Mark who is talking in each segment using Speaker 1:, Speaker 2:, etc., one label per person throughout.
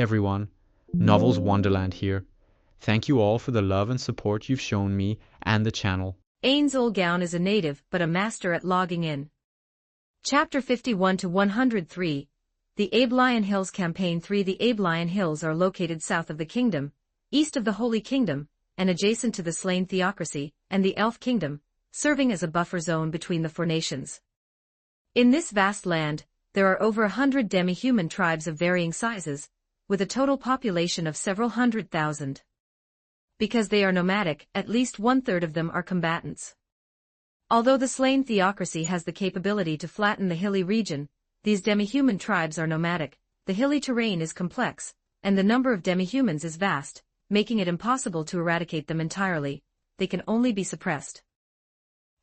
Speaker 1: everyone, Novels Wonderland here. Thank you all for the love and support you've shown me and the channel.
Speaker 2: Ainz is a native but a master at logging in. Chapter 51 to 103, The Abe Hills Campaign 3. The Abe Hills are located south of the kingdom, east of the Holy Kingdom, and adjacent to the slain theocracy and the Elf Kingdom, serving as a buffer zone between the four nations. In this vast land, there are over 100 demi-human tribes of varying sizes, with a total population of several 100,000. Because they are nomadic, at least one-third of them are combatants. Although the slain theocracy has the capability to flatten the hilly region, these demi-human tribes are nomadic, the hilly terrain is complex, and the number of demi-humans is vast, making it impossible to eradicate them entirely. They can only be suppressed.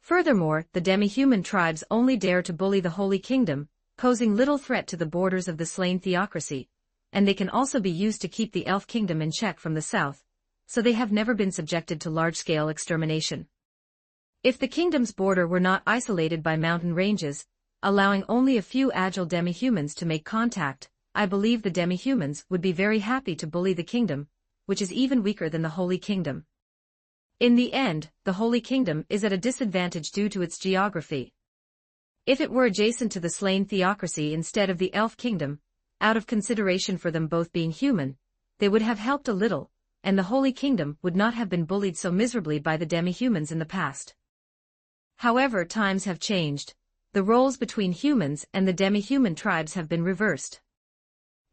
Speaker 2: Furthermore, the demi-human tribes only dare to bully the Holy Kingdom, posing little threat to the borders of the slain theocracy, and they can also be used to keep the Elf Kingdom in check from the south, so they have never been subjected to large-scale extermination. If the kingdom's border were not isolated by mountain ranges, allowing only a few agile demi-humans to make contact, I believe the demi-humans would be very happy to bully the kingdom, which is even weaker than the Holy Kingdom. In the end, the Holy Kingdom is at a disadvantage due to its geography. If it were adjacent to the slain theocracy instead of the Elf Kingdom, out of consideration for them both being human, they would have helped a little, and the Holy Kingdom would not have been bullied so miserably by the demi-humans in the past. However, times have changed. The roles between humans and the demi-human tribes have been reversed.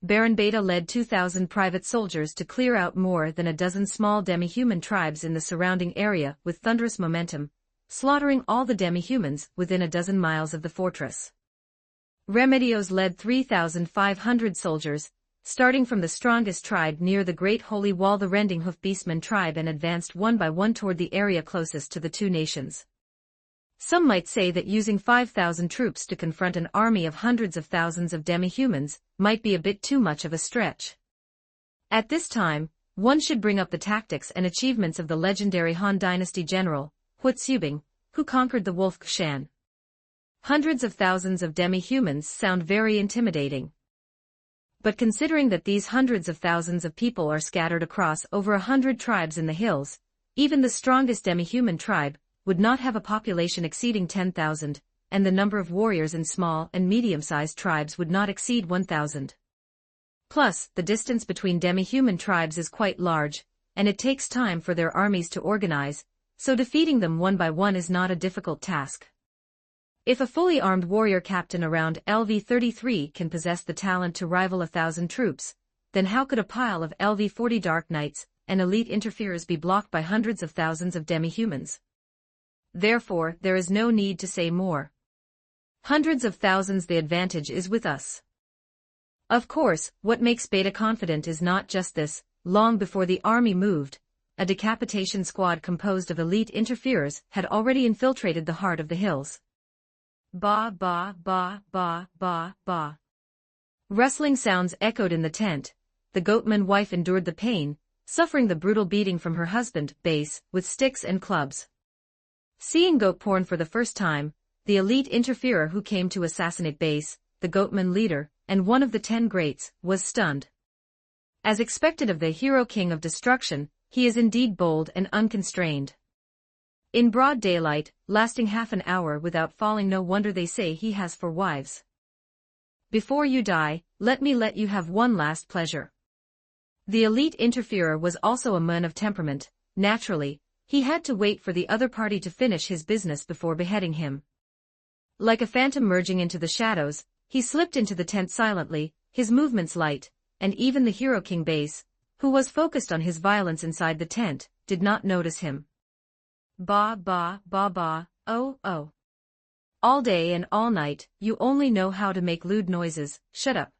Speaker 2: Baron Beta led 2,000 private soldiers to clear out more than a dozen small demi-human tribes in the surrounding area with thunderous momentum, slaughtering all the demi-humans within a dozen miles of the fortress. Remedios led 3,500 soldiers, starting from the strongest tribe near the Great Holy Wall, the Rending Hoof Beastman tribe, and advanced one by one toward the area closest to the two nations. Some might say that using 5,000 troops to confront an army of hundreds of thousands of demi-humans might be a bit too much of a stretch. At this time, one should bring up the tactics and achievements of the legendary Han Dynasty general, Huitzubing, who conquered the Wolf Kshan. Hundreds of thousands of demi-humans sound very intimidating. But considering that these hundreds of thousands of people are scattered across over 100 tribes in the hills, even the strongest demi-human tribe would not have a population exceeding 10,000, and the number of warriors in small and medium-sized tribes would not exceed 1,000. Plus, the distance between demi-human tribes is quite large, and it takes time for their armies to organize, so defeating them one by one is not a difficult task. If a fully armed warrior captain around LV-33 can possess the talent to rival 1,000 troops, then how could a pile of LV-40 Dark Knights and elite interferers be blocked by hundreds of thousands of demi-humans? Therefore, there is no need to say more. Hundreds of thousands, the advantage is with us. Of course, what makes Beta confident is not just this. Long before the army moved, a decapitation squad composed of elite interferers had already infiltrated the heart of the hills. Ba ba ba ba ba ba. Rustling sounds echoed in the tent. The goatman wife endured the pain, suffering the brutal beating from her husband, Base, with sticks and clubs. Seeing goat porn for the first time, the elite interferer who came to assassinate Base, the goatman leader, and one of the 10 greats, was stunned. As expected of the hero king of destruction, he is indeed bold and unconstrained. In broad daylight, lasting half an hour without falling, no wonder they say he has 4 wives. Before you die, let me let you have one last pleasure. The elite interferer was also a man of temperament. Naturally, he had to wait for the other party to finish his business before beheading him. Like a phantom merging into the shadows, he slipped into the tent silently, his movements light, and even the hero king Base, who was focused on his violence inside the tent, did not notice him. Ba ba ba ba, oh oh. All day and all night, you only know how to make lewd noises, shut up.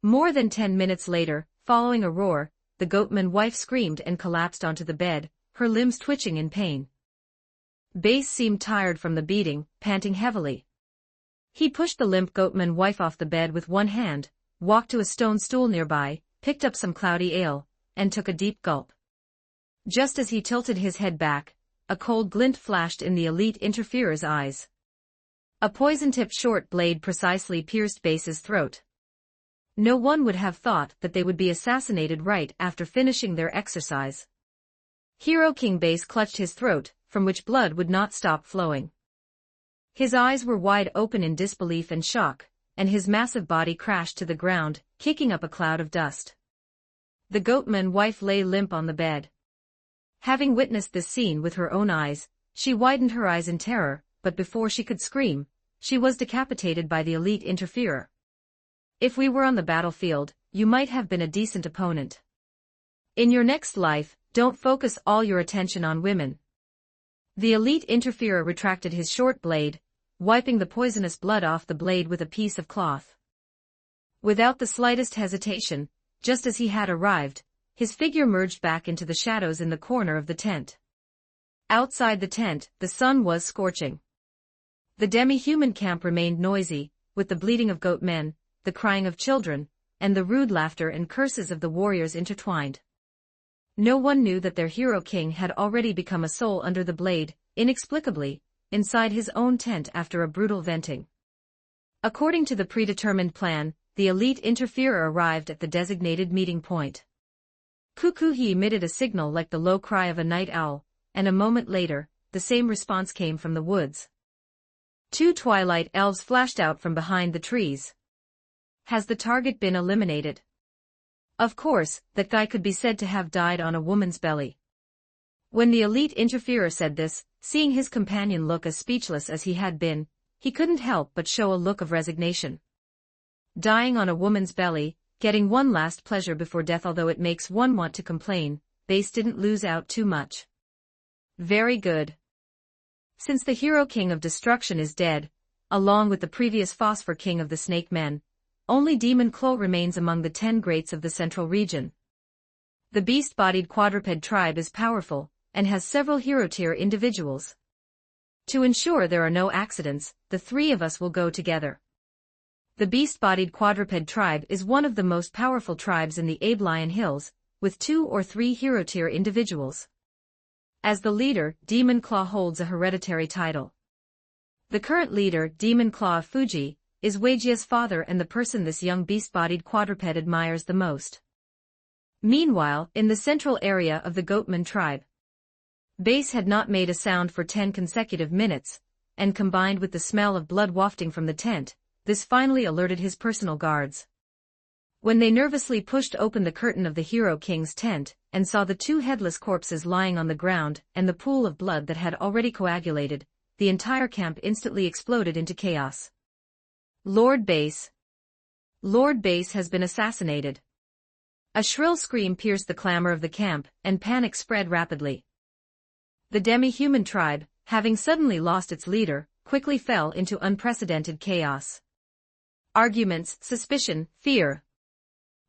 Speaker 2: More than 10 minutes later, following a roar, the goatman wife screamed and collapsed onto the bed, her limbs twitching in pain. Base seemed tired from the beating, panting heavily. He pushed the limp goatman wife off the bed with one hand, walked to a stone stool nearby, picked up some cloudy ale, and took a deep gulp. Just as he tilted his head back, a cold glint flashed in the elite interferer's eyes. A poison-tipped short blade precisely pierced Base's throat. No one would have thought that they would be assassinated right after finishing their exercise. Hero King Base clutched his throat, from which blood would not stop flowing. His eyes were wide open in disbelief and shock, and his massive body crashed to the ground, kicking up a cloud of dust. The goatman wife lay limp on the bed. Having witnessed this scene with her own eyes, she widened her eyes in terror, but before she could scream, she was decapitated by the elite interferer. If we were on the battlefield, you might have been a decent opponent. In your next life, don't focus all your attention on women. The elite interferer retracted his short blade, wiping the poisonous blood off the blade with a piece of cloth. Without the slightest hesitation, just as he had arrived, his figure merged back into the shadows in the corner of the tent. Outside the tent, the sun was scorching. The demi-human camp remained noisy, with the bleating of goat men, the crying of children, and the rude laughter and curses of the warriors intertwined. No one knew that their hero king had already become a soul under the blade, inexplicably, inside his own tent after a brutal venting. According to the predetermined plan, the elite interferer arrived at the designated meeting point. Cuckoo! He emitted a signal like the low cry of a night owl, and a moment later, the same response came from the woods. Two twilight elves flashed out from behind the trees. Has the target been eliminated? Of course, that guy could be said to have died on a woman's belly. When the elite interferer said this, seeing his companion look as speechless as he had been, he couldn't help but show a look of resignation. Dying on a woman's belly, getting one last pleasure before death. Although it makes one want to complain, Base didn't lose out too much. Very good. Since the hero king of destruction is dead, along with the previous Phosphor king of the snake men, only Demon Claw remains among the 10 greats of the central region. The beast-bodied quadruped tribe is powerful, and has several hero-tier individuals. To ensure there are no accidents, the three of us will go together. The beast-bodied quadruped tribe is one of the most powerful tribes in the Aiz Hills, with 2 or 3 hero-tier individuals. As the leader, Demon Claw holds a hereditary title. The current leader, Demon Claw of Fuji, is Weijia's father and the person this young beast-bodied quadruped admires the most. Meanwhile, in the central area of the Goatman tribe, Base had not made a sound for 10 consecutive minutes, and combined with the smell of blood wafting from the tent, this finally alerted his personal guards. When they nervously pushed open the curtain of the Hero King's tent, and saw the 2 headless corpses lying on the ground and the pool of blood that had already coagulated, the entire camp instantly exploded into chaos. Lord Base! Lord Base has been assassinated! A shrill scream pierced the clamor of the camp, and panic spread rapidly. The demi-human tribe, having suddenly lost its leader, quickly fell into unprecedented chaos. Arguments, suspicion, fear.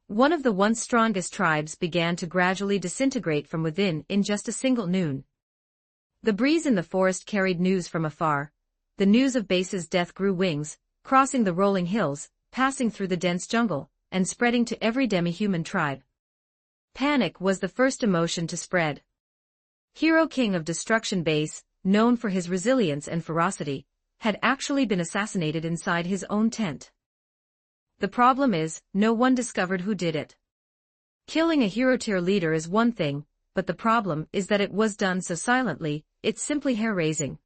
Speaker 2: One of the once strongest tribes began to gradually disintegrate from within in just a single noon. The breeze in the forest carried news from afar. The news of Base's death grew wings, crossing the rolling hills, passing through the dense jungle, and spreading to every demi-human tribe. Panic was the first emotion to spread. Hero King of Destruction Base, known for his resilience and ferocity, had actually been assassinated inside his own tent. The problem is, no one discovered who did it. Killing a hero-tier leader is one thing, but the problem is that it was done so silently, it's simply hair-raising.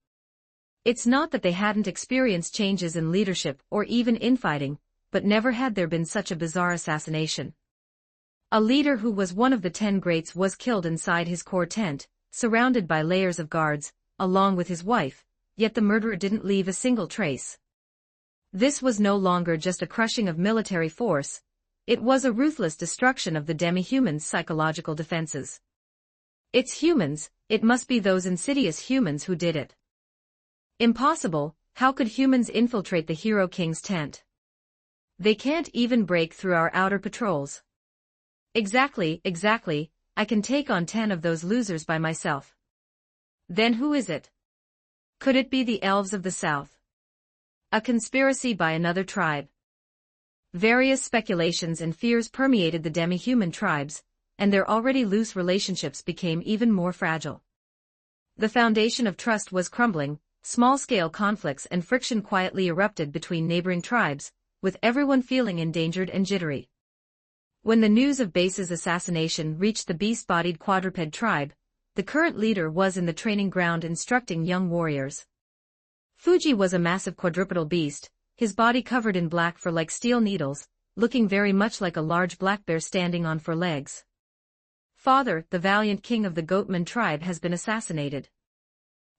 Speaker 2: It's not that they hadn't experienced changes in leadership or even infighting, but never had there been such a bizarre assassination. A leader who was one of the 10 greats was killed inside his core tent, surrounded by layers of guards, along with his wife, yet the murderer didn't leave a single trace. This was no longer just a crushing of military force, it was a ruthless destruction of the demi-humans' psychological defenses. It's humans, it must be those insidious humans who did it. Impossible, how could humans infiltrate the Hero King's tent? They can't even break through our outer patrols. Exactly, I can take on 10 of those losers by myself. Then who is it? Could it be the elves of the south? A conspiracy by another tribe? Various speculations and fears permeated the demi-human tribes, and their already loose relationships became even more fragile. The foundation of trust was crumbling, small-scale conflicts and friction quietly erupted between neighboring tribes, with everyone feeling endangered and jittery. When the news of Base's assassination reached the beast-bodied quadruped tribe, the current leader was in the training ground instructing young warriors. Fuji was a massive quadrupedal beast, his body covered in black fur like steel needles, looking very much like a large black bear standing on four legs. "Father, the valiant king of the Goatman tribe has been assassinated."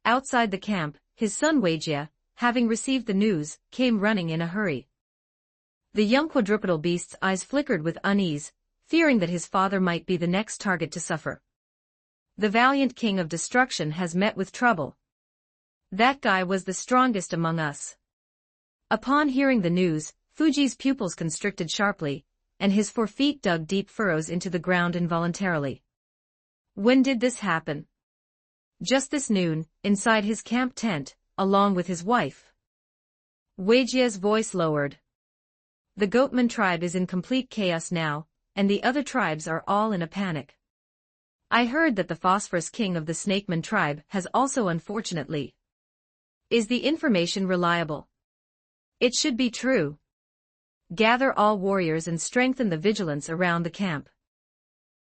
Speaker 2: Outside the camp, his son Waijia, having received the news, came running in a hurry. The young quadrupedal beast's eyes flickered with unease, fearing that his father might be the next target to suffer. "The valiant king of destruction has met with trouble. That guy was the strongest among us." Upon hearing the news, Fuji's pupils constricted sharply, and his 4 feet dug deep furrows into the ground involuntarily. "When did this happen?" "Just this noon, inside his camp tent, along with his wife." Weijia's voice lowered. "The Goatman tribe is in complete chaos now, and the other tribes are all in a panic. I heard that the Phosphorus king of the Snakeman tribe has also unfortunately." "Is the information reliable?" "It should be true. Gather all warriors and strengthen the vigilance around the camp."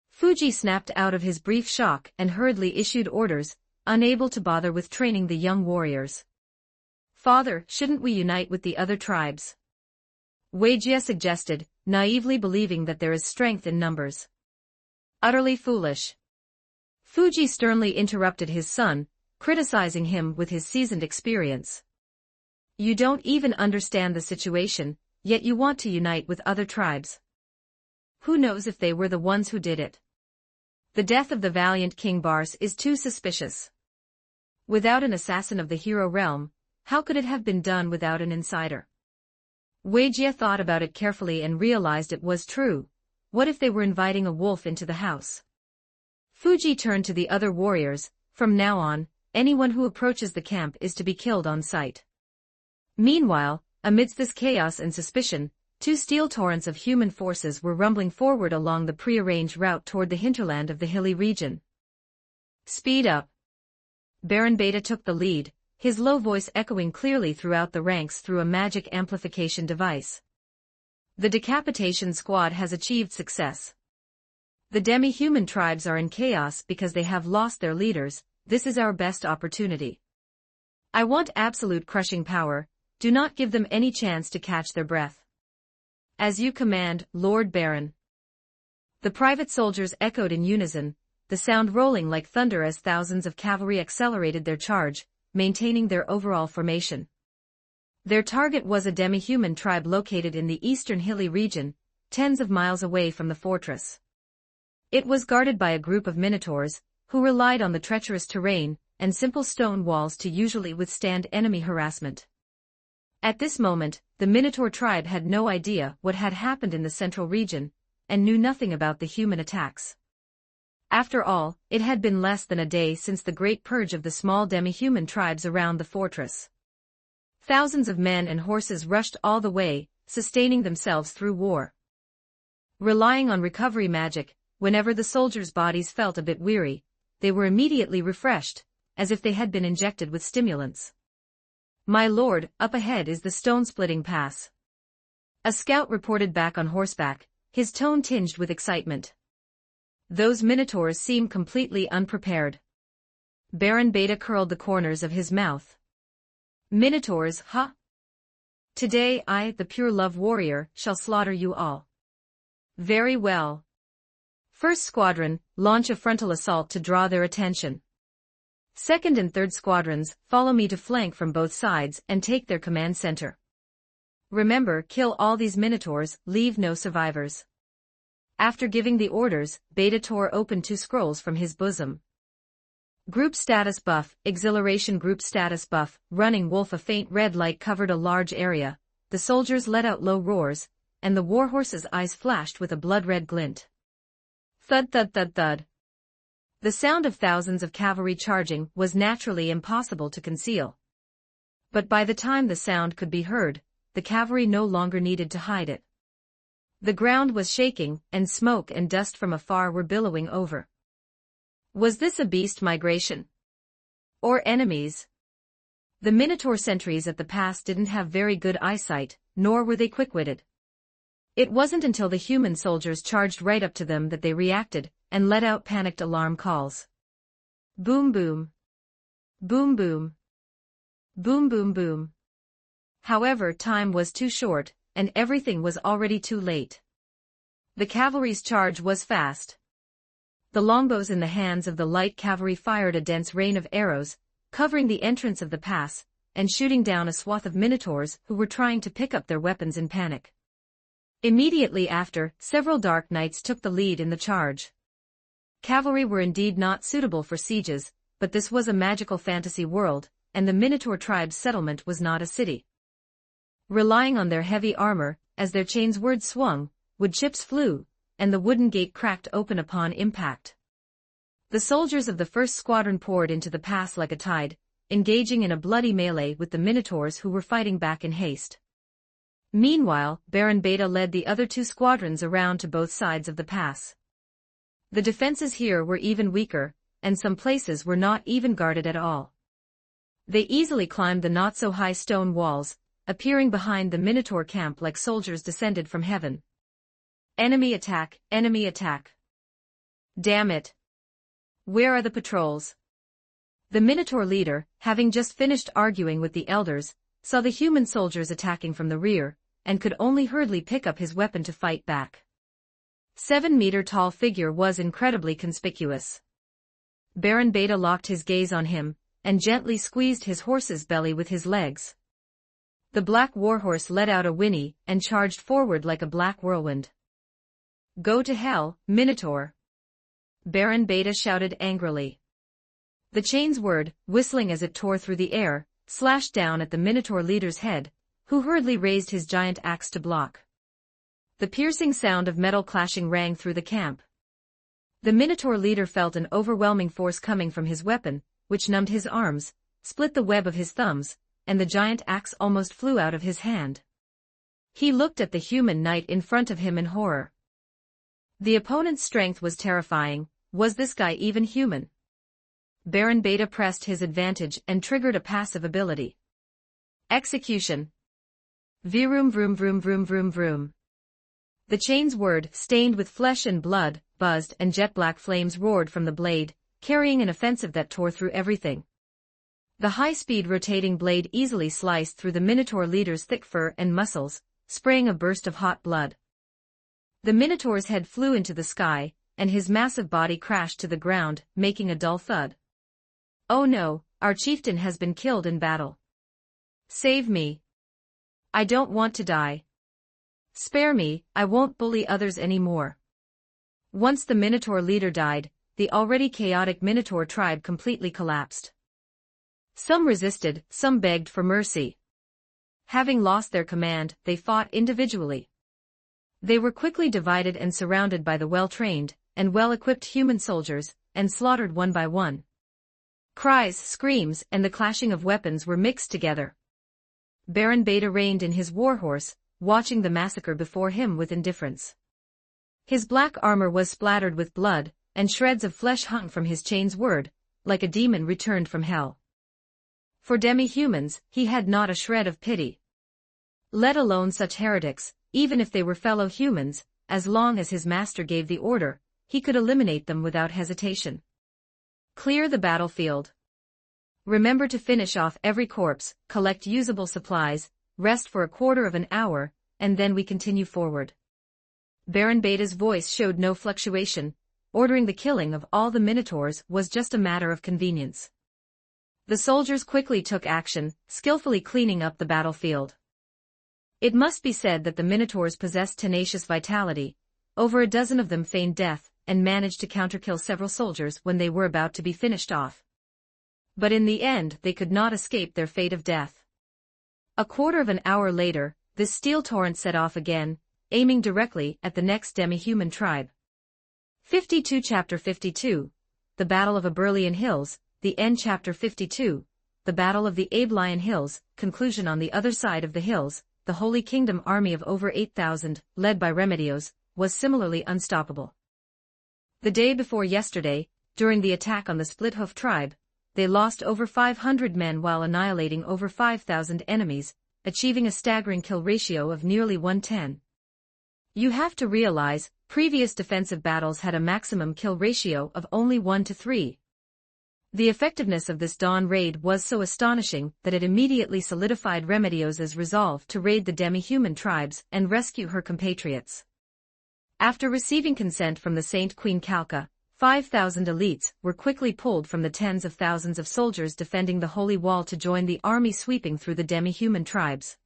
Speaker 2: Fuji snapped out of his brief shock and hurriedly issued orders, unable to bother with training the young warriors. "Father, shouldn't we unite with the other tribes?" Weijia suggested, naively believing that there is strength in numbers. "Utterly foolish." Fuji sternly interrupted his son, criticizing him with his seasoned experience. "You don't even understand the situation, yet you want to unite with other tribes. Who knows if they were the ones who did it? The death of the valiant King Bars is too suspicious. Without an assassin of the hero realm, how could it have been done without an insider?" Weijia thought about it carefully and realized it was true. What if they were inviting a wolf into the house? Fuji turned to the other warriors. "From now on, anyone who approaches the camp is to be killed on sight." Meanwhile, amidst this chaos and suspicion, 2 steel torrents of human forces were rumbling forward along the prearranged route toward the hinterland of the hilly region. "Speed up." Baron Beta took the lead, his low voice echoing clearly throughout the ranks through a magic amplification device. "The decapitation squad has achieved success. The demi-human tribes are in chaos because they have lost their leaders. This is our best opportunity. I want absolute crushing power. Do not give them any chance to catch their breath." "As you command, Lord Baron." The private soldiers echoed in unison, the sound rolling like thunder as thousands of cavalry accelerated their charge, maintaining their overall formation. Their target was a demi-human tribe located in the eastern hilly region, tens of miles away from the fortress. It was guarded by a group of minotaurs, who relied on the treacherous terrain and simple stone walls to usually withstand enemy harassment. At this moment, the Minotaur tribe had no idea what had happened in the central region, and knew nothing about the human attacks. After all, it had been less than a day since the great purge of the small demi-human tribes around the fortress. Thousands of men and horses rushed all the way, sustaining themselves through war. Relying on recovery magic, whenever the soldiers' bodies felt a bit weary, they were immediately refreshed, as if they had been injected with stimulants. "My lord, up ahead is the stone-splitting pass." A scout reported back on horseback, his tone tinged with excitement. Those minotaurs seemed completely unprepared. Baron Beta curled the corners of his mouth. "Minotaurs, huh? Today I, the pure love warrior, shall slaughter you all." "Very well. First squadron, launch a frontal assault to draw their attention. Second and third squadrons, follow me to flank from both sides and take their command center. Remember, kill all these minotaurs, leave no survivors." After giving the orders, Beta tore open 2 scrolls from his bosom. Group status buff, exhilaration group status buff, running wolf. A faint red light covered a large area, the soldiers let out low roars, and the warhorse's eyes flashed with a blood-red glint. Thud thud thud thud. The sound of thousands of cavalry charging was naturally impossible to conceal. But by the time the sound could be heard, the cavalry no longer needed to hide it. The ground was shaking, and smoke and dust from afar were billowing over. Was this a beast migration? Or enemies? The Minotaur sentries at the pass didn't have very good eyesight, nor were they quick-witted. It wasn't until the human soldiers charged right up to them that they reacted and let out panicked alarm calls. Boom boom. Boom boom. Boom boom boom. However, time was too short, and everything was already too late. The cavalry's charge was fast. The longbows in the hands of the light cavalry fired a dense rain of arrows, covering the entrance of the pass, and shooting down a swath of minotaurs who were trying to pick up their weapons in panic. Immediately after, several dark knights took the lead in the charge. Cavalry were indeed not suitable for sieges, but this was a magical fantasy world, and the Minotaur tribe's settlement was not a city. Relying on their heavy armor, as their chains word swung, wood chips flew, and the wooden gate cracked open upon impact. The soldiers of the first squadron poured into the pass like a tide, engaging in a bloody melee with the Minotaurs who were fighting back in haste. Meanwhile, Baron Beta led the other two squadrons around to both sides of the pass. The defenses here were even weaker, and some places were not even guarded at all. They easily climbed the not-so-high stone walls, appearing behind the Minotaur camp like soldiers descended from heaven. Enemy attack, enemy attack. Damn it. Where are the patrols? The Minotaur leader, having just finished arguing with the elders, saw the human soldiers attacking from the rear, and could only hurriedly pick up his weapon to fight back. 7-meter-tall figure was incredibly conspicuous. Baron Beta locked his gaze on him, and gently squeezed his horse's belly with his legs. The black warhorse let out a whinny and charged forward like a black whirlwind. Go to hell, Minotaur! Baron Beta shouted angrily. The chain's word, whistling as it tore through the air, slashed down at the Minotaur leader's head, who hurriedly raised his giant axe to block. The piercing sound of metal clashing rang through the camp. The Minotaur leader felt an overwhelming force coming from his weapon, which numbed his arms, split the web of his thumbs, and the giant axe almost flew out of his hand. He looked at the human knight in front of him in horror. The opponent's strength was terrifying. Was this guy even human? Baron Beta pressed his advantage and triggered a passive ability. Execution. Vroom vroom vroom vroom vroom vroom. The chain's word, stained with flesh and blood, buzzed and jet-black flames roared from the blade, carrying an offensive that tore through everything. The high-speed rotating blade easily sliced through the Minotaur leader's thick fur and muscles, spraying a burst of hot blood. The Minotaur's head flew into the sky, and his massive body crashed to the ground, making a dull thud. Oh no, our chieftain has been killed in battle. Save me. I don't want to die. Spare me, I won't bully others anymore. Once the Minotaur leader died, the already chaotic Minotaur tribe completely collapsed. Some resisted, some begged for mercy. Having lost their command, they fought individually. They were quickly divided and surrounded by the well-trained and well-equipped human soldiers, and slaughtered one by one. Cries, screams, and the clashing of weapons were mixed together. Baron Beta reined in his warhorse, watching the massacre before him with indifference. His black armor was splattered with blood, and shreds of flesh hung from his chain's word, like a demon returned from hell. For demi-humans, he had not a shred of pity. Let alone such heretics, even if they were fellow humans, as long as his master gave the order, he could eliminate them without hesitation. Clear the battlefield. Remember to finish off every corpse, collect usable supplies, rest for a quarter of an hour, and then we continue forward. Baron Beta's voice showed no fluctuation. Ordering the killing of all the Minotaurs was just a matter of convenience. The soldiers quickly took action, skillfully cleaning up the battlefield. It must be said that the Minotaurs possessed tenacious vitality. Over a dozen of them feigned death, and managed to counterkill several soldiers when they were about to be finished off. But in the end they could not escape their fate of death. A quarter of an hour later, this steel torrent set off again, aiming directly at the next demi-human tribe. 52 Chapter 52, The Battle of Aberlian Hills, the end. Chapter 52, The Battle of the Abelian Hills, conclusion. On the other side of the hills, the Holy Kingdom army of over 8,000, led by Remedios, was similarly unstoppable. The day before yesterday, during the attack on the Split-Hoof tribe, they lost over 500 men while annihilating over 5,000 enemies, achieving a staggering kill ratio of nearly 110. You have to realize, previous defensive battles had a maximum kill ratio of only 1 to 3. The effectiveness of this dawn raid was so astonishing that it immediately solidified Remedios' resolve to raid the demi-human tribes and rescue her compatriots. After receiving consent from the Saint Queen Calca, 5,000 elites were quickly pulled from the tens of thousands of soldiers defending the Holy Wall to join the army sweeping through the demi-human tribes.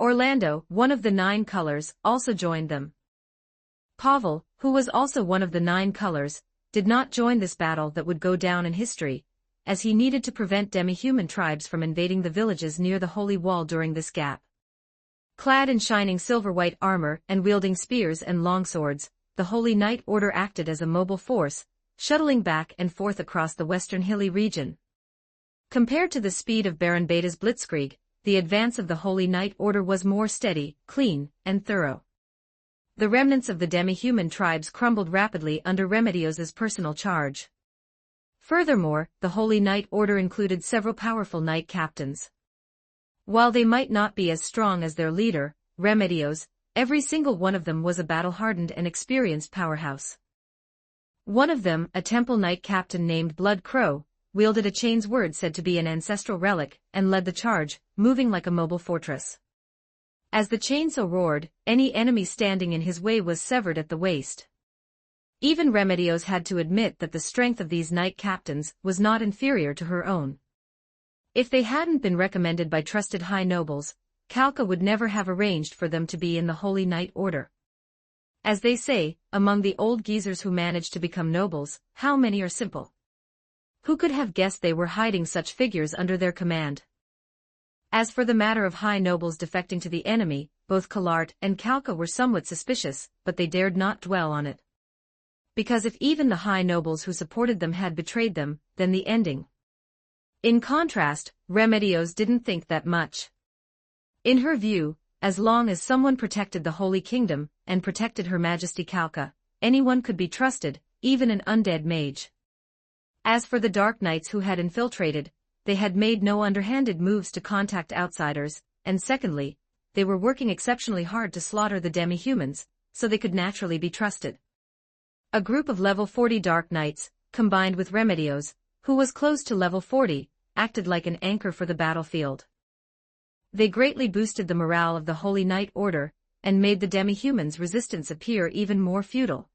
Speaker 2: Orlando, one of the 9 colors, also joined them. Pavel, who was also one of the 9 colors, did not join this battle that would go down in history, as he needed to prevent demi-human tribes from invading the villages near the Holy Wall during this gap. Clad in shining silver-white armor and wielding spears and longswords, the Holy Knight Order acted as a mobile force, shuttling back and forth across the western hilly region. Compared to the speed of Baron Beta's blitzkrieg, the advance of the Holy Knight Order was more steady, clean, and thorough. The remnants of the demi-human tribes crumbled rapidly under Remedios' personal charge. Furthermore, the Holy Knight Order included several powerful knight captains. While they might not be as strong as their leader, Remedios, every single one of them was a battle-hardened and experienced powerhouse. One of them, a temple knight captain named Blood Crow, wielded a chain's word said to be an ancestral relic, and led the charge, moving like a mobile fortress. As the chainsaw roared, any enemy standing in his way was severed at the waist. Even Remedios had to admit that the strength of these knight captains was not inferior to her own. If they hadn't been recommended by trusted high nobles, Calca would never have arranged for them to be in the Holy Knight Order. As they say, among the old geezers who managed to become nobles, how many are simple? Who could have guessed they were hiding such figures under their command? As for the matter of high nobles defecting to the enemy, both Calart and Calca were somewhat suspicious, but they dared not dwell on it. Because if even the high nobles who supported them had betrayed them, then the ending. In contrast, Remedios didn't think that much. In her view, as long as someone protected the Holy Kingdom, and protected Her Majesty Calca, anyone could be trusted, even an undead mage. As for the Dark Knights who had infiltrated, they had made no underhanded moves to contact outsiders, and secondly, they were working exceptionally hard to slaughter the demi-humans, so they could naturally be trusted. A group of level 40 Dark Knights, combined with Remedios, who was close to level 40, acted like an anchor for the battlefield. They greatly boosted the morale of the Holy Knight Order, and made the demi-humans' resistance appear even more futile.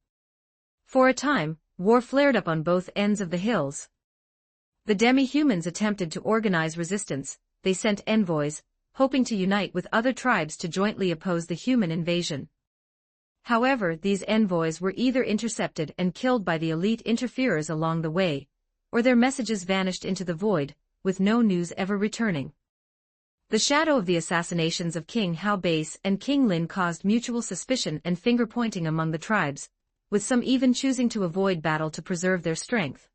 Speaker 2: For a time, war flared up on both ends of the hills. The demi-humans attempted to organize resistance. They sent envoys, hoping to unite with other tribes to jointly oppose the human invasion. However, these envoys were either intercepted and killed by the elite interferers along the way, or their messages vanished into the void, with no news ever returning. The shadow of the assassinations of King Hao Base and King Lin caused mutual suspicion and finger-pointing among the tribes, with some even choosing to avoid battle to preserve their strength.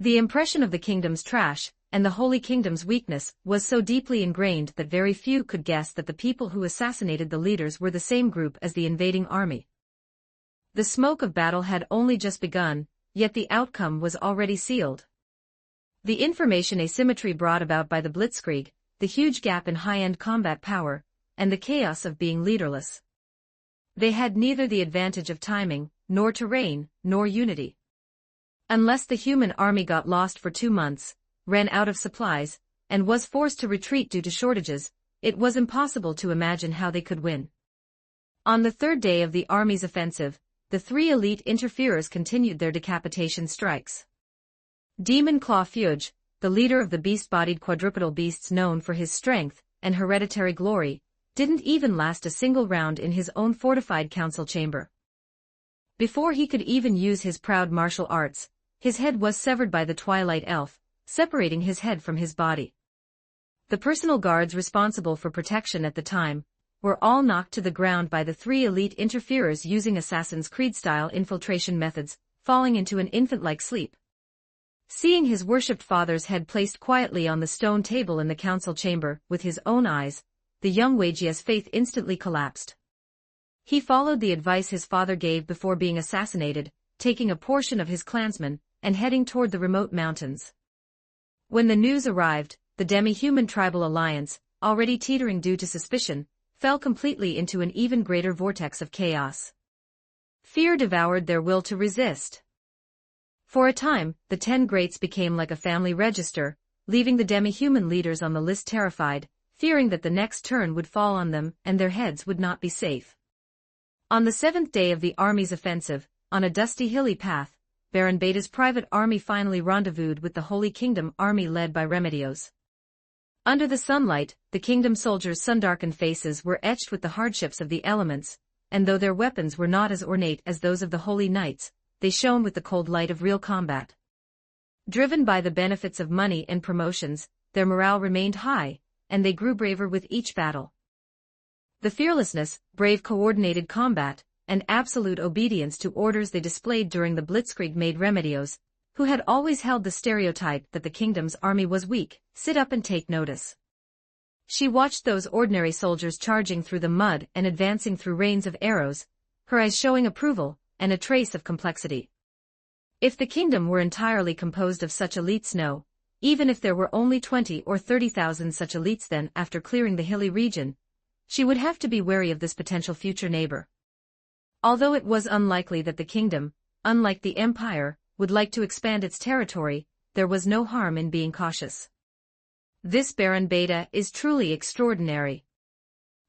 Speaker 2: The impression of the kingdom's trash, and the Holy Kingdom's weakness, was so deeply ingrained that very few could guess that the people who assassinated the leaders were the same group as the invading army. The smoke of battle had only just begun, yet the outcome was already sealed. The information asymmetry brought about by the blitzkrieg, the huge gap in high-end combat power, and the chaos of being leaderless. They had neither the advantage of timing, nor terrain, nor unity. Unless the human army got lost for 2 months, ran out of supplies, and was forced to retreat due to shortages, it was impossible to imagine how they could win. On the 3rd day of the army's offensive, the 3 elite interferers continued their decapitation strikes. Demon Claw Fuge, the leader of the beast-bodied quadrupedal beasts known for his strength and hereditary glory, didn't even last a single round in his own fortified council chamber. Before he could even use his proud martial arts, his head was severed by the Twilight Elf, separating his head from his body. The personal guards responsible for protection at the time were all knocked to the ground by the 3 elite interferers using Assassin's Creed-style infiltration methods, falling into an infant-like sleep. Seeing his worshipped father's head placed quietly on the stone table in the council chamber with his own eyes, the young Wagia's faith instantly collapsed. He followed the advice his father gave before being assassinated, taking a portion of his clansmen, and heading toward the remote mountains. When the news arrived, the demi-human tribal alliance, already teetering due to suspicion, fell completely into an even greater vortex of chaos. Fear devoured their will to resist. For a time, the 10 Greats became like a family register, leaving the demi-human leaders on the list terrified, fearing that the next turn would fall on them and their heads would not be safe. On the 7th day of the army's offensive, on a dusty hilly path, Baron Beta's private army finally rendezvoused with the Holy Kingdom army led by Remedios. Under the sunlight, the kingdom soldiers' sun-darkened faces were etched with the hardships of the elements, and though their weapons were not as ornate as those of the Holy Knights, they shone with the cold light of real combat. Driven by the benefits of money and promotions, their morale remained high, and they grew braver with each battle. The fearlessness, brave coordinated combat, and absolute obedience to orders they displayed during the blitzkrieg made Remedios, who had always held the stereotype that the kingdom's army was weak, sit up and take notice. She watched those ordinary soldiers charging through the mud and advancing through rains of arrows, her eyes showing approval, and a trace of complexity. If the kingdom were entirely composed of such elites, no, even if there were only 20 or 30,000 such elites, then, after clearing the hilly region, she would have to be wary of this potential future neighbor. Although it was unlikely that the kingdom, unlike the empire, would like to expand its territory, there was no harm in being cautious. This Baron Beta is truly extraordinary.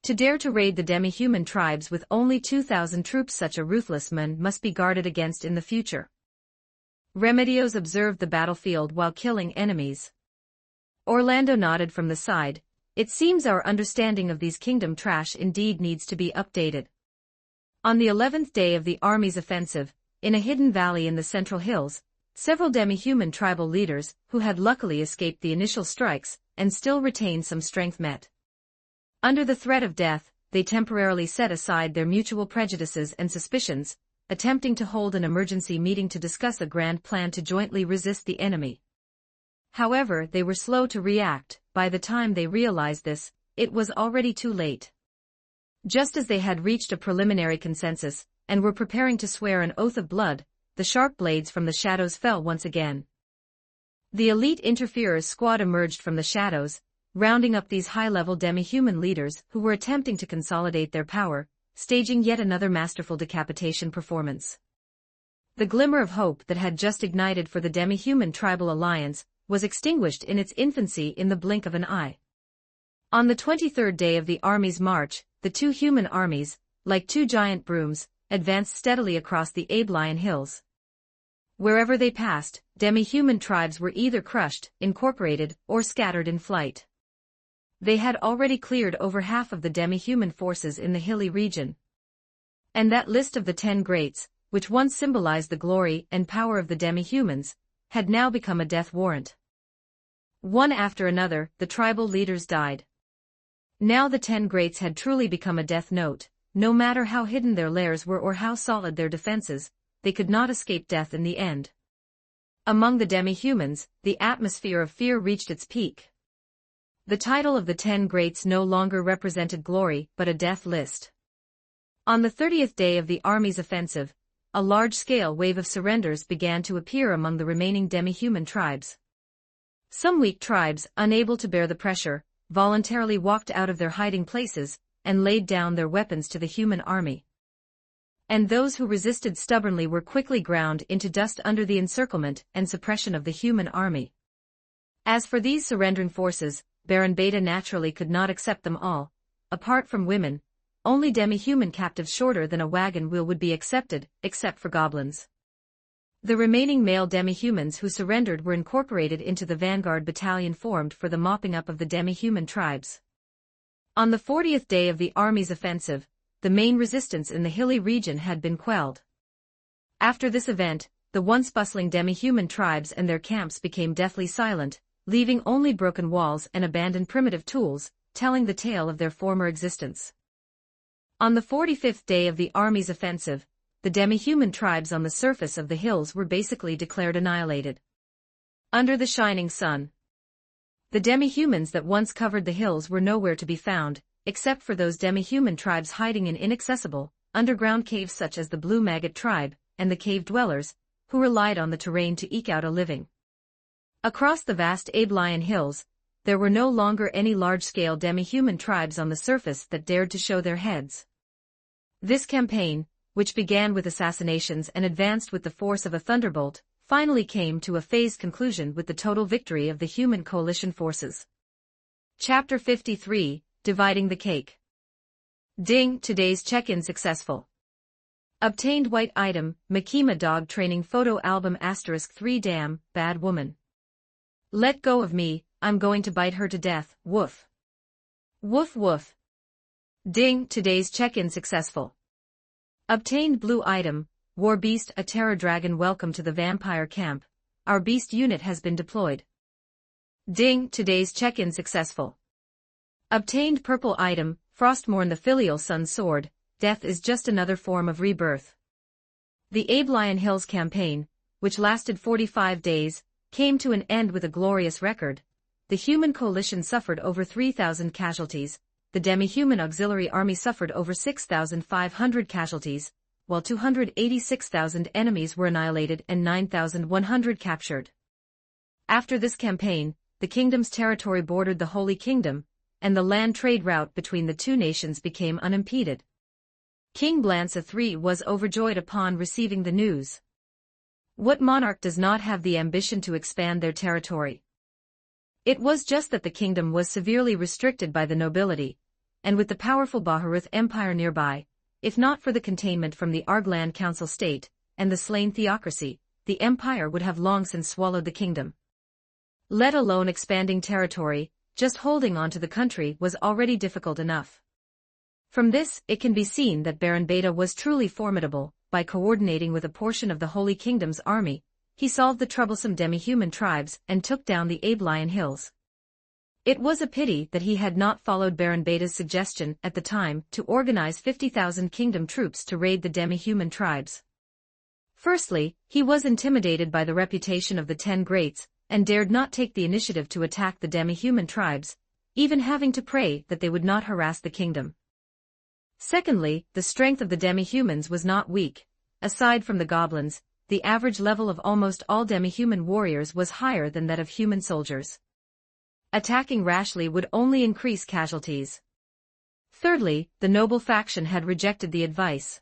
Speaker 2: To dare to raid the demi-human tribes with only 2,000 troops, such a ruthless man must be guarded against in the future. Remedios observed the battlefield while killing enemies. Orlando nodded from the side. It seems our understanding of these kingdom trash indeed needs to be updated. On the 11th day of the army's offensive, in a hidden valley in the central hills, several demi-human tribal leaders, who had luckily escaped the initial strikes, and still retained some strength, met. Under the threat of death, they temporarily set aside their mutual prejudices and suspicions, attempting to hold an emergency meeting to discuss a grand plan to jointly resist the enemy. However, they were slow to react. By the time they realized this, it was already too late. Just as they had reached a preliminary consensus, and were preparing to swear an oath of blood, the sharp blades from the shadows fell once again. The elite interferers squad emerged from the shadows, rounding up these high-level demi-human leaders who were attempting to consolidate their power, staging yet another masterful decapitation performance. The glimmer of hope that had just ignited for the demi-human tribal alliance was extinguished in its infancy in the blink of an eye. On the 23rd day of the army's march, the two human armies, like two giant brooms, advanced steadily across the Abelian hills. Wherever they passed, demi-human tribes were either crushed, incorporated, or scattered in flight. They had already cleared over half of the demi-human forces in the hilly region. And that list of the 10 Greats, which once symbolized the glory and power of the demi-humans, had now become a death warrant. One after another, the tribal leaders died. Now the 10 Greats had truly become a death note. No matter how hidden their lairs were or how solid their defenses, they could not escape death in the end. Among the demi-humans, the atmosphere of fear reached its peak. The title of the 10 Greats no longer represented glory but a death list. On the 30th day of the army's offensive, a large-scale wave of surrenders began to appear among the remaining demi-human tribes. Some weak tribes, unable to bear the pressure, voluntarily walked out of their hiding places and laid down their weapons to the human army. And those who resisted stubbornly were quickly ground into dust under the encirclement and suppression of the human army. As for these surrendering forces, Baron Beta naturally could not accept them all. Apart from women, only demi-human captives shorter than a wagon wheel would be accepted, except for goblins. The remaining male demi-humans who surrendered were incorporated into the vanguard battalion formed for the mopping up of the demi-human tribes. On the 40th day of the army's offensive, the main resistance in the hilly region had been quelled. After this event, the once bustling demi-human tribes and their camps became deathly silent, leaving only broken walls and abandoned primitive tools, telling the tale of their former existence. On the 45th day of the army's offensive, the demi-human tribes on the surface of the hills were basically declared annihilated. Under the shining sun, the demi-humans that once covered the hills were nowhere to be found, except for those demi-human tribes hiding in inaccessible, underground caves such as the Blue Maggot tribe, and the cave dwellers, who relied on the terrain to eke out a living. Across the vast Abelian hills, there were no longer any large-scale demi-human tribes on the surface that dared to show their heads. This campaign, which began with assassinations and advanced with the force of a thunderbolt, finally came to a phased conclusion with the total victory of the human coalition forces. Chapter 53, Dividing the Cake. Ding, today's check-in successful. Obtained white item, Makima dog training photo album *3 damn, bad woman. Let go of me, I'm going to bite her to death, woof. Woof woof. Ding, today's check-in successful. Obtained blue item, War Beast a terror dragon. Welcome to the vampire camp, our beast unit has been deployed. Ding, today's check-in successful. Obtained purple item, Frostmourne the filial sun's sword, death is just another form of rebirth. The Abelian Hills campaign, which lasted 45 days, came to an end with a glorious record. The human coalition suffered over 3,000 casualties, the demi-human auxiliary army suffered over 6,500 casualties, while 286,000 enemies were annihilated and 9,100 captured. After this campaign, the kingdom's territory bordered the Holy Kingdom, and the land trade route between the two nations became unimpeded. King Blanca III was overjoyed upon receiving the news. What monarch does not have the ambition to expand their territory? It was just that the kingdom was severely restricted by the nobility, and with the powerful Baharuth Empire nearby, if not for the containment from the Argland Council state, and the slain theocracy, the empire would have long since swallowed the kingdom. Let alone expanding territory, just holding on to the country was already difficult enough. From this, it can be seen that Baron Beta was truly formidable. By coordinating with a portion of the Holy Kingdom's army, he solved the troublesome demi-human tribes and took down the Abelian Hills. It was a pity that he had not followed Baron Beta's suggestion at the time to organize 50,000 kingdom troops to raid the demi-human tribes. Firstly, he was intimidated by the reputation of the 10 Greats, and dared not take the initiative to attack the demi-human tribes, even having to pray that they would not harass the kingdom. Secondly, the strength of the demi-humans was not weak. Aside from the goblins, the average level of almost all demi-human warriors was higher than that of human soldiers. Attacking rashly would only increase casualties. Thirdly, the noble faction had rejected the advice.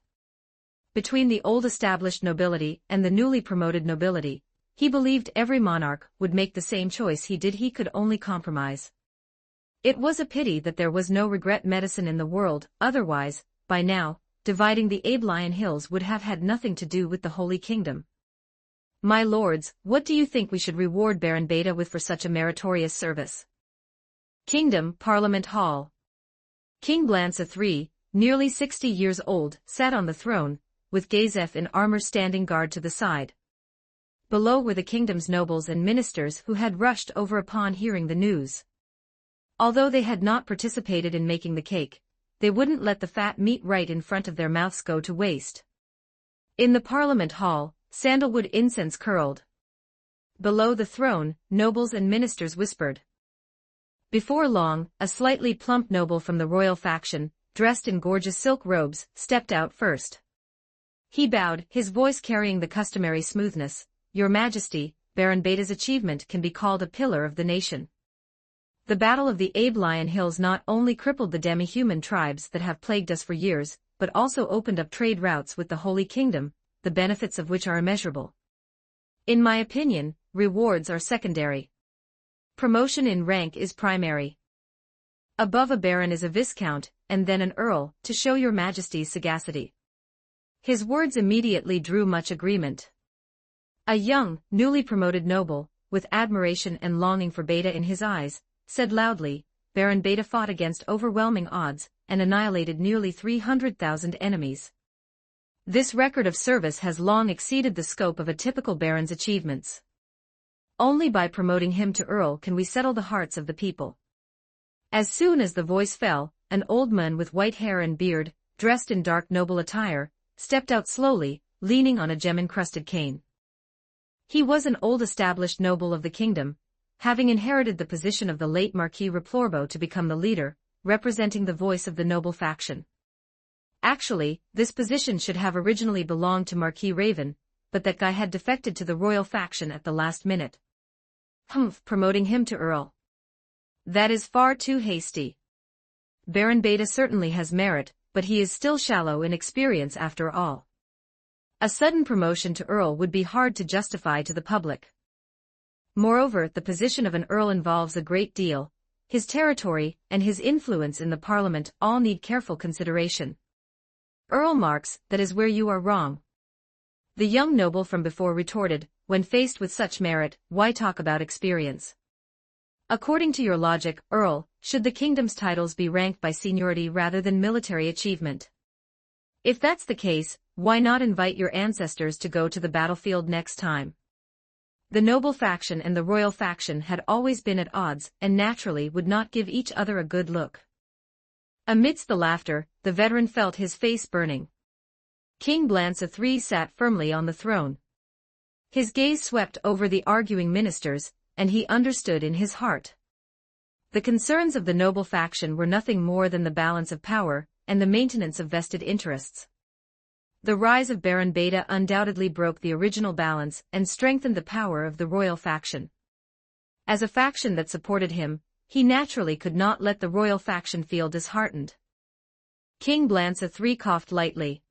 Speaker 2: Between the old established nobility and the newly promoted nobility, he believed every monarch would make the same choice he did. He could only compromise. It was a pity that there was no regret medicine in the world, otherwise, by now, dividing the Abelian Hills would have had nothing to do with the Holy Kingdom. My lords, what do you think we should reward Baron Beta with for such a meritorious service? Kingdom Parliament Hall. King Blanca III, nearly 60 years old, sat on the throne, with Gazef in armor standing guard to the side. Below were the kingdom's nobles and ministers who had rushed over upon hearing the news. Although they had not participated in making the cake, they wouldn't let the fat meat right in front of their mouths go to waste. In the Parliament Hall, sandalwood incense curled. Below the throne, nobles and ministers whispered. Before long, a slightly plump noble from the royal faction, dressed in gorgeous silk robes, stepped out first. He bowed, his voice carrying the customary smoothness. Your Majesty, Baron Beta's achievement can be called a pillar of the nation. The Battle of the Abelian Hills not only crippled the demi-human tribes that have plagued us for years, but also opened up trade routes with the Holy Kingdom, the benefits of which are immeasurable. In my opinion, rewards are secondary. Promotion in rank is primary. Above a baron is a viscount, and then an earl, to show your Majesty's sagacity. His words immediately drew much agreement. A young, newly promoted noble, with admiration and longing for Beta in his eyes, said loudly, Baron Beta fought against overwhelming odds, and annihilated nearly 300,000 enemies. This record of service has long exceeded the scope of a typical baron's achievements. Only by promoting him to earl can we settle the hearts of the people. As soon as the voice fell, an old man with white hair and beard, dressed in dark noble attire, stepped out slowly, leaning on a gem-encrusted cane. He was an old established noble of the kingdom, having inherited the position of the late Marquis Replorbo to become the leader, representing the voice of the noble faction. Actually, this position should have originally belonged to Marquis Raven, but that guy had defected to the royal faction at the last minute. Promoting him to earl. That is far too hasty. Baron Beta certainly has merit, but he is still shallow in experience after all. A sudden promotion to Earl would be hard to justify to the public. Moreover, the position of an Earl involves a great deal. His territory and his influence in the Parliament all need careful consideration. Earl Marks, that is where you are wrong. The young noble from before retorted, when faced with such merit, why talk about experience? According to your logic, Earl, should the kingdom's titles be ranked by seniority rather than military achievement? If that's the case, why not invite your ancestors to go to the battlefield next time? The noble faction and the royal faction had always been at odds and naturally would not give each other a good look. Amidst the laughter, the veteran felt his face burning. King Blanca III sat firmly on the throne. His gaze swept over the arguing ministers, and he understood in his heart. The concerns of the noble faction were nothing more than the balance of power and the maintenance of vested interests. The rise of Baron Beta undoubtedly broke the original balance and strengthened the power of the royal faction. As a faction that supported him, he naturally could not let the royal faction feel disheartened. King Blanca III coughed lightly.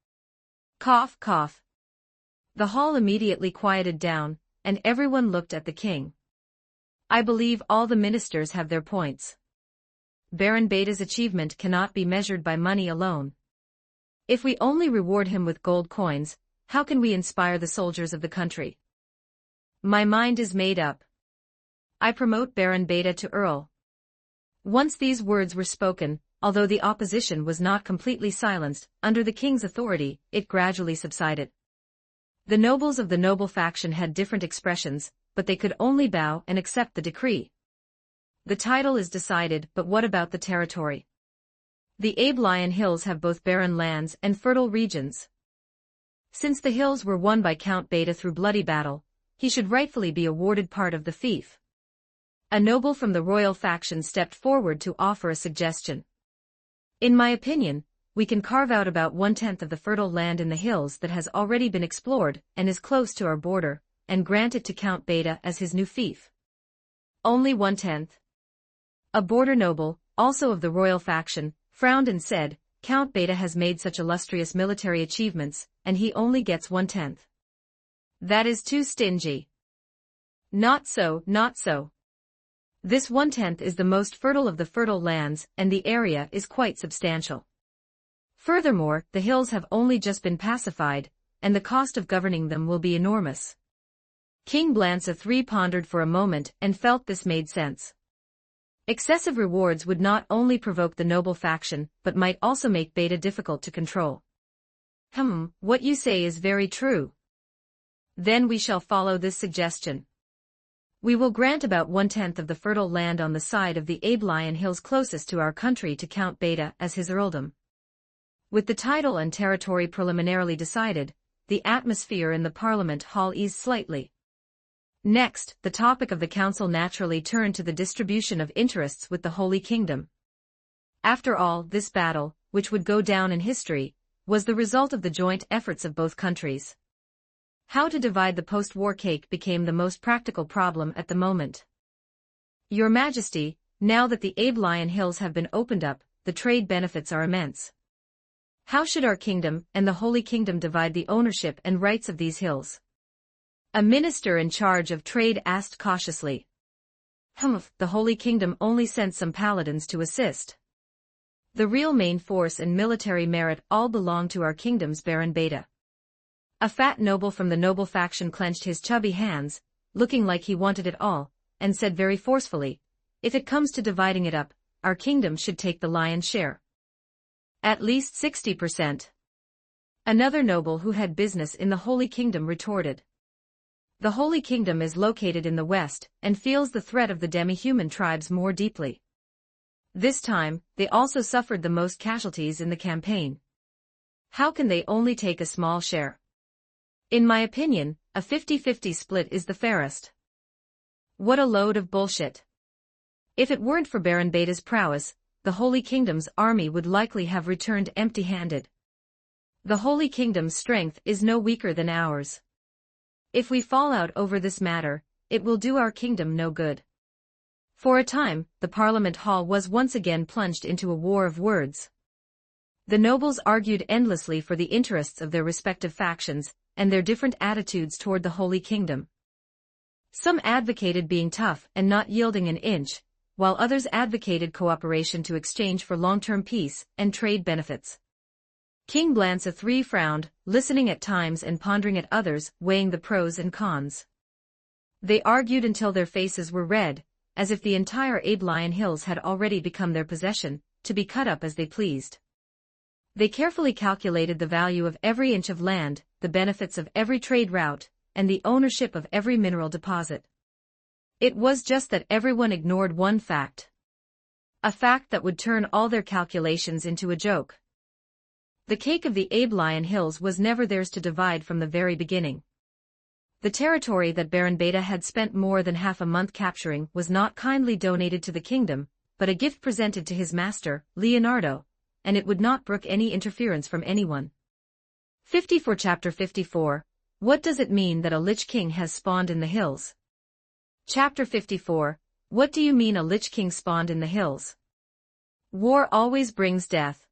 Speaker 2: Cough, cough. The hall immediately quieted down, and everyone looked at the king. I believe all the ministers have their points. Baron Beta's achievement cannot be measured by money alone. If we only reward him with gold coins, how can we inspire the soldiers of the country? My mind is made up. I promote Baron Beta to Earl. Once these words were spoken, although the opposition was not completely silenced, under the king's authority, it gradually subsided. The nobles of the noble faction had different expressions, but they could only bow and accept the decree. The title is decided, but what about the territory? The Aiblian Hills have both barren lands and fertile regions. Since the hills were won by Count Beta through bloody battle, he should rightfully be awarded part of the fief. A noble from the royal faction stepped forward to offer a suggestion. In my opinion, we can carve out about 1/10 of the fertile land in the hills that has already been explored and is close to our border, and grant it to Count Beta as his new fief. Only 1/10. A border noble, also of the royal faction, frowned and said, Count Beta has made such illustrious military achievements, and he only gets 1/10. That is too stingy. Not so, not so. This 1/10 is the most fertile of the fertile lands, and the area is quite substantial. Furthermore, the hills have only just been pacified, and the cost of governing them will be enormous. King Blanca III pondered for a moment and felt this made sense. Excessive rewards would not only provoke the noble faction, but might also make Beta difficult to control. What you say is very true. Then we shall follow this suggestion. We will grant about 1/10 of the fertile land on the side of the Aiblian Hills closest to our country to Count Beta as his earldom. With the title and territory preliminarily decided, the atmosphere in the Parliament hall eased slightly. Next, the topic of the council naturally turned to the distribution of interests with the Holy Kingdom. After all, this battle, which would go down in history, was the result of the joint efforts of both countries. How to divide the post-war cake became the most practical problem at the moment. Your Majesty, now that the Aiblian Hills have been opened up, the trade benefits are immense. How should our kingdom and the Holy Kingdom divide the ownership and rights of these hills? A minister in charge of trade asked cautiously. The Holy Kingdom only sent some paladins to assist. The real main force and military merit all belong to our kingdom's Baron Beta. A fat noble from the noble faction clenched his chubby hands, looking like he wanted it all, and said very forcefully, if it comes to dividing it up, our kingdom should take the lion's share. At least 60%. Another noble who had business in the Holy Kingdom retorted. The Holy Kingdom is located in the west and feels the threat of the demi-human tribes more deeply. This time, they also suffered the most casualties in the campaign. How can they only take a small share? In my opinion, a 50-50 split is the fairest. What a load of bullshit. If it weren't for Baron Beta's prowess, the Holy Kingdom's army would likely have returned empty-handed. The Holy Kingdom's strength is no weaker than ours. If we fall out over this matter, it will do our kingdom no good. For a time, the Parliament Hall was once again plunged into a war of words. The nobles argued endlessly for the interests of their respective factions, and their different attitudes toward the Holy Kingdom. Some advocated being tough and not yielding an inch, while others advocated cooperation to exchange for long-term peace and trade benefits. King Blanca III frowned, listening at times and pondering at others, weighing the pros and cons. They argued until their faces were red, as if the entire Aiblian Hills had already become their possession, to be cut up as they pleased. They carefully calculated the value of every inch of land, the benefits of every trade route, and the ownership of every mineral deposit. It was just that everyone ignored one fact. A fact that would turn all their calculations into a joke. The cake of the Aiblian Hills was never theirs to divide from the very beginning. The territory that Baron Beta had spent more than half a month capturing was not kindly donated to the kingdom, but a gift presented to his master, Leonardo, and it would not brook any interference from anyone. 54 Chapter 54. What does it mean that a Lich King has spawned in the hills? Chapter 54. What do you mean a Lich King spawned in the hills? War always brings death.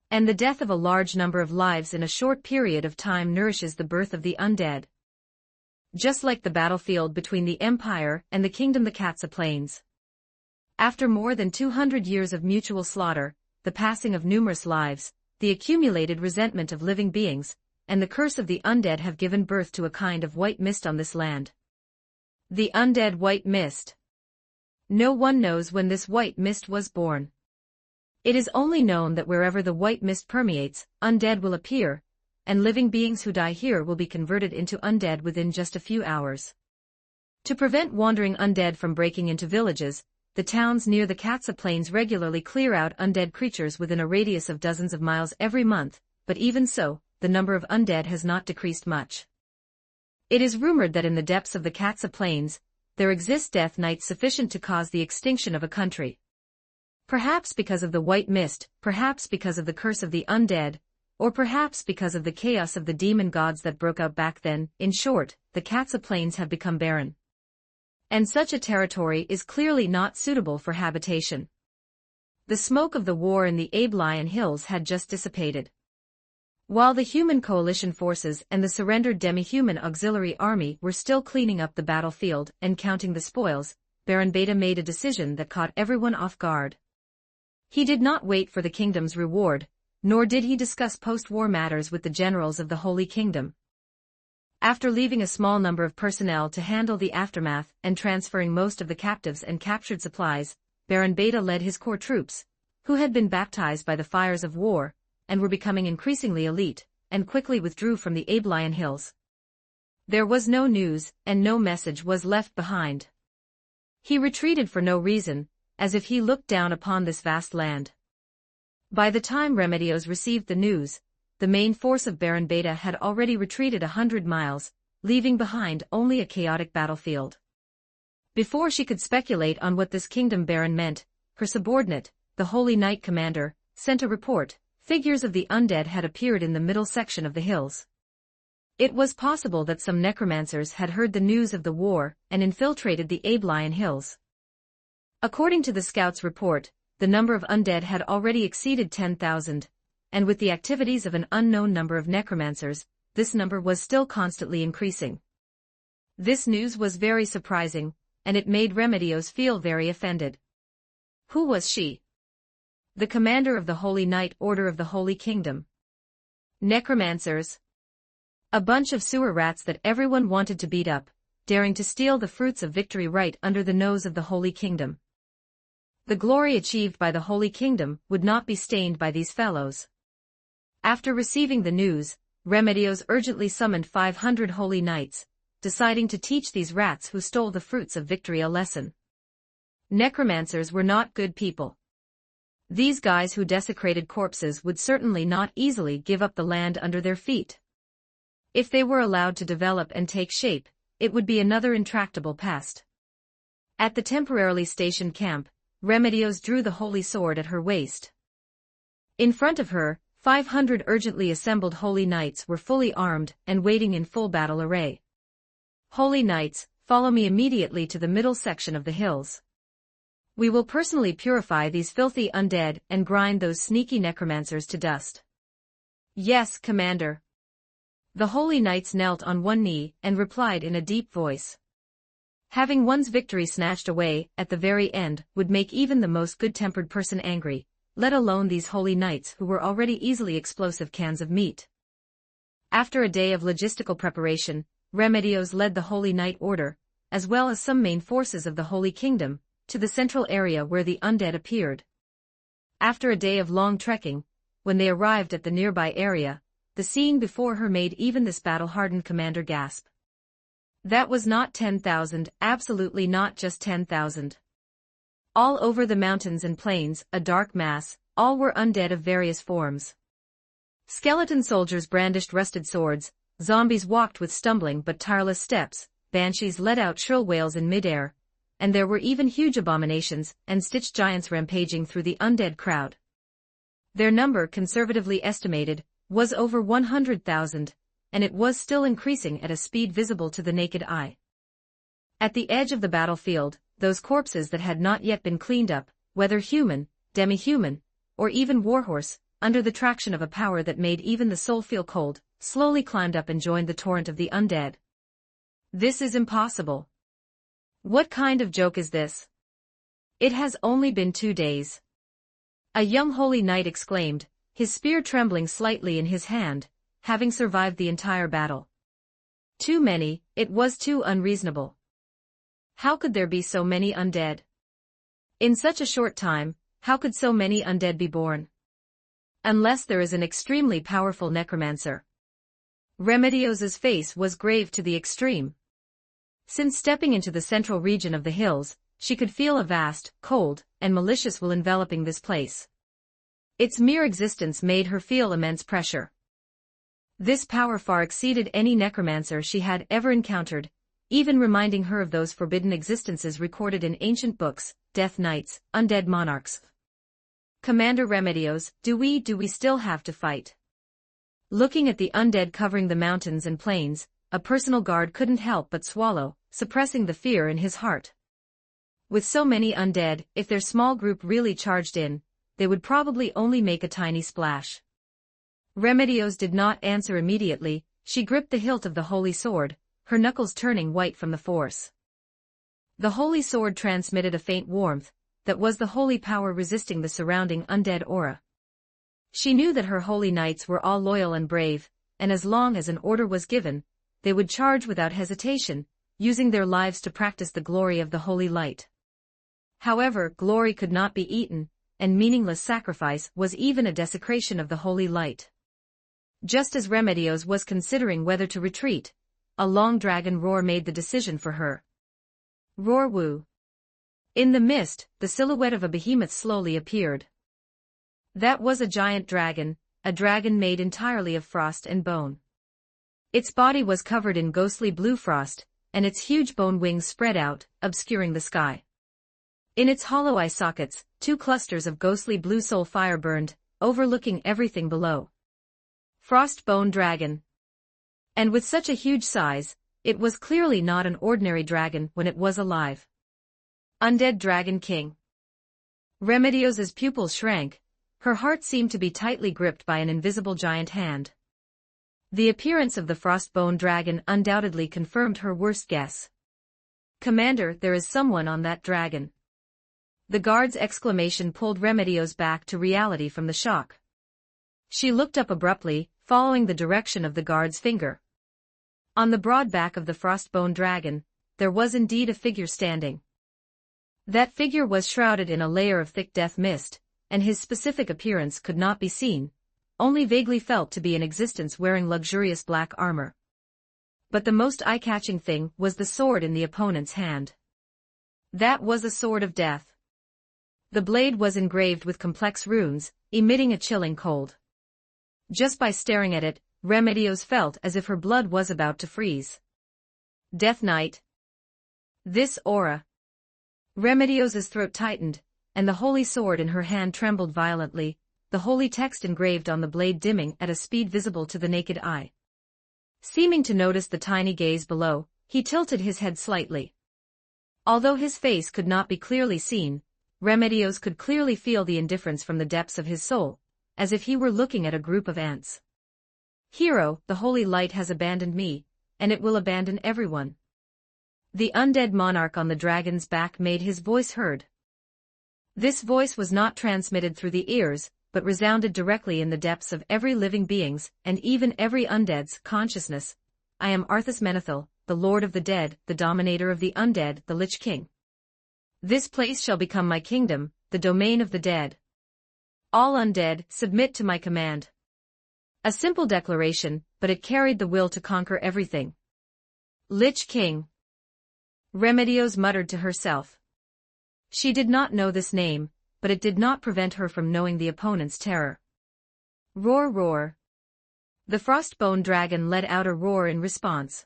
Speaker 2: And the death of a large number of lives in a short period of time nourishes the birth of the undead. Just like the battlefield between the Empire and the Kingdom the Katsa Plains. After more than 200 years of mutual slaughter, the passing of numerous lives, the accumulated resentment of living beings, and the curse of the undead have given birth to a kind of white mist on this land. The undead white mist. No one knows when this white mist was born. It is only known that wherever the white mist permeates, undead will appear, and living beings who die here will be converted into undead within just a few hours. To prevent wandering undead from breaking into villages, the towns near the Katsa Plains regularly clear out undead creatures within a radius of dozens of miles every month, but even so, the number of undead has not decreased much. It is rumored that in the depths of the Katsa Plains, there exist death knights sufficient to cause the extinction of a country. Perhaps because of the white mist, perhaps because of the curse of the undead, or perhaps because of the chaos of the demon gods that broke out back then. In short, the Katsa Plains have become barren. And such a territory is clearly not suitable for habitation. The smoke of the war in the Aiblian Hills had just dissipated. While the human coalition forces and the surrendered demi-human auxiliary army were still cleaning up the battlefield and counting the spoils, Baron Beta made a decision that caught everyone off guard. He did not wait for the kingdom's reward, nor did he discuss post-war matters with the generals of the Holy Kingdom. After leaving a small number of personnel to handle the aftermath and transferring most of the captives and captured supplies, Baron Beta led his core troops, who had been baptized by the fires of war, and were becoming increasingly elite, and quickly withdrew from the Aiblian Hills. There was no news, and no message was left behind. He retreated for no reason, as if he looked down upon this vast land. By the time Remedios received the news, the main force of Baron Beta had already retreated 100 miles, leaving behind only a chaotic battlefield. Before she could speculate on what this kingdom baron meant, her subordinate, the Holy Knight Commander, sent a report. Figures of the undead had appeared in the middle section of the hills. It was possible that some necromancers had heard the news of the war and infiltrated the Aiblian Hills. According to the scout's report, the number of undead had already exceeded 10,000, and with the activities of an unknown number of necromancers, this number was still constantly increasing. This news was very surprising, and it made Remedios feel very offended. Who was she? The commander of the Holy Knight Order of the Holy Kingdom. Necromancers. A bunch of sewer rats that everyone wanted to beat up, daring to steal the fruits of victory right under the nose of the Holy Kingdom. The glory achieved by the Holy Kingdom would not be stained by these fellows. After receiving the news, Remedios urgently summoned 500 Holy Knights, deciding to teach these rats who stole the fruits of victory a lesson. Necromancers were not good people. These guys who desecrated corpses would certainly not easily give up the land under their feet. If they were allowed to develop and take shape, it would be another intractable pest. At the temporarily stationed camp, Remedios drew the holy sword at her waist. In front of her, 500 urgently assembled holy knights were fully armed and waiting in full battle array. Holy knights, follow me immediately to the middle section of the hills. We will personally purify these filthy undead and grind those sneaky necromancers to dust. Yes, Commander. The holy knights knelt on one knee and replied in a deep voice. Having one's victory snatched away at the very end would make even the most good-tempered person angry, let alone these holy knights who were already easily explosive cans of meat. After a day of logistical preparation, Remedios led the Holy Knight Order, as well as some main forces of the Holy Kingdom, to the central area where the undead appeared. After a day of long trekking, when they arrived at the nearby area, the scene before her made even this battle-hardened commander gasp. That was not 10,000, absolutely not just 10,000. All over the mountains and plains, a dark mass, all were undead of various forms. Skeleton soldiers brandished rusted swords, zombies walked with stumbling but tireless steps, banshees let out shrill wails in midair, and there were even huge abominations and stitched giants rampaging through the undead crowd. Their number, conservatively estimated, was over 100,000, and it was still increasing at a speed visible to the naked eye. At the edge of the battlefield, those corpses that had not yet been cleaned up, whether human, demi-human, or even warhorse, under the traction of a power that made even the soul feel cold, slowly climbed up and joined the torrent of the undead. This is impossible. What kind of joke is this? It has only been 2 days. A young holy knight exclaimed, his spear trembling slightly in his hand, having survived the entire battle. Too many, it was too unreasonable. How could there be so many undead? In such a short time, how could so many undead be born? Unless there is an extremely powerful necromancer. Remedios's face was grave to the extreme. Since stepping into the central region of the hills, she could feel a vast, cold, and malicious will enveloping this place. Its mere existence made her feel immense pressure. This power far exceeded any necromancer she had ever encountered, even reminding her of those forbidden existences recorded in ancient books, death knights, undead monarchs. Commander Remedios, do we still have to fight? Looking at the undead covering the mountains and plains, a personal guard couldn't help but swallow, suppressing the fear in his heart. With so many undead, if their small group really charged in, they would probably only make a tiny splash. Remedios did not answer immediately. She gripped the hilt of the holy sword, her knuckles turning white from the force. The holy sword transmitted a faint warmth, that was the holy power resisting the surrounding undead aura. She knew that her holy knights were all loyal and brave, and as long as an order was given, they would charge without hesitation, using their lives to practice the glory of the holy light. However, glory could not be eaten, and meaningless sacrifice was even a desecration of the holy light. Just as Remedios was considering whether to retreat, a long dragon roar made the decision for her. Roar woo. In the mist, the silhouette of a behemoth slowly appeared. That was a giant dragon, a dragon made entirely of frost and bone. Its body was covered in ghostly blue frost, and its huge bone wings spread out, obscuring the sky. In its hollow eye sockets, 2 clusters of ghostly blue soul fire burned, overlooking everything below. Frostbone dragon. And with such a huge size, it was clearly not an ordinary dragon when it was alive. Undead Dragon King. Remedios's pupils shrank, her heart seemed to be tightly gripped by an invisible giant hand. The appearance of the frostbone dragon undoubtedly confirmed her worst guess. Commander, there is someone on that dragon. The guard's exclamation pulled Remedios back to reality from the shock. She looked up abruptly, following the direction of the guard's finger. On the broad back of the frostbone dragon, there was indeed a figure standing. That figure was shrouded in a layer of thick death mist, and his specific appearance could not be seen, only vaguely felt to be in existence wearing luxurious black armor. But the most eye-catching thing was the sword in the opponent's hand. That was a sword of death. The blade was engraved with complex runes, emitting a chilling cold. Just by staring at it, Remedios felt as if her blood was about to freeze. Death Knight. This aura. Remedios's throat tightened, and the holy sword in her hand trembled violently, the holy text engraved on the blade dimming at a speed visible to the naked eye. Seeming to notice the tiny gaze below, he tilted his head slightly. Although his face could not be clearly seen, Remedios could clearly feel the indifference from the depths of his soul, as if he were looking at a group of ants. Hero, the holy light has abandoned me, and it will abandon everyone. The undead monarch on the dragon's back made his voice heard. This voice was not transmitted through the ears, but resounded directly in the depths of every living being's, and even every undead's, consciousness. I am Arthas Menethil, the Lord of the Dead, the dominator of the undead, the Lich King. This place shall become my kingdom, the domain of the dead. All undead, submit to my command. A simple declaration, but it carried the will to conquer everything. Lich King. Remedios muttered to herself. She did not know this name, but it did not prevent her from knowing the opponent's terror. Roar, roar. The frostbone dragon let out a roar in response.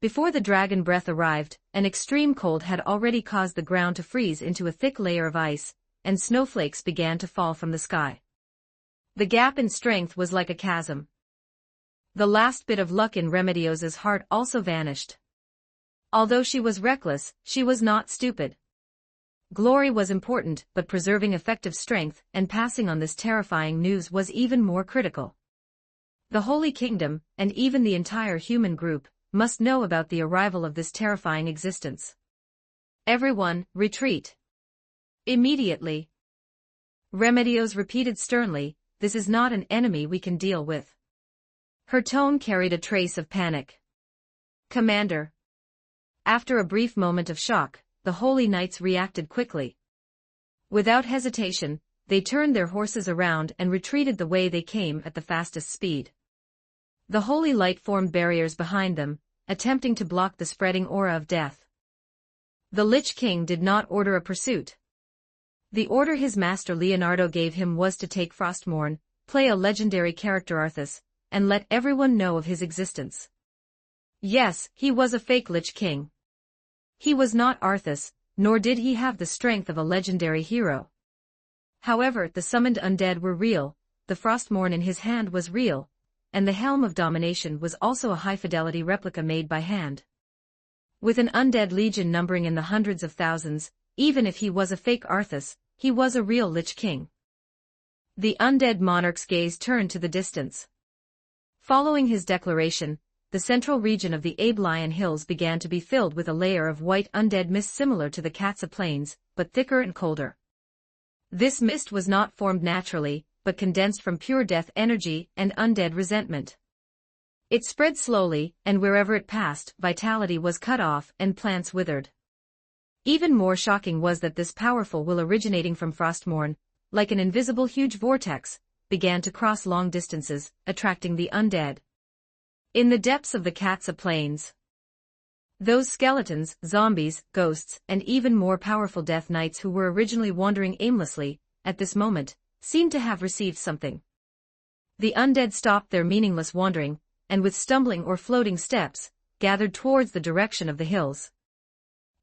Speaker 2: Before the dragon breath arrived, an extreme cold had already caused the ground to freeze into a thick layer of ice, and snowflakes began to fall from the sky. The gap in strength was like a chasm. The last bit of luck in Remedios's heart also vanished. Although she was reckless, she was not stupid. Glory was important, but preserving effective strength and passing on this terrifying news was even more critical. The Holy Kingdom, and even the entire human group, must know about the arrival of this terrifying existence. Everyone, retreat. Immediately. Remedios repeated sternly, this is not an enemy we can deal with. Her tone carried a trace of panic. Commander. After a brief moment of shock, the Holy Knights reacted quickly. Without hesitation, they turned their horses around and retreated the way they came at the fastest speed. The Holy Light formed barriers behind them, attempting to block the spreading aura of death. The Lich King did not order a pursuit. The order his master Leonardo gave him was to take Frostmourne, play a legendary character Arthas, and let everyone know of his existence. Yes, he was a fake Lich King. He was not Arthas, nor did he have the strength of a legendary hero. However, the summoned undead were real, the Frostmourne in his hand was real, and the Helm of Domination was also a high-fidelity replica made by hand. With an undead legion numbering in the hundreds of thousands, even if he was a fake Arthas, he was a real Lich King. The undead monarch's gaze turned to the distance. Following his declaration, the central region of the Abelian Hills began to be filled with a layer of white undead mist similar to the Katsa Plains, but thicker and colder. This mist was not formed naturally, but condensed from pure death energy and undead resentment. It spread slowly, and wherever it passed, vitality was cut off and plants withered. Even more shocking was that this powerful will originating from Frostmourne, like an invisible huge vortex, began to cross long distances, attracting the undead. In the depths of the Katsa Plains, those skeletons, zombies, ghosts, and even more powerful Death Knights who were originally wandering aimlessly, at this moment, seemed to have received something. The undead stopped their meaningless wandering, and with stumbling or floating steps, gathered towards the direction of the hills.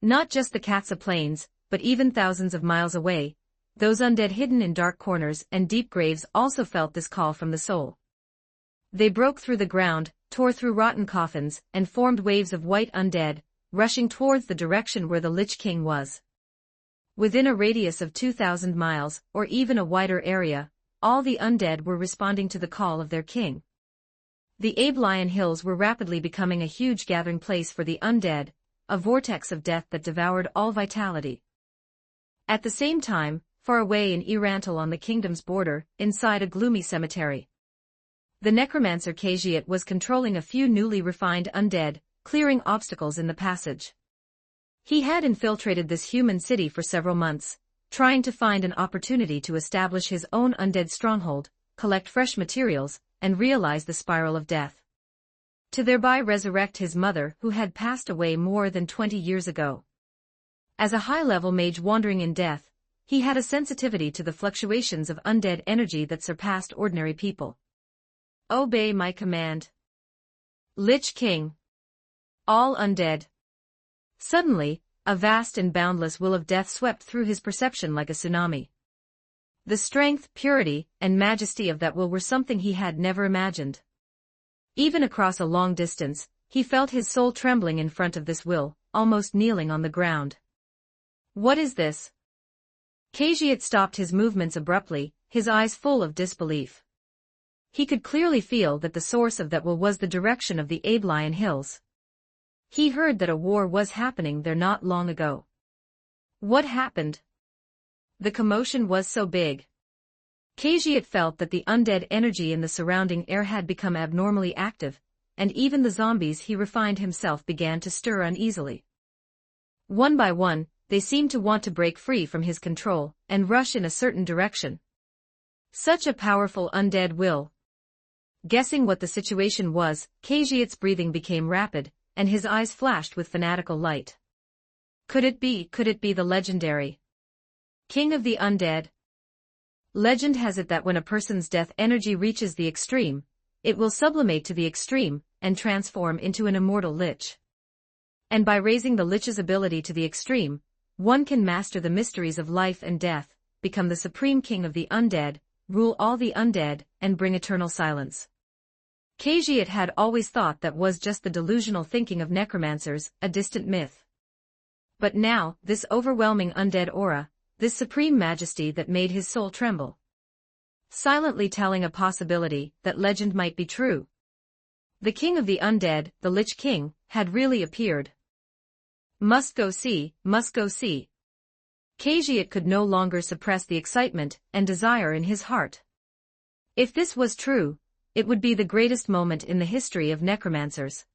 Speaker 2: Not just the Katsa Plains, but even thousands of miles away, those undead hidden in dark corners and deep graves also felt this call from the soul. They broke through the ground, tore through rotten coffins, and formed waves of white undead, rushing towards the direction where the Lich King was. Within a radius of 2,000 miles, or even a wider area, all the undead were responding to the call of their king. The Abelian Hills were rapidly becoming a huge gathering place for the undead, a vortex of death that devoured all vitality. At the same time, far away in Irantal on the kingdom's border, inside a gloomy cemetery, the necromancer Kajiat was controlling a few newly refined undead, clearing obstacles in the passage. He had infiltrated this human city for several months, trying to find an opportunity to establish his own undead stronghold, collect fresh materials, and realize the spiral of death. To thereby resurrect his mother who had passed away more than 20 years ago. As a high-level mage wandering in death, he had a sensitivity to the fluctuations of undead energy that surpassed ordinary people. Obey my command. Lich King. All undead. Suddenly, a vast and boundless will of death swept through his perception like a tsunami. The strength, purity, and majesty of that will were something he had never imagined. Even across a long distance, he felt his soul trembling in front of this will, almost kneeling on the ground. What is this? Khajiit stopped his movements abruptly, his eyes full of disbelief. He could clearly feel that the source of that will was the direction of the Abelian Hills. He heard that a war was happening there not long ago. What happened? The commotion was so big. Khajiit felt that the undead energy in the surrounding air had become abnormally active, and even the zombies he refined himself began to stir uneasily. One by one, they seemed to want to break free from his control, and rush in a certain direction. Such a powerful undead will. Guessing what the situation was, Khajiit's breathing became rapid, and his eyes flashed with fanatical light. Could it be the legendary King of the Undead? Legend has it that when a person's death energy reaches the extreme, it will sublimate to the extreme, and transform into an immortal lich. And by raising the lich's ability to the extreme, one can master the mysteries of life and death, become the supreme king of the undead, rule all the undead, and bring eternal silence. Khajiit had always thought that was just the delusional thinking of necromancers, a distant myth. But now, this overwhelming undead aura, this supreme majesty that made his soul tremble. Silently telling a possibility that legend might be true. The king of the undead, the Lich King, had really appeared. Must go see, must go see. Khajiit could no longer suppress the excitement and desire in his heart. If this was true, it would be the greatest moment in the history of necromancers.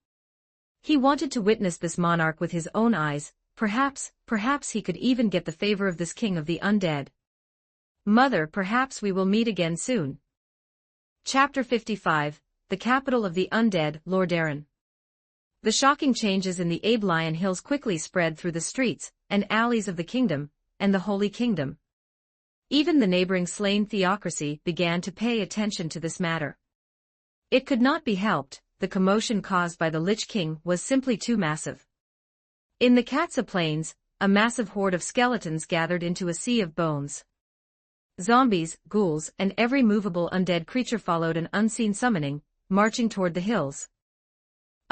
Speaker 2: He wanted to witness this monarch with his own eyes, perhaps he could even get the favor of this king of the undead. Mother, perhaps we will meet again soon. Chapter 55, The Capital of the Undead, Lordaeron. The shocking changes in the Abelian Hills quickly spread through the streets and alleys of the kingdom, and the Holy Kingdom. Even the neighboring slain theocracy began to pay attention to this matter. It could not be helped, the commotion caused by the Lich King was simply too massive. In the Katsa Plains, a massive horde of skeletons gathered into a sea of bones. Zombies, ghouls, and every movable undead creature followed an unseen summoning, marching toward the hills.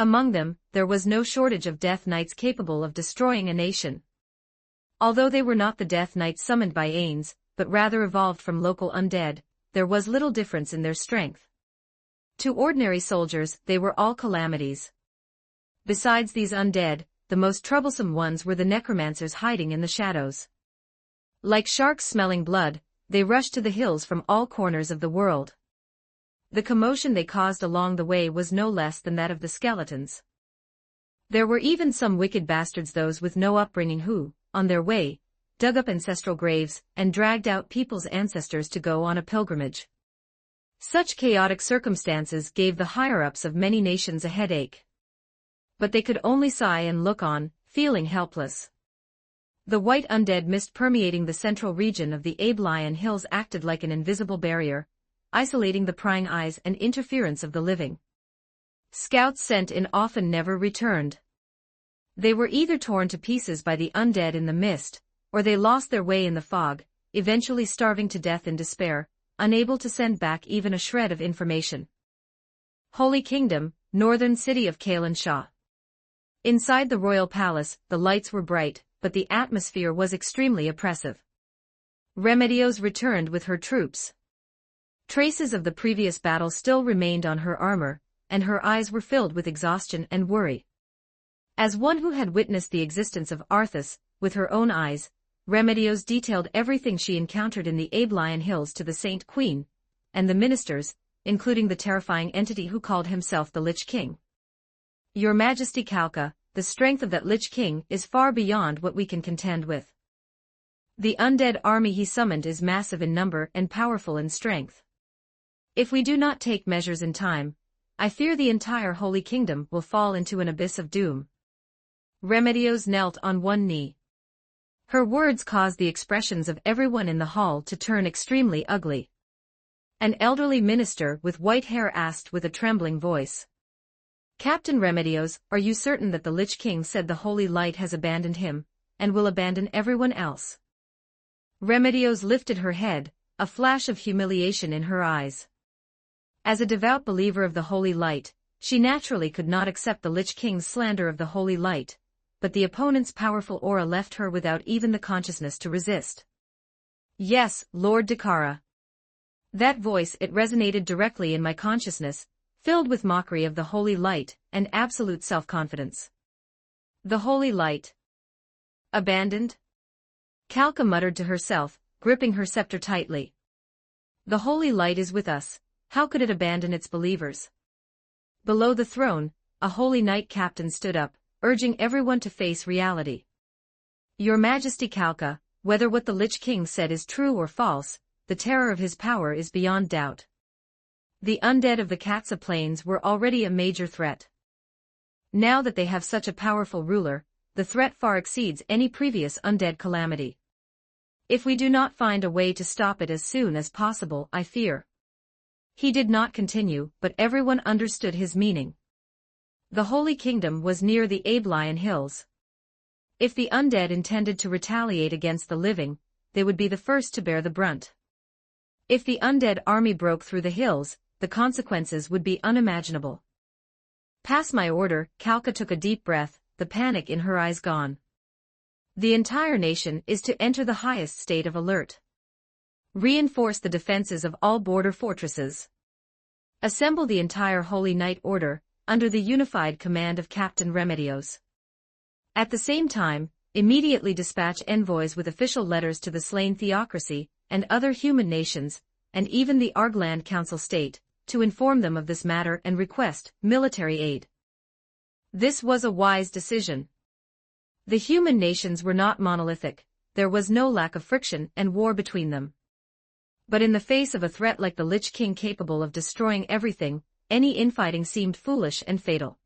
Speaker 2: Among them, there was no shortage of Death Knights capable of destroying a nation. Although they were not the Death Knights summoned by Ainz, but rather evolved from local undead, there was little difference in their strength. To ordinary soldiers, they were all calamities. Besides these undead, the most troublesome ones were the necromancers hiding in the shadows. Like sharks smelling blood, they rushed to the hills from all corners of the world. The commotion they caused along the way was no less than that of the skeletons. There were even some wicked bastards, those with no upbringing, who, on their way, dug up ancestral graves and dragged out people's ancestors to go on a pilgrimage. Such chaotic circumstances gave the higher-ups of many nations a headache. But they could only sigh and look on, feeling helpless. The white undead mist permeating the central region of the Abelian Hills acted like an invisible barrier, isolating the prying eyes and interference of the living. Scouts sent in often never returned. They were either torn to pieces by the undead in the mist, or they lost their way in the fog, eventually starving to death in despair, unable to send back even a shred of information. Holy Kingdom, northern city of Kalen Shah. Inside the royal palace, the lights were bright, but the atmosphere was extremely oppressive. Remedios returned with her troops. Traces of the previous battle still remained on her armor, and her eyes were filled with exhaustion and worry. As one who had witnessed the existence of Arthas, with her own eyes, Remedios detailed everything she encountered in the Abelian Hills to the Saint Queen, and the ministers, including the terrifying entity who called himself the Lich King. Your Majesty Kalka, the strength of that Lich King is far beyond what we can contend with. The undead army he summoned is massive in number and powerful in strength. If we do not take measures in time, I fear the entire Holy Kingdom will fall into an abyss of doom. Remedios knelt on one knee. Her words caused the expressions of everyone in the hall to turn extremely ugly. An elderly minister with white hair asked with a trembling voice. Captain Remedios, are you certain that the Lich King said the Holy Light has abandoned him, and will abandon everyone else? Remedios lifted her head, a flash of humiliation in her eyes. As a devout believer of the Holy Light, she naturally could not accept the Lich King's slander of the Holy Light, but the opponent's powerful aura left her without even the consciousness to resist. Yes, Lord Dakara. That voice, it resonated directly in my consciousness, filled with mockery of the holy light and absolute self-confidence. The holy light. Abandoned? Kalka muttered to herself, gripping her scepter tightly. The holy light is with us, how could it abandon its believers? Below the throne, a holy knight captain stood up, urging everyone to face reality. Your Majesty Kalka, whether what the Lich King said is true or false, the terror of his power is beyond doubt. The undead of the Katsa Plains were already a major threat. Now that they have such a powerful ruler, the threat far exceeds any previous undead calamity. If we do not find a way to stop it as soon as possible, I fear. He did not continue, but everyone understood his meaning. The Holy Kingdom was near the Aiblion Hills. If the undead intended to retaliate against the living, they would be the first to bear the brunt. If the undead army broke through the hills, the consequences would be unimaginable. Pass my order, Kalka took a deep breath, the panic in her eyes gone. The entire nation is to enter the highest state of alert. Reinforce the defenses of all border fortresses. Assemble the entire Holy Knight Order, under the unified command of Captain Remedios. At the same time, immediately dispatch envoys with official letters to the slain theocracy, and other human nations, and even the Argland Council State, to inform them of this matter and request military aid. This was a wise decision. The human nations were not monolithic, there was no lack of friction and war between them. But in the face of a threat like the Lich King capable of destroying everything, any infighting seemed foolish and fatal.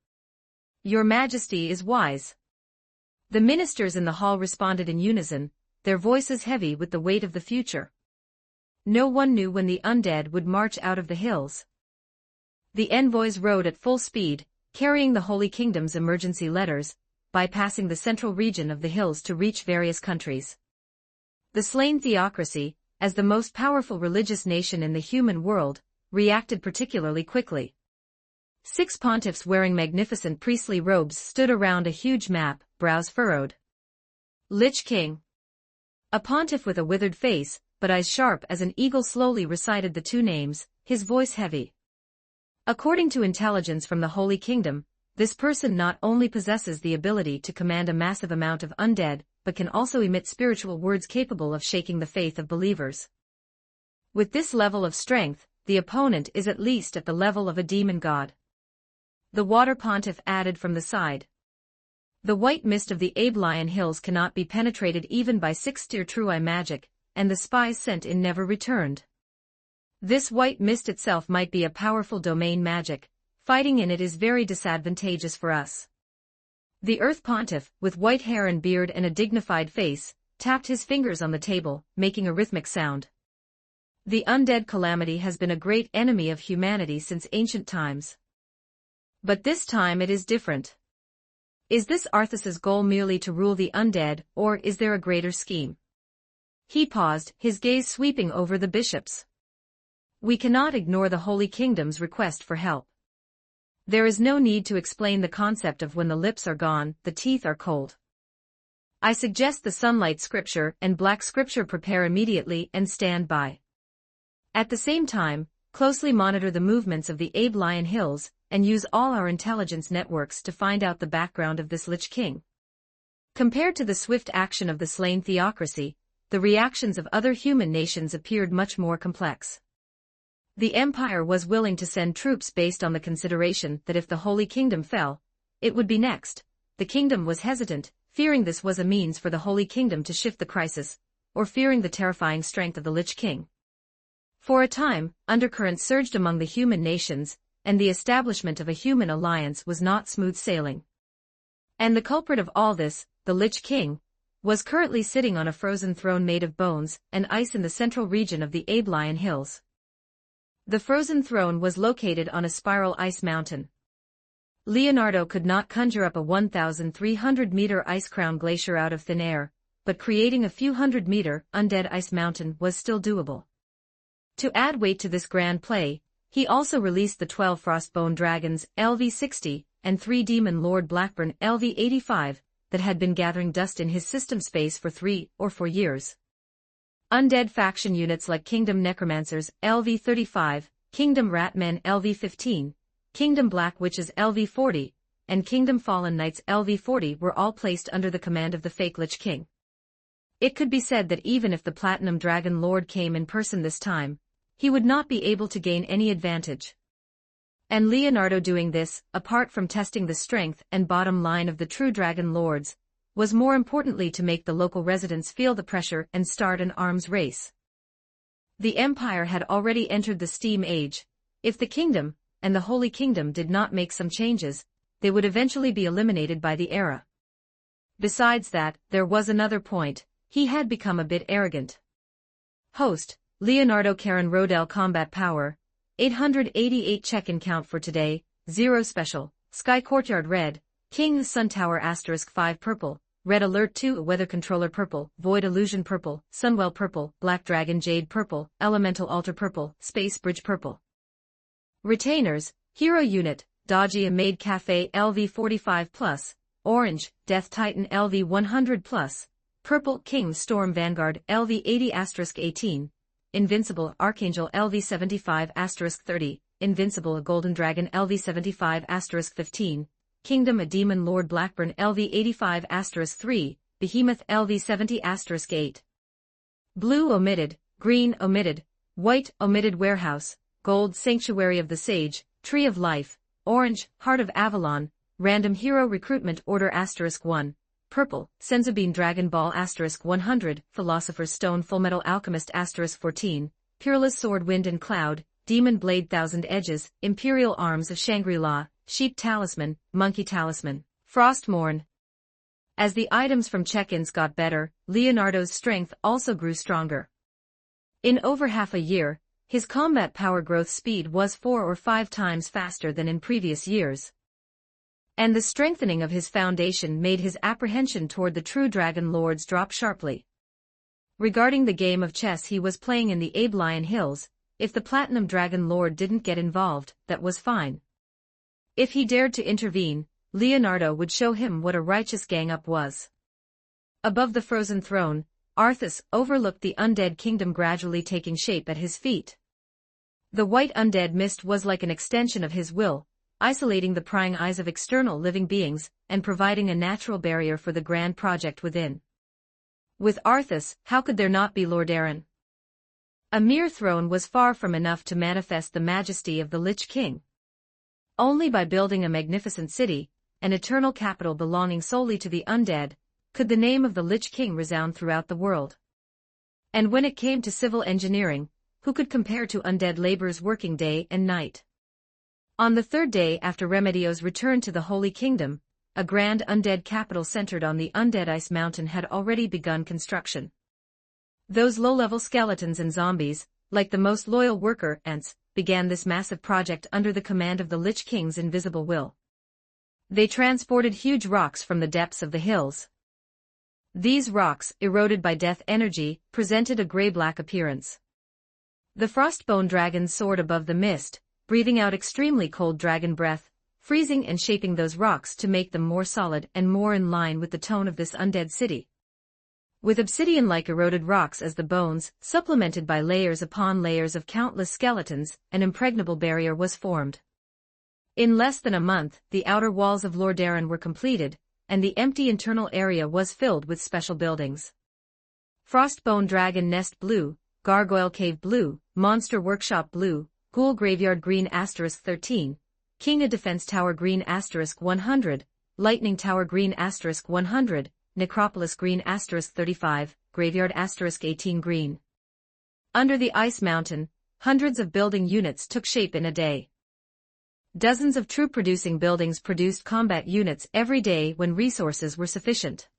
Speaker 2: Your Majesty is wise. The ministers in the hall responded in unison, their voices heavy with the weight of the future. No one knew when the undead would march out of the hills. The envoys rode at full speed, carrying the Holy Kingdom's emergency letters, bypassing the central region of the hills to reach various countries. The slain theocracy, as the most powerful religious nation in the human world, reacted particularly quickly. 6 pontiffs wearing magnificent priestly robes stood around a huge map, brows furrowed. Lich King. A pontiff with a withered face, but eyes sharp as an eagle slowly recited the 2 names, his voice heavy. According to intelligence from the Holy Kingdom, this person not only possesses the ability to command a massive amount of undead, but can also emit spiritual words capable of shaking the faith of believers. With this level of strength, the opponent is at least at the level of a demon god. The water pontiff added from the side. The white mist of the Aiblion Hills cannot be penetrated even by 6th-tier True-Eye magic, and the spies sent in never returned. This white mist itself might be a powerful domain magic, fighting in it is very disadvantageous for us. The Earth Pontiff, with white hair and beard and a dignified face, tapped his fingers on the table, making a rhythmic sound. The undead calamity has been a great enemy of humanity since ancient times. But this time it is different. Is this Arthas's goal merely to rule the undead, or is there a greater scheme? He paused, his gaze sweeping over the bishops. We cannot ignore the Holy Kingdom's request for help. There is no need to explain the concept of when the lips are gone, the teeth are cold. I suggest the sunlight scripture and black scripture prepare immediately and stand by. At the same time, closely monitor the movements of the Aiblion Hills, and use all our intelligence networks to find out the background of this Lich King. Compared to the swift action of the slain theocracy, the reactions of other human nations appeared much more complex. The Empire was willing to send troops based on the consideration that if the Holy Kingdom fell, it would be next. The kingdom was hesitant, fearing this was a means for the Holy Kingdom to shift the crisis, or fearing the terrifying strength of the Lich King. For a time, undercurrents surged among the human nations, and the establishment of a human alliance was not smooth sailing. And the culprit of all this, the Lich King, was currently sitting on a frozen throne made of bones and ice in the central region of the Aiblion Hills. The frozen throne was located on a spiral ice mountain. Leonardo could not conjure up a 1,300-meter ice-crowned glacier out of thin air, but creating a few hundred-meter, undead ice mountain was still doable. To add weight to this grand play, he also released the 12 Frostbone Dragons, LV-60, and 3 Demon Lord Blackburn, LV-85, that had been gathering dust in his system space for 3 or 4 years. Undead faction units like Kingdom Necromancers LV-35, Kingdom Ratmen LV-15, Kingdom Black Witches LV-40, and Kingdom Fallen Knights LV-40 were all placed under the command of the fake Lich King. It could be said that even if the Platinum Dragon Lord came in person this time, he would not be able to gain any advantage. And Leonardo doing this, apart from testing the strength and bottom line of the true Dragon Lords, was more importantly to make the local residents feel the pressure and start an arms race. The Empire had already entered the Steam Age. If the Kingdom, and the Holy Kingdom did not make some changes, they would eventually be eliminated by the era. Besides that, there was another point: he had become a bit arrogant. Host, Leonardo Karen Rodel. Combat Power, 888 check-in count for today, 0 special, Sky Courtyard Red, King Sun Tower *5 purple, Red Alert 2 Weather Controller purple, Void Illusion purple, Sunwell purple, Black Dragon Jade purple, Elemental Altar purple, Space Bridge purple. Retainers, Hero Unit, Dodgy Maid Cafe LV-45+, Orange, Death Titan LV-100+, Purple King Storm Vanguard LV-80*18, Invincible Archangel LV-75*30, Invincible Golden Dragon LV-75*15, Kingdom A Demon Lord Blackburn LV-85*3, Behemoth LV-70*8. Blue omitted, green omitted, white omitted. Warehouse, Gold Sanctuary of the Sage, Tree of Life, Orange, Heart of Avalon, Random Hero Recruitment Order *1, Purple, Senzabine Dragon Ball *100, Philosopher's Stone Fullmetal Alchemist *14, Peerless Sword Wind and Cloud, Demon Blade Thousand Edges, Imperial Arms of Shangri-La, Sheep Talisman, Monkey Talisman, Frostmourne. As the items from check-ins got better, Leonardo's strength also grew stronger. In over half a year, his combat power growth speed was 4 or 5 times faster than in previous years. And the strengthening of his foundation made his apprehension toward the true Dragon Lords drop sharply. Regarding the game of chess he was playing in the Aiblion Hills, if the Platinum Dragon Lord didn't get involved, that was fine. If he dared to intervene, Leonardo would show him what a righteous gang-up was. Above the frozen throne, Arthas overlooked the undead kingdom gradually taking shape at his feet. The white undead mist was like an extension of his will, isolating the prying eyes of external living beings, and providing a natural barrier for the grand project within. With Arthas, how could there not be Lord Aaron? A mere throne was far from enough to manifest the majesty of the Lich King. Only by building a magnificent city, an eternal capital belonging solely to the undead, could the name of the Lich King resound throughout the world. And when it came to civil engineering, who could compare to undead laborers working day and night? On the third day after Remedio's return to the Holy Kingdom, a grand undead capital centered on the undead Ice Mountain had already begun construction. Those low-level skeletons and zombies, like the most loyal worker ants, began this massive project under the command of the Lich King's invisible will. They transported huge rocks from the depths of the hills. These rocks, eroded by death energy, presented a gray-black appearance. The Frostbone dragons soared above the mist, breathing out extremely cold dragon breath, freezing and shaping those rocks to make them more solid and more in line with the tone of this undead city. With obsidian-like eroded rocks as the bones, supplemented by layers upon layers of countless skeletons, an impregnable barrier was formed. In less than a month, the outer walls of Lordaeron were completed, and the empty internal area was filled with special buildings. Frostbone Dragon Nest Blue, Gargoyle Cave Blue, Monster Workshop Blue, Ghoul Graveyard Green *13, King A Defense Tower Green *100, Lightning Tower Green *100, Necropolis Green *35, Graveyard *18 Green. Under the Ice Mountain, hundreds of building units took shape in a day. Dozens of troop-producing buildings produced combat units every day when resources were sufficient.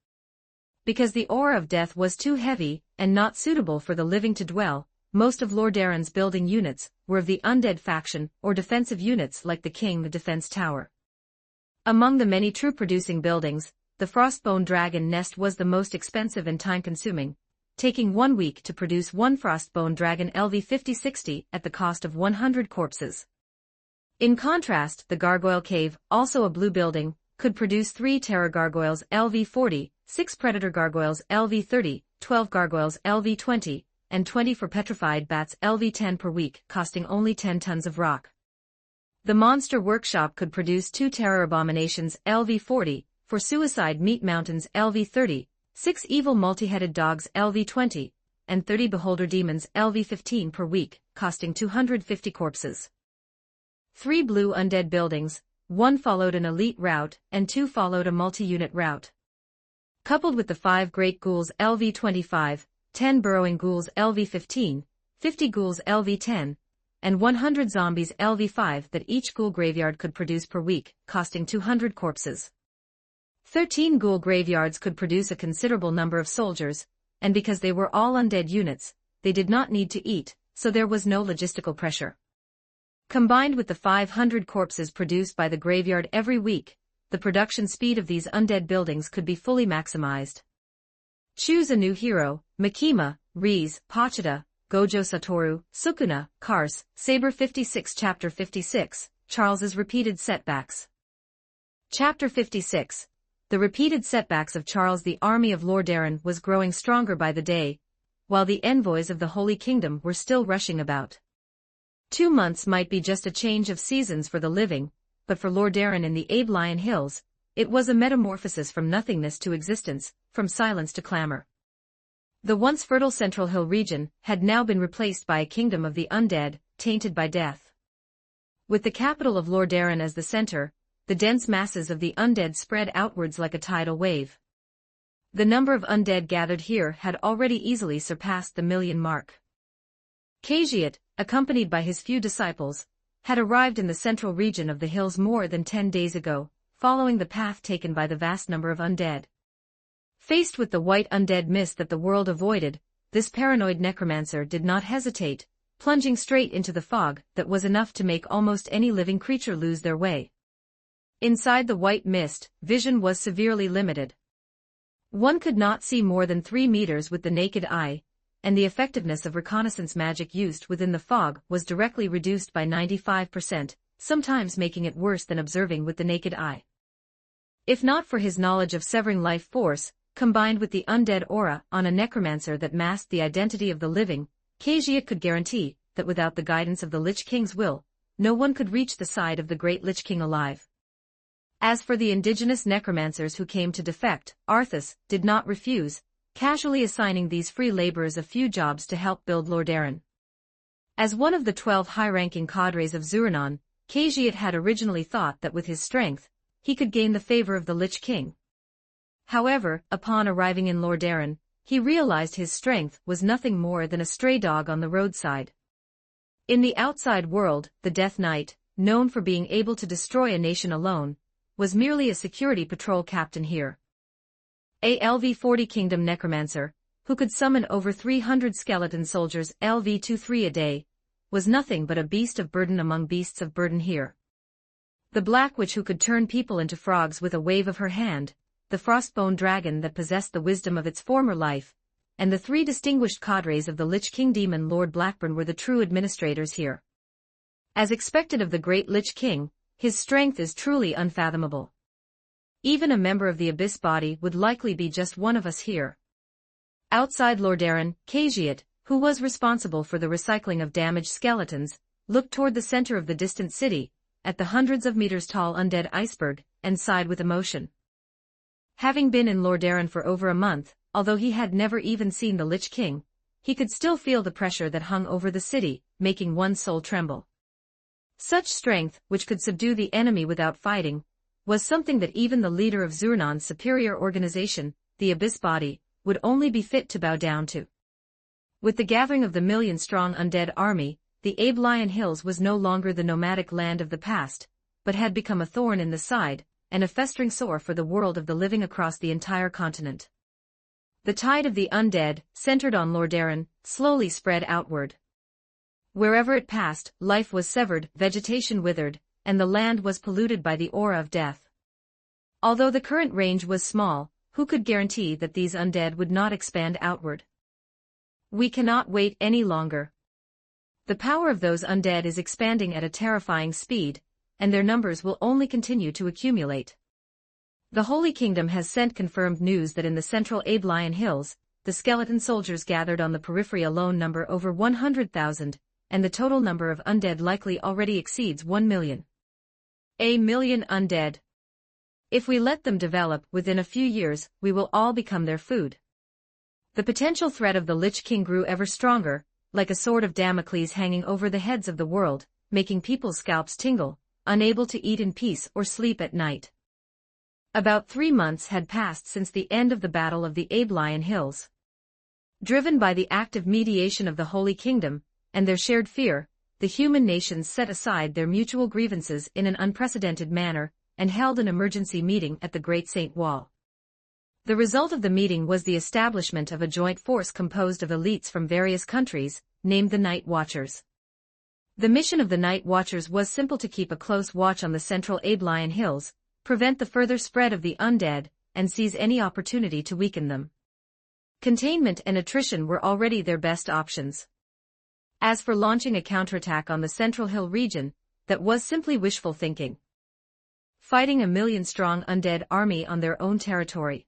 Speaker 2: Because the aura of death was too heavy, and not suitable for the living to dwell, most of Lordaeron's building units were of the undead faction or defensive units like the King the Defense Tower. Among the many troop-producing buildings, the Frostbone Dragon Nest was the most expensive and time-consuming, taking 1 week to produce one Frostbone Dragon LV-5060 at the cost of 100 corpses. In contrast, the Gargoyle Cave, also a blue building, could produce 3 Terror Gargoyles LV-40, 6 Predator Gargoyles LV-30, 12 Gargoyles LV-20, and 20 for petrified bats LV10 per week, costing only 10 tons of rock. The monster workshop could produce 2 terror abominations LV40, for suicide meat mountains LV30, 6 evil multi-headed dogs LV20, and 30 beholder demons LV15 per week, costing 250 corpses. 3 blue undead buildings, 1 followed an elite route and 2 followed a multi-unit route. Coupled with the 5 great ghouls LV25, 10 burrowing ghouls LV15, 50 ghouls LV10, and 100 zombies LV5 that each ghoul graveyard could produce per week, costing 200 corpses. 13 ghoul graveyards could produce a considerable number of soldiers, and because they were all undead units, they did not need to eat, so there was no logistical pressure. Combined with the 500 corpses produced by the graveyard every week, the production speed of these undead buildings could be fully maximized. Choose a new hero: Makima, Rize, Pachita, Gojo Satoru, Sukuna, Kars, Saber 56. Chapter 56, Charles's repeated setbacks. Chapter 56. The repeated setbacks of Charles. The army of Lordaeron was growing stronger by the day, while the envoys of the Holy Kingdom were still rushing about. 2 months might be just a change of seasons for the living, but for Lordaeron in the Aiblion Hills, it was a metamorphosis from nothingness to existence, from silence to clamor. The once fertile Central Hill region had now been replaced by a kingdom of the undead, tainted by death. With the capital of Lordaeron as the center, the dense masses of the undead spread outwards like a tidal wave. The number of undead gathered here had already easily surpassed the 1,000,000 mark. Khajiit, accompanied by his few disciples, had arrived in the central region of the hills more than 10 days ago, following the path taken by the vast number of undead. Faced with the white undead mist that the world avoided, this paranoid necromancer did not hesitate, plunging straight into the fog that was enough to make almost any living creature lose their way. Inside the white mist, vision was severely limited. One could not see more than 3 meters with the naked eye, and the effectiveness of reconnaissance magic used within the fog was directly reduced by 95%, sometimes making it worse than observing with the naked eye. If not for his knowledge of severing life force, combined with the undead aura on a necromancer that masked the identity of the living, Khajiit could guarantee that without the guidance of the Lich King's will, no one could reach the side of the great Lich King alive. As for the indigenous necromancers who came to defect, Arthas did not refuse, casually assigning these free laborers a few jobs to help build Lordaeron. As one of the 12 high-ranking cadres of Zuranon, Khajiit had originally thought that with his strength, he could gain the favor of the Lich King. However, upon arriving in Lordaeron, he realized his strength was nothing more than a stray dog on the roadside. In the outside world, the Death Knight, known for being able to destroy a nation alone, was merely a security patrol captain here. A LV40 Kingdom Necromancer, who could summon over 300 skeleton soldiers LV23 a day, was nothing but a beast of burden among beasts of burden here. The Black Witch who could turn people into frogs with a wave of her hand, the Frostbone Dragon that possessed the wisdom of its former life, and the 3 distinguished cadres of the Lich King Demon Lord Blackburn were the true administrators here. As expected of the great Lich King, his strength is truly unfathomable. Even a member of the Abyss body would likely be just one of us here. Outside Lordaeron, Khajiit, who was responsible for the recycling of damaged skeletons, looked toward the center of the distant city, at the hundreds of meters tall undead iceberg, and sighed with emotion. Having been in Lordaeron for over a month, although he had never even seen the Lich King, he could still feel the pressure that hung over the city, making one's soul tremble. Such strength, which could subdue the enemy without fighting, was something that even the leader of Zuranon's superior organization, the Abyss body, would only be fit to bow down to. With the gathering of the 1,000,000-strong undead army, the Aiblion Hills was no longer the nomadic land of the past, but had become a thorn in the side, and a festering sore for the world of the living across the entire continent. The tide of the undead, centered on Lordaeron, slowly spread outward. Wherever it passed, life was severed, vegetation withered, and the land was polluted by the aura of death. Although the current range was small, who could guarantee that these undead would not expand outward? We cannot wait any longer. The power of those undead is expanding at a terrifying speed, and their numbers will only continue to accumulate. The Holy Kingdom has sent confirmed news that in the central Aiblion Hills, the skeleton soldiers gathered on the periphery alone number over 100,000, and the total number of undead likely already exceeds 1 million. A million undead. If we let them develop, within a few years, we will all become their food. The potential threat of the Lich King grew ever stronger, like a sword of Damocles hanging over the heads of the world, making people's scalps tingle, unable to eat in peace or sleep at night. About 3 months had passed since the end of the Battle of the Aiblion Hills. Driven by the active mediation of the Holy Kingdom, and their shared fear, the human nations set aside their mutual grievances in an unprecedented manner, and held an emergency meeting at the Great Saint Wall. The result of the meeting was the establishment of a joint force composed of elites from various countries, named the Night Watchers. The mission of the Night Watchers was simple: to keep a close watch on the central Aiblion Hills, prevent the further spread of the undead, and seize any opportunity to weaken them. Containment and attrition were already their best options. As for launching a counterattack on the Central Hill region, that was simply wishful thinking. Fighting a million-strong undead army on their own territory.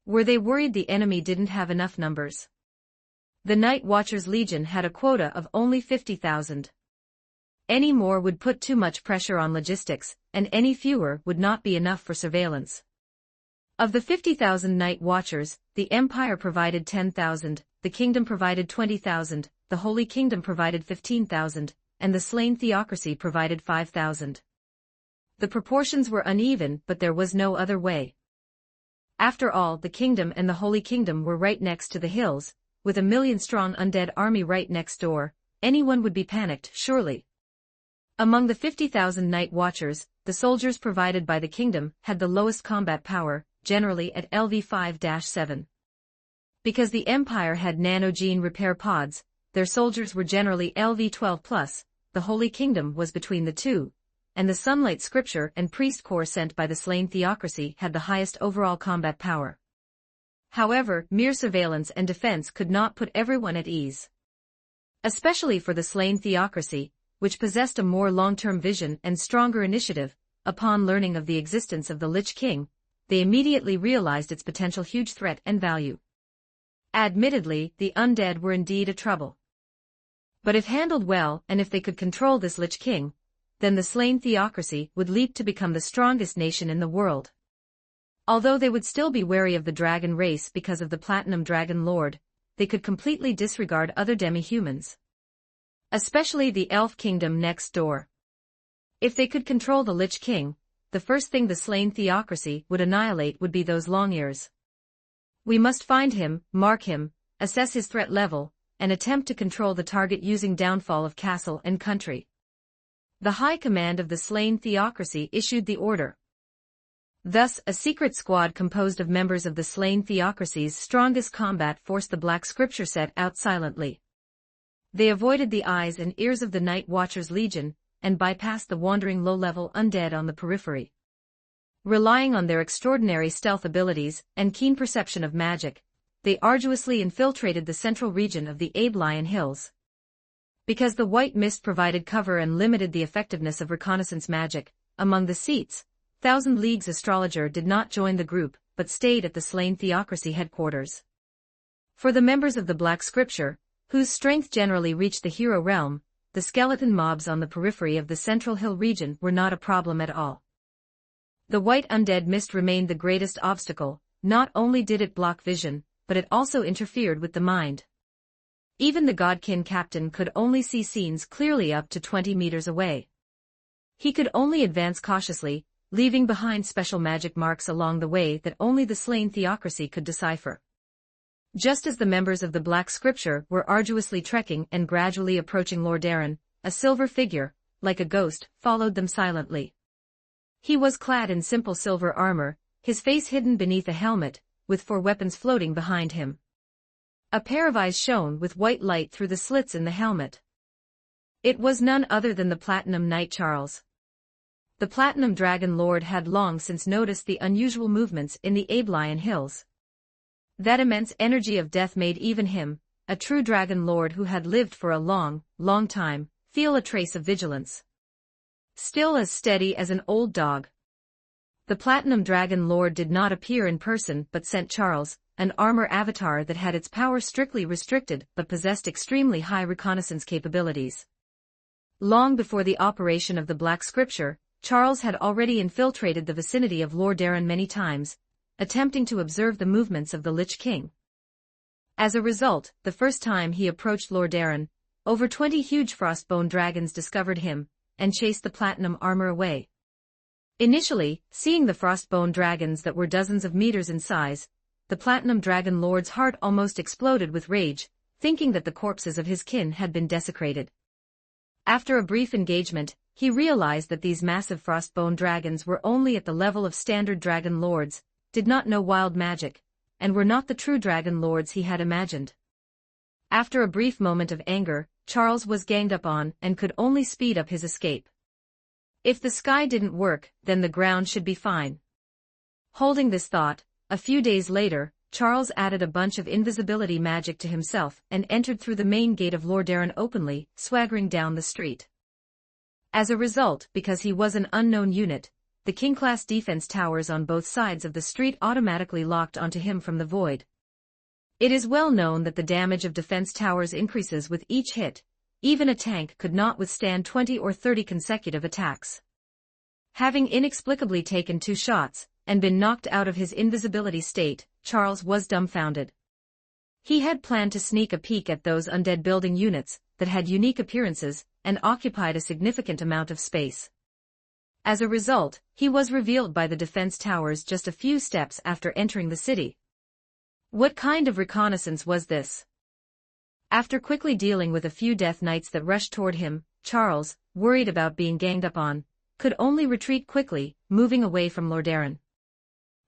Speaker 2: Were they worried the enemy didn't have enough numbers? The Night Watchers Legion had a quota of only 50,000. Any more would put too much pressure on logistics, and any fewer would not be enough for surveillance. Of the 50,000 Night Watchers, the Empire provided 10,000, the Kingdom provided 20,000, the Holy Kingdom provided 15,000, and the Slain Theocracy provided 5,000. The proportions were uneven, but there was no other way. After all, the Kingdom and the Holy Kingdom were right next to the hills, with a million-strong undead army right next door. Anyone would be panicked, surely. Among the 50,000 Night Watchers, the soldiers provided by the Kingdom had the lowest combat power, generally at LV5-7. Because the Empire had nanogene repair pods, their soldiers were generally LV12+, the Holy Kingdom was between the two, and the Sunlight Scripture and Priest Corps sent by the Slain Theocracy had the highest overall combat power. However, mere surveillance and defense could not put everyone at ease. Especially for the Slain Theocracy, which possessed a more long-term vision and stronger initiative. Upon learning of the existence of the Lich King, they immediately realized its potential huge threat and value. Admittedly, the undead were indeed a trouble. But if handled well, and if they could control this Lich King, then the Slain Theocracy would leap to become the strongest nation in the world. Although they would still be wary of the dragon race because of the Platinum Dragon Lord, they could completely disregard other demi-humans. Especially the Elf Kingdom next door. If they could control the Lich King, the first thing the Slain Theocracy would annihilate would be those long ears. We must find him, mark him, assess his threat level, and attempt to control the target using downfall of castle and country. The High Command of the Slain Theocracy issued the order. Thus, a secret squad composed of members of the Slain Theocracy's strongest combat force, the Black Scripture, set out silently. They avoided the eyes and ears of the Night Watchers Legion, and bypassed the wandering low-level undead on the periphery. Relying on their extraordinary stealth abilities and keen perception of magic, they arduously infiltrated the central region of the Aiblion Hills. Because the white mist provided cover and limited the effectiveness of reconnaissance magic, among the seats, Thousand Leagues Astrologer did not join the group, but stayed at the Slain Theocracy headquarters. For the members of the Black Scripture, whose strength generally reached the hero realm, the skeleton mobs on the periphery of the Central Hill region were not a problem at all. The white undead mist remained the greatest obstacle. Not only did it block vision, but it also interfered with the mind. Even the Godkin captain could only see scenes clearly up to 20 meters away. He could only advance cautiously, leaving behind special magic marks along the way that only the Slain Theocracy could decipher. Just as the members of the Black Scripture were arduously trekking and gradually approaching Lord Aaron, a silver figure, like a ghost, followed them silently. He was clad in simple silver armor, his face hidden beneath a helmet, with 4 weapons floating behind him. A pair of eyes shone with white light through the slits in the helmet. It was none other than the Platinum Knight Charles. The Platinum Dragon Lord had long since noticed the unusual movements in the Aiblion Hills. That immense energy of death made even him, a true Dragon Lord who had lived for a long, long time, feel a trace of vigilance. Still as steady as an old dog. The Platinum Dragon Lord did not appear in person but sent Charles, an armor avatar that had its power strictly restricted but possessed extremely high reconnaissance capabilities. Long before the operation of the Black Scripture, Charles had already infiltrated the vicinity of Lordaeron many times, attempting to observe the movements of the Lich King. As a result, the first time he approached Lordaeron, over 20 huge frostbone dragons discovered him, and chased the platinum armor away. Initially, seeing the frostbone dragons that were dozens of meters in size, the Platinum Dragon Lord's heart almost exploded with rage, thinking that the corpses of his kin had been desecrated. After a brief engagement, he realized that these massive frostbone dragons were only at the level of standard dragon lords, did not know wild magic, and were not the true dragon lords he had imagined. After a brief moment of anger, Charles was ganged up on and could only speed up his escape. If the sky didn't work, then the ground should be fine. Holding this thought, a few days later, Charles added a bunch of invisibility magic to himself and entered through the main gate of Lordaeron openly, swaggering down the street. As a result, because he was an unknown unit, the King-class defense towers on both sides of the street automatically locked onto him from the void. It is well known that the damage of defense towers increases with each hit. Even a tank could not withstand 20 or 30 consecutive attacks. Having inexplicably taken 2 shots, and been knocked out of his invisibility state, Charles was dumbfounded. He had planned to sneak a peek at those undead building units that had unique appearances and occupied a significant amount of space. As a result, he was revealed by the defense towers just a few steps after entering the city. What kind of reconnaissance was this? After quickly dealing with a few death knights that rushed toward him, Charles, worried about being ganged up on, could only retreat quickly, moving away from Lordaeron.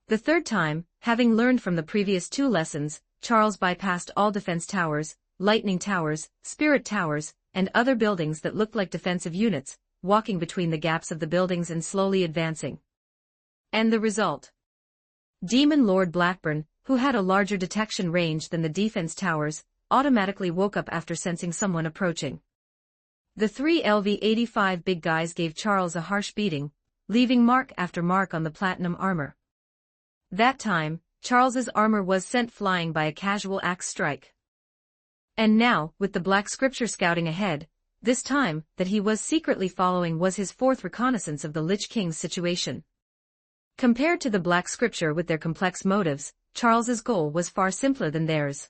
Speaker 2: The third time, having learned from the previous 2 lessons, Charles bypassed all defense towers, lightning towers, spirit towers, and other buildings that looked like defensive units, walking between the gaps of the buildings and slowly advancing. And the result? Demon Lord Blackburn, who had a larger detection range than the defense towers, automatically woke up after sensing someone approaching. The 3 LV-85 big guys gave Charles a harsh beating, leaving mark after mark on the platinum armor. That time, Charles's armor was sent flying by a casual axe strike. And now, with the Black Scripture scouting ahead, this time that he was secretly following was his 4th reconnaissance of the Lich King's situation. Compared to the Black Scripture with their complex motives, Charles's goal was far simpler than theirs.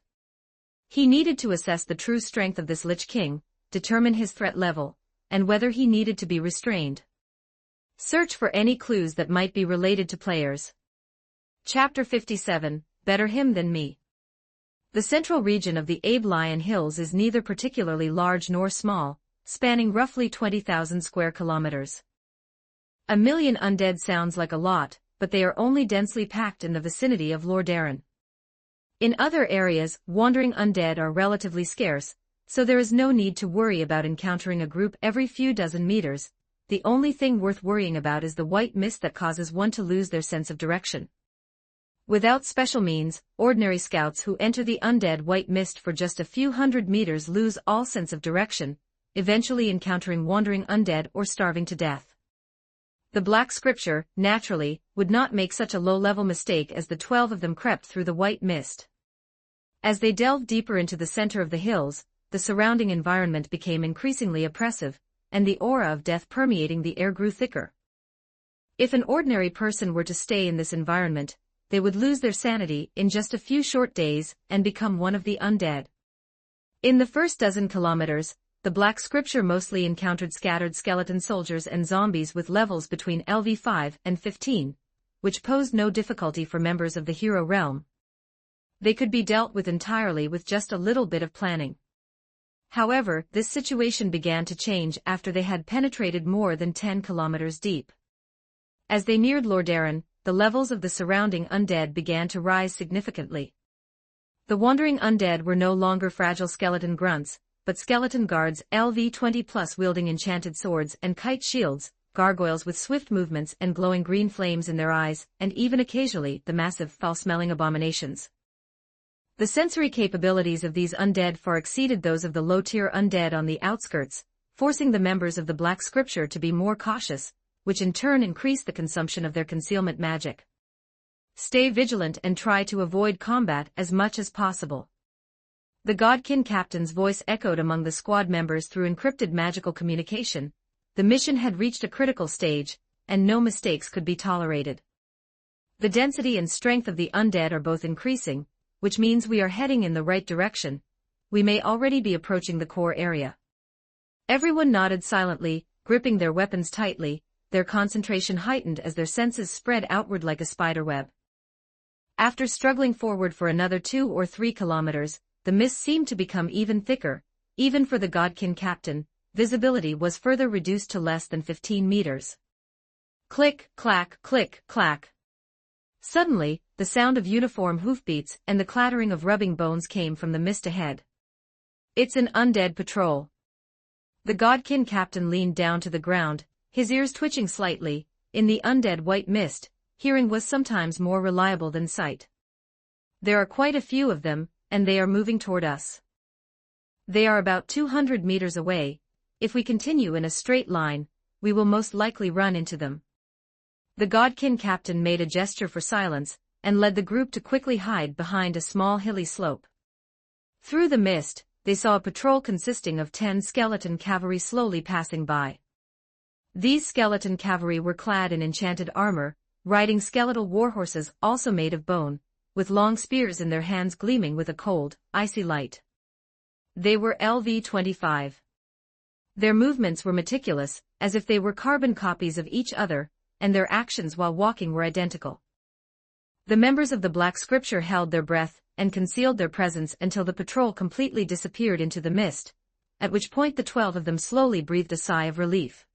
Speaker 2: He needed to assess the true strength of this Lich King, determine his threat level, and whether he needed to be restrained. Search for any clues that might be related to players. Chapter 57, Better Him Than Me. The central region of the Aiblion Hills is neither particularly large nor small, spanning roughly 20,000 square kilometers. 1,000,000 undead sounds like a lot, but they are only densely packed in the vicinity of Lordaeron. In other areas, wandering undead are relatively scarce, so there is no need to worry about encountering a group every few dozen meters. The only thing worth worrying about is the white mist that causes one to lose their sense of direction. Without special means, ordinary scouts who enter the undead white mist for just a few hundred meters lose all sense of direction, eventually encountering wandering undead or starving to death. The Black Scripture, naturally, would not make such a low-level mistake as the 12 of them crept through the white mist. As they delved deeper into the center of the hills, the surrounding environment became increasingly oppressive, and the aura of death permeating the air grew thicker. If an ordinary person were to stay in this environment, they would lose their sanity in just a few short days and become one of the undead. In the first dozen kilometers, the Black Scripture mostly encountered scattered skeleton soldiers and zombies with levels between LV5 and 15, which posed no difficulty for members of the hero realm. They could be dealt with entirely with just a little bit of planning. However, this situation began to change after they had penetrated more than 10 kilometers deep. As they neared Lordaeron, the levels of the surrounding undead began to rise significantly. The wandering undead were no longer fragile skeleton grunts, but skeleton guards LV-20+ wielding enchanted swords and kite shields, gargoyles with swift movements and glowing green flames in their eyes, and even occasionally the massive foul-smelling abominations. The sensory capabilities of these undead far exceeded those of the low-tier undead on the outskirts, forcing the members of the Black Scripture to be more cautious, which in turn increased the consumption of their concealment magic. Stay vigilant and try to avoid combat as much as possible. The Godkin captain's voice echoed among the squad members through encrypted magical communication. The mission had reached a critical stage, and no mistakes could be tolerated. The density and strength of the undead are both increasing, which means we are heading in the right direction. We may already be approaching the core area. Everyone nodded silently, gripping their weapons tightly, their concentration heightened as their senses spread outward like a spiderweb. After struggling forward for another 2 or 3 kilometers, the mist seemed to become even thicker. Even for the Godkin captain, visibility was further reduced to less than 15 meters. Click, clack, click, clack. Suddenly, the sound of uniform hoofbeats and the clattering of rubbing bones came from the mist ahead. It's an undead patrol. The Godkin captain leaned down to the ground, his ears twitching slightly. In the undead white mist, hearing was sometimes more reliable than sight. There are quite a few of them, and they are moving toward us. They are about 200 meters away. If we continue in a straight line, we will most likely run into them. The Godkin captain made a gesture for silence, and led the group to quickly hide behind a small hilly slope. Through the mist, they saw a patrol consisting of 10 skeleton cavalry slowly passing by. These skeleton cavalry were clad in enchanted armor, riding skeletal warhorses also made of bone, with long spears in their hands gleaming with a cold, icy light. They were LV-25. Their movements were meticulous, as if they were carbon copies of each other, and their actions while walking were identical. The members of the Black Scripture held their breath and concealed their presence until the patrol completely disappeared into the mist, at which point the 12 of them slowly breathed a sigh of relief.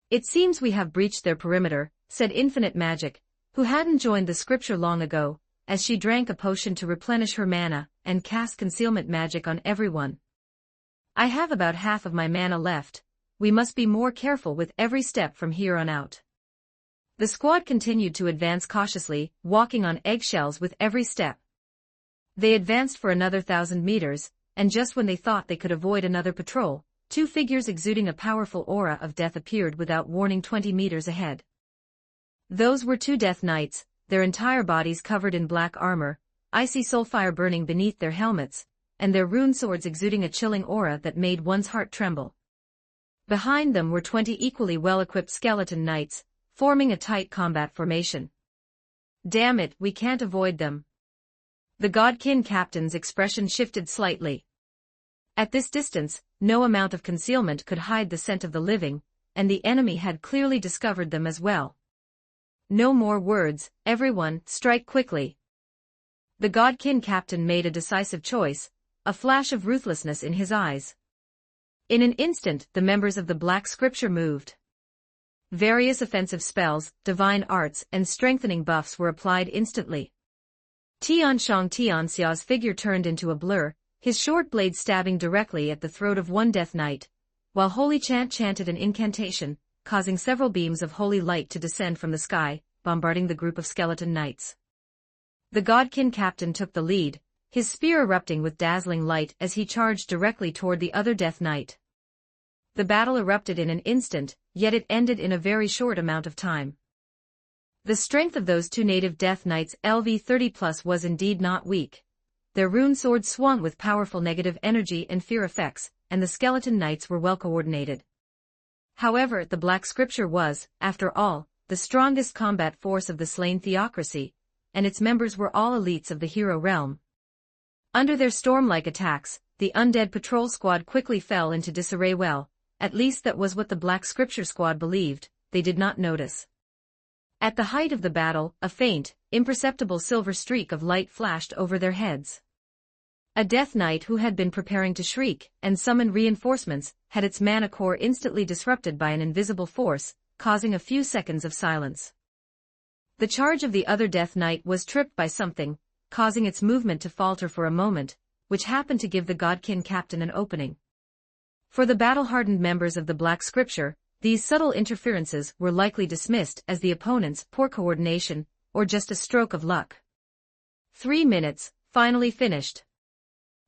Speaker 2: It seems we have breached their perimeter, said Infinite Magic, who hadn't joined the Scripture long ago, as she drank a potion to replenish her mana and cast concealment magic on everyone. I have about half of my mana left. We must be more careful with every step from here on out. The squad continued to advance cautiously, walking on eggshells with every step. They advanced for another 1,000 meters, and just when they thought they could avoid another patrol, 2 figures exuding a powerful aura of death appeared without warning 20 meters ahead. Those were 2 Death Knights, their entire bodies covered in black armor, icy soulfire burning beneath their helmets, and their rune swords exuding a chilling aura that made one's heart tremble. Behind them were 20 equally well-equipped skeleton knights, forming a tight combat formation. Damn it, we can't avoid them. The Godkin captain's expression shifted slightly. At this distance, no amount of concealment could hide the scent of the living, and the enemy had clearly discovered them as well. No more words, everyone, strike quickly. The Godkin captain made a decisive choice, a flash of ruthlessness in his eyes. In an instant, the members of the Black Scripture moved. Various offensive spells, divine arts, and strengthening buffs were applied instantly. Tianxiang Tianxia's figure turned into a blur, his short blade stabbing directly at the throat of one Death Knight, while Holy Chant chanted an incantation, causing several beams of holy light to descend from the sky, bombarding the group of skeleton knights. The Godkin captain took the lead, his spear erupting with dazzling light as he charged directly toward the other Death Knight. The battle erupted in an instant, yet it ended in a very short amount of time. The strength of those 2 native Death Knights LV-30+ was indeed not weak. Their rune swords swung with powerful negative energy and fear effects, and the skeleton knights were well coordinated. However, the Black Scripture was, after all, the strongest combat force of the slain theocracy, and its members were all elites of the hero realm. Under their storm-like attacks, the undead patrol squad quickly fell into disarray. Well, at least that was what the Black Scripture squad believed. They did not notice. At the height of the battle, a faint, imperceptible silver streak of light flashed over their heads. A Death Knight who had been preparing to shriek and summon reinforcements had its mana core instantly disrupted by an invisible force, causing a few seconds of silence. The charge of the other Death Knight was tripped by something, causing its movement to falter for a moment, which happened to give the Godkin captain an opening. For the battle-hardened members of the Black Scripture, these subtle interferences were likely dismissed as the opponent's poor coordination, or just a stroke of luck. 3 minutes, finally finished.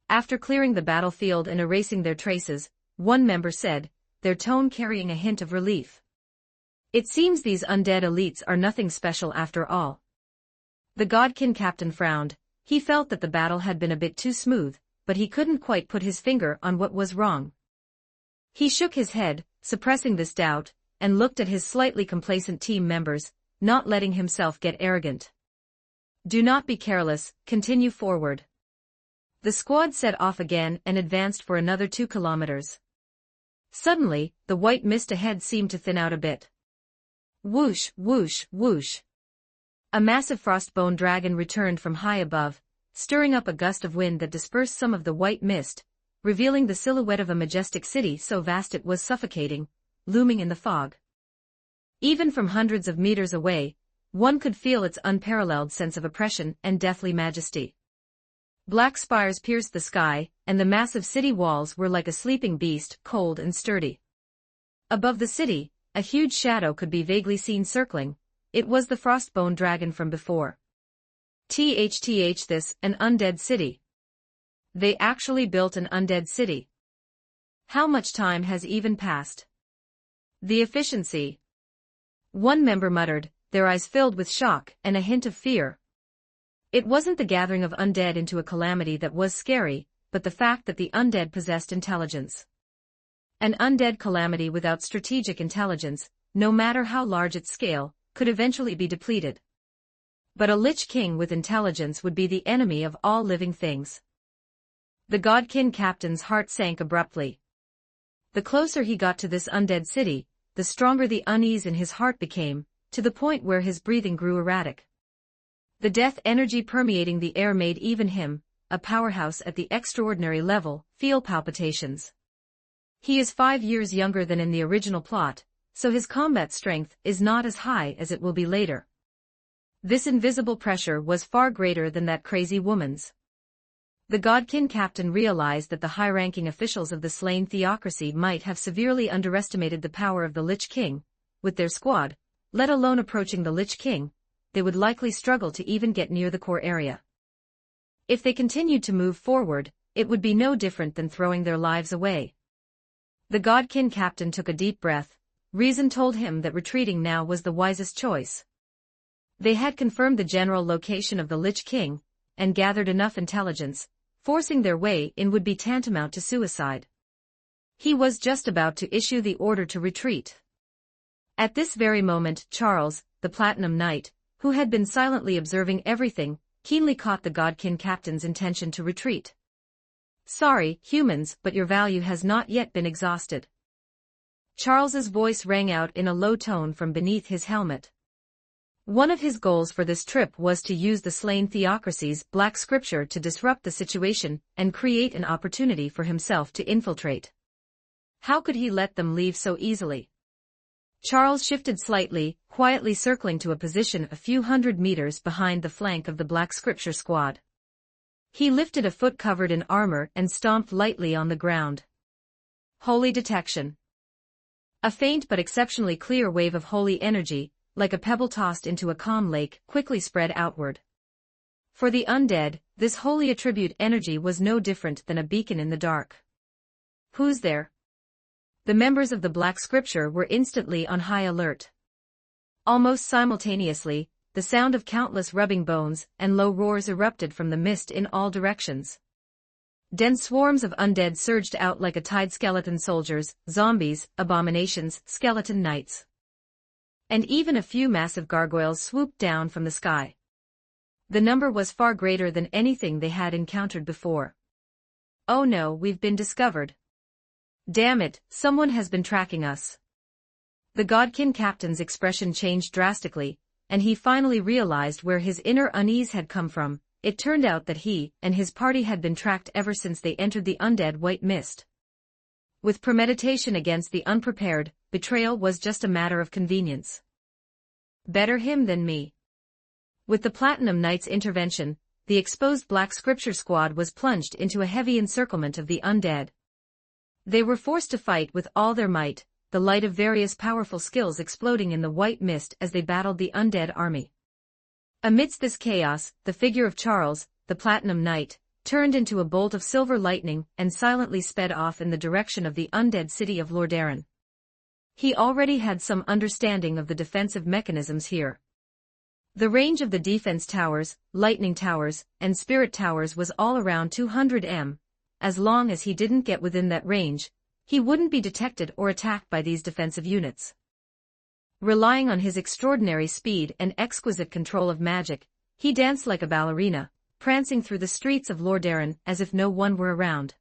Speaker 2: After clearing the battlefield and erasing their traces, one member said, their tone carrying a hint of relief. It seems these undead elites are nothing special after all. The Godkin captain frowned. He felt that the battle had been a bit too smooth, but he couldn't quite put his finger on what was wrong. He shook his head, suppressing this doubt, and looked at his slightly complacent team members, not letting himself get arrogant. Do not be careless, continue forward. The squad set off again and advanced for another 2 kilometers. Suddenly, the white mist ahead seemed to thin out a bit. Whoosh, whoosh, whoosh. A massive frostbone dragon returned from high above, stirring up a gust of wind that dispersed some of the white mist, revealing the silhouette of a majestic city so vast it was suffocating, looming in the fog. Even from hundreds of meters away, one could feel its unparalleled sense of oppression and deathly majesty. Black spires pierced the sky, and the massive city walls were like a sleeping beast, cold and sturdy. Above the city, a huge shadow could be vaguely seen circling. It was the frostbone dragon from before. This, an undead city. They actually built an undead city. How much time has even passed? The efficiency. One member muttered, their eyes filled with shock and a hint of fear. It wasn't the gathering of undead into a calamity that was scary, but the fact that the undead possessed intelligence. An undead calamity without strategic intelligence, no matter how large its scale, could eventually be depleted. But a Lich King with intelligence would be the enemy of all living things. The Godkin captain's heart sank abruptly. The closer he got to this undead city, the stronger the unease in his heart became, to the point where his breathing grew erratic. The death energy permeating the air made even him, a powerhouse at the extraordinary level, feel palpitations. He is 5 years younger than in the original plot, so his combat strength is not as high as it will be later. This invisible pressure was far greater than that crazy woman's. The Godkin captain realized that the high-ranking officials of the slain theocracy might have severely underestimated the power of the Lich King. With their squad, let alone approaching the Lich King, they would likely struggle to even get near the core area. If they continued to move forward, it would be no different than throwing their lives away. The Godkin captain took a deep breath. Reason told him that retreating now was the wisest choice. They had confirmed the general location of the Lich King, and gathered enough intelligence. Forcing their way in would be tantamount to suicide. He was just about to issue the order to retreat. At this very moment, Charles, the Platinum Knight, who had been silently observing everything, keenly caught the Godkin captain's intention to retreat. Sorry, humans, but your value has not yet been exhausted. Charles's voice rang out in a low tone from beneath his helmet. One of his goals for this trip was to use the slain theocracy's black scripture to disrupt the situation and create an opportunity for himself to infiltrate. How could he let them leave so easily? Charles shifted slightly, quietly circling to a position a few hundred meters behind the flank of the black scripture squad. He lifted a foot covered in armor and stomped lightly on the ground. Holy detection. A faint but exceptionally clear wave of holy energy, like a pebble tossed into a calm lake, quickly spread outward. For the undead, this holy attribute energy was no different than a beacon in the dark. Who's there? The members of the Black Scripture were instantly on high alert. Almost simultaneously, the sound of countless rubbing bones and low roars erupted from the mist in all directions. Dense swarms of undead surged out like a tide: skeleton soldiers, zombies, abominations, skeleton knights. And even a few massive gargoyles swooped down from the sky. The number was far greater than anything they had encountered before. Oh no, we've been discovered. Damn it, someone has been tracking us. The Godkin captain's expression changed drastically, and he finally realized where his inner unease had come from. It turned out that he and his party had been tracked ever since they entered the undead white mist. With premeditation against the unprepared, betrayal was just a matter of convenience. Better him than me. With the Platinum Knight's intervention, the exposed Black Scripture squad was plunged into a heavy encirclement of the undead. They were forced to fight with all their might, the light of various powerful skills exploding in the white mist as they battled the undead army. Amidst this chaos, the figure of Charles, the Platinum Knight, turned into a bolt of silver lightning and silently sped off in the direction of the undead city of Lordaeron. He already had some understanding of the defensive mechanisms here. The range of the defense towers, lightning towers, and spirit towers was all around 200 m. As long as he didn't get within that range, he wouldn't be detected or attacked by these defensive units. Relying on his extraordinary speed and exquisite control of magic, he danced like a ballerina, prancing through the streets of Lordaeron as if no one were around.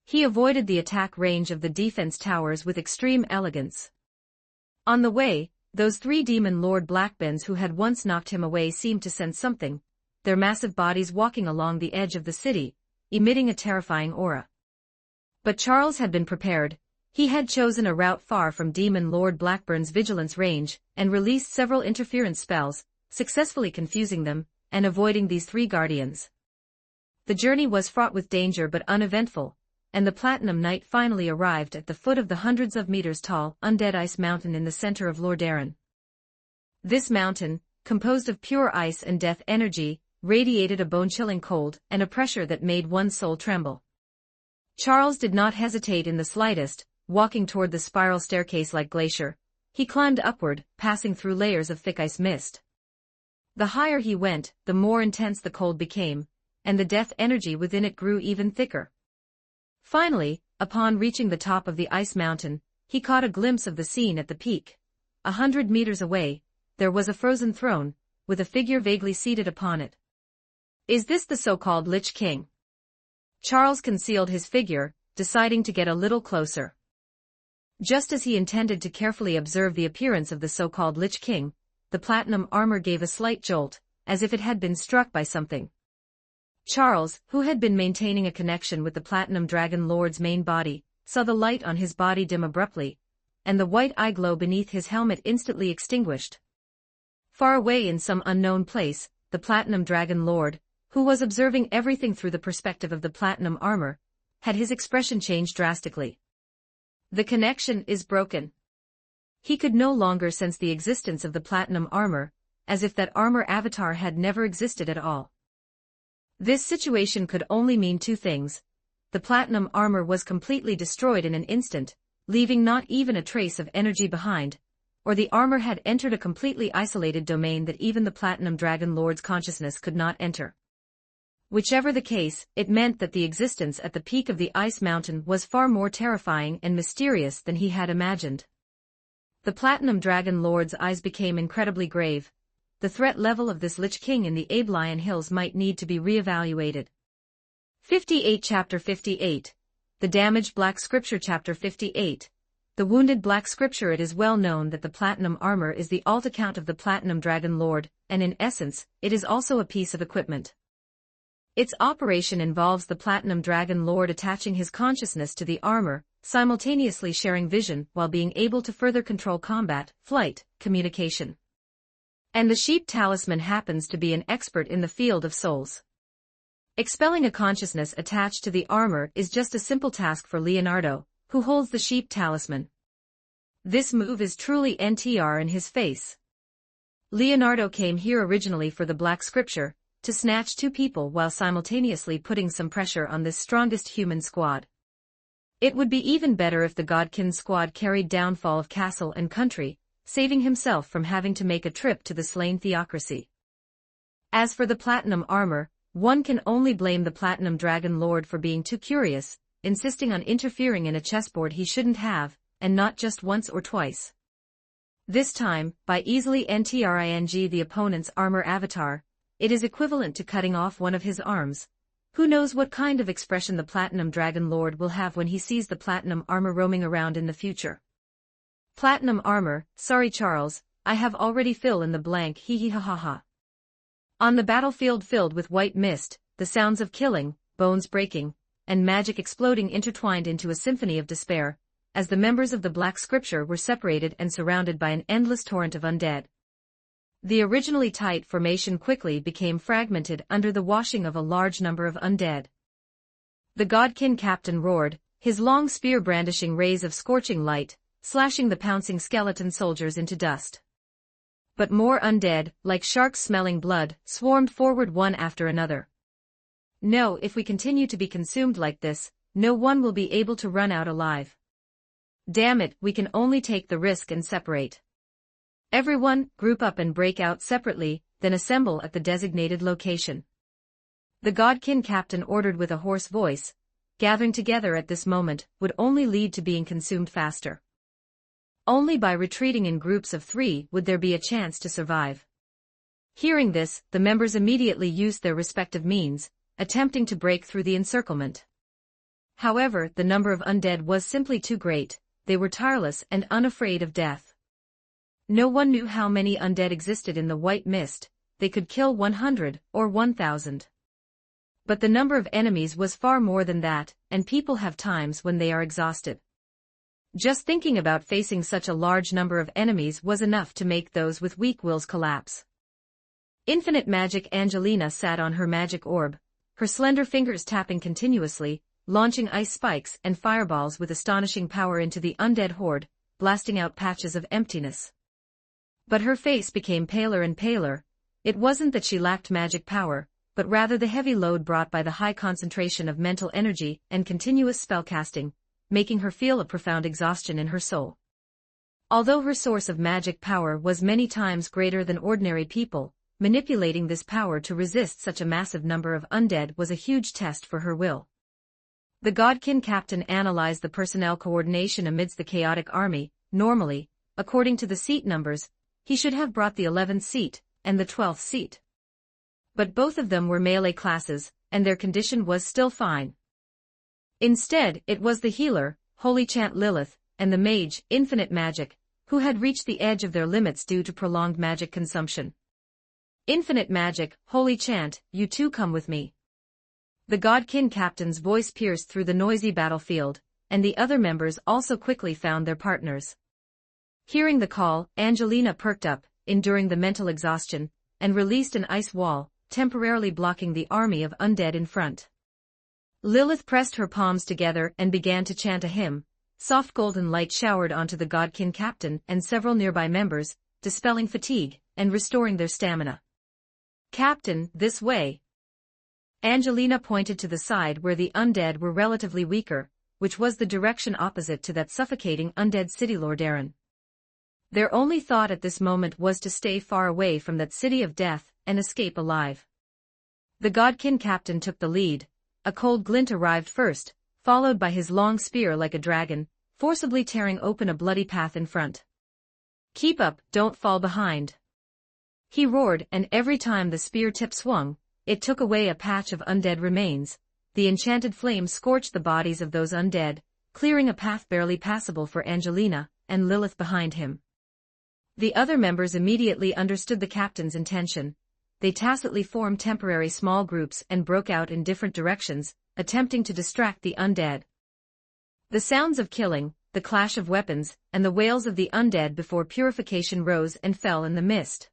Speaker 2: He avoided the attack range of the defense towers with extreme elegance. On the way, those three demon Lord Blackbends who had once knocked him away seemed to sense something, their massive bodies walking along the edge of the city, emitting a terrifying aura. But Charles had been prepared. He had chosen a route far from Demon Lord Blackburn's vigilance range, and released several interference spells, successfully confusing them, and avoiding these three guardians. The journey was fraught with danger but uneventful, and the Platinum Knight finally arrived at the foot of the hundreds of meters tall undead ice mountain in the center of Lordaeron. This mountain, composed of pure ice and death energy, radiated a bone-chilling cold and a pressure that made one's soul tremble. Charles did not hesitate in the slightest, walking toward the spiral staircase like glacier. He climbed upward, passing through layers of thick ice mist. The higher he went, the more intense the cold became, and the death energy within it grew even thicker. Finally, upon reaching the top of the ice mountain, he caught a glimpse of the scene at the peak. 100 meters away, there was a frozen throne, with a figure vaguely seated upon it. Is this the so-called Lich King? Charles concealed his figure, deciding to get a little closer. Just as he intended to carefully observe the appearance of the so-called Lich King, the platinum armor gave a slight jolt, as if it had been struck by something. Charles, who had been maintaining a connection with the Platinum Dragon Lord's main body, saw the light on his body dim abruptly, and the white eye glow beneath his helmet instantly extinguished. Far away in some unknown place, the Platinum Dragon Lord, who was observing everything through the perspective of the platinum armor, had his expression changed drastically. The connection is broken. He could no longer sense the existence of the platinum armor, as if that armor avatar had never existed at all. This situation could only mean two things. The platinum armor was completely destroyed in an instant, leaving not even a trace of energy behind, or the armor had entered a completely isolated domain that even the Platinum Dragon Lord's consciousness could not enter. Whichever the case, it meant that the existence at the peak of the ice mountain was far more terrifying and mysterious than he had imagined. The Platinum Dragon Lord's eyes became incredibly grave. The threat level of this Lich King in the Aiblion Hills might need to be re-evaluated. 58 Chapter 58. The Damaged Black Scripture Chapter 58. The Wounded Black Scripture. It is well known that the platinum armor is the alt account of the Platinum Dragon Lord, and in essence, it is also a piece of equipment. Its operation involves the Platinum Dragon Lord attaching his consciousness to the armor, simultaneously sharing vision while being able to further control combat, flight, communication. And the Sheep Talisman happens to be an expert in the field of souls. Expelling a consciousness attached to the armor is just a simple task for Leonardo, who holds the Sheep Talisman. This move is truly NTR in his face. Leonardo came here originally for the Black Scripture, to snatch two people while simultaneously putting some pressure on this strongest human squad. It would be even better if the Godkin squad carried downfall of castle and country, saving himself from having to make a trip to the slain theocracy. As for the platinum armor, one can only blame the Platinum Dragon Lord for being too curious, insisting on interfering in a chessboard he shouldn't have, and not just once or twice. This time, by easily NTRING the opponent's armor avatar, it is equivalent to cutting off one of his arms. Who knows what kind of expression the Platinum Dragon Lord will have when he sees the platinum armor roaming around in the future. Platinum armor, sorry Charles, I have already fill in the blank hee hee ha ha ha. On the battlefield filled with white mist, the sounds of killing, bones breaking, and magic exploding intertwined into a symphony of despair, as the members of the Black Scripture were separated and surrounded by an endless torrent of undead. The originally tight formation quickly became fragmented under the washing of a large number of undead. The Godkin captain roared, his long spear brandishing rays of scorching light, slashing the pouncing skeleton soldiers into dust. But more undead, like sharks smelling blood, swarmed forward one after another. No, if we continue to be consumed like this, no one will be able to run out alive. Damn it, we can only take the risk and separate. Everyone, group up and break out separately, then assemble at the designated location. The Godkin captain ordered with a hoarse voice. Gathering together at this moment would only lead to being consumed faster. Only by retreating in groups of 3 would there be a chance to survive. Hearing this, the members immediately used their respective means, attempting to break through the encirclement. However, the number of undead was simply too great. They were tireless and unafraid of death. No one knew how many undead existed in the white mist. They could kill 100 or 1,000. But the number of enemies was far more than that, and people have times when they are exhausted. Just thinking about facing such a large number of enemies was enough to make those with weak wills collapse. Infinite Magic Angelina sat on her magic orb, her slender fingers tapping continuously, launching ice spikes and fireballs with astonishing power into the undead horde, blasting out patches of emptiness. But her face became paler and paler. It wasn't that she lacked magic power, but rather the heavy load brought by the high concentration of mental energy and continuous spellcasting, making her feel a profound exhaustion in her soul. Although her source of magic power was many times greater than ordinary people, manipulating this power to resist such a massive number of undead was a huge test for her will. The Godkin captain analyzed the personnel coordination amidst the chaotic army. Normally, according to the seat numbers, he should have brought the 11th seat and the 12th seat. But both of them were melee classes, and their condition was still fine. Instead, it was the healer, Holy Chant Lilith, and the mage, Infinite Magic, who had reached the edge of their limits due to prolonged magic consumption. Infinite Magic, Holy Chant, you two come with me. The Godkin captain's voice pierced through the noisy battlefield, and the other members also quickly found their partners. Hearing the call, Angelina perked up, enduring the mental exhaustion, and released an ice wall, temporarily blocking the army of undead in front. Lilith pressed her palms together and began to chant a hymn. Soft golden light showered onto the Godkin captain and several nearby members, dispelling fatigue and restoring their stamina. Captain, this way. Angelina pointed to the side where the undead were relatively weaker, which was the direction opposite to that suffocating undead city Lordaeron. Their only thought at this moment was to stay far away from that city of death and escape alive. The Godkin captain took the lead. A cold glint arrived first, followed by his long spear like a dragon, forcibly tearing open a bloody path in front. Keep up, don't fall behind. He roared, and every time the spear tip swung, it took away a patch of undead remains. The enchanted flame scorched the bodies of those undead, clearing a path barely passable for Angelina and Lilith behind him. The other members immediately understood the captain's intention. They tacitly formed temporary small groups and broke out in different directions, attempting to distract the undead. The sounds of killing, the clash of weapons, and the wails of the undead before purification rose and fell in the mist.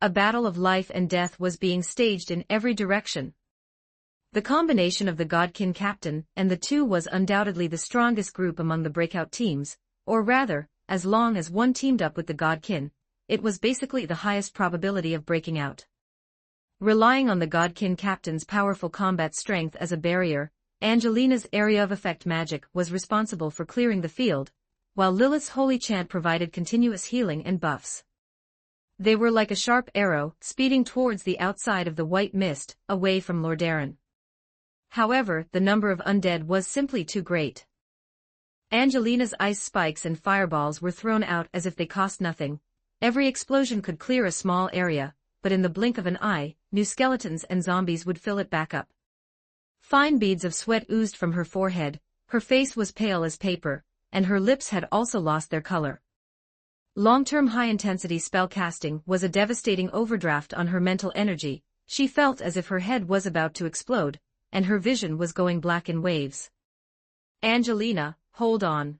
Speaker 2: A battle of life and death was being staged in every direction. The combination of the Godkin captain and the two was undoubtedly the strongest group among the breakout teams, or rather, as long as one teamed up with the Godkin, it was basically the highest probability of breaking out. Relying on the Godkin captain's powerful combat strength as a barrier, Angelina's area of effect magic was responsible for clearing the field, while Lilith's holy chant provided continuous healing and buffs. They were like a sharp arrow, speeding towards the outside of the white mist, away from Lordaeron. However, the number of undead was simply too great. Angelina's ice spikes and fireballs were thrown out as if they cost nothing. Every explosion could clear a small area, but in the blink of an eye, new skeletons and zombies would fill it back up. Fine beads of sweat oozed from her forehead, her face was pale as paper, and her lips had also lost their color. Long-term high-intensity spellcasting was a devastating overdraft on her mental energy. She felt as if her head was about to explode, and her vision was going black in waves. Angelina, hold on.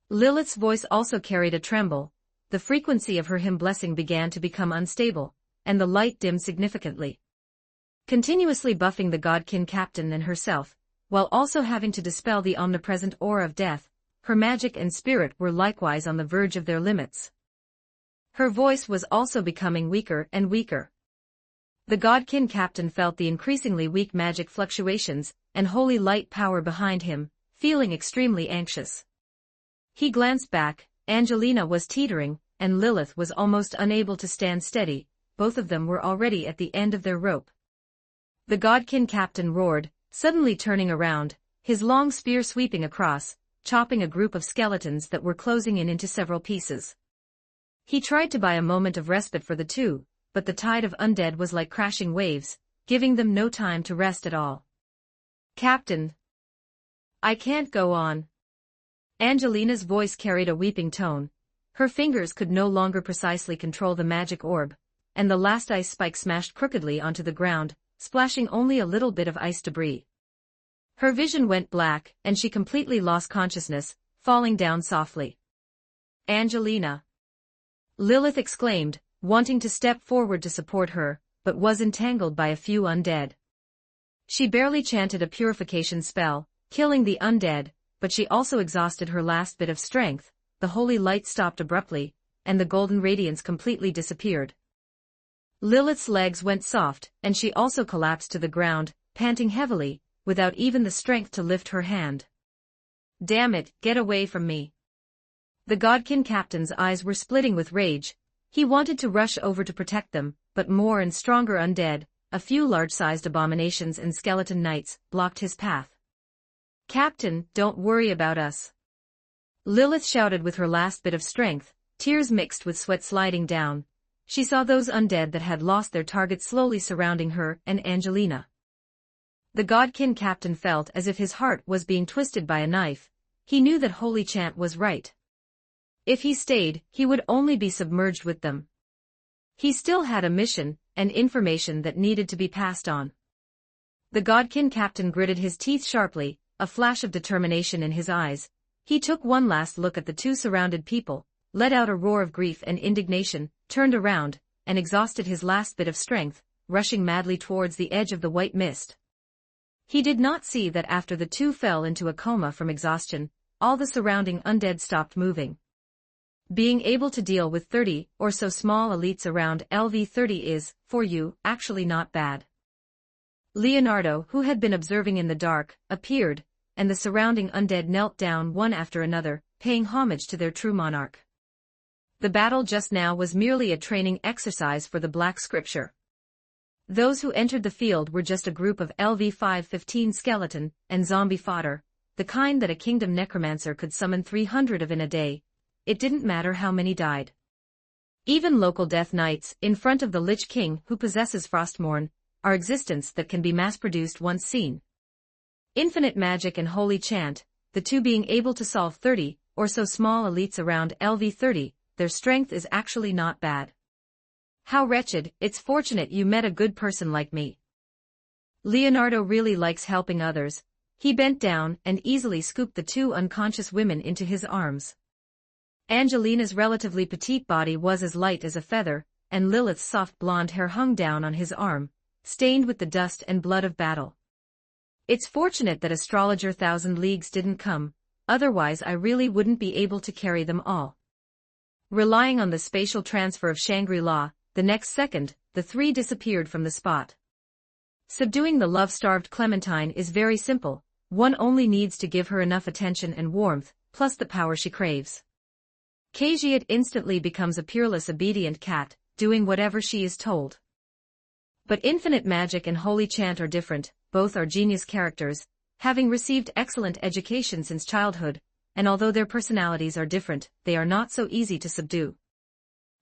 Speaker 2: Lilith's voice also carried a tremble. The frequency of her hymn blessing began to become unstable, and the light dimmed significantly. Continuously buffing the Godkin captain and herself, while also having to dispel the omnipresent aura of death, her magic and spirit were likewise on the verge of their limits. Her voice was also becoming weaker and weaker. The Godkin captain felt the increasingly weak magic fluctuations and holy light power behind him, feeling extremely anxious. He glanced back. Angelina was teetering, and Lilith was almost unable to stand steady. Both of them were already at the end of their rope. The Godkin captain roared, suddenly turning around, his long spear sweeping across, chopping a group of skeletons that were closing in into several pieces. He tried to buy a moment of respite for the two, but the tide of undead was like crashing waves, giving them no time to rest at all. "Captain, I can't go on." Angelina's voice carried a weeping tone. Her fingers could no longer precisely control the magic orb, and the last ice spike smashed crookedly onto the ground, splashing only a little bit of ice debris. Her vision went black, and she completely lost consciousness, falling down softly. "Angelina!" Lilith exclaimed, wanting to step forward to support her, but was entangled by a few undead. She barely chanted a purification spell, killing the undead, but she also exhausted her last bit of strength. The holy light stopped abruptly, and the golden radiance completely disappeared. Lilith's legs went soft, and she also collapsed to the ground, panting heavily, without even the strength to lift her hand. "Damn it, get away from me." The Godkin captain's eyes were splitting with rage. He wanted to rush over to protect them, but more and stronger undead, a few large-sized abominations and skeleton knights, blocked his path. "Captain, don't worry about us." Lilith shouted with her last bit of strength, tears mixed with sweat sliding down. She saw those undead that had lost their targets slowly surrounding her and Angelina. The Godkin captain felt as if his heart was being twisted by a knife. He knew that Holy Chant was right. If he stayed, he would only be submerged with them. He still had a mission, and information that needed to be passed on. The Godkin captain gritted his teeth sharply, a flash of determination in his eyes. He took one last look at the two surrounded people, let out a roar of grief and indignation, turned around, and exhausted his last bit of strength, rushing madly towards the edge of the white mist. He did not see that after the two fell into a coma from exhaustion, all the surrounding undead stopped moving. Being able to deal with 30 or so small elites around LV-30 is, for you, actually not bad. Leonardo, who had been observing in the dark, appeared, and the surrounding undead knelt down one after another, paying homage to their true monarch. The battle just now was merely a training exercise for the Black Scripture. Those who entered the field were just a group of LV-515 skeleton and zombie fodder, the kind that a kingdom necromancer could summon 300 of in a day. It didn't matter how many died. Even local death knights, in front of the Lich King who possesses Frostmourne, are existence that can be mass-produced once seen. Infinite magic and holy chant, the two being able to solve 30 or so small elites around LV-30, their strength is actually not bad. How wretched, it's fortunate you met a good person like me. Leonardo really likes helping others. He bent down and easily scooped the two unconscious women into his arms. Angelina's relatively petite body was as light as a feather, and Lilith's soft blonde hair hung down on his arm, stained with the dust and blood of battle. "It's fortunate that Astrologer Thousand Leagues didn't come, otherwise I really wouldn't be able to carry them all." Relying on the spatial transfer of Shangri-La, the next second, the three disappeared from the spot. Subduing the love-starved Clementine is very simple. One only needs to give her enough attention and warmth, plus the power she craves. Cagiat instantly becomes a peerless obedient cat, doing whatever she is told. But infinite magic and holy chant are different. Both are genius characters, having received excellent education since childhood, and although their personalities are different, they are not so easy to subdue.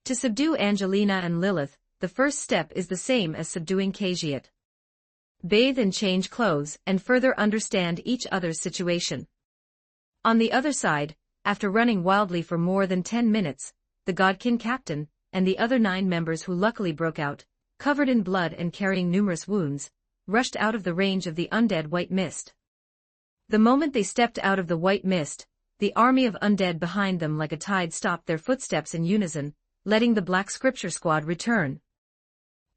Speaker 2: To subdue Angelina and Lilith, the first step is the same as subduing Cagiat. Bathe and change clothes and further understand each other's situation. On the other side, after running wildly for more than 10 minutes, the Godkin captain, and the other 9 members who luckily broke out, covered in blood and carrying numerous wounds, rushed out of the range of the undead white mist. The moment they stepped out of the white mist, the army of undead behind them like a tide stopped their footsteps in unison, letting the Black Scripture squad return.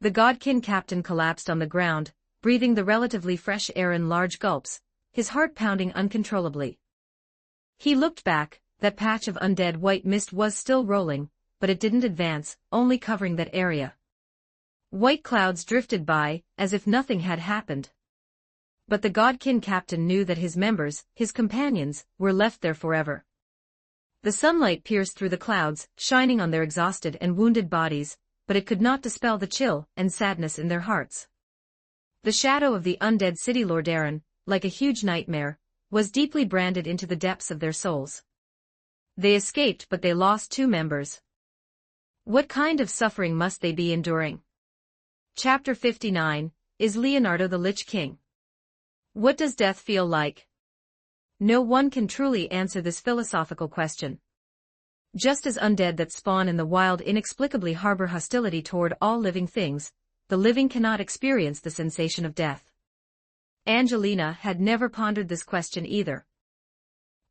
Speaker 2: The Godkin captain collapsed on the ground, breathing the relatively fresh air in large gulps, his heart pounding uncontrollably. He looked back. That patch of undead white mist was still rolling, but it didn't advance, only covering that area. White clouds drifted by, as if nothing had happened. But the Godkin captain knew that his members, his companions, were left there forever. The sunlight pierced through the clouds, shining on their exhausted and wounded bodies, but it could not dispel the chill and sadness in their hearts. The shadow of the undead city Lordaeron, like a huge nightmare, was deeply branded into the depths of their souls. They escaped, but they lost 2 members. What kind of suffering must they be enduring? Chapter 59, Is Leonardo the Lich King? What does death feel like? No one can truly answer this philosophical question. Just as undead that spawn in the wild inexplicably harbor hostility toward all living things, the living cannot experience the sensation of death. Angelina had never pondered this question either.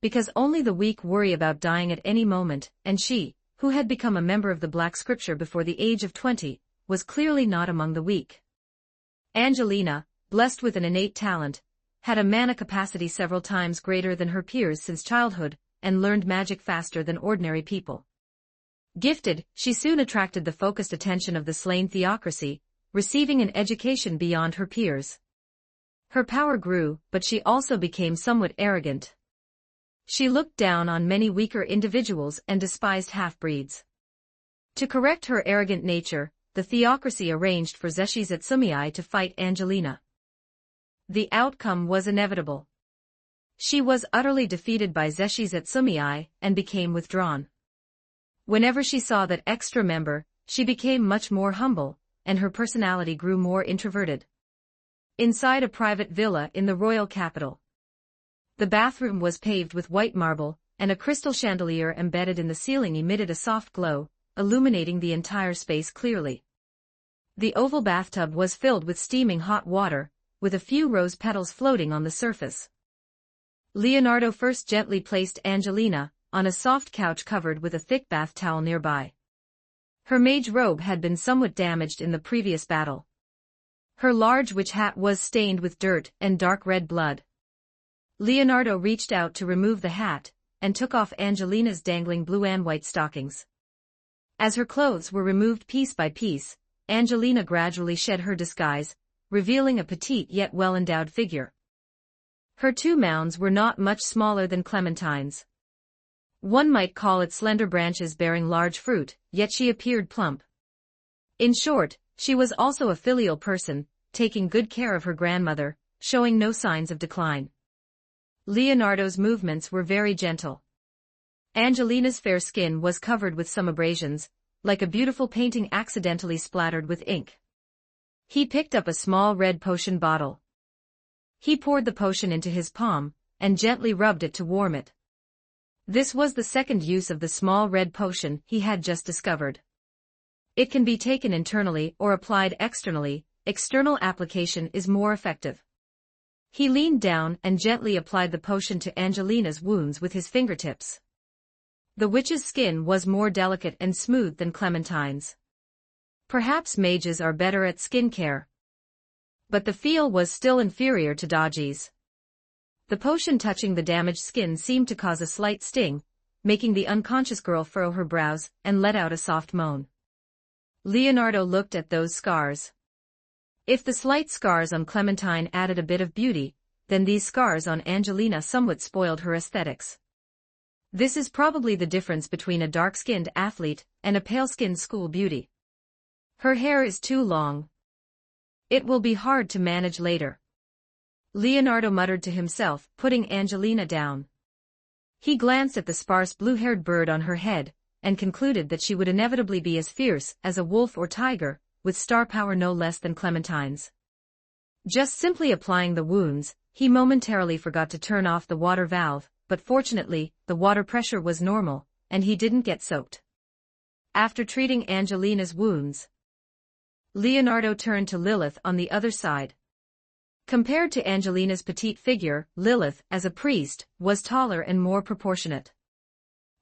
Speaker 2: Because only the weak worry about dying at any moment, and she, who had become a member of the Black Scripture before the age of 20, was clearly not among the weak. Angelina, blessed with an innate talent, had a mana capacity several times greater than her peers since childhood, and learned magic faster than ordinary people. Gifted, she soon attracted the focused attention of the slain theocracy, receiving an education beyond her peers. Her power grew, but she also became somewhat arrogant. She looked down on many weaker individuals and despised half-breeds. To correct her arrogant nature, the theocracy arranged for Zeshizetsumii to fight Angelina. The outcome was inevitable. She was utterly defeated by Zeshizetsumii and became withdrawn. Whenever she saw that extra member, she became much more humble, and her personality grew more introverted. Inside a private villa in the royal capital, the bathroom was paved with white marble, and a crystal chandelier embedded in the ceiling emitted a soft glow, illuminating the entire space clearly. The oval bathtub was filled with steaming hot water, with a few rose petals floating on the surface. Leonardo first gently placed Angelina on a soft couch covered with a thick bath towel nearby. Her mage robe had been somewhat damaged in the previous battle. Her large witch hat was stained with dirt and dark red blood. Leonardo reached out to remove the hat, and took off Angelina's dangling blue and white stockings. As her clothes were removed piece by piece, Angelina gradually shed her disguise, revealing a petite yet well-endowed figure. Her 2 mounds were not much smaller than clementines. One might call it slender branches bearing large fruit, yet she appeared plump. In short, she was also a filial person, taking good care of her grandmother, showing no signs of decline. Leonardo's movements were very gentle. Angelina's fair skin was covered with some abrasions, like a beautiful painting accidentally splattered with ink. He picked up a small red potion bottle. He poured the potion into his palm, and gently rubbed it to warm it. This was the second use of the small red potion he had just discovered. It can be taken internally or applied externally. External application is more effective. He leaned down and gently applied the potion to Angelina's wounds with his fingertips. The witch's skin was more delicate and smooth than Clementine's. Perhaps mages are better at skin care. But the feel was still inferior to Daji's. The potion touching the damaged skin seemed to cause a slight sting, making the unconscious girl furrow her brows and let out a soft moan. Leonardo looked at those scars. If the slight scars on Clementine added a bit of beauty, then these scars on Angelina somewhat spoiled her aesthetics. This is probably the difference between a dark-skinned athlete and a pale-skinned school beauty. Her hair is too long. It will be hard to manage later. Leonardo muttered to himself, putting Angelina down. He glanced at the sparse blue-haired bird on her head, and concluded that she would inevitably be as fierce as a wolf or tiger, with star power no less than Clementine's. Just simply applying the wounds, he momentarily forgot to turn off the water valve, but fortunately, the water pressure was normal, and he didn't get soaked. After treating Angelina's wounds, Leonardo turned to Lilith on the other side. Compared to Angelina's petite figure, Lilith, as a priest, was taller and more proportionate.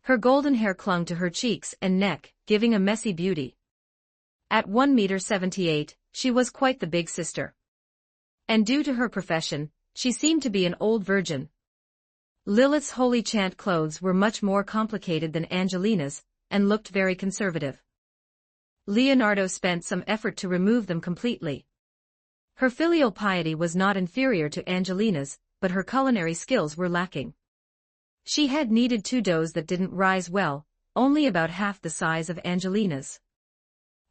Speaker 2: Her golden hair clung to her cheeks and neck, giving a messy beauty. At 1.78 meters, she was quite the big sister. And due to her profession, she seemed to be an old virgin. Lilith's holy chant clothes were much more complicated than Angelina's, and looked very conservative. Leonardo spent some effort to remove them completely. Her filial piety was not inferior to Angelina's, but her culinary skills were lacking. She had kneaded 2 doughs that didn't rise well, only about half the size of Angelina's.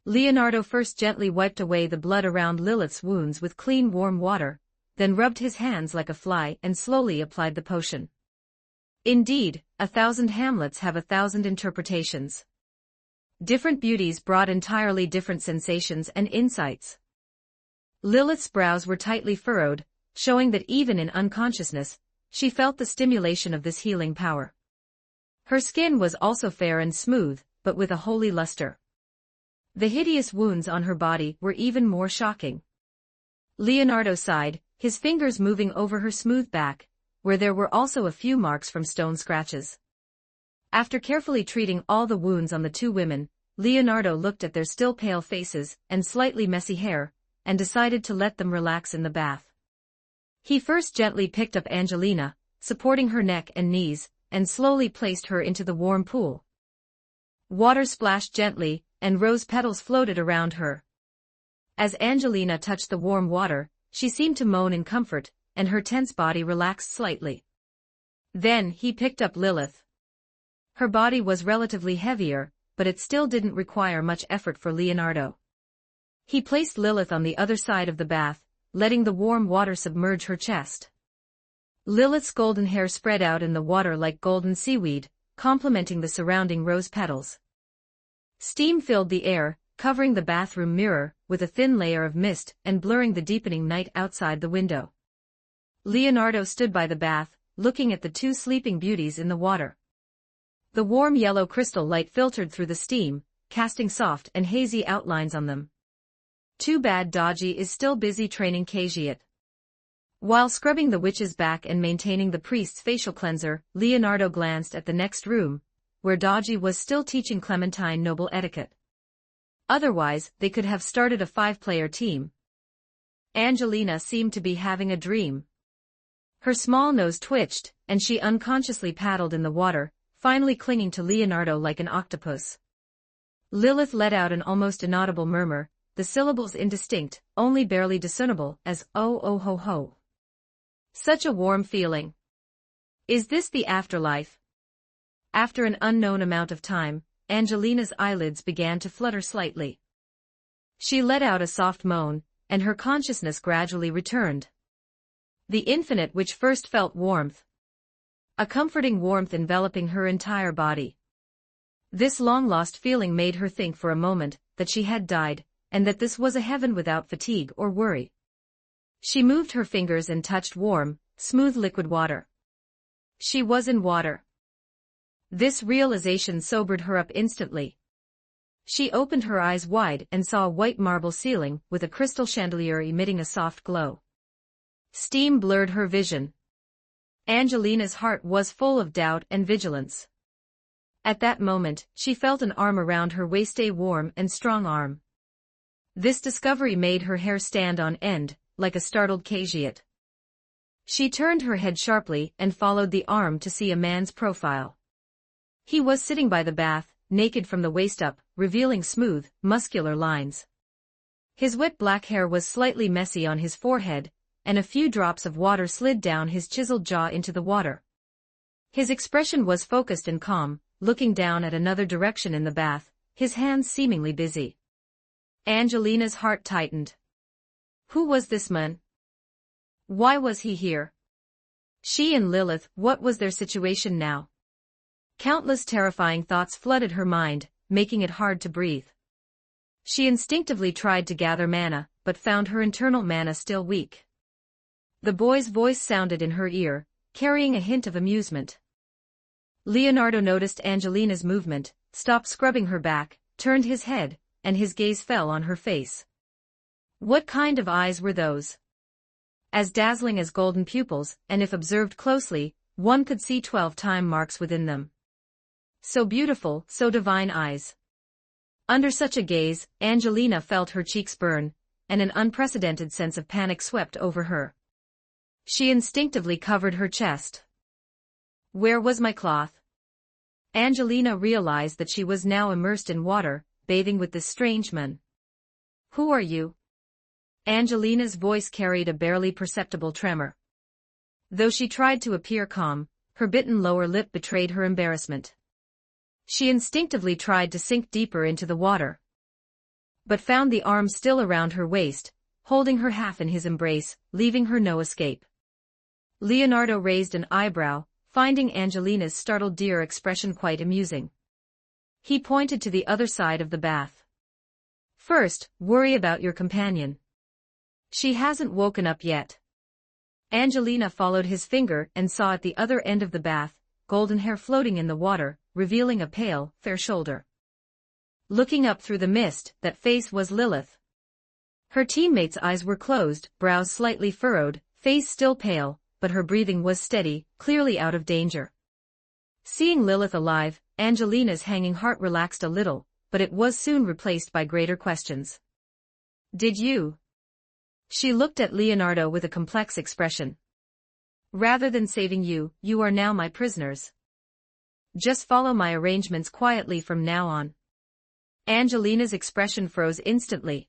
Speaker 2: Leonardo first gently wiped away the blood around Lilith's wounds with clean warm water, then rubbed his hands like a fly and slowly applied the potion. Indeed, 1,000 hamlets have 1,000 interpretations. Different beauties brought entirely different sensations and insights. Lilith's brows were tightly furrowed, showing that even in unconsciousness, she felt the stimulation of this healing power. Her skin was also fair and smooth, but with a holy luster. The hideous wounds on her body were even more shocking. Leonardo sighed, his fingers moving over her smooth back, where there were also a few marks from stone scratches. After carefully treating all the wounds on the 2 women, Leonardo looked at their still pale faces and slightly messy hair, and decided to let them relax in the bath. He first gently picked up Angelina, supporting her neck and knees, and slowly placed her into the warm pool. Water splashed gently, and rose petals floated around her. As Angelina touched the warm water, she seemed to moan in comfort, and her tense body relaxed slightly. Then he picked up Lilith. Her body was relatively heavier, but it still didn't require much effort for Leonardo. He placed Lilith on the other side of the bath, letting the warm water submerge her chest. Lilith's golden hair spread out in the water like golden seaweed, complementing the surrounding rose petals. Steam filled the air, covering the bathroom mirror with a thin layer of mist and blurring the deepening night outside the window. Leonardo stood by the bath, looking at the 2 sleeping beauties in the water. The warm yellow crystal light filtered through the steam, casting soft and hazy outlines on them. Too bad Dodgy is still busy training Kajiat. While scrubbing the witch's back and maintaining the priest's facial cleanser, Leonardo glanced at the next room, where Dodgy was still teaching Clementine noble etiquette. Otherwise, they could have started a 5-player team. Angelina seemed to be having a dream. Her small nose twitched, and she unconsciously paddled in the water, finally clinging to Leonardo like an octopus. Lilith let out an almost inaudible murmur, the syllables indistinct, only barely discernible, as "oh oh ho ho." Such a warm feeling. Is this the afterlife? After an unknown amount of time, Angelina's eyelids began to flutter slightly. She let out a soft moan, and her consciousness gradually returned. The infinite which first felt warmth. A comforting warmth enveloping her entire body. This long-lost feeling made her think for a moment that she had died, and that this was a heaven without fatigue or worry. She moved her fingers and touched warm, smooth liquid water. She was in water. This realization sobered her up instantly. She opened her eyes wide and saw a white marble ceiling with a crystal chandelier emitting a soft glow. Steam blurred her vision. Angelina's heart was full of doubt and vigilance. At that moment, she felt an arm around her waist, a warm and strong arm. This discovery made her hair stand on end, like a startled Kajiat. She turned her head sharply and followed the arm to see a man's profile. He was sitting by the bath, naked from the waist up, revealing smooth, muscular lines. His wet black hair was slightly messy on his forehead, and a few drops of water slid down his chiseled jaw into the water. His expression was focused and calm, looking down at another direction in the bath, his hands seemingly busy. Angelina's heart tightened. Who was this man? Why was he here? She and Lilith, what was their situation now? Countless terrifying thoughts flooded her mind, making it hard to breathe. She instinctively tried to gather mana, but found her internal mana still weak. The boy's voice sounded in her ear, carrying a hint of amusement. Leonardo noticed Angelina's movement, stopped scrubbing her back, turned his head, and his gaze fell on her face. What kind of eyes were those? As dazzling as golden pupils, and if observed closely, one could see 12 time marks within them. So beautiful, so divine eyes. Under such a gaze, Angelina felt her cheeks burn, and an unprecedented sense of panic swept over her. She instinctively covered her chest. Where was my cloth? Angelina realized that she was now immersed in water, bathing with this strange man. Who are you? Angelina's voice carried a barely perceptible tremor. Though she tried to appear calm, her bitten lower lip betrayed her embarrassment. She instinctively tried to sink deeper into the water, but found the arm still around her waist, holding her half in his embrace, leaving her no escape. Leonardo raised an eyebrow, finding Angelina's startled deer expression quite amusing. He pointed to the other side of the bath. First, worry about your companion. She hasn't woken up yet. Angelina followed his finger and saw at the other end of the bath, golden hair floating in the water, revealing a pale, fair shoulder. Looking up through the mist, that face was Lilith. Her teammate's eyes were closed, brows slightly furrowed, face still pale, but her breathing was steady, clearly out of danger. Seeing Lilith alive, Angelina's hanging heart relaxed a little, but it was soon replaced by greater questions. Did you? She looked at Leonardo with a complex expression. Rather than saving you, you are now my prisoners. Just follow my arrangements quietly from now on. Angelina's expression froze instantly.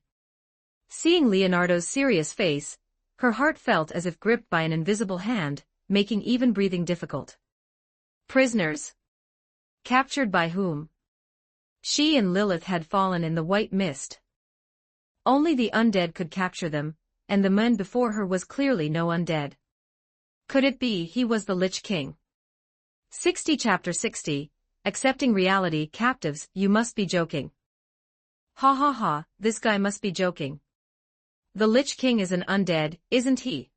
Speaker 2: Seeing Leonardo's serious face, her heart felt as if gripped by an invisible hand, making even breathing difficult. Prisoners? Captured by whom? She and Lilith had fallen in the white mist. Only the undead could capture them, and the man before her was clearly no undead. Could it be he was the Lich King? 60 Chapter 60, Accepting Reality. Captives, you must be joking. Ha ha ha, this guy must be joking. The Lich King is an undead, isn't he?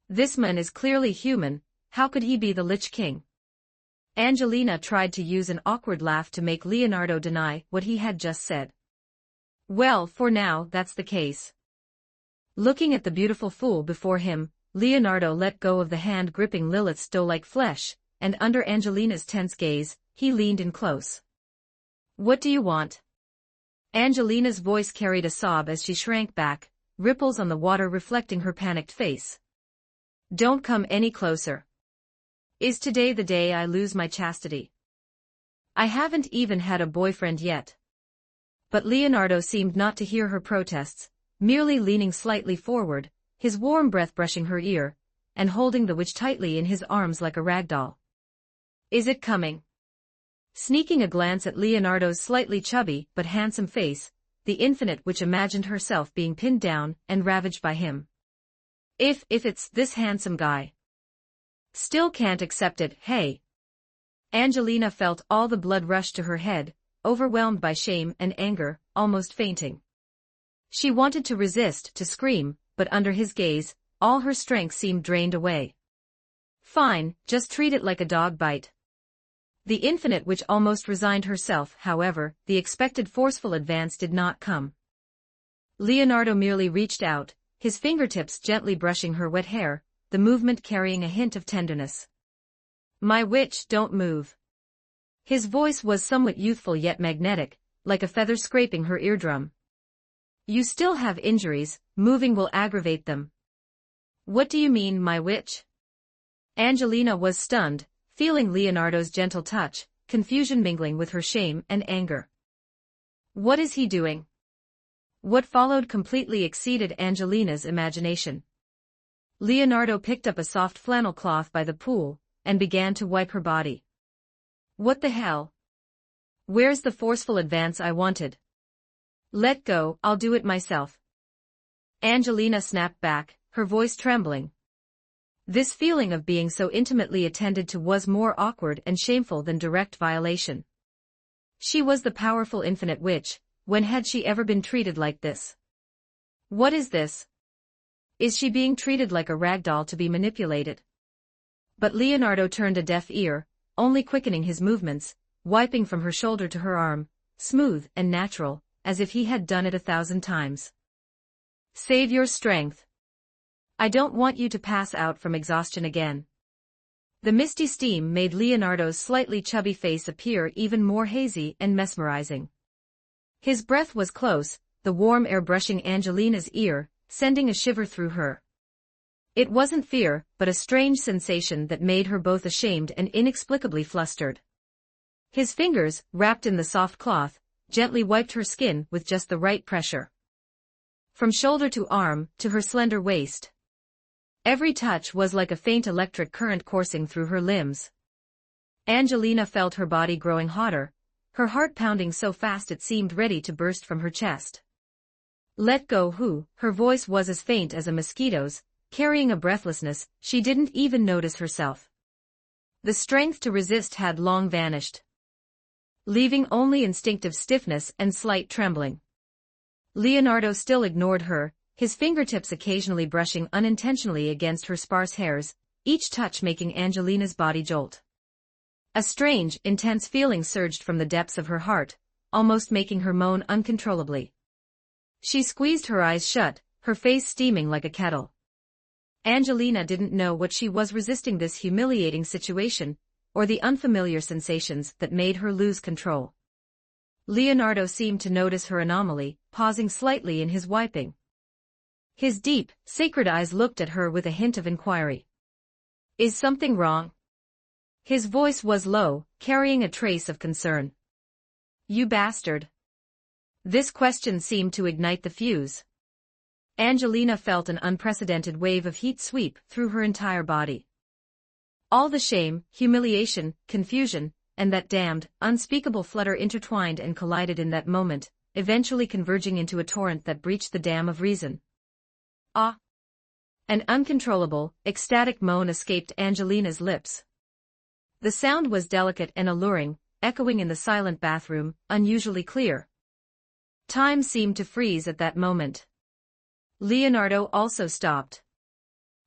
Speaker 2: This man is clearly human, how could he be the Lich King? Angelina tried to use an awkward laugh to make Leonardo deny what he had just said. Well, for now, that's the case. Looking at the beautiful fool before him, Leonardo let go of the hand gripping Lilith's doe-like flesh, and under Angelina's tense gaze, he leaned in close. What do you want? Angelina's voice carried a sob as she shrank back, ripples on the water reflecting her panicked face. Don't come any closer. Is today the day I lose my chastity? I haven't even had a boyfriend yet. But Leonardo seemed not to hear her protests, merely leaning slightly forward, his warm breath brushing her ear, and holding the witch tightly in his arms like a rag doll. Is it coming? Sneaking a glance at Leonardo's slightly chubby but handsome face, the infinite witch imagined herself being pinned down and ravaged by him. If it's this handsome guy. Still can't accept it, hey? Angelina felt all the blood rush to her head, overwhelmed by shame and anger, almost fainting. She wanted to resist, to scream, but under his gaze, all her strength seemed drained away. Fine, just treat it like a dog bite. The infinite witch almost resigned herself, however, the expected forceful advance did not come. Leonardo merely reached out, his fingertips gently brushing her wet hair, the movement carrying a hint of tenderness. My witch, don't move. His voice was somewhat youthful yet magnetic, like a feather scraping her eardrum. You still have injuries, moving will aggravate them. What do you mean, my witch? Angelina was stunned, feeling Leonardo's gentle touch, confusion mingling with her shame and anger. What is he doing? What followed completely exceeded Angelina's imagination. Leonardo picked up a soft flannel cloth by the pool, and began to wipe her body. What the hell? Where's the forceful advance I wanted? Let go, I'll do it myself. Angelina snapped back, her voice trembling. This feeling of being so intimately attended to was more awkward and shameful than direct violation. She was the powerful infinite witch, when had she ever been treated like this? What is this? Is she being treated like a rag doll to be manipulated? But Leonardo turned a deaf ear, only quickening his movements, wiping from her shoulder to her arm, smooth and natural, as if he had done it 1,000 times. Save your strength. I don't want you to pass out from exhaustion again. The misty steam made Leonardo's slightly chubby face appear even more hazy and mesmerizing. His breath was close, the warm air brushing Angelina's ear, sending a shiver through her. It wasn't fear, but a strange sensation that made her both ashamed and inexplicably flustered. His fingers, wrapped in the soft cloth, gently wiped her skin with just the right pressure. From shoulder to arm, to her slender waist. Every touch was like a faint electric current coursing through her limbs. Angelina felt her body growing hotter, her heart pounding so fast it seemed ready to burst from her chest. Let go, Who? Her voice was as faint as a mosquito's, carrying a breathlessness she didn't even notice herself. The strength to resist had long vanished, leaving only instinctive stiffness and slight trembling. Leonardo still ignored her, his fingertips occasionally brushing unintentionally against her sparse hairs, each touch making Angelina's body jolt. A strange, intense feeling surged from the depths of her heart, almost making her moan uncontrollably. She squeezed her eyes shut, her face steaming like a kettle. Angelina didn't know what she was resisting, this humiliating situation, or the unfamiliar sensations that made her lose control. Leonardo seemed to notice her anomaly, pausing slightly in his wiping. His deep, sacred eyes looked at her with a hint of inquiry. Is something wrong? His voice was low, carrying a trace of concern. You bastard. This question seemed to ignite the fuse. Angelina felt an unprecedented wave of heat sweep through her entire body. All the shame, humiliation, confusion, and that damned, unspeakable flutter intertwined and collided in that moment, eventually converging into a torrent that breached the dam of reason. Ah! An uncontrollable, ecstatic moan escaped Angelina's lips. The sound was delicate and alluring, echoing in the silent bathroom, unusually clear. Time seemed to freeze at that moment. Leonardo also stopped.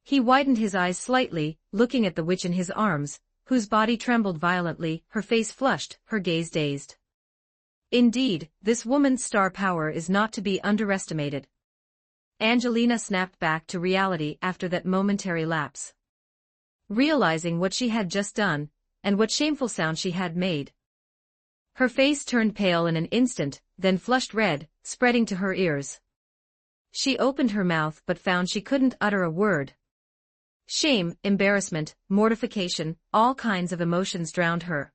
Speaker 2: He widened his eyes slightly, looking at the witch in his arms, whose body trembled violently, her face flushed, her gaze dazed. Indeed, this woman's star power is not to be underestimated. Angelina snapped back to reality after that momentary lapse. Realizing what she had just done, and what shameful sound she had made. Her face turned pale in an instant, then flushed red, spreading to her ears. She opened her mouth but found she couldn't utter a word. Shame, embarrassment, mortification, all kinds of emotions drowned her.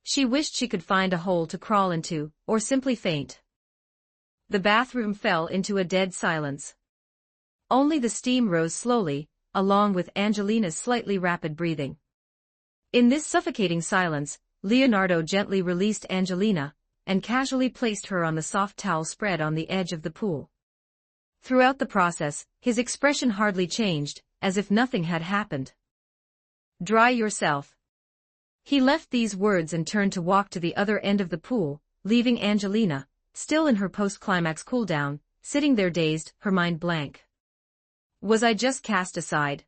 Speaker 2: She wished she could find a hole to crawl into, or simply faint. The bathroom fell into a dead silence. Only the steam rose slowly, along with Angelina's slightly rapid breathing. In this suffocating silence, Leonardo gently released Angelina, and casually placed her on the soft towel spread on the edge of the pool. Throughout the process, his expression hardly changed, as if nothing had happened. Dry yourself. He left these words and turned to walk to the other end of the pool, leaving Angelina, still in her post-climax cool-down, sitting there dazed, her mind blank. Was I just cast aside?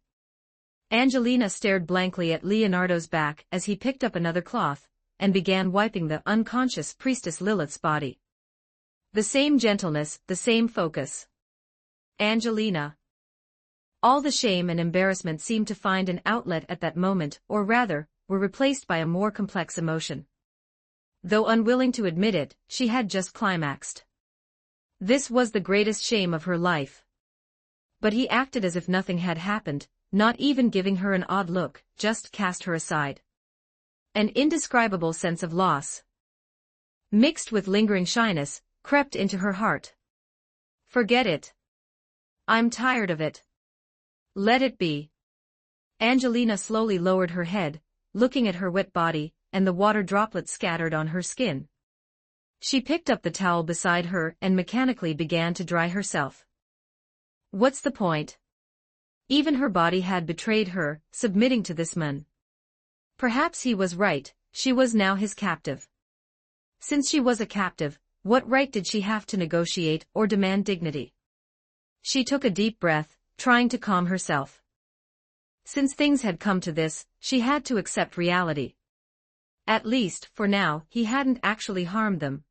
Speaker 2: Angelina stared blankly at Leonardo's back as he picked up another cloth, and began wiping the unconscious priestess Lilith's body. The same gentleness, the same focus. Angelina. All the shame and embarrassment seemed to find an outlet at that moment, or rather, were replaced by a more complex emotion. Though unwilling to admit it, she had just climaxed. This was the greatest shame of her life. But he acted as if nothing had happened, not even giving her an odd look, just cast her aside. An indescribable sense of loss, mixed with lingering shyness, crept into her heart. Forget it. I'm tired of it. Let it be. Angelina slowly lowered her head, looking at her wet body, and the water droplets scattered on her skin. She picked up the towel beside her and mechanically began to dry herself. What's the point? Even her body had betrayed her, submitting to this man. Perhaps he was right, she was now his captive. Since she was a captive, what right did she have to negotiate or demand dignity? She took a deep breath, trying to calm herself. Since things had come to this, she had to accept reality. At least, for now, he hadn't actually harmed them.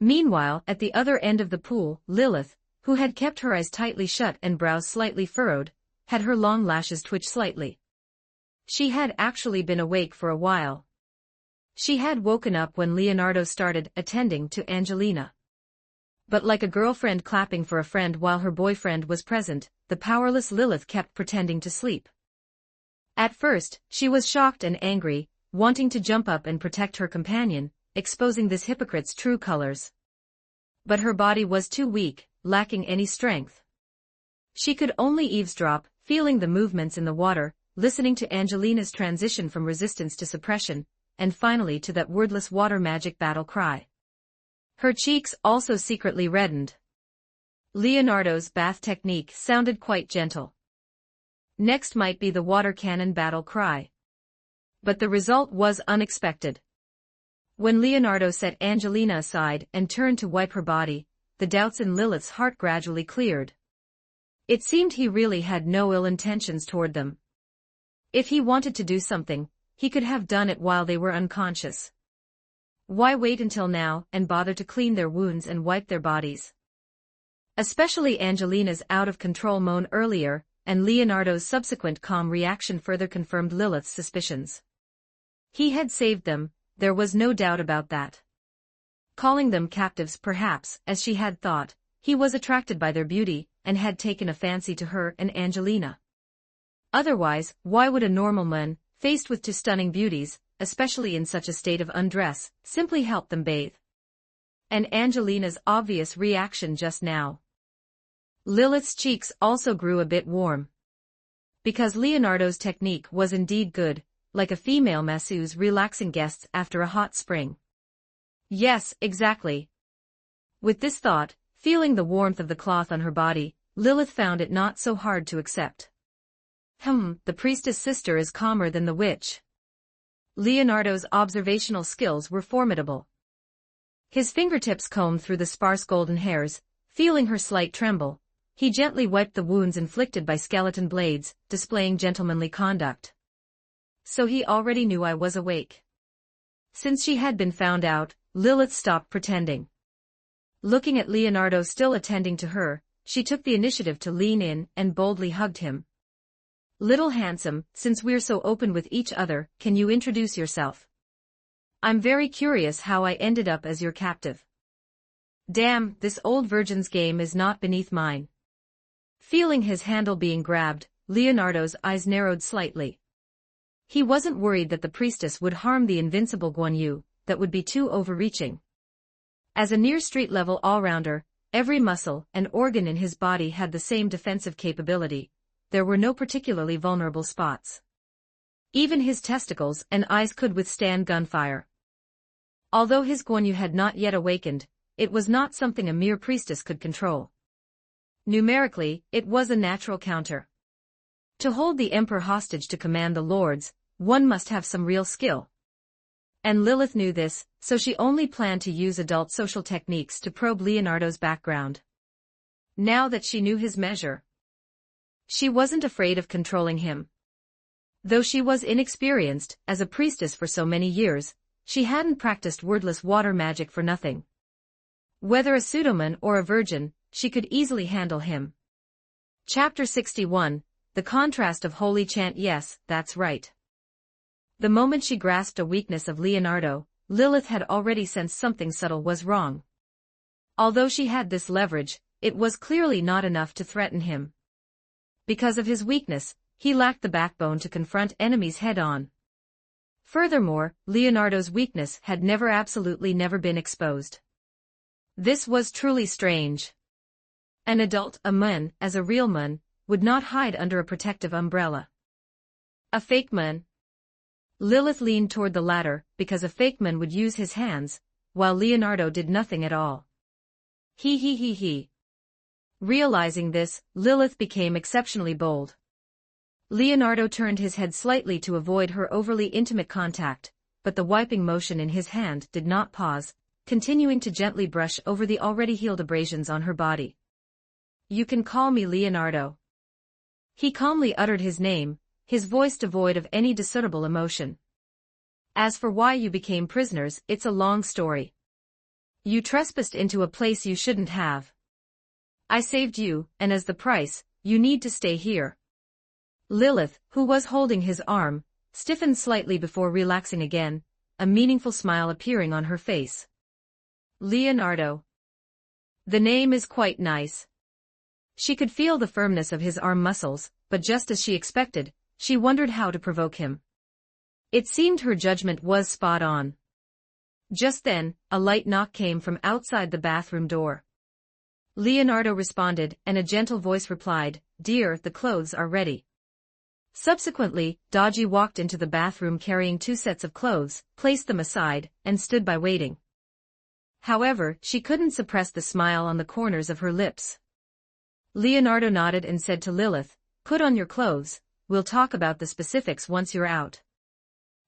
Speaker 2: Meanwhile, at the other end of the pool, Lilith, who had kept her eyes tightly shut and brows slightly furrowed, had her long lashes twitch slightly. She had actually been awake for a while. She had woken up when Leonardo started attending to Angelina. But like a girlfriend clapping for a friend while her boyfriend was present, the powerless Lilith kept pretending to sleep. At first, she was shocked and angry, wanting to jump up and protect her companion, exposing this hypocrite's true colors. But her body was too weak, lacking any strength. She could only eavesdrop, feeling the movements in the water, listening to Angelina's transition from resistance to suppression, and finally to that wordless water magic battle cry. Her cheeks also secretly reddened. Leonardo's bath technique sounded quite gentle. Next might be the water cannon battle cry. But the result was unexpected. When Leonardo set Angelina aside and turned to wipe her body, the doubts in Lilith's heart gradually cleared. It seemed he really had no ill intentions toward them. If he wanted to do something, he could have done it while they were unconscious. Why wait until now and bother to clean their wounds and wipe their bodies? Especially Angelina's out-of-control moan earlier, and Leonardo's subsequent calm reaction further confirmed Lilith's suspicions. He had saved them, there was no doubt about that. Calling them captives perhaps, as she had thought, he was attracted by their beauty, and had taken a fancy to her and Angelina. Otherwise, why would a normal man, faced with two stunning beauties, especially in such a state of undress, simply help them bathe? And Angelina's obvious reaction just now. Lilith's cheeks also grew a bit warm. Because Leonardo's technique was indeed good, like a female masseuse relaxing guests after a hot spring. Yes, exactly. With this thought, feeling the warmth of the cloth on her body, Lilith found it not so hard to accept. The priestess sister is calmer than the witch. Leonardo's observational skills were formidable. His fingertips combed through the sparse golden hairs, feeling her slight tremble. He gently wiped the wounds inflicted by skeleton blades, displaying gentlemanly conduct. So he already knew I was awake. Since she had been found out, Lilith stopped pretending. Looking at Leonardo still attending to her, she took the initiative to lean in and boldly hugged him. Little handsome, since we're so open with each other, can you introduce yourself? I'm very curious how I ended up as your captive. Damn, this old virgin's game is not beneath mine. Feeling his handle being grabbed, Leonardo's eyes narrowed slightly. He wasn't worried that the priestess would harm the invincible Guan Yu, that would be too overreaching. As a near street-level all-rounder, every muscle and organ in his body had the same defensive capability. There were no particularly vulnerable spots. Even his testicles and eyes could withstand gunfire. Although his Guan Yu had not yet awakened, it was not something a mere priestess could control. Numerically, it was a natural counter. To hold the emperor hostage to command the lords, one must have some real skill. And Lilith knew this, so she only planned to use adult social techniques to probe Leonardo's background. Now that she knew his measure, she wasn't afraid of controlling him. Though she was inexperienced, as a priestess for so many years, she hadn't practiced wordless water magic for nothing. Whether a pseudoman or a virgin, she could easily handle him. Chapter 61, The Contrast of Holy Chant. Yes, that's right. The moment she grasped a weakness of Leonardo, Lilith had already sensed something subtle was wrong. Although she had this leverage, it was clearly not enough to threaten him. Because of his weakness, he lacked the backbone to confront enemies head-on. Furthermore, Leonardo's weakness had absolutely never been exposed. This was truly strange. An adult, a man, as a real man, would not hide under a protective umbrella. A fake man. Lilith leaned toward the latter, because a fake man would use his hands, while Leonardo did nothing at all. He. Realizing this, Lilith became exceptionally bold. Leonardo turned his head slightly to avoid her overly intimate contact, but the wiping motion in his hand did not pause, continuing to gently brush over the already healed abrasions on her body. You can call me Leonardo. He calmly uttered his name, his voice devoid of any discernible emotion. As for why you became prisoners, it's a long story. You trespassed into a place you shouldn't have. I saved you, and as the price, you need to stay here. Lilith, who was holding his arm, stiffened slightly before relaxing again, a meaningful smile appearing on her face. Leonardo. The name is quite nice. She could feel the firmness of his arm muscles, but just as she expected, she wondered how to provoke him. It seemed her judgment was spot on. Just then, a light knock came from outside the bathroom door. Leonardo responded, and a gentle voice replied, "Dear, the clothes are ready." Subsequently, Dodgy walked into the bathroom carrying 2 sets of clothes, placed them aside, and stood by waiting. However, she couldn't suppress the smile on the corners of her lips. Leonardo nodded and said to Lilith, "Put on your clothes, we'll talk about the specifics once you're out."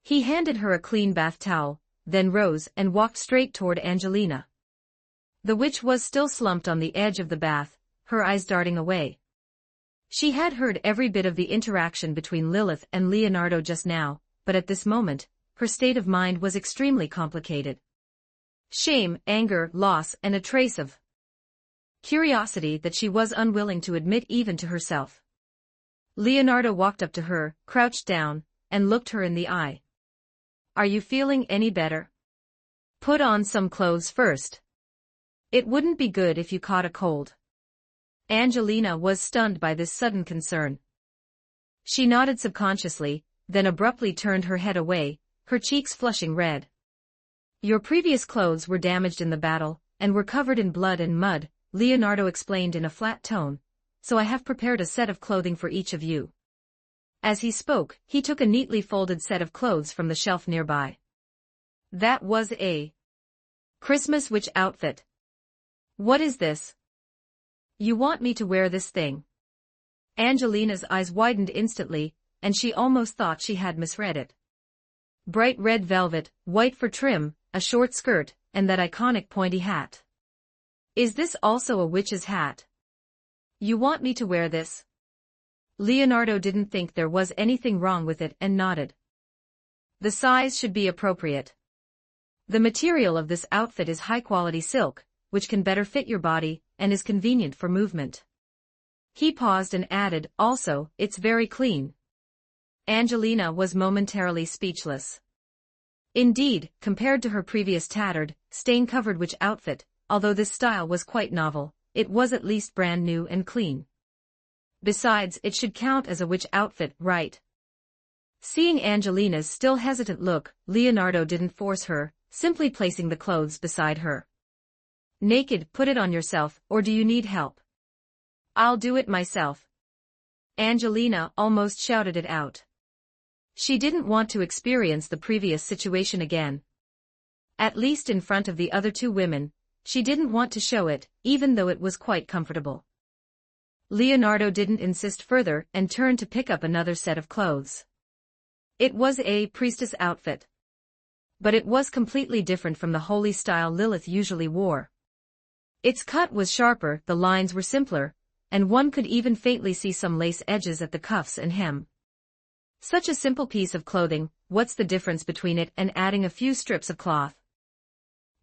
Speaker 2: He handed her a clean bath towel, then rose and walked straight toward Angelina. The witch was still slumped on the edge of the bath, her eyes darting away. She had heard every bit of the interaction between Lilith and Leonardo just now, but at this moment, her state of mind was extremely complicated. Shame, anger, loss, and a trace of curiosity that she was unwilling to admit even to herself. Leonardo walked up to her, crouched down, and looked her in the eye. "Are you feeling any better? Put on some clothes first. It wouldn't be good if you caught a cold." Angelina was stunned by this sudden concern. She nodded subconsciously, then abruptly turned her head away, her cheeks flushing red. "Your previous clothes were damaged in the battle, and were covered in blood and mud," Leonardo explained in a flat tone, "so I have prepared a set of clothing for each of you." As he spoke, he took a neatly folded set of clothes from the shelf nearby. That was a Christmas witch outfit. "What is this? You want me to wear this thing?" Angelina's eyes widened instantly, and she almost thought she had misread it. Bright red velvet, white for trim, a short skirt, and that iconic pointy hat. "Is this also a witch's hat? You want me to wear this?" Leonardo didn't think there was anything wrong with it and nodded. "The size should be appropriate. The material of this outfit is high-quality silk, which can better fit your body, and is convenient for movement." He paused and added, "Also, it's very clean." Angelina was momentarily speechless. Indeed, compared to her previous tattered, stain-covered witch outfit, although this style was quite novel, it was at least brand new and clean. Besides, it should count as a witch outfit, right? Seeing Angelina's still hesitant look, Leonardo didn't force her, simply placing the clothes beside her. "Naked, put it on yourself, or do you need help?" "I'll do it myself." Angelina almost shouted it out. She didn't want to experience the previous situation again. At least in front of the other 2 women, she didn't want to show it, even though it was quite comfortable. Leonardo didn't insist further and turned to pick up another set of clothes. It was a priestess outfit. But it was completely different from the holy style Lilith usually wore. Its cut was sharper, the lines were simpler, and one could even faintly see some lace edges at the cuffs and hem. Such a simple piece of clothing, what's the difference between it and adding a few strips of cloth?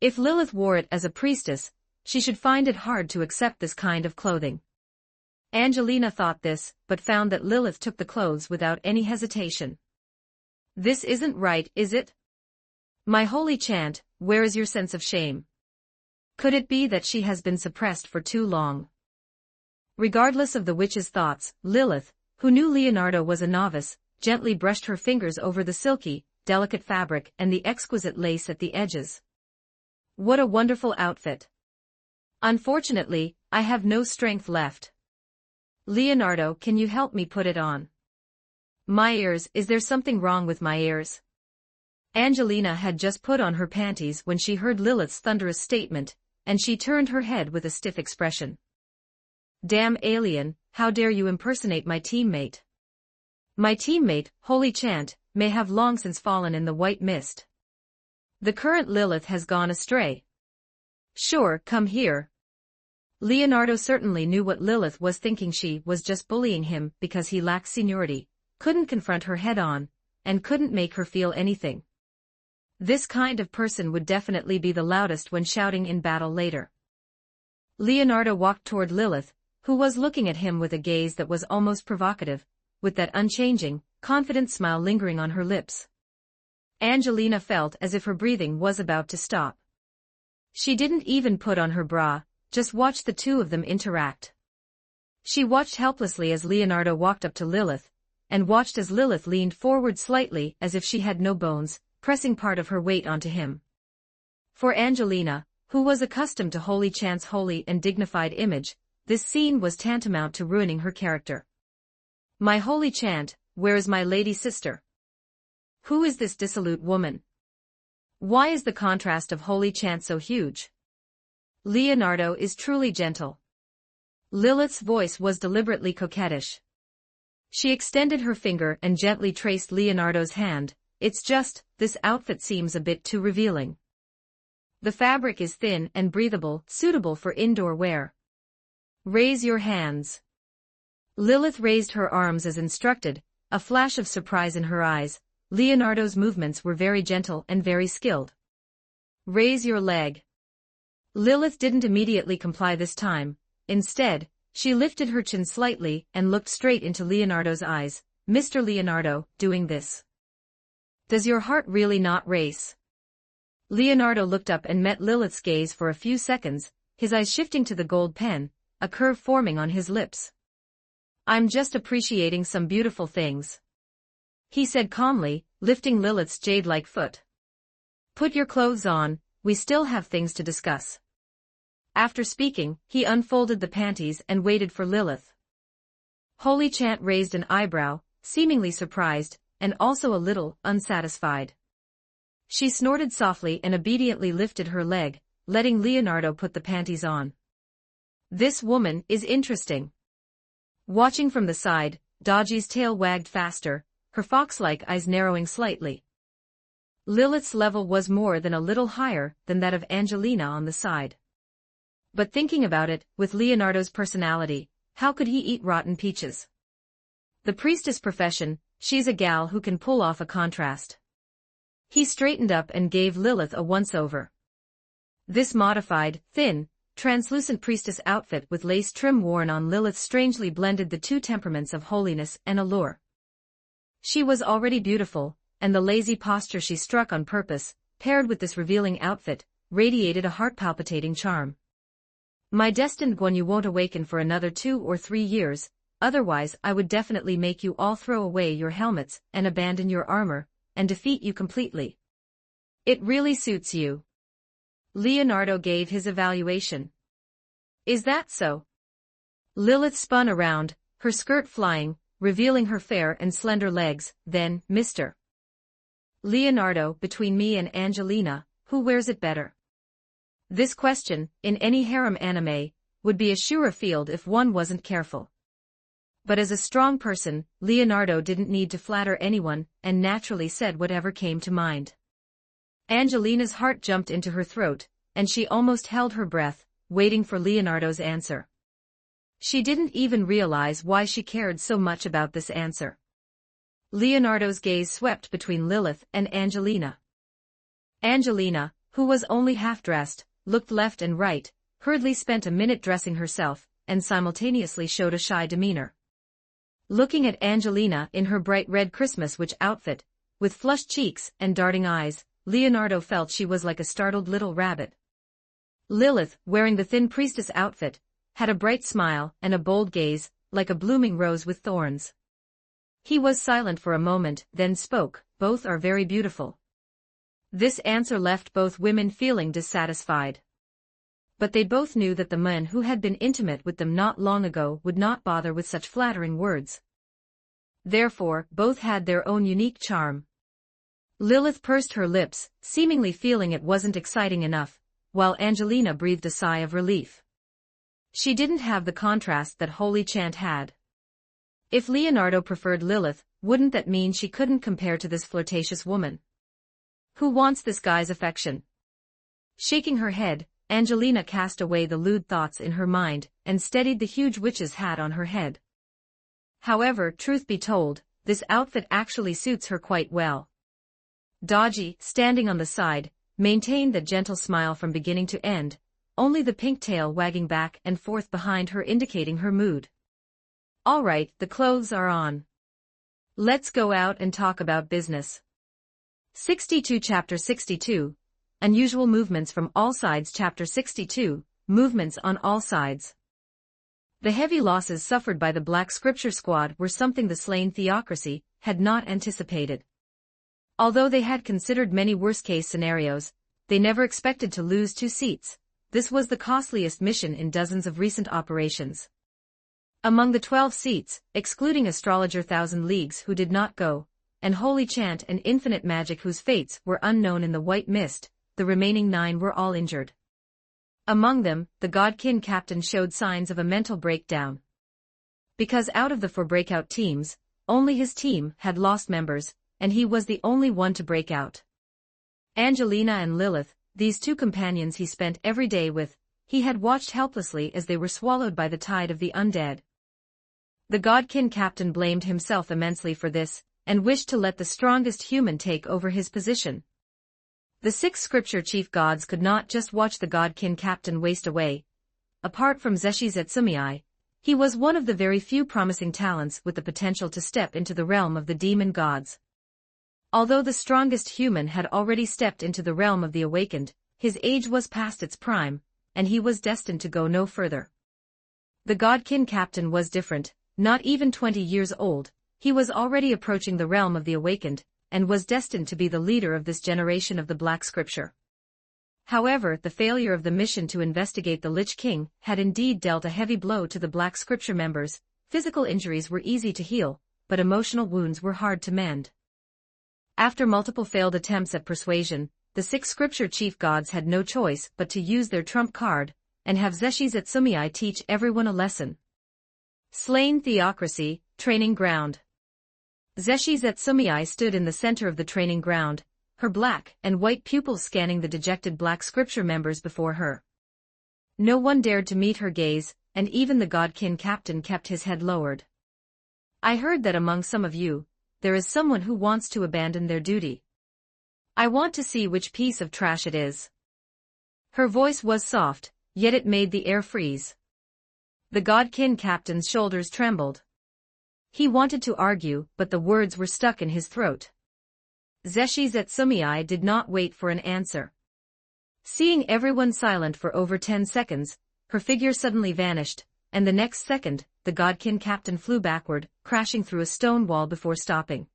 Speaker 2: If Lilith wore it as a priestess, she should find it hard to accept this kind of clothing. Angelina thought this, but found that Lilith took the clothes without any hesitation. "This isn't right, is it? My holy chant, where is your sense of shame? Could it be that she has been suppressed for too long?" Regardless of the witch's thoughts, Lilith, who knew Leonardo was a novice, gently brushed her fingers over the silky, delicate fabric and the exquisite lace at the edges. "What a wonderful outfit. Unfortunately, I have no strength left. Leonardo, can you help me put it on? My ears, is there something wrong with my ears?" Angelina had just put on her panties when she heard Lilith's thunderous statement, and she turned her head with a stiff expression. "Damn alien, how dare you impersonate my teammate? My teammate, holy chant, may have long since fallen in the white mist. The current Lilith has gone astray. Sure, come here." Leonardo certainly knew what Lilith was thinking. She was just bullying him because he lacked seniority, couldn't confront her head-on, and couldn't make her feel anything. This kind of person would definitely be the loudest when shouting in battle later. Leonardo walked toward Lilith, who was looking at him with a gaze that was almost provocative, with that unchanging, confident smile lingering on her lips. Angelina felt as if her breathing was about to stop. She didn't even put on her bra, just watched the 2 of them interact. She watched helplessly as Leonardo walked up to Lilith, and watched as Lilith leaned forward slightly as if she had no bones, pressing part of her weight onto him. For Angelina, who was accustomed to holy chant's holy and dignified image, this scene was tantamount to ruining her character. My holy chant, where is my lady sister? Who is this dissolute woman? Why is the contrast of holy chant so huge? Leonardo is truly gentle. Lilith's voice was deliberately coquettish. She extended her finger and gently traced Leonardo's hand. It's just, this outfit seems a bit too revealing. The fabric is thin and breathable, suitable for indoor wear. Raise your hands. Lilith raised her arms as instructed, a flash of surprise in her eyes. Leonardo's movements were very gentle and very skilled. Raise your leg. Lilith didn't immediately comply this time. Instead, she lifted her chin slightly and looked straight into Leonardo's eyes. Mr. Leonardo, doing this. Does your heart really not race? Leonardo looked up and met Lilith's gaze for a few seconds, his eyes shifting to the gold pen, a curve forming on his lips. I'm just appreciating some beautiful things, he said calmly, lifting Lilith's jade-like foot. Put your clothes on, we still have things to discuss. After speaking, he unfolded the panties and waited for Lilith. Holy Chant raised an eyebrow, seemingly surprised, and also a little unsatisfied. She snorted softly and obediently lifted her leg, letting Leonardo put the panties on. This woman is interesting. Watching from the side, Dodgy's tail wagged faster, her fox-like eyes narrowing slightly. Lilith's level was more than a little higher than that of Angelina on the side. But thinking about it, with Leonardo's personality, how could he eat rotten peaches? The priestess profession, she's a gal who can pull off a contrast. He straightened up and gave Lilith a once-over. This modified, thin, translucent priestess outfit with lace trim worn on Lilith strangely blended the two temperaments of holiness and allure. She was already beautiful, and the lazy posture she struck on purpose, paired with this revealing outfit, radiated a heart-palpitating charm. My destined one, you won't awaken for another 2 or 3 years, otherwise I would definitely make you all throw away your helmets and abandon your armor, and defeat you completely. It really suits you. Leonardo gave his evaluation. Is that so? Lilith spun around, her skirt flying, revealing her fair and slender legs. Then, Mr. Leonardo, between me and Angelina, who wears it better? This question, in any harem anime, would be a surer field if one wasn't careful. But as a strong person, Leonardo didn't need to flatter anyone, and naturally said whatever came to mind. Angelina's heart jumped into her throat, and she almost held her breath, waiting for Leonardo's answer. She didn't even realize why she cared so much about this answer. Leonardo's gaze swept between Lilith and Angelina. Angelina, who was only half-dressed, looked left and right, hurriedly spent a minute dressing herself, and simultaneously showed a shy demeanor. Looking at Angelina in her bright red Christmas witch outfit, with flushed cheeks and darting eyes, Leonardo felt she was like a startled little rabbit. Lilith, wearing the thin priestess outfit, had a bright smile and a bold gaze, like a blooming rose with thorns. He was silent for a moment, then spoke, both are very beautiful. This answer left both women feeling dissatisfied. But they both knew that the man who had been intimate with them not long ago would not bother with such flattering words. Therefore, both had their own unique charm. Lilith pursed her lips, seemingly feeling it wasn't exciting enough, while Angelina breathed a sigh of relief. She didn't have the contrast that Holy Chant had. If Leonardo preferred Lilith, wouldn't that mean she couldn't compare to this flirtatious woman? Who wants this guy's affection? Shaking her head, Angelina cast away the lewd thoughts in her mind, and steadied the huge witch's hat on her head. However, truth be told, this outfit actually suits her quite well. Dodgy, standing on the side, maintained that gentle smile from beginning to end, only the pink tail wagging back and forth behind her indicating her mood. All right, the clothes are on. Let's go out and talk about business. 62 Chapter 62, Unusual Movements from All Sides. Chapter 62, Movements on All Sides. The heavy losses suffered by the Black Scripture Squad were something the slain theocracy had not anticipated. Although they had considered many worst-case scenarios, they never expected to lose 2 seats, this was the costliest mission in dozens of recent operations. Among the 12 seats, excluding Astrologer Thousand Leagues who did not go, and Holy Chant and Infinite Magic whose fates were unknown in the white mist, the remaining 9 were all injured. Among them, the Godkin captain showed signs of a mental breakdown. Because out of the 4 breakout teams, only his team had lost members, and he was the only one to break out. Angelina and Lilith, these 2 companions he spent every day with, he had watched helplessly as they were swallowed by the tide of the undead. The Godkin captain blamed himself immensely for this, and wished to let the strongest human take over his position. The 6 scripture chief gods could not just watch the Godkin captain waste away. Apart from Zeshi Zetsumei, he was one of the very few promising talents with the potential to step into the realm of the demon gods. Although the strongest human had already stepped into the realm of the awakened, his age was past its prime, and he was destined to go no further. The Godkin captain was different, not even 20 years old, he was already approaching the realm of the awakened, and was destined to be the leader of this generation of the Black Scripture. However, the failure of the mission to investigate the Lich King had indeed dealt a heavy blow to the Black Scripture members. Physical injuries were easy to heal, but emotional wounds were hard to mend. After multiple failed attempts at persuasion, the 6 scripture chief gods had no choice but to use their trump card, and have Zeshi Zetsumei teach everyone a lesson. Slain Theocracy, Training Ground. Zeshi Zetsumei stood in the center of the training ground, her black and white pupils scanning the dejected Black Scripture members before her. No one dared to meet her gaze, and even the Godkin captain kept his head lowered. I heard that among some of you, there is someone who wants to abandon their duty. I want to see which piece of trash it is. Her voice was soft, yet it made the air freeze. The Godkin captain's shoulders trembled. He wanted to argue, but the words were stuck in his throat. Zeshi Zetsumei did not wait for an answer. Seeing everyone silent for over 10 seconds, her figure suddenly vanished, and the next second, the Godkin captain flew backward, crashing through a stone wall before stopping.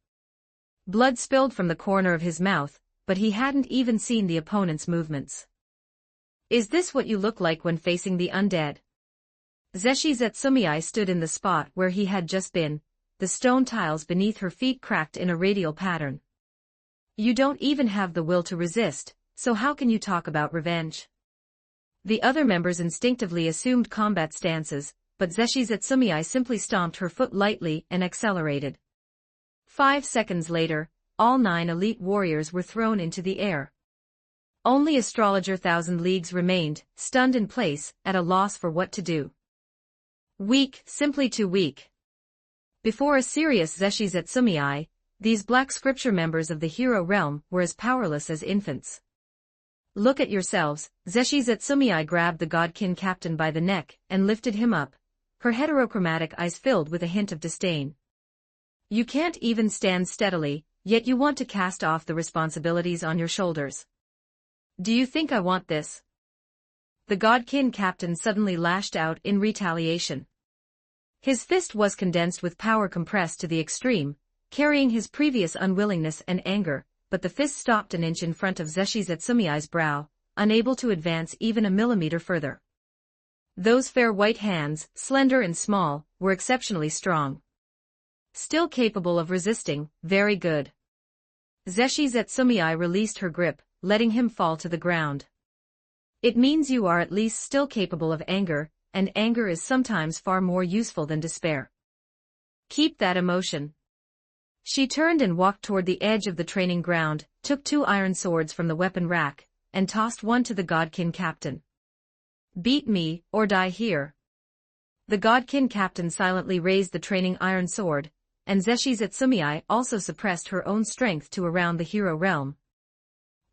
Speaker 2: Blood spilled from the corner of his mouth, but he hadn't even seen the opponent's movements. Is this what you look like when facing the undead? Zeshi Zetsumei stood in the spot where he had just been, the stone tiles beneath her feet cracked in a radial pattern. You don't even have the will to resist, so how can you talk about revenge? The other members instinctively assumed combat stances, but Zeshi Zetsumei simply stomped her foot lightly and accelerated. 5 seconds later, all 9 elite warriors were thrown into the air. Only Astrologer Thousand Leagues remained, stunned in place, at a loss for what to do. Weak, simply too weak. Before a serious Zeshi Zetsumei, these Black Scripture members of the hero realm were as powerless as infants. Look at yourselves. Zeshi Zetsumei grabbed the Godkin captain by the neck and lifted him up, her heterochromatic eyes filled with a hint of disdain. You can't even stand steadily, yet you want to cast off the responsibilities on your shoulders. Do you think I want this? The Godkin captain suddenly lashed out in retaliation. His fist was condensed with power compressed to the extreme, carrying his previous unwillingness and anger, but the fist stopped an inch in front of Zeshi Zetsumei's brow, unable to advance even a millimeter further. Those fair white hands, slender and small, were exceptionally strong. Still capable of resisting, very good. Zeshi Zetsumei released her grip, letting him fall to the ground. It means you are at least still capable of anger, and anger is sometimes far more useful than despair. Keep that emotion. She turned and walked toward the edge of the training ground, took 2 iron swords from the weapon rack, and tossed one to the Godkin captain. Beat me, or die here. The Godkin captain silently raised the training iron sword, and Zeshi Zetsumei also suppressed her own strength to around the hero realm.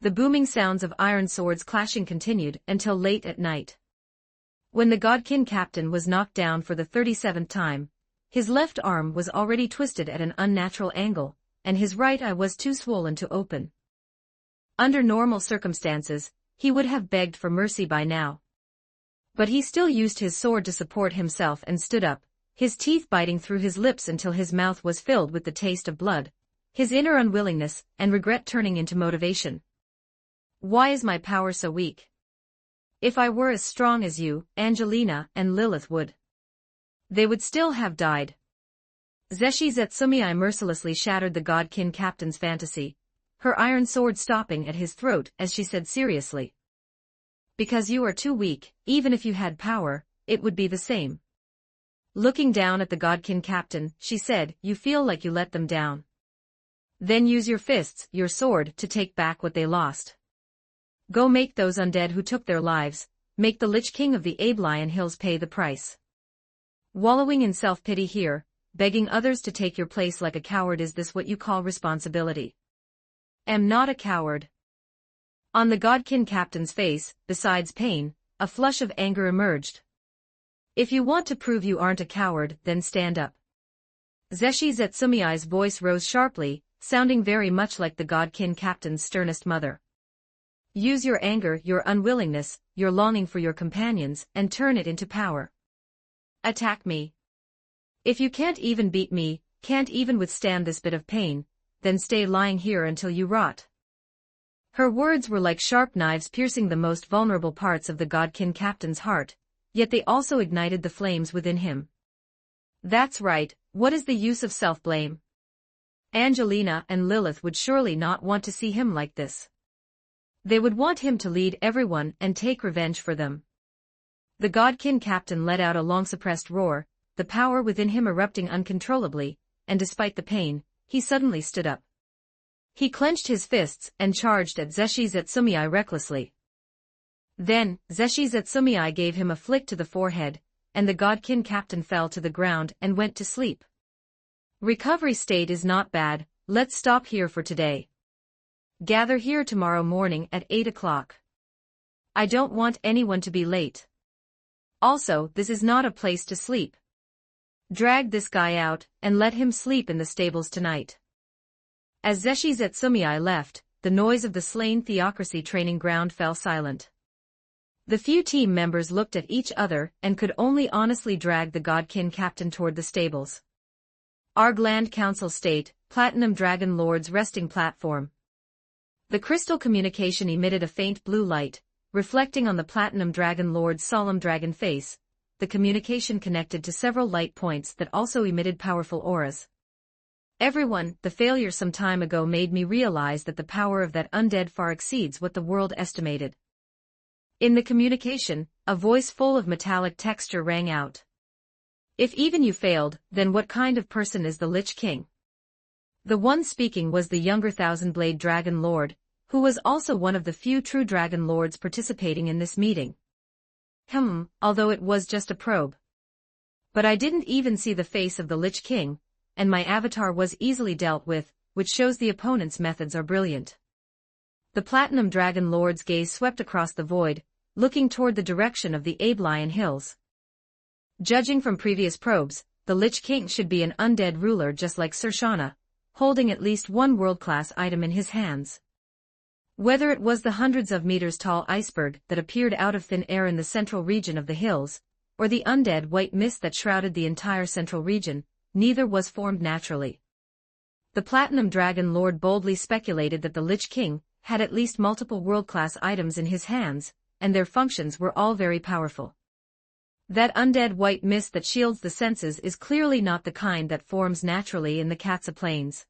Speaker 2: The booming sounds of iron swords clashing continued until late at night. When the Godkin captain was knocked down for the 37th time, his left arm was already twisted at an unnatural angle, and his right eye was too swollen to open. Under normal circumstances, he would have begged for mercy by now. But he still used his sword to support himself and stood up, his teeth biting through his lips until his mouth was filled with the taste of blood, his inner unwillingness and regret turning into motivation. Why is my power so weak? If I were as strong as you, Angelina and Lilith would. They would still have died. Zeshi Zetsumei mercilessly shattered the Godkin captain's fantasy, her iron sword stopping at his throat as she said seriously. Because you are too weak, even if you had power, it would be the same. Looking down at the Godkin captain, she said, you feel like you let them down. Then use your fists, your sword, to take back what they lost. Go make those undead who took their lives, make the Lich King of the Abelian Hills pay the price. Wallowing in self-pity here, begging others to take your place like a coward, is this what you call responsibility? Am not a coward. On the Godkin captain's face, besides pain, a flush of anger emerged. If you want to prove you aren't a coward, then stand up. Zeshi Zetsumei's voice rose sharply, sounding very much like the Godkin captain's sternest mother. Use your anger, your unwillingness, your longing for your companions, and turn it into power. Attack me. If you can't even beat me, can't even withstand this bit of pain, then stay lying here until you rot. Her words were like sharp knives piercing the most vulnerable parts of the Godkin captain's heart, yet they also ignited the flames within him. That's right, what is the use of self-blame? Angelina and Lilith would surely not want to see him like this. They would want him to lead everyone and take revenge for them. The Godkin captain let out a long-suppressed roar, the power within him erupting uncontrollably, and despite the pain, he suddenly stood up. He clenched his fists and charged at Zeshi Zetsumei recklessly. Then, Zeshi Zetsumei gave him a flick to the forehead, and the Godkin captain fell to the ground and went to sleep. Recovery state is not bad, let's stop here for today. Gather here tomorrow morning at 8 o'clock. I don't want anyone to be late. Also, this is not a place to sleep. Drag this guy out, and let him sleep in the stables tonight. As Zeshi Zetsumei left, the noise of the slain theocracy training ground fell silent. The few team members looked at each other and could only honestly drag the Godkin captain toward the stables. Argland Council State, Platinum Dragon Lord's resting platform. The crystal communication emitted a faint blue light, reflecting on the Platinum Dragon Lord's solemn dragon face. The communication connected to several light points that also emitted powerful auras. Everyone, the failure some time ago made me realize that the power of that undead far exceeds what the world estimated. In the communication, a voice full of metallic texture rang out. If even you failed, then what kind of person is the Lich King? The one speaking was the younger Thousand-Blade Dragon Lord, who was also one of the few true Dragon Lords participating in this meeting. Although it was just a probe. But I didn't even see the face of the Lich King, and my avatar was easily dealt with, which shows the opponent's methods are brilliant. The Platinum Dragon Lord's gaze swept across the void, looking toward the direction of the Abelian Hills. Judging from previous probes, the Lich King should be an undead ruler just like Sir Shauna, holding at least one world-class item in his hands. Whether it was the hundreds of meters tall iceberg that appeared out of thin air in the central region of the hills, or the undead white mist that shrouded the entire central region, neither was formed naturally. The Platinum Dragon Lord boldly speculated that the Lich King had at least multiple world-class items in his hands, and their functions were all very powerful. That undead white mist that shields the senses is clearly not the kind that forms naturally in the Katsa Plains.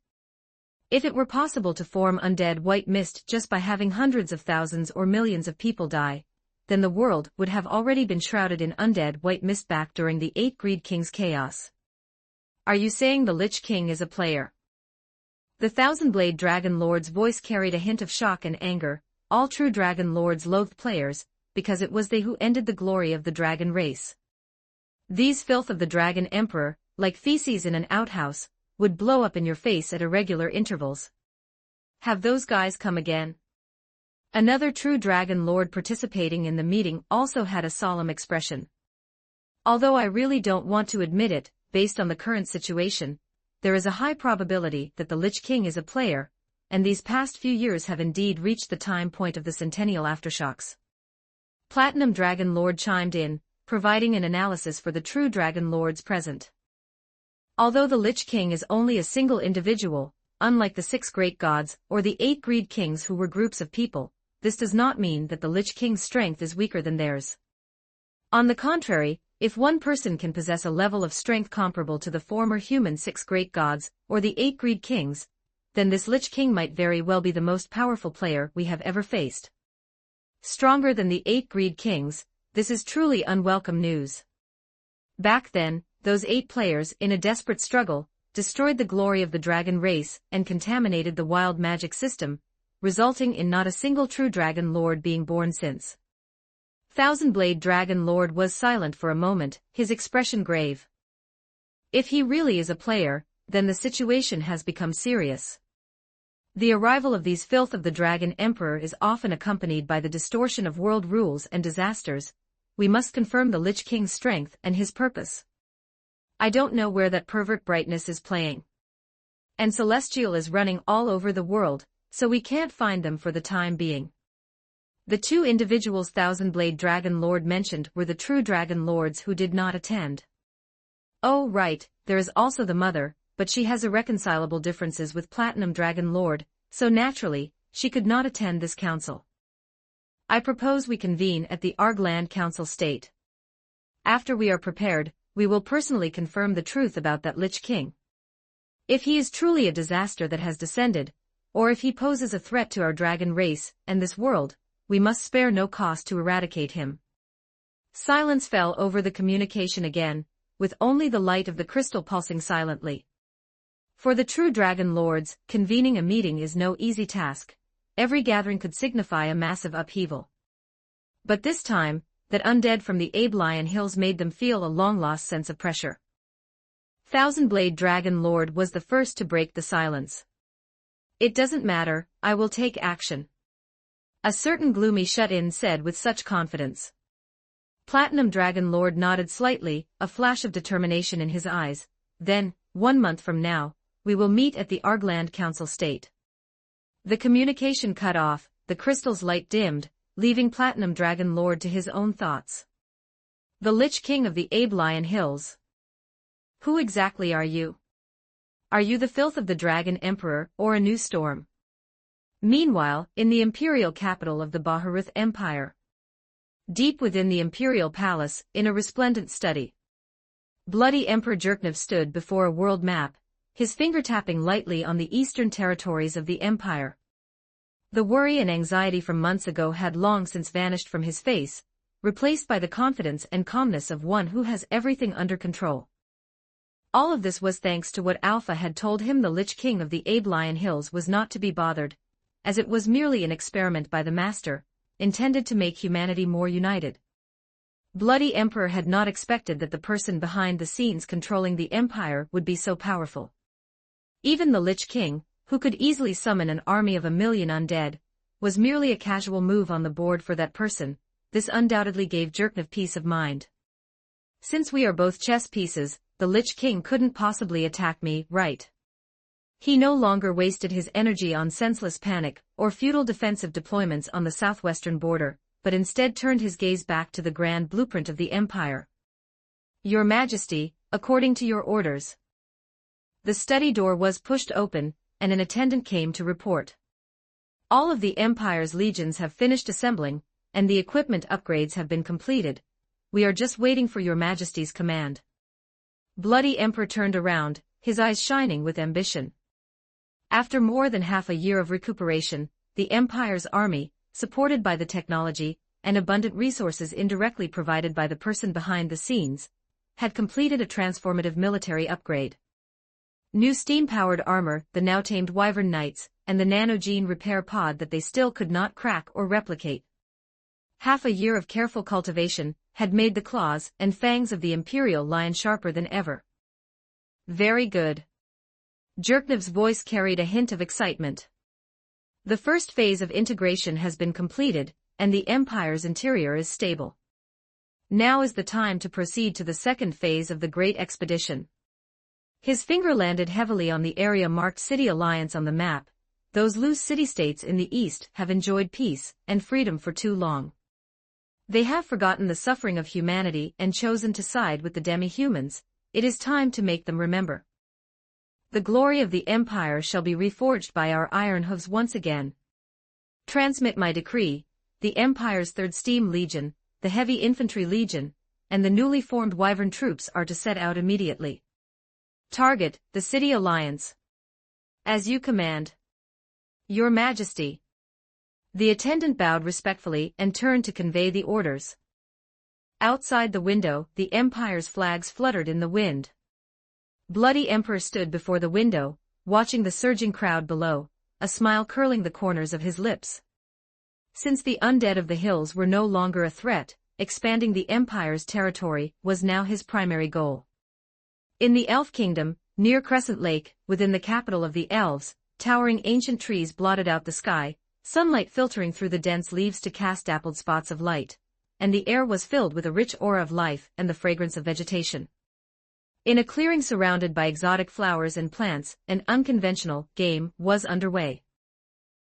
Speaker 2: If it were possible to form undead white mist just by having hundreds of thousands or millions of people die, then the world would have already been shrouded in undead white mist back during the 8 Greed Kings' chaos. Are you saying the Lich King is a player? The Thousand-Blade Dragon Lord's voice carried a hint of shock and anger. All true Dragon Lords loathed players, because it was they who ended the glory of the dragon race. These filth of the Dragon Emperor, like feces in an outhouse, would blow up in your face at irregular intervals. Have those guys come again? Another true Dragon Lord participating in the meeting also had a solemn expression. Although I really don't want to admit it, based on the current situation, there is a high probability that the Lich King is a player, and these past few years have indeed reached the time point of the centennial aftershocks. Platinum Dragon Lord chimed in, providing an analysis for the true Dragon Lords present. Although the Lich King is only a single individual, unlike the 6 great gods or the 8 Greed Kings who were groups of people, this does not mean that the Lich King's strength is weaker than theirs. On the contrary, if one person can possess a level of strength comparable to the former human 6 great gods, or the 8 greed kings, then this Lich King might very well be the most powerful player we have ever faced. Stronger than the 8 greed kings, this is truly unwelcome news. Back then, those 8 players, in a desperate struggle, destroyed the glory of the dragon race and contaminated the wild magic system, resulting in not a single true dragon lord being born since. Thousand-Blade Dragon Lord was silent for a moment, his expression grave. If he really is a player, then the situation has become serious. The arrival of these filth of the Dragon Emperor is often accompanied by the distortion of world rules and disasters. We must confirm the Lich King's strength and his purpose. I don't know where that pervert Brightness is playing. And Celestial is running all over the world, so we can't find them for the time being. The 2 individuals Thousand-Blade Dragon Lord mentioned were the true Dragon Lords who did not attend. Oh right, there is also the mother, but she has irreconcilable differences with Platinum Dragon Lord, so naturally, she could not attend this council. I propose we convene at the Argland Council State. After we are prepared, we will personally confirm the truth about that Lich King. If he is truly a disaster that has descended, or if he poses a threat to our dragon race and this world, we must spare no cost to eradicate him. Silence fell over the communication again, with only the light of the crystal pulsing silently. For the true Dragon Lords, convening a meeting is no easy task. Every gathering could signify a massive upheaval. But this time, that undead from the Abelian Hills made them feel a long-lost sense of pressure. Thousand-Blade Dragon Lord was the first to break the silence. It doesn't matter, I will take action. A certain gloomy shut-in said with such confidence. Platinum Dragon Lord nodded slightly, a flash of determination in his eyes. Then, 1 month from now, we will meet at the Argland Council State. The communication cut off, the crystal's light dimmed, leaving Platinum Dragon Lord to his own thoughts. The Lich King of the Abelian Hills. Who exactly are you? Are you the filth of the Dragon Emperor, or a new storm? Meanwhile, in the imperial capital of the Baharuth Empire. Deep within the imperial palace, in a resplendent study. Bloody Emperor Jerknev stood before a world map, his finger tapping lightly on the eastern territories of the empire. The worry and anxiety from months ago had long since vanished from his face, replaced by the confidence and calmness of one who has everything under control. All of this was thanks to what Alpha had told him: the Lich King of the Abelian Hills was not to be bothered, as it was merely an experiment by the Master, intended to make humanity more united. Bloody Emperor had not expected that the person behind the scenes controlling the empire would be so powerful. Even the Lich King, who could easily summon an army of 1,000,000 undead, was merely a casual move on the board for that person. This undoubtedly gave Jerknev peace of mind. Since we are both chess pieces, the Lich King couldn't possibly attack me, right? He no longer wasted his energy on senseless panic or futile defensive deployments on the southwestern border, but instead turned his gaze back to the grand blueprint of the empire. Your Majesty, according to your orders. The study door was pushed open, and an attendant came to report. All of the Empire's legions have finished assembling, and the equipment upgrades have been completed. We are just waiting for your Majesty's command. Bloody Emperor turned around, his eyes shining with ambition. After more than half a year of recuperation, the Empire's army, supported by the technology and abundant resources indirectly provided by the person behind the scenes, had completed a transformative military upgrade. New steam-powered armor, the now-tamed Wyvern Knights, and the nanogene repair pod that they still could not crack or replicate. Half a year of careful cultivation had made the claws and fangs of the Imperial Lion sharper than ever. Very good. Jerknev's voice carried a hint of excitement. The first phase of integration has been completed, and the Empire's interior is stable. Now is the time to proceed to the second phase of the Great Expedition. His finger landed heavily on the area marked City Alliance on the map. Those loose city-states in the east have enjoyed peace and freedom for too long. They have forgotten the suffering of humanity and chosen to side with the demi-humans. It is time to make them remember. The glory of the Empire shall be reforged by our iron hooves once again. Transmit my decree. The Empire's 3rd Steam Legion, the Heavy Infantry Legion, and the newly formed Wyvern troops are to set out immediately. Target, the City Alliance. As you command. Your Majesty. The attendant bowed respectfully and turned to convey the orders. Outside the window, the Empire's flags fluttered in the wind. Bloody Emperor stood before the window, watching the surging crowd below, a smile curling the corners of his lips. Since the undead of the hills were no longer a threat, expanding the Empire's territory was now his primary goal. In the Elf Kingdom, near Crescent Lake, within the capital of the elves, towering ancient trees blotted out the sky, sunlight filtering through the dense leaves to cast dappled spots of light, and the air was filled with a rich aura of life and the fragrance of vegetation. In a clearing surrounded by exotic flowers and plants, an unconventional game was underway.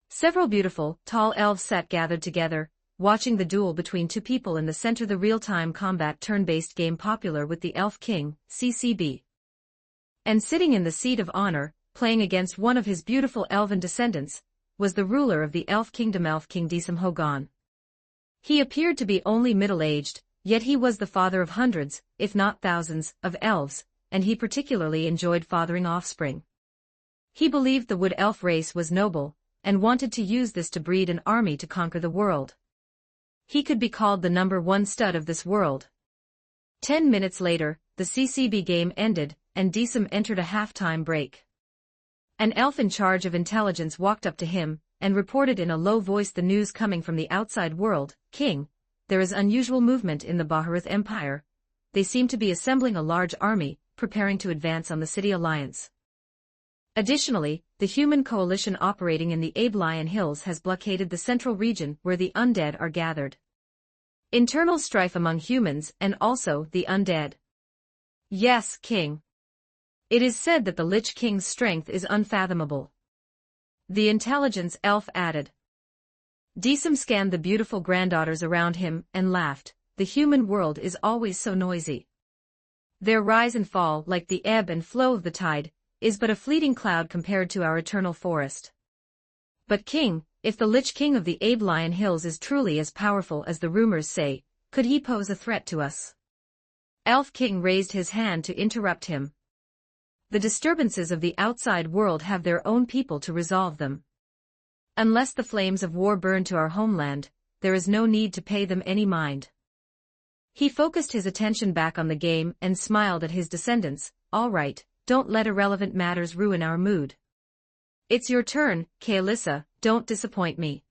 Speaker 2: Several beautiful, tall elves sat gathered together, watching the duel between two people in the center, the real-time combat turn-based game popular with the Elf King, CCB. And sitting in the seat of honor, playing against one of his beautiful elven descendants, was the ruler of the Elf Kingdom, Elf King Disam Hogan. He appeared to be only middle-aged, yet he was the father of hundreds, if not thousands, of elves, and he particularly enjoyed fathering offspring. He believed the wood elf race was noble, and wanted to use this to breed an army to conquer the world. He could be called the #1 stud of this world. 10 minutes later, the CCB game ended, and Disam entered a halftime break. An elf in charge of intelligence walked up to him, and reported in a low voice the news coming from the outside world. King, there is unusual movement in the Baharith Empire. They seem to be assembling a large army, preparing to advance on the City Alliance. Additionally, the human coalition operating in the Aiblion Hills has blockaded the central region where the undead are gathered. Internal strife among humans and also the undead. Yes, King. It is said that the Lich King's strength is unfathomable. The intelligence elf added. Disam scanned the beautiful granddaughters around him and laughed. The human world is always so noisy. Their rise and fall, like the ebb and flow of the tide, is but a fleeting cloud compared to our eternal forest. But King, if the Lich King of the Aiblion Hills is truly as powerful as the rumors say, could he pose a threat to us? Elf King raised his hand to interrupt him. The disturbances of the outside world have their own people to resolve them. Unless the flames of war burn to our homeland, there is no need to pay them any mind. He focused his attention back on the game and smiled at his descendants. All right, don't let irrelevant matters ruin our mood. It's your turn, Kaelissa, don't disappoint me.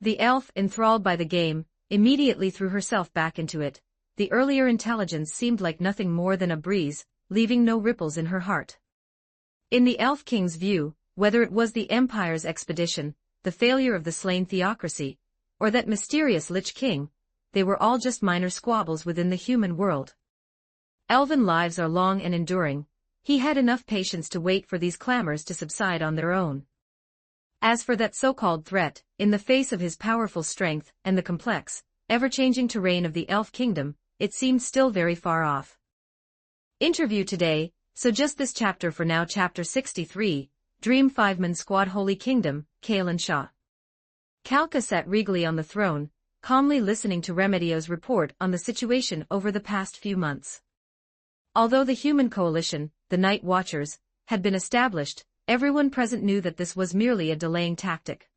Speaker 2: The elf, enthralled by the game, immediately threw herself back into it. The earlier intelligence seemed like nothing more than a breeze, leaving no ripples in her heart. In the Elf King's view, whether it was the Empire's expedition, the failure of the slain theocracy, or that mysterious Lich King, they were all just minor squabbles within the human world. Elven lives are long and enduring. He had enough patience to wait for these clamors to subside on their own. As for that so-called threat, in the face of his powerful strength and the complex, ever-changing terrain of the Elf Kingdom, it seemed still very far off. Interview today, so just this chapter for now. Chapter 63, Dream 5-Man Squad. Holy Kingdom, Kaelin Shah. Kalka sat regally on the throne, calmly listening to Remedio's report on the situation over the past few months. Although the human coalition, the Night Watchers, had been established, everyone present knew that this was merely a delaying tactic.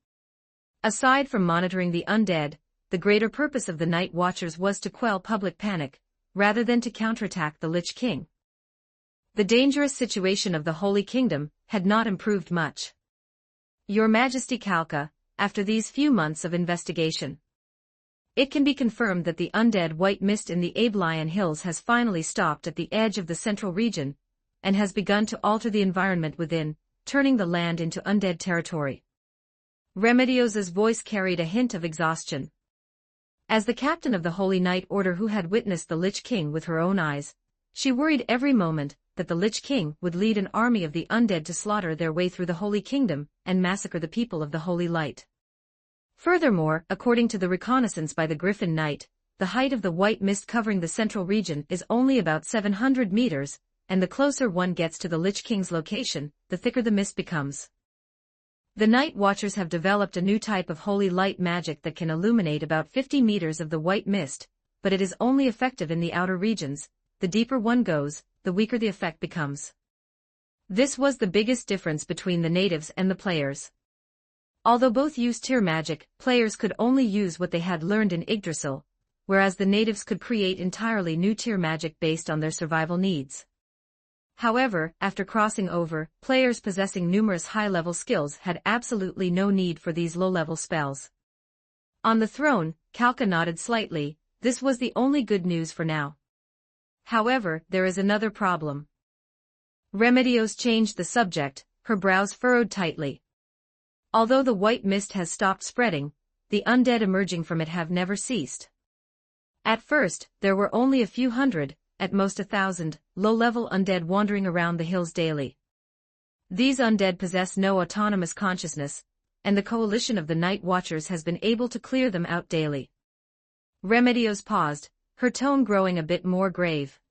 Speaker 2: Aside from monitoring the undead, the greater purpose of the Night Watchers was to quell public panic, rather than to counterattack the Lich King. The dangerous situation of the Holy Kingdom had not improved much. Your Majesty Kalka, after these few months of investigation, it can be confirmed that the undead white mist in the Aiblion Hills has finally stopped at the edge of the central region, and has begun to alter the environment within, turning the land into undead territory. Remedios' voice carried a hint of exhaustion. As the captain of the Holy Knight Order who had witnessed the Lich King with her own eyes, she worried every moment that the Lich King would lead an army of the undead to slaughter their way through the Holy Kingdom and massacre the people of the Holy Light. Furthermore, according to the reconnaissance by the Griffin Knight, the height of the white mist covering the central region is only about 700 meters, and the closer one gets to the Lich King's location, the thicker the mist becomes. The Night Watchers have developed a new type of holy light magic that can illuminate about 50 meters of the white mist, but it is only effective in the outer regions. The deeper one goes, the weaker the effect becomes. This was the biggest difference between the natives and the players. Although both used tier magic, players could only use what they had learned in Yggdrasil, whereas the natives could create entirely new tier magic based on their survival needs. However, after crossing over, players possessing numerous high-level skills had absolutely no need for these low-level spells. On the throne, Kalka nodded slightly. This was the only good news for now. However, there is another problem. Remedios changed the subject, her brows furrowed tightly. Although the white mist has stopped spreading, the undead emerging from it have never ceased. At first, there were only a few hundred, at most 1,000, low-level undead wandering around the hills daily. These undead possess no autonomous consciousness, and the coalition of the Night Watchers has been able to clear them out daily. Remedios paused, her tone growing a bit more grave.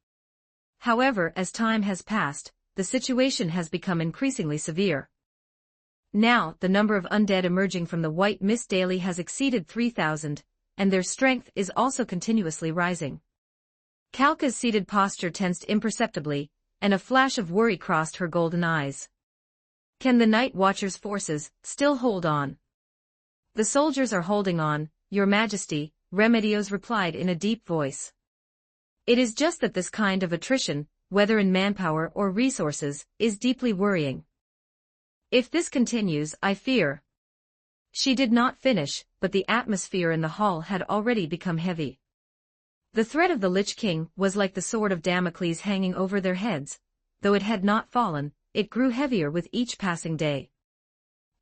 Speaker 2: However, as time has passed, the situation has become increasingly severe. Now, the number of undead emerging from the white mist daily has exceeded 3,000, and their strength is also continuously rising. Kalka's seated posture tensed imperceptibly, and a flash of worry crossed her golden eyes. Can the Night Watchers' forces still hold on? The soldiers are holding on, Your Majesty, Remedios replied in a deep voice. It is just that this kind of attrition, whether in manpower or resources, is deeply worrying. If this continues, I fear. She did not finish, but the atmosphere in the hall had already become heavy. The threat of the Lich King was like the sword of Damocles hanging over their heads. Though it had not fallen, it grew heavier with each passing day.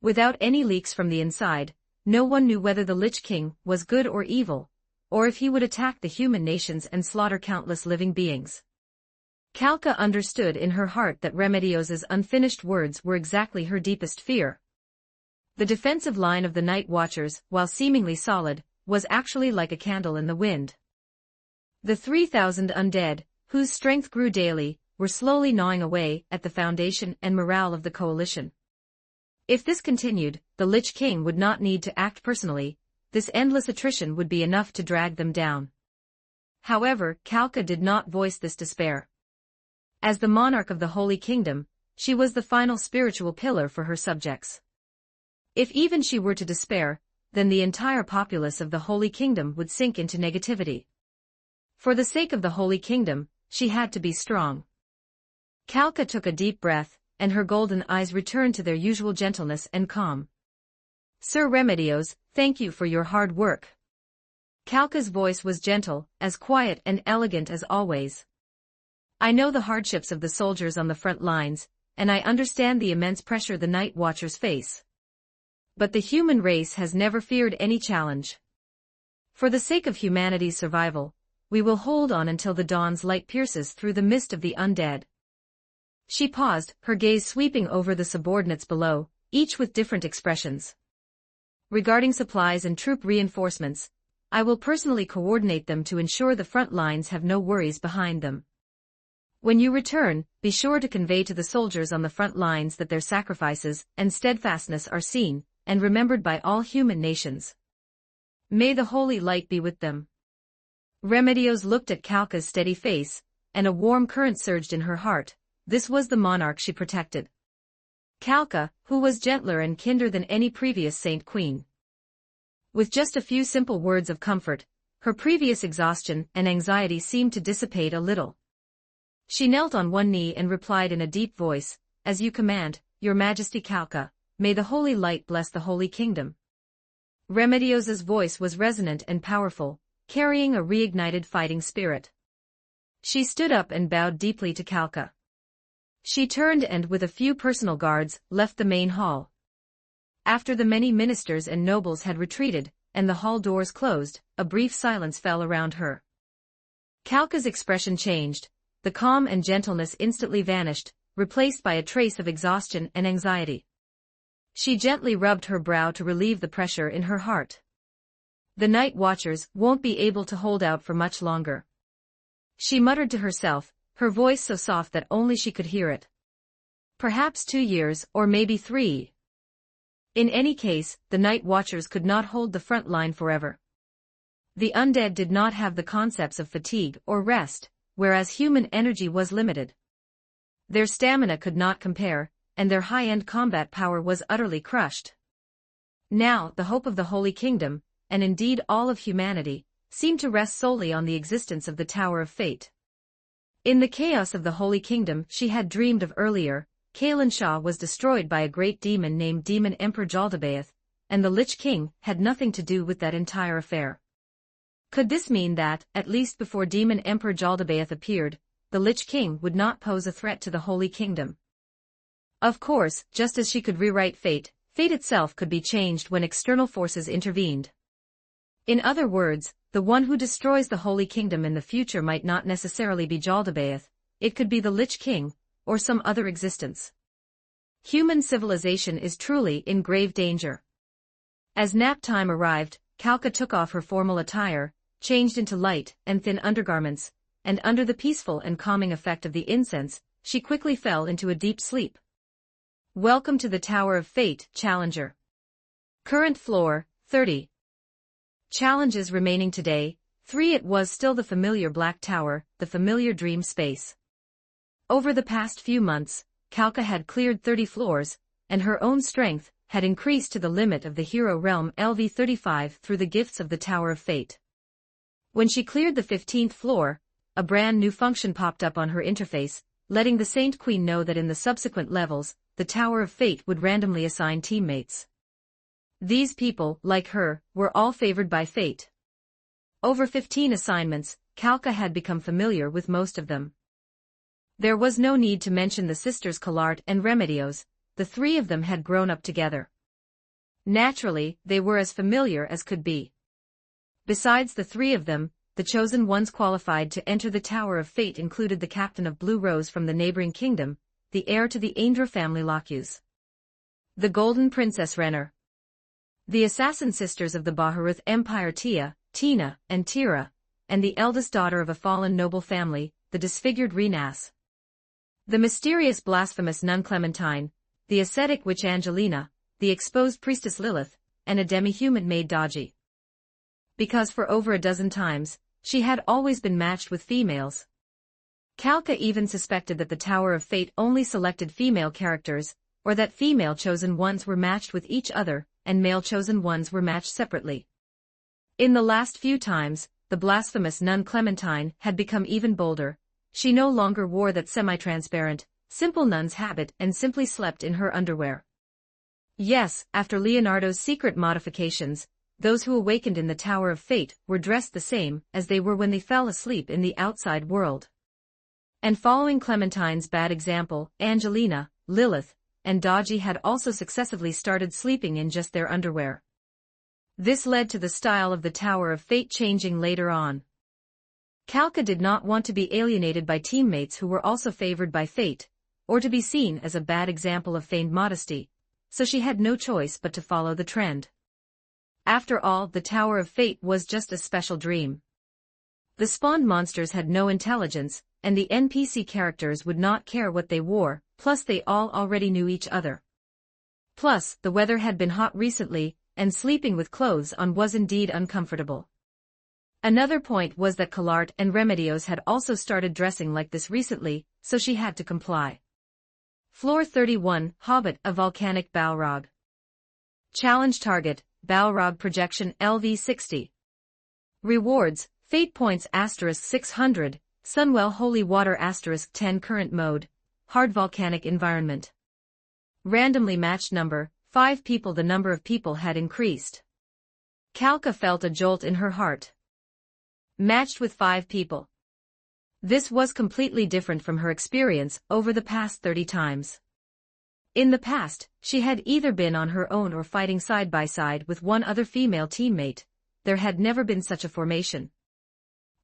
Speaker 2: Without any leaks from the inside, no one knew whether the Lich King was good or evil, or if he would attack the human nations and slaughter countless living beings. Kalka understood in her heart that Remedios's unfinished words were exactly her deepest fear. The defensive line of the Night Watchers, while seemingly solid, was actually like a candle in the wind. The 3,000 undead, whose strength grew daily, were slowly gnawing away at the foundation and morale of the coalition. If this continued, the Lich King would not need to act personally. This endless attrition would be enough to drag them down. However, Kalka did not voice this despair. As the monarch of the Holy Kingdom, she was the final spiritual pillar for her subjects. If even she were to despair, then the entire populace of the Holy Kingdom would sink into negativity. For the sake of the Holy Kingdom, she had to be strong. Kalka took a deep breath, and her golden eyes returned to their usual gentleness and calm. Sir Remedios, thank you for your hard work. Kalka's voice was gentle, as quiet and elegant as always. I know the hardships of the soldiers on the front lines, and I understand the immense pressure the Night Watchers face. But the human race has never feared any challenge. For the sake of humanity's survival, we will hold on until the dawn's light pierces through the mist of the undead. She paused, her gaze sweeping over the subordinates below, each with different expressions. Regarding supplies and troop reinforcements, I will personally coordinate them to ensure the front lines have no worries behind them. When you return, be sure to convey to the soldiers on the front lines that their sacrifices and steadfastness are seen and remembered by all human nations. May the holy light be with them. Remedios looked at Kalka's steady face, and a warm current surged in her heart. This was the monarch she protected. Kalka, who was gentler and kinder than any previous Saint Queen. With just a few simple words of comfort, her previous exhaustion and anxiety seemed to dissipate a little. She knelt on one knee and replied in a deep voice, As you command, Your Majesty Kalka, may the holy light bless the Holy Kingdom. Remedios's voice was resonant and powerful, carrying a reignited fighting spirit. She stood up and bowed deeply to Kalka. She turned and, with a few personal guards, left the main hall. After the many ministers and nobles had retreated, and the hall doors closed, a brief silence fell around her. Kalka's expression changed. The calm and gentleness instantly vanished, replaced by a trace of exhaustion and anxiety. She gently rubbed her brow to relieve the pressure in her heart. The Night Watchers won't be able to hold out for much longer. She muttered to herself, her voice so soft that only she could hear it. Perhaps 2 years, or maybe 3. In any case, the night watchers could not hold the front line forever. The undead did not have the concepts of fatigue or rest, whereas human energy was limited. Their stamina could not compare, and their high-end combat power was utterly crushed. Now, the hope of the Holy Kingdom, and indeed all of humanity, seemed to rest solely on the existence of the Tower of Fate. In the chaos of the Holy Kingdom she had dreamed of earlier, Kalen Shah was destroyed by a great demon named Demon Emperor Jaldabaoth, and the Lich King had nothing to do with that entire affair. Could this mean that, at least before Demon Emperor Jaldabaoth appeared, the Lich King would not pose a threat to the Holy Kingdom? Of course, just as she could rewrite fate, fate itself could be changed when external forces intervened. In other words, the one who destroys the Holy Kingdom in the future might not necessarily be Jaldabaoth, it could be the Lich King, or some other existence. Human civilization is truly in grave danger. As nap time arrived, Kalka took off her formal attire, changed into light and thin undergarments, and under the peaceful and calming effect of the incense, she quickly fell into a deep sleep. Welcome to the Tower of Fate, Challenger. Current floor, 30. Challenges remaining today, 3. It was still the familiar Black Tower, the familiar dream space. Over the past few months, Kalka had cleared 30 floors, and her own strength had increased to the limit of the hero realm LV35 through the gifts of the Tower of Fate. When she cleared the 15th floor, a brand new function popped up on her interface, letting the Saint Queen know that in the subsequent levels, the Tower of Fate would randomly assign teammates. These people, like her, were all favored by fate. Over 15 assignments, Kalka had become familiar with most of them. There was no need to mention the sisters Kalart and Remedios, the 3 of them had grown up together. Naturally, they were as familiar as could be. Besides the 3 of them, the chosen ones qualified to enter the Tower of Fate included the captain of Blue Rose from the neighboring kingdom, the heir to the Aindra family Locus, the Golden Princess Renner, the assassin sisters of the Baharuth Empire Tia, Tina, and Tira, and the eldest daughter of a fallen noble family, the disfigured Renas, the mysterious blasphemous nun Clementine, the ascetic witch Angelina, the exposed priestess Lilith, and a demi-human maid Dodgy. Because for over a dozen times, she had always been matched with females. Kalka even suspected that the Tower of Fate only selected female characters, or that female chosen ones were matched with each other, and male chosen ones were matched separately. In the last few times, the blasphemous nun Clementine had become even bolder. She no longer wore that semi-transparent, simple nun's habit and simply slept in her underwear. Yes, after Leonardo's secret modifications, those who awakened in the Tower of Fate were dressed the same as they were when they fell asleep in the outside world. And following Clementine's bad example, Angelina, Lilith, and Dodgy had also successively started sleeping in just their underwear. This led to the style of the Tower of Fate changing later on. Kalka did not want to be alienated by teammates who were also favored by fate, or to be seen as a bad example of feigned modesty, so she had no choice but to follow the trend. After all, the Tower of Fate was just a special dream. The spawned monsters had no intelligence, and the NPC characters would not care what they wore, plus they all already knew each other. Plus, the weather had been hot recently, and sleeping with clothes on was indeed uncomfortable. Another point was that Kalart and Remedios had also started dressing like this recently, so she had to comply. Floor 31, Hobbit, a volcanic Balrog. Challenge target, Balrog projection LV60. Rewards, Fate points *600, Sunwell Holy Water *10 current mode, hard volcanic environment. Randomly matched number, 5 people. The number of people had increased. Kalka felt a jolt in her heart. Matched with 5 people. This was completely different from her experience over the past 30 times. In the past, she had either been on her own or fighting side by side with one other female teammate. There had never been such a formation.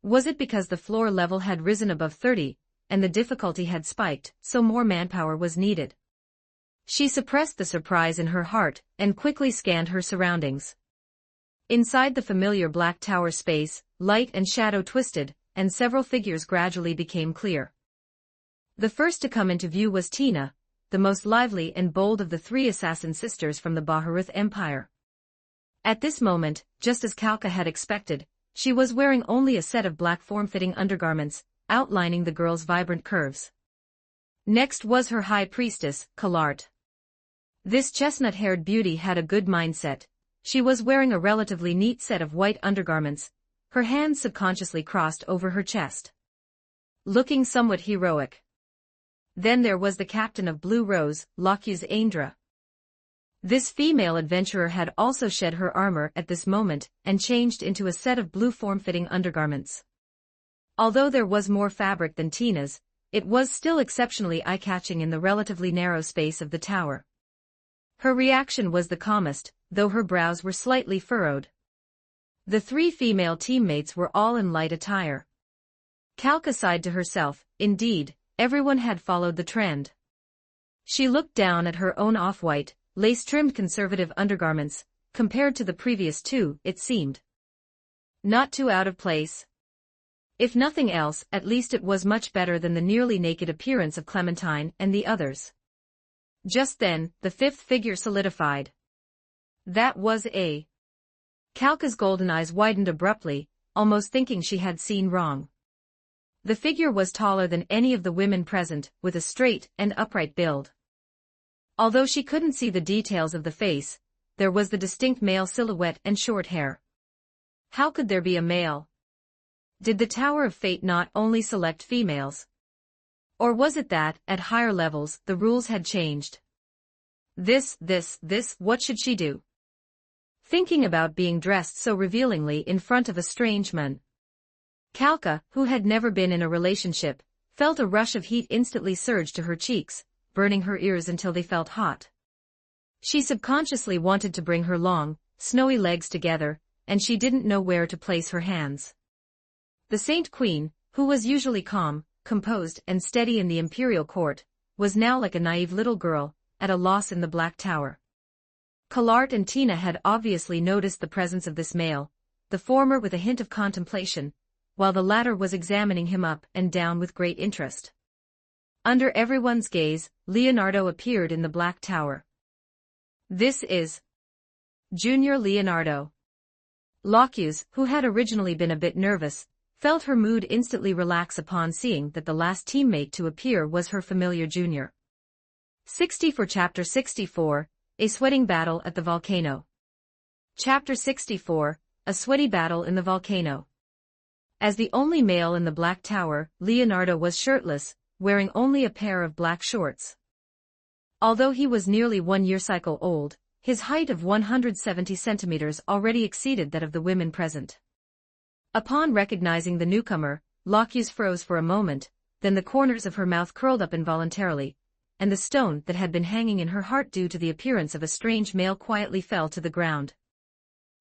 Speaker 2: Was it because the floor level had risen above 30, and the difficulty had spiked, so more manpower was needed? She suppressed the surprise in her heart, and quickly scanned her surroundings. Inside the familiar Black Tower space, light and shadow twisted, and several figures gradually became clear. The first to come into view was Tina, the most lively and bold of the three assassin sisters from the Baharuth Empire. At this moment, just as Kalka had expected, she was wearing only a set of black form-fitting undergarments, outlining the girl's vibrant curves. Next was her high priestess, Kalart. This chestnut-haired beauty had a good mindset. She was wearing a relatively neat set of white undergarments, her hands subconsciously crossed over her chest, looking somewhat heroic. Then there was the captain of Blue Rose, Lokius Aindra. This female adventurer had also shed her armor at this moment and changed into a set of blue form-fitting undergarments. Although there was more fabric than Tina's, it was still exceptionally eye-catching in the relatively narrow space of the tower. Her reaction was the calmest, though her brows were slightly furrowed. The three female teammates were all in light attire. Kalka sighed to herself, indeed, everyone had followed the trend. She looked down at her own off-white, lace-trimmed conservative undergarments. Compared to the previous two, it seemed not too out of place. If nothing else, at least it was much better than the nearly naked appearance of Clementine and the others. Just then, the fifth figure solidified. That was A. Kalka's golden eyes widened abruptly, almost thinking she had seen wrong. The figure was taller than any of the women present, with a straight and upright build. Although she couldn't see the details of the face, there was the distinct male silhouette and short hair. How could there be a male? Did the Tower of Fate not only select females? Or was it that, at higher levels, the rules had changed? What should she do? Thinking about being dressed so revealingly in front of a strange man. Kalka, who had never been in a relationship, felt a rush of heat instantly surge to her cheeks, burning her ears until they felt hot. She subconsciously wanted to bring her long, snowy legs together, and she didn't know where to place her hands. The Saint Queen, who was usually calm, composed and steady in the imperial court, was now like a naive little girl, at a loss in the Black Tower. Kalart and Tina had obviously noticed the presence of this male, the former with a hint of contemplation, while the latter was examining him up and down with great interest. Under everyone's gaze, Leonardo appeared in the Black Tower. This is Junior Leonardo. Lokius, who had originally been a bit nervous, felt her mood instantly relax upon seeing that the last teammate to appear was her familiar junior. 60 for Chapter 64, A Sweating Battle at the Volcano. Chapter 64, A Sweaty Battle in the Volcano. As the only male in the Black Tower, Leonardo was shirtless, wearing only a pair of black shorts. Although he was nearly 1 year cycle old, his height of 170 centimeters already exceeded that of the women present. Upon recognizing the newcomer, Lokius froze for a moment, then the corners of her mouth curled up involuntarily, and the stone that had been hanging in her heart due to the appearance of a strange male quietly fell to the ground.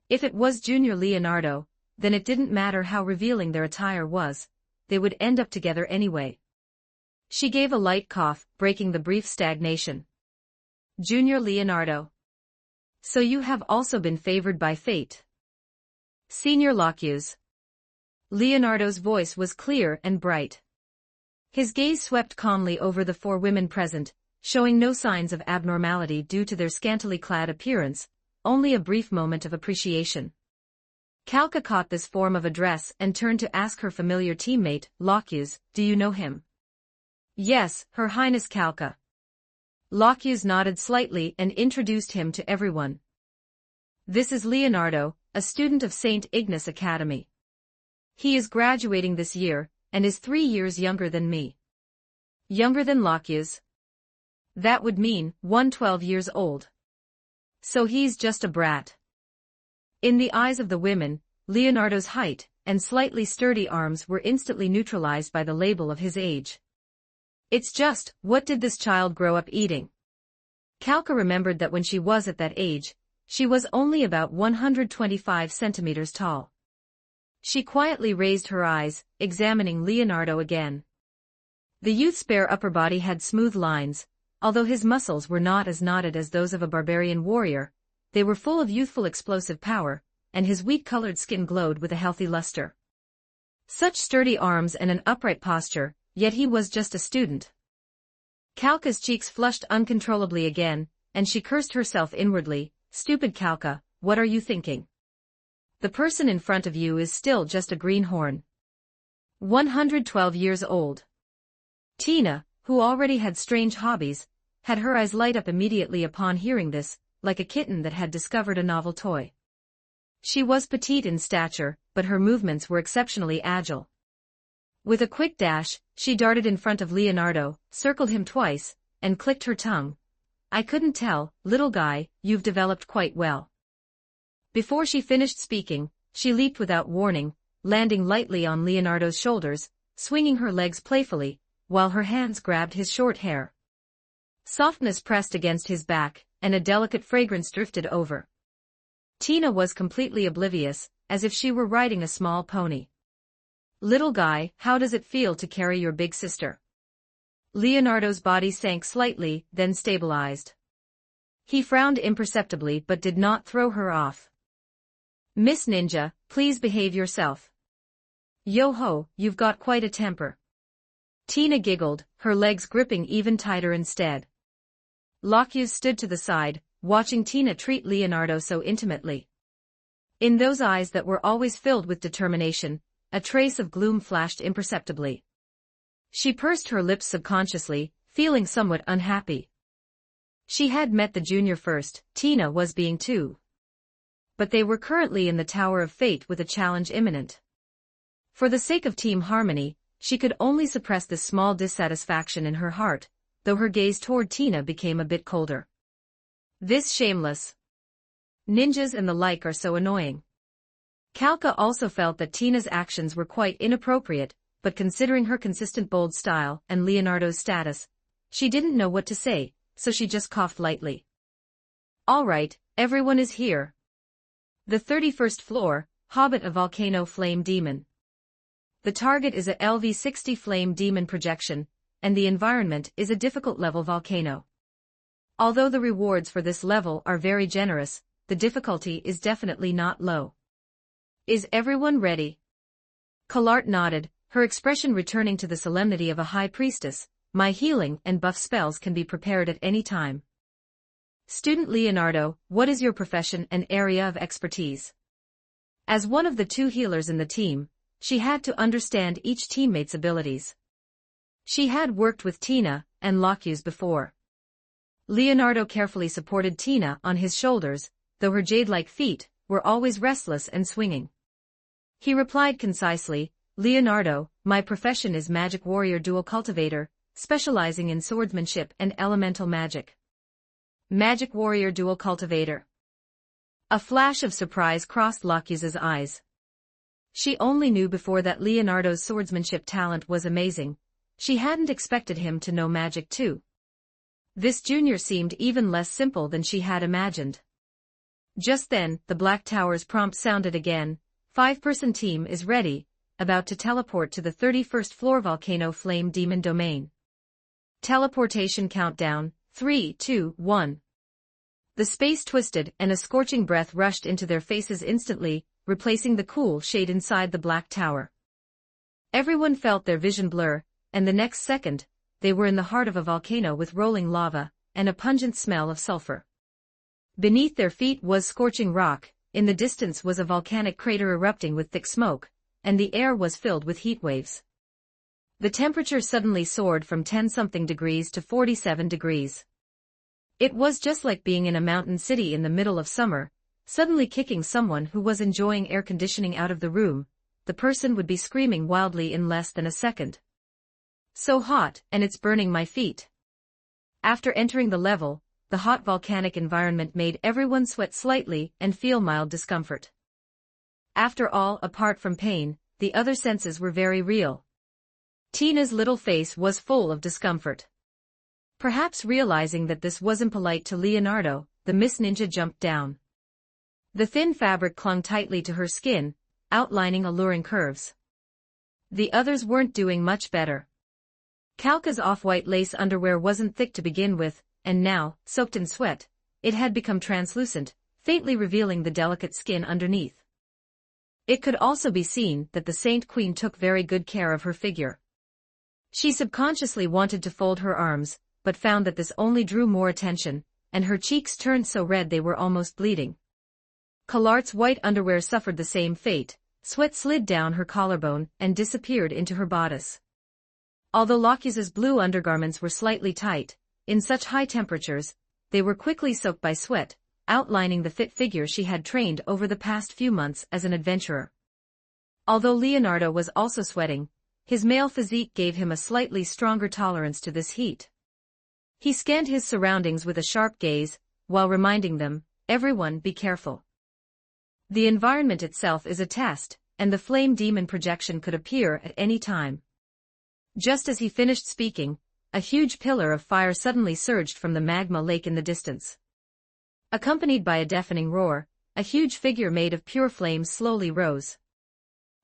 Speaker 2: If it was Junior Leonardo, then it didn't matter how revealing their attire was, they would end up together anyway. She gave a light cough, breaking the brief stagnation. Junior Leonardo. So you have also been favored by fate. Senior Lokius. Leonardo's voice was clear and bright. His gaze swept calmly over the four women present, showing no signs of abnormality due to their scantily clad appearance, only a brief moment of appreciation. Kalka caught this form of address and turned to ask her familiar teammate, Lokius, do you know him? Yes, Her Highness Kalka. Lokius nodded slightly and introduced him to everyone. This is Leonardo, a student of St. Ignace Academy. He is graduating this year, and is 3 years younger than me. Younger than Lokius? That would mean 112 years old. So he's just a brat. In the eyes of the women, Leonardo's height and slightly sturdy arms were instantly neutralized by the label of his age. It's just, what did this child grow up eating? Kalka remembered that when she was at that age, she was only about 125 centimeters tall. She quietly raised her eyes, examining Leonardo again. The youth's bare upper body had smooth lines, although his muscles were not as knotted as those of a barbarian warrior, they were full of youthful explosive power, and his wheat-colored skin glowed with a healthy luster. Such sturdy arms and an upright posture, yet he was just a student. Kalka's cheeks flushed uncontrollably again, and she cursed herself inwardly. Stupid Kalka, what are you thinking? The person in front of you is still just a greenhorn. 112 years old. Tina, who already had strange hobbies, had her eyes light up immediately upon hearing this, like a kitten that had discovered a novel toy. She was petite in stature, but her movements were exceptionally agile. With a quick dash, she darted in front of Leonardo, circled him twice, and clicked her tongue. I couldn't tell, little guy, you've developed quite well. Before she finished speaking, she leaped without warning, landing lightly on Leonardo's shoulders, swinging her legs playfully, while her hands grabbed his short hair. Softness pressed against his back, and a delicate fragrance drifted over. Tina was completely oblivious, as if she were riding a small pony. Little guy, how does it feel to carry your big sister? Leonardo's body sank slightly, then stabilized. He frowned imperceptibly but did not throw her off. Miss Ninja, please behave yourself. Yo-ho, you've got quite a temper. Tina giggled, her legs gripping even tighter instead. Lockhughes stood to the side, watching Tina treat Leonardo so intimately. In those eyes that were always filled with determination, a trace of gloom flashed imperceptibly. She pursed her lips subconsciously, feeling somewhat unhappy. She had met the junior first, Tina was being too. But they were currently in the Tower of Fate with a challenge imminent. For the sake of team harmony, she could only suppress this small dissatisfaction in her heart, though her gaze toward Tina became a bit colder. This shameless ninjas and the like are so annoying. Kalka also felt that Tina's actions were quite inappropriate, but considering her consistent bold style and Leonardo's status, she didn't know what to say, so she just coughed lightly. All right, everyone is here. The 31st floor, Hobbit, a volcano flame demon. The target is a LV-60 flame demon projection, and the environment is a difficult level volcano. Although the rewards for this level are very generous, the difficulty is definitely not low. Is everyone ready? Kalart nodded, her expression returning to the solemnity of a high priestess. My healing and buff spells can be prepared at any time. Student Leonardo, what is your profession and area of expertise? As one of the two healers in the team, she had to understand each teammate's abilities. She had worked with Tina and Lockhughes before. Leonardo carefully supported Tina on his shoulders, though her jade-like feet were always restless and swinging. He replied concisely, Leonardo, my profession is magic warrior dual cultivator, specializing in swordsmanship and elemental magic. Magic warrior dual cultivator. A flash of surprise crossed Lockhughes' eyes. She only knew before that Leonardo's swordsmanship talent was amazing. She hadn't expected him to know magic too. This junior seemed even less simple than she had imagined. Just then, the Black Tower's prompt sounded again. 5-person team is ready, about to teleport to the 31st floor volcano flame demon domain. Teleportation countdown, 3, 2, 1. The space twisted and a scorching breath rushed into their faces instantly, replacing the cool shade inside the Black Tower. Everyone felt their vision blur, and the next second, they were in the heart of a volcano with rolling lava and a pungent smell of sulfur. Beneath their feet was scorching rock, in the distance was a volcanic crater erupting with thick smoke, and the air was filled with heat waves. The temperature suddenly soared from 10-something degrees to 47 degrees. It was just like being in a mountain city in the middle of summer, suddenly kicking someone who was enjoying air conditioning out of the room. The person would be screaming wildly in less than a second. So hot, and it's burning my feet. After entering the level, the hot volcanic environment made everyone sweat slightly and feel mild discomfort. After all, apart from pain, the other senses were very real. Tina's little face was full of discomfort. Perhaps realizing that this wasn't polite to Leonardo, the Miss Ninja jumped down. The thin fabric clung tightly to her skin, outlining alluring curves. The others weren't doing much better. Kalka's off-white lace underwear wasn't thick to begin with, and now, soaked in sweat, it had become translucent, faintly revealing the delicate skin underneath. It could also be seen that the Saint Queen took very good care of her figure. She subconsciously wanted to fold her arms, but found that this only drew more attention, and her cheeks turned so red they were almost bleeding. Collart's white underwear suffered the same fate. Sweat slid down her collarbone and disappeared into her bodice. Although Locuse's blue undergarments were slightly tight, in such high temperatures, they were quickly soaked by sweat, outlining the fit figure she had trained over the past few months as an adventurer. Although Leonardo was also sweating, his male physique gave him a slightly stronger tolerance to this heat. He scanned his surroundings with a sharp gaze, while reminding them, "Everyone be careful. The environment itself is a test, and the flame demon projection could appear at any time." Just as he finished speaking, a huge pillar of fire suddenly surged from the magma lake in the distance. Accompanied by a deafening roar, a huge figure made of pure flame slowly rose.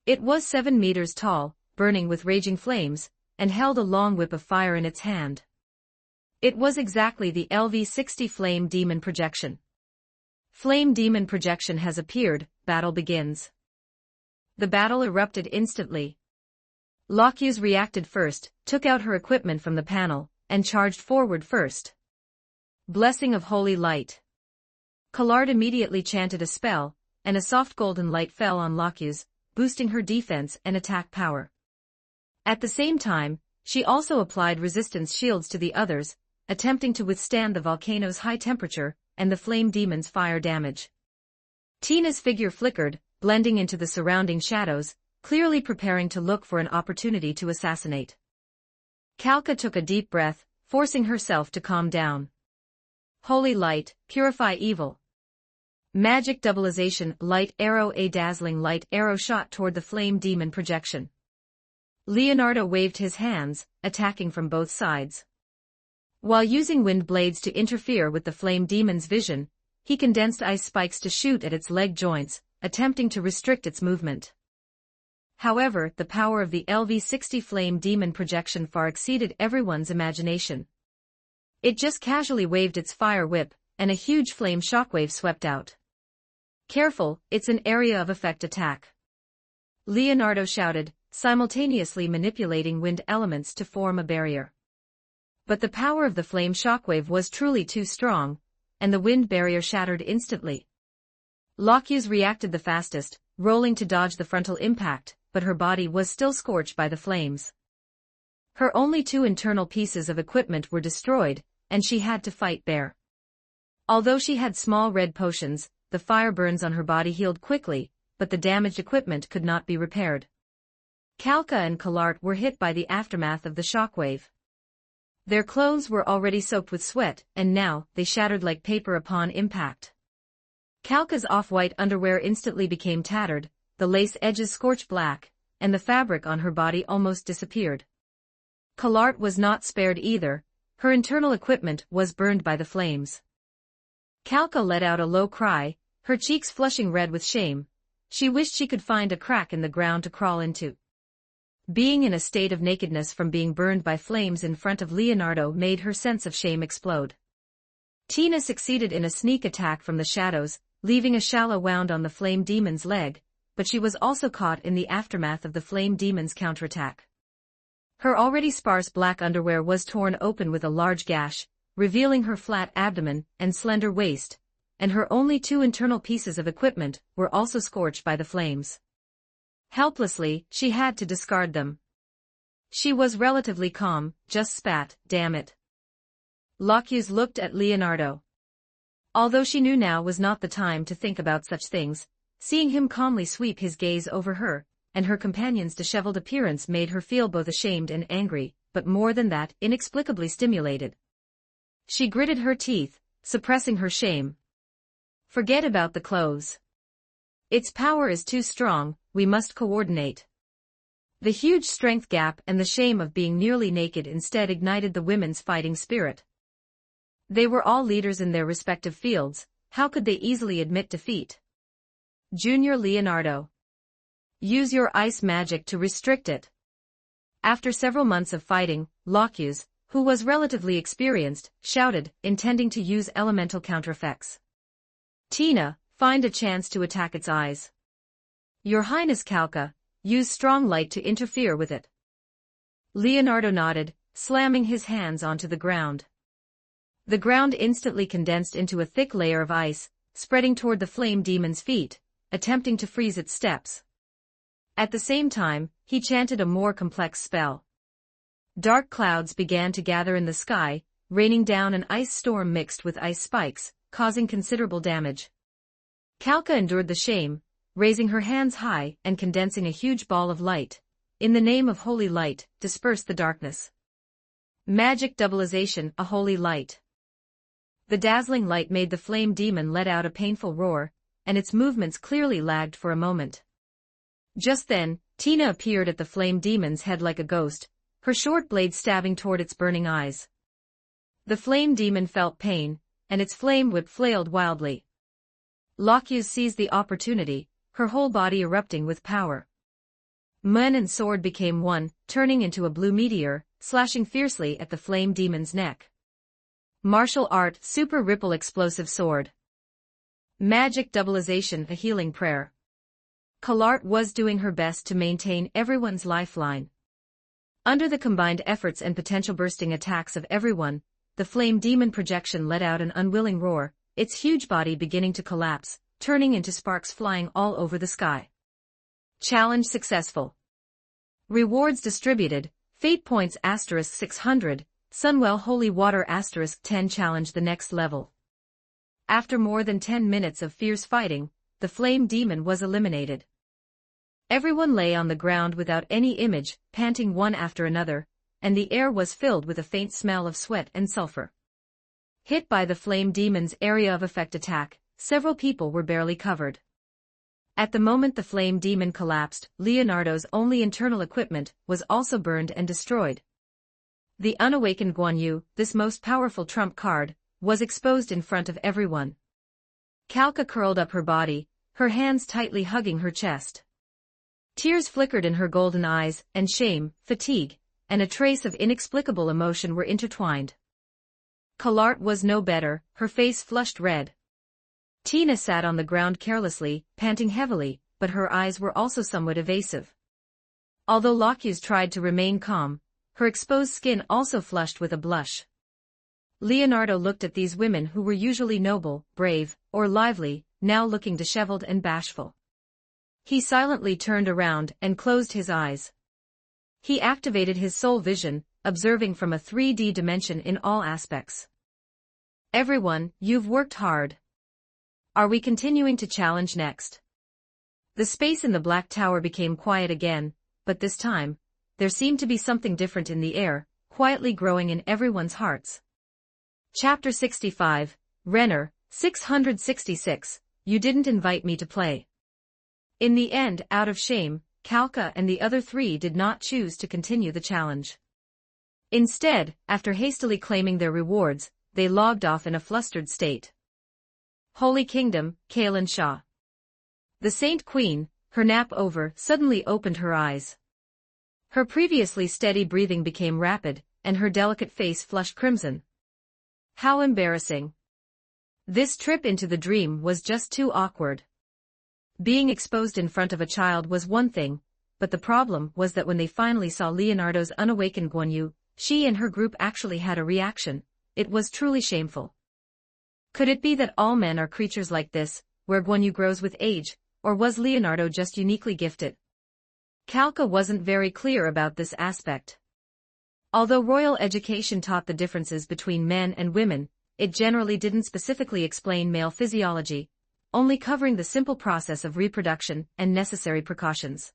Speaker 2: It was 7 meters tall, burning with raging flames, and held a long whip of fire in its hand. It was exactly the LV-60 flame demon projection. Flame demon projection has appeared, battle begins. The battle erupted instantly. Locuse reacted first, took out her equipment from the panel, and charged forward first. Blessing of Holy Light. Collard immediately chanted a spell, and a soft golden light fell on Locuse, boosting her defense and attack power. At the same time, she also applied resistance shields to the others, attempting to withstand the volcano's high temperature and the flame demon's fire damage. Tina's figure flickered, blending into the surrounding shadows, clearly preparing to look for an opportunity to assassinate. Kalka took a deep breath, forcing herself to calm down. Holy Light, purify evil. Magic doubleization, light arrow. A dazzling light arrow shot toward the flame demon projection. Leonardo waved his hands, attacking from both sides. While using wind blades to interfere with the flame demon's vision, he condensed ice spikes to shoot at its leg joints, attempting to restrict its movement. However, the power of the LV-60 flame demon projection far exceeded everyone's imagination. It just casually waved its fire whip, and a huge flame shockwave swept out. "Careful, it's an area of effect attack," Leonardo shouted, simultaneously manipulating wind elements to form a barrier. But the power of the flame shockwave was truly too strong, and the wind barrier shattered instantly. Locuse reacted the fastest, rolling to dodge the frontal impact, but her body was still scorched by the flames. Her only 2 internal pieces of equipment were destroyed, and she had to fight bare. Although she had small red potions, the fire burns on her body healed quickly, but the damaged equipment could not be repaired. Kalka and Collard were hit by the aftermath of the shockwave. Their clothes were already soaked with sweat, and now they shattered like paper upon impact. Kalka's off-white underwear instantly became tattered, the lace edges scorched black, and the fabric on her body almost disappeared. Collard was not spared either, her internal equipment was burned by the flames. Kalka let out a low cry, her cheeks flushing red with shame. She wished she could find a crack in the ground to crawl into. Being in a state of nakedness from being burned by flames in front of Leonardo made her sense of shame explode. Tina succeeded in a sneak attack from the shadows, leaving a shallow wound on the flame demon's leg, but she was also caught in the aftermath of the flame demon's counterattack. Her already sparse black underwear was torn open with a large gash, revealing her flat abdomen and slender waist, and her only 2 internal pieces of equipment were also scorched by the flames. Helplessly, she had to discard them. She was relatively calm, just spat, "Damn it." Locuse looked at Leonardo. Although she knew now was not the time to think about such things, seeing him calmly sweep his gaze over her, and her companion's disheveled appearance made her feel both ashamed and angry, but more than that, inexplicably stimulated. She gritted her teeth, suppressing her shame. "Forget about the clothes. Its power is too strong, we must coordinate." The huge strength gap and the shame of being nearly naked instead ignited the women's fighting spirit. They were all leaders in their respective fields, how could they easily admit defeat? Junior Leonardo. Use your ice magic to restrict it. After several months of fighting, Locuse, who was relatively experienced, shouted, intending to use elemental countereffects. "Tina, find a chance to attack its eyes." "Your Highness Kalka, use strong light to interfere with it." Leonardo nodded, slamming his hands onto the ground. The ground instantly condensed into a thick layer of ice, spreading toward the flame demon's feet, attempting to freeze its steps. At the same time, he chanted a more complex spell. Dark clouds began to gather in the sky, raining down an ice storm mixed with ice spikes, causing considerable damage. Kalka endured the shame, raising her hands high and condensing a huge ball of light. In the name of holy light, disperse the darkness. Magic doubleization, a holy light. The dazzling light made the flame demon let out a painful roar, and its movements clearly lagged for a moment. Just then, Tina appeared at the flame demon's head like a ghost, her short blade stabbing toward its burning eyes. The flame demon felt pain, and its flame whip flailed wildly. Lokius seized the opportunity, her whole body erupting with power. Mun and sword became one, turning into a blue meteor, slashing fiercely at the flame demon's neck. Martial art, super ripple explosive sword. Magic doubleization, a healing prayer. Kalart was doing her best to maintain everyone's lifeline. Under the combined efforts and potential bursting attacks of everyone, the flame demon projection let out an unwilling roar, its huge body beginning to collapse, turning into sparks flying all over the sky. Challenge successful. Rewards distributed, Fate points *600, Sunwell Holy Water *10 challenge the next level. After more than 10 minutes of fierce fighting, the flame demon was eliminated. Everyone lay on the ground without any image, panting one after another, and the air was filled with a faint smell of sweat and sulfur. Hit by the flame demon's area of effect attack, several people were barely covered. At the moment the flame demon collapsed, Leonardo's only internal equipment was also burned and destroyed. The unawakened Guan Yu, this most powerful trump card, was exposed in front of everyone. Kalka curled up her body, her hands tightly hugging her chest. Tears flickered in her golden eyes, and shame, fatigue, and a trace of inexplicable emotion were intertwined. Kalart was no better, her face flushed red. Tina sat on the ground carelessly, panting heavily, but her eyes were also somewhat evasive. Although Lokius tried to remain calm, her exposed skin also flushed with a blush. Leonardo looked at these women who were usually noble, brave, or lively, now looking disheveled and bashful. He silently turned around and closed his eyes. He activated his soul vision, observing from a 3D dimension in all aspects. Everyone, you've worked hard. Are we continuing to challenge next? The space in the Black Tower became quiet again, but this time, there seemed to be something different in the air, quietly growing in everyone's hearts. Chapter 65, Renner, 666, You didn't invite me to play. In the end, out of shame, Kalka and the other three did not choose to continue the challenge. Instead, after hastily claiming their rewards, they logged off in a flustered state. Holy Kingdom, Kailan Shah. The Saint Queen, her nap over, suddenly opened her eyes. Her previously steady breathing became rapid, and her delicate face flushed crimson. How embarrassing. This trip into the dream was just too awkward. Being exposed in front of a child was one thing, but the problem was that when they finally saw Leonardo's unawakened Guan Yu, she and her group actually had a reaction. It was truly shameful. Could it be that all men are creatures like this, where Guan Yu grows with age, or was Leonardo just uniquely gifted? Kalka wasn't very clear about this aspect. Although royal education taught the differences between men and women, it generally didn't specifically explain male physiology, only covering the simple process of reproduction and necessary precautions.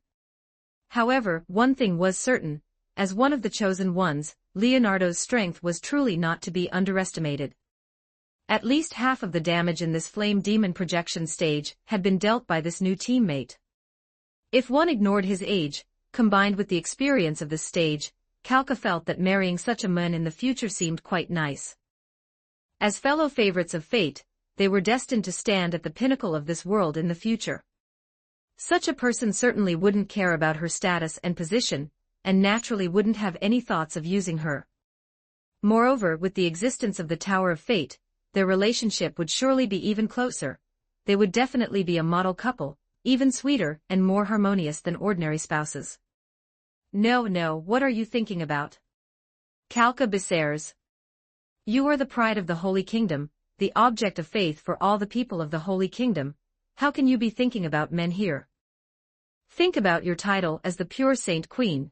Speaker 2: However, one thing was certain, as one of the chosen ones, Leonardo's strength was truly not to be underestimated. At least half of the damage in this flame demon projection stage had been dealt by this new teammate. If one ignored his age, combined with the experience of this stage, Kalka felt that marrying such a man in the future seemed quite nice. As fellow favorites of fate, they were destined to stand at the pinnacle of this world in the future. Such a person certainly wouldn't care about her status and position, and naturally wouldn't have any thoughts of using her. Moreover, with the existence of the Tower of Fate, their relationship would surely be even closer. They would definitely be a model couple, even sweeter and more harmonious than ordinary spouses. No, what are you thinking about? Kalka Bisares. You are the pride of the Holy Kingdom, the object of faith for all the people of the Holy Kingdom. How can you be thinking about men here? Think about your title as the pure Saint Queen.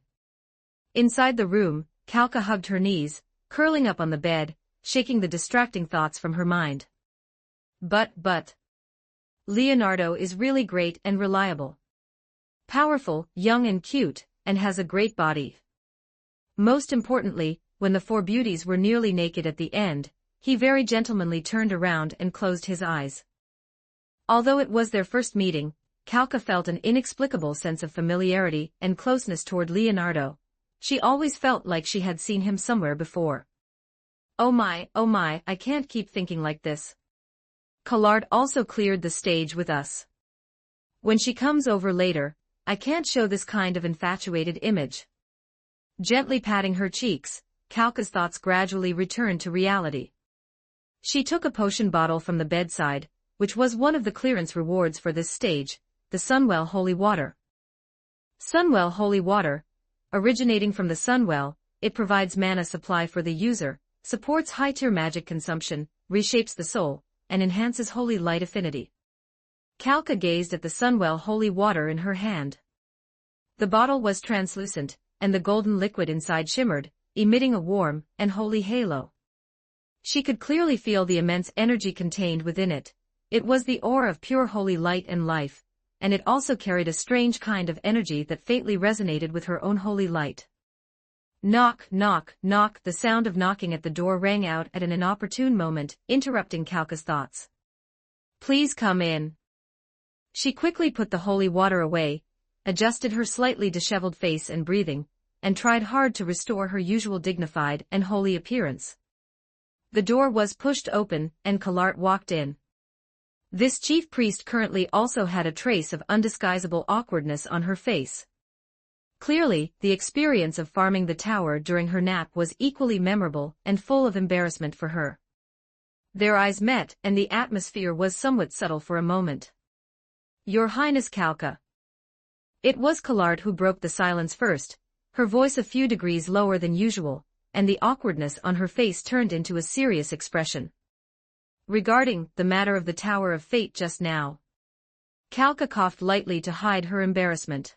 Speaker 2: Inside the room, Kalka hugged her knees, curling up on the bed, shaking the distracting thoughts from her mind. But. Leonardo is really great and reliable. Powerful, young and cute, and has a great body. Most importantly, when the four beauties were nearly naked at the end, he very gentlemanly turned around and closed his eyes. Although it was their first meeting, Kalka felt an inexplicable sense of familiarity and closeness toward Leonardo. She always felt like she had seen him somewhere before. Oh my, I can't keep thinking like this. Collard also cleared the stage with us. When she comes over later, I can't show this kind of infatuated image. Gently patting her cheeks, Kalka's thoughts gradually returned to reality. She took a potion bottle from the bedside, which was one of the clearance rewards for this stage, the Sunwell Holy Water. Sunwell Holy Water, originating from the Sunwell, it provides mana supply for the user, supports high-tier magic consumption, reshapes the soul, and enhances holy light affinity. Kalka gazed at the Sunwell Holy Water in her hand. The bottle was translucent, and the golden liquid inside shimmered, emitting a warm and holy halo. She could clearly feel the immense energy contained within it. It was the ore of pure holy light and life, and it also carried a strange kind of energy that faintly resonated with her own holy light. Knock, knock, knock. The sound of knocking at the door rang out at an inopportune moment, interrupting Kalka's thoughts. Please come in. She quickly put the holy water away, adjusted her slightly disheveled face and breathing, and tried hard to restore her usual dignified and holy appearance. The door was pushed open, and Collard walked in. This chief priest currently also had a trace of undisguisable awkwardness on her face. Clearly, the experience of farming the tower during her nap was equally memorable and full of embarrassment for her. Their eyes met, and the atmosphere was somewhat subtle for a moment. Your Highness Kalka. It was Collard who broke the silence first, her voice a few degrees lower than usual, and the awkwardness on her face turned into a serious expression. Regarding the matter of the Tower of Fate just now. Kalka coughed lightly to hide her embarrassment.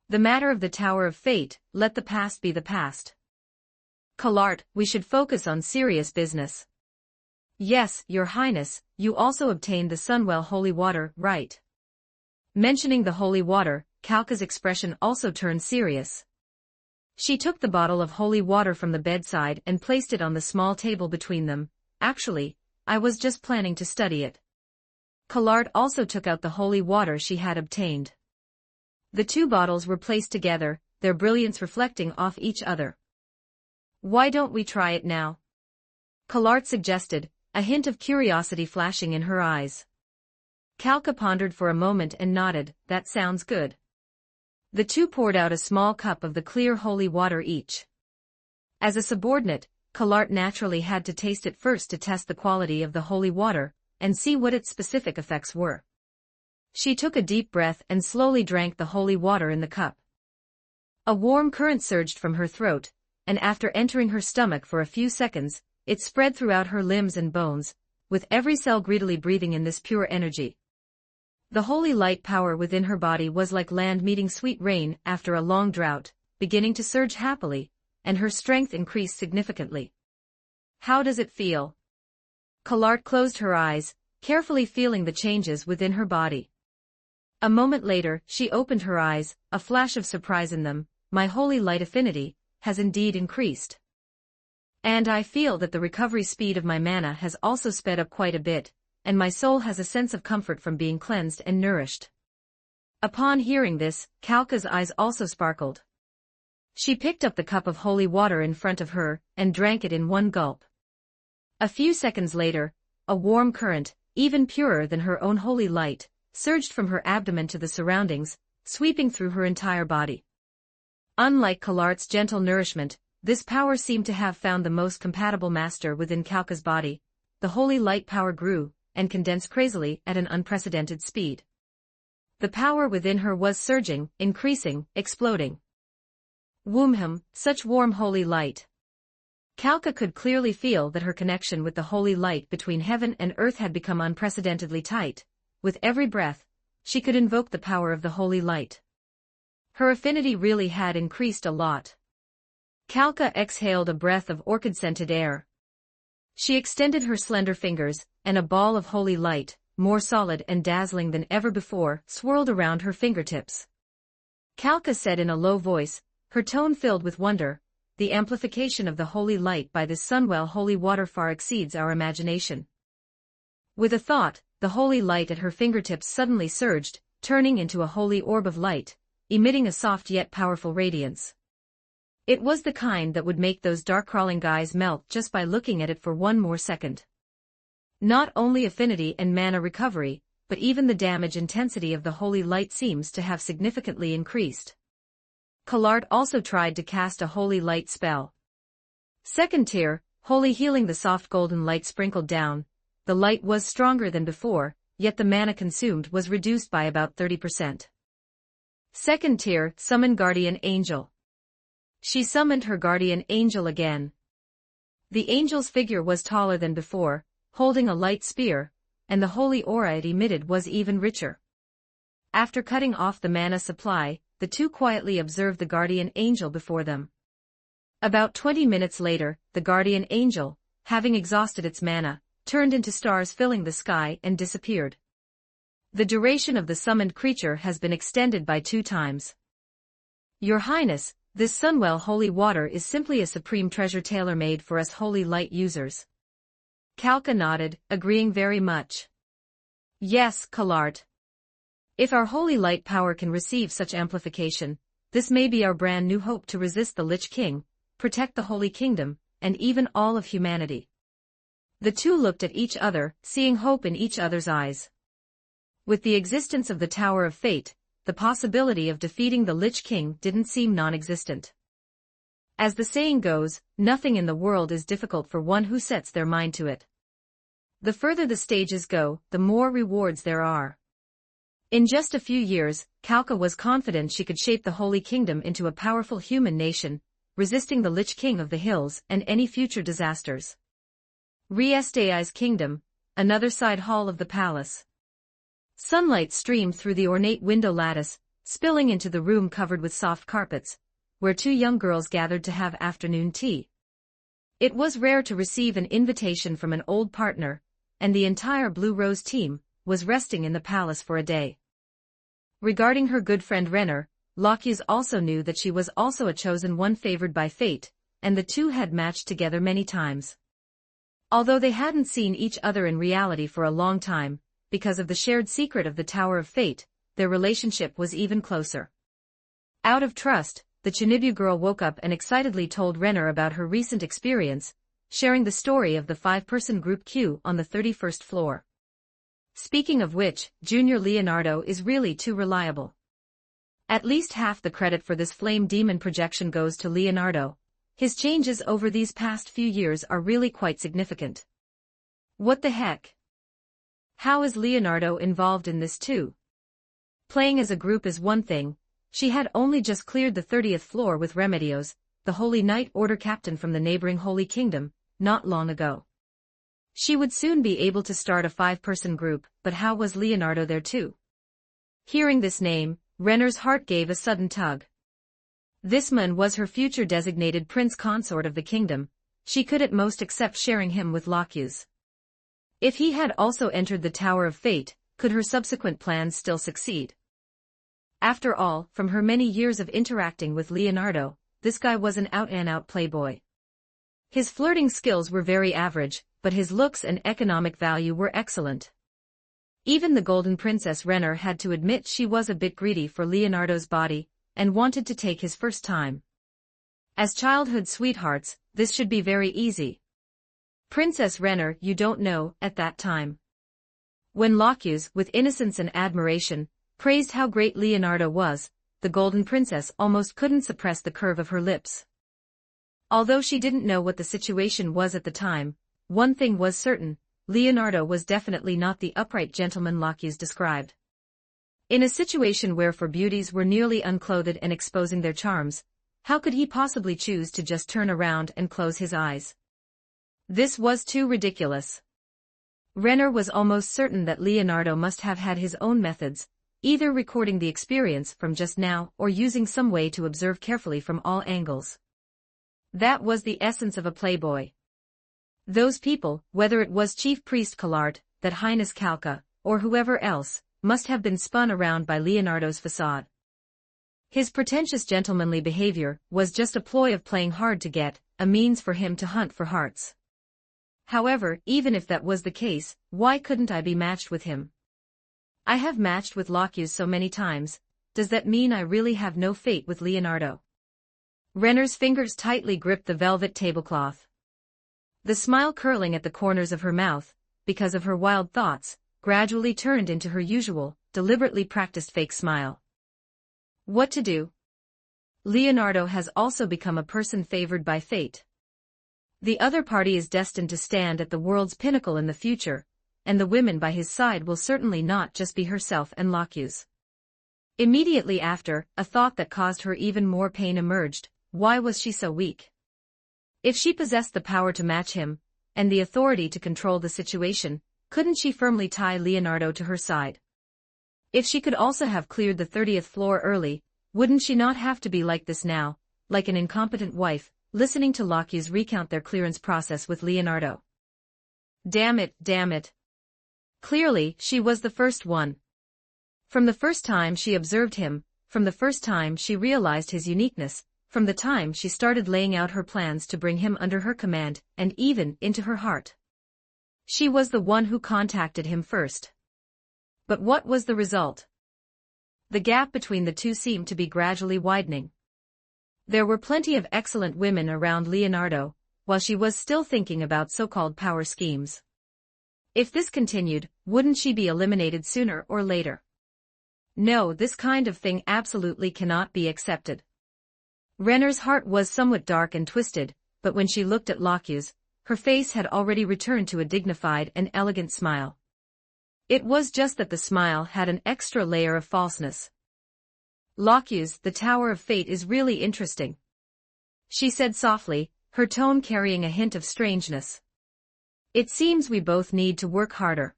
Speaker 2: The matter of the Tower of Fate, let the past be the past. Collard, we should focus on serious business. Yes, Your Highness, you also obtained the Sunwell Holy Water, right? Mentioning the holy water, Kalka's expression also turned serious. She took the bottle of holy water from the bedside and placed it on the small table between them. Actually, I was just planning to study it. Collard also took out the holy water she had obtained. The two bottles were placed together, their brilliance reflecting off each other. Why don't we try it now? Collard suggested, a hint of curiosity flashing in her eyes. Kalka pondered for a moment and nodded, that sounds good. The two poured out a small cup of the clear holy water each. As a subordinate, Collard naturally had to taste it first to test the quality of the holy water, and see what its specific effects were. She took a deep breath and slowly drank the holy water in the cup. A warm current surged from her throat, and after entering her stomach for a few seconds, it spread throughout her limbs and bones, with every cell greedily breathing in this pure energy. The holy light power within her body was like land meeting sweet rain after a long drought, beginning to surge happily, and her strength increased significantly. How does it feel? Collard closed her eyes, carefully feeling the changes within her body. A moment later, she opened her eyes, a flash of surprise in them. My holy light affinity has indeed increased. And I feel that the recovery speed of my mana has also sped up quite a bit, and my soul has a sense of comfort from being cleansed and nourished. Upon hearing this, Kalka's eyes also sparkled. She picked up the cup of holy water in front of her, and drank it in one gulp. A few seconds later, a warm current, even purer than her own holy light, surged from her abdomen to the surroundings, sweeping through her entire body. Unlike Collard's gentle nourishment, this power seemed to have found the most compatible master within Kalka's body. The holy light power grew, and condensed crazily at an unprecedented speed. The power within her was surging, increasing, exploding. Woomham, such warm holy light. Kalka could clearly feel that her connection with the holy light between heaven and earth had become unprecedentedly tight. With every breath, she could invoke the power of the holy light. Her affinity really had increased a lot. Kalka exhaled a breath of orchid-scented air. She extended her slender fingers, and a ball of holy light, more solid and dazzling than ever before, swirled around her fingertips. Kalka said in a low voice, her tone filled with wonder, "The amplification of the holy light by this Sunwell holy water far exceeds our imagination." With a thought, the holy light at her fingertips suddenly surged, turning into a holy orb of light, emitting a soft yet powerful radiance. It was the kind that would make those dark-crawling guys melt just by looking at it for one more second. Not only affinity and mana recovery, but even the damage intensity of the holy light seems to have significantly increased. Collard also tried to cast a holy light spell. Second tier, holy healing. The soft golden light sprinkled down. The light was stronger than before, yet the mana consumed was reduced by about 30%. Second tier, summon guardian angel. She summoned her guardian angel again. The angel's figure was taller than before, holding a light spear, and the holy aura it emitted was even richer. After cutting off the mana supply, the two quietly observed the guardian angel before them. About 20 minutes later, the guardian angel, having exhausted its mana, turned into stars filling the sky and disappeared. The duration of the summoned creature has been extended by 2 times. Your Highness, this Sunwell holy water is simply a supreme treasure tailor-made for us holy light users. Kalka nodded, agreeing very much. Yes, Collard. If our holy light power can receive such amplification, this may be our brand new hope to resist the Lich King, protect the Holy Kingdom, and even all of humanity. The two looked at each other, seeing hope in each other's eyes. With the existence of the Tower of Fate, the possibility of defeating the Lich King didn't seem non-existent. As the saying goes, nothing in the world is difficult for one who sets their mind to it. The further the stages go, the more rewards there are. In just a few years, Kalka was confident she could shape the Holy Kingdom into a powerful human nation, resisting the Lich King of the Hills and any future disasters. Riestai's kingdom, another side hall of the palace. Sunlight streamed through the ornate window lattice, spilling into the room covered with soft carpets, where 2 young girls gathered to have afternoon tea. It was rare to receive an invitation from an old partner, and the entire Blue Rose team was resting in the palace for a day. Regarding her good friend Renner, Lockheed also knew that she was also a chosen one favored by fate, and the two had matched together many times. Although they hadn't seen each other in reality for a long time, because of the shared secret of the Tower of Fate, their relationship was even closer. Out of trust, the Chinibu girl woke up and excitedly told Renner about her recent experience, sharing the story of the 5-person group Q on the 31st floor. Speaking of which, Junior Leonardo is really too reliable. At least half the credit for this flame demon projection goes to Leonardo. His changes over these past few years are really quite significant. What the heck? How is Leonardo involved in this too? Playing as a group is one thing. She had only just cleared the 30th floor with Remedios, the Holy Knight Order captain from the neighboring Holy Kingdom, not long ago. She would soon be able to start a 5-person group, but how was Leonardo there too? Hearing this name, Renner's heart gave a sudden tug. This man was her future designated prince consort of the kingdom. She could at most accept sharing him with Lockheed. If he had also entered the Tower of Fate, could her subsequent plans still succeed? After all, from her many years of interacting with Leonardo, this guy was an out-and-out playboy. His flirting skills were very average, but his looks and economic value were excellent. Even the Golden Princess Renner had to admit she was a bit greedy for Leonardo's body, and wanted to take his first time. As childhood sweethearts, this should be very easy. Princess Renner, you don't know, at that time. When Lockheed, with innocence and admiration, praised how great Leonardo was, the Golden Princess almost couldn't suppress the curve of her lips. Although she didn't know what the situation was at the time, one thing was certain, Leonardo was definitely not the upright gentleman Lockheed described. In a situation where four beauties were nearly unclothed and exposing their charms, How could he possibly choose to just turn around and close his eyes? This was too ridiculous. Renner was almost certain that Leonardo must have had his own methods, either recording the experience from just now or using some way to observe carefully from all angles. That was the essence of a playboy. Those people, whether it was Chief Priest Collart, that Highness Calca, or whoever else, must have been spun around by Leonardo's facade. His pretentious gentlemanly behavior was just a ploy of playing hard to get, a means for him to hunt for hearts. However, even if that was the case, why couldn't I be matched with him? I have matched with Locuse so many times, does that mean I really have no fate with Leonardo? Renner's fingers tightly gripped the velvet tablecloth. The smile curling at the corners of her mouth, because of her wild thoughts, gradually turned into her usual, deliberately practiced fake smile. What to do? Leonardo has also become a person favored by fate. The other party is destined to stand at the world's pinnacle in the future, and the women by his side will certainly not just be herself and Locuse. Immediately after, a thought that caused her even more pain emerged: why was she so weak? If she possessed the power to match him, and the authority to control the situation, couldn't she firmly tie Leonardo to her side? If she could also have cleared the 30th floor early, wouldn't she not have to be like this now, like an incompetent wife, listening to Locuse recount their clearance process with Leonardo? Damn it, damn it. Clearly, she was the first one. From the first time she observed him, from the first time she realized his uniqueness, from the time she started laying out her plans to bring him under her command, and even into her heart. She was the one who contacted him first. But what was the result? The gap between the two seemed to be gradually widening. There were plenty of excellent women around Leonardo, while she was still thinking about so-called power schemes. If this continued, wouldn't she be eliminated sooner or later? No, this kind of thing absolutely cannot be accepted. Renner's heart was somewhat dark and twisted, but when she looked at Locuse, her face had already returned to a dignified and elegant smile. It was just that the smile had an extra layer of falseness. Locuse, the Tower of Fate is really interesting, she said softly, her tone carrying a hint of strangeness. It seems we both need to work harder.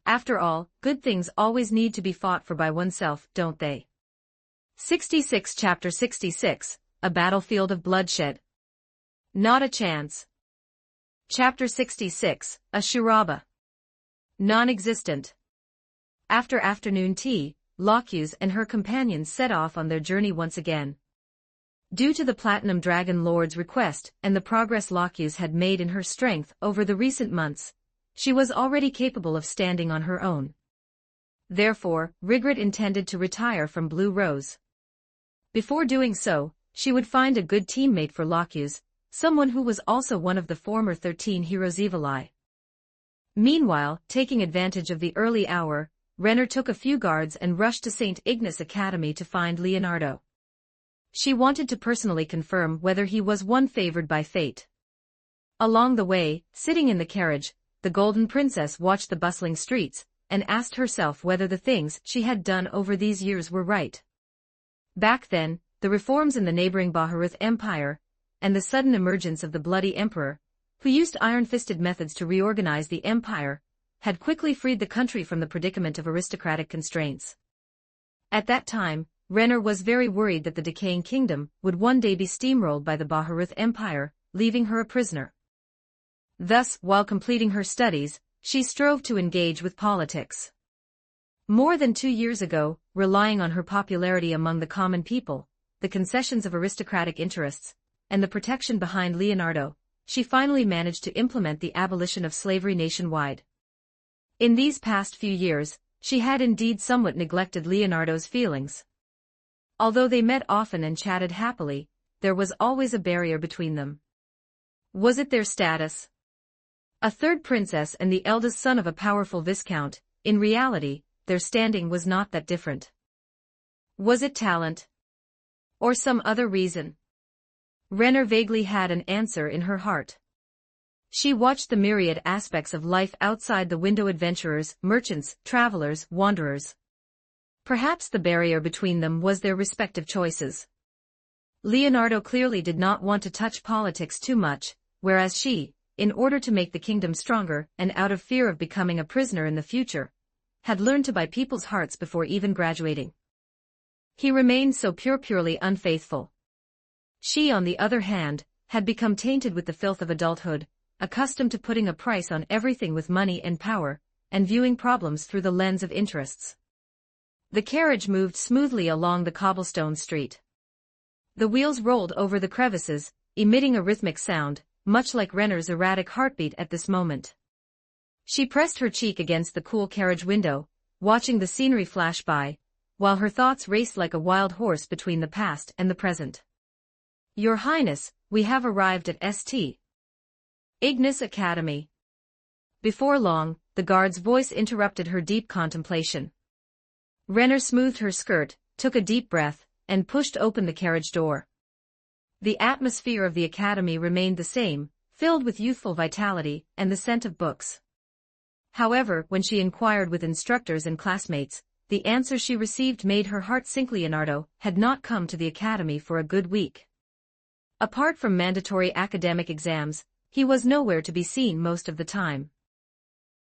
Speaker 2: After all, good things always need to be fought for by oneself, don't they? 66 Chapter 66, A Battlefield of Bloodshed. Not a chance. Chapter 66, A Shuraba. Non-existent. After afternoon tea, Locuse and her companions set off on their journey once again. Due to the Platinum Dragon Lord's request and the progress Locuse had made in her strength over the recent months, she was already capable of standing on her own. Therefore, Rigrid intended to retire from Blue Rose. Before doing so, she would find a good teammate for Locuse, someone who was also one of the former 13 Heroes Evil. Meanwhile, taking advantage of the early hour, Renner took a few guards and rushed to St. Ignace Academy to find Leonardo. She wanted to personally confirm whether he was one favored by fate. Along the way, sitting in the carriage, the Golden Princess watched the bustling streets, and asked herself whether the things she had done over these years were right. Back then, the reforms in the neighboring Baharith Empire, and the sudden emergence of the Bloody Emperor, who used iron-fisted methods to reorganize the empire, had quickly freed the country from the predicament of aristocratic constraints. At that time, Renner was very worried that the decaying kingdom would one day be steamrolled by the Baharith Empire, leaving her a prisoner. Thus, while completing her studies, she strove to engage with politics. More than 2 years ago, relying on her popularity among the common people, the concessions of aristocratic interests, and the protection behind Leonardo, she finally managed to implement the abolition of slavery nationwide. In these past few years, she had indeed somewhat neglected Leonardo's feelings. Although they met often and chatted happily, there was always a barrier between them. Was it their status? A third princess and the eldest son of a powerful viscount, in reality, their standing was not that different. Was it talent? Or some other reason? Renner vaguely had an answer in her heart. She watched the myriad aspects of life outside the window: adventurers, merchants, travelers, wanderers. Perhaps the barrier between them was their respective choices. Leonardo clearly did not want to touch politics too much, whereas she, in order to make the kingdom stronger and out of fear of becoming a prisoner in the future, had learned to buy people's hearts before even graduating. He remained so purely unfaithful. She, on the other hand, had become tainted with the filth of adulthood, accustomed to putting a price on everything with money and power, and viewing problems through the lens of interests. The carriage moved smoothly along the cobblestone street. The wheels rolled over the crevices, emitting a rhythmic sound, much like Renner's erratic heartbeat at this moment. She pressed her cheek against the cool carriage window, watching the scenery flash by, while her thoughts raced like a wild horse between the past and the present. "Your Highness, we have arrived at St. Ignace Academy." Before long, the guard's voice interrupted her deep contemplation. Renner smoothed her skirt, took a deep breath, and pushed open the carriage door. The atmosphere of the academy remained the same, filled with youthful vitality and the scent of books. However, when she inquired with instructors and classmates, the answer she received made her heart sink. Leonardo had not come to the academy for a good week. Apart from mandatory academic exams, he was nowhere to be seen most of the time.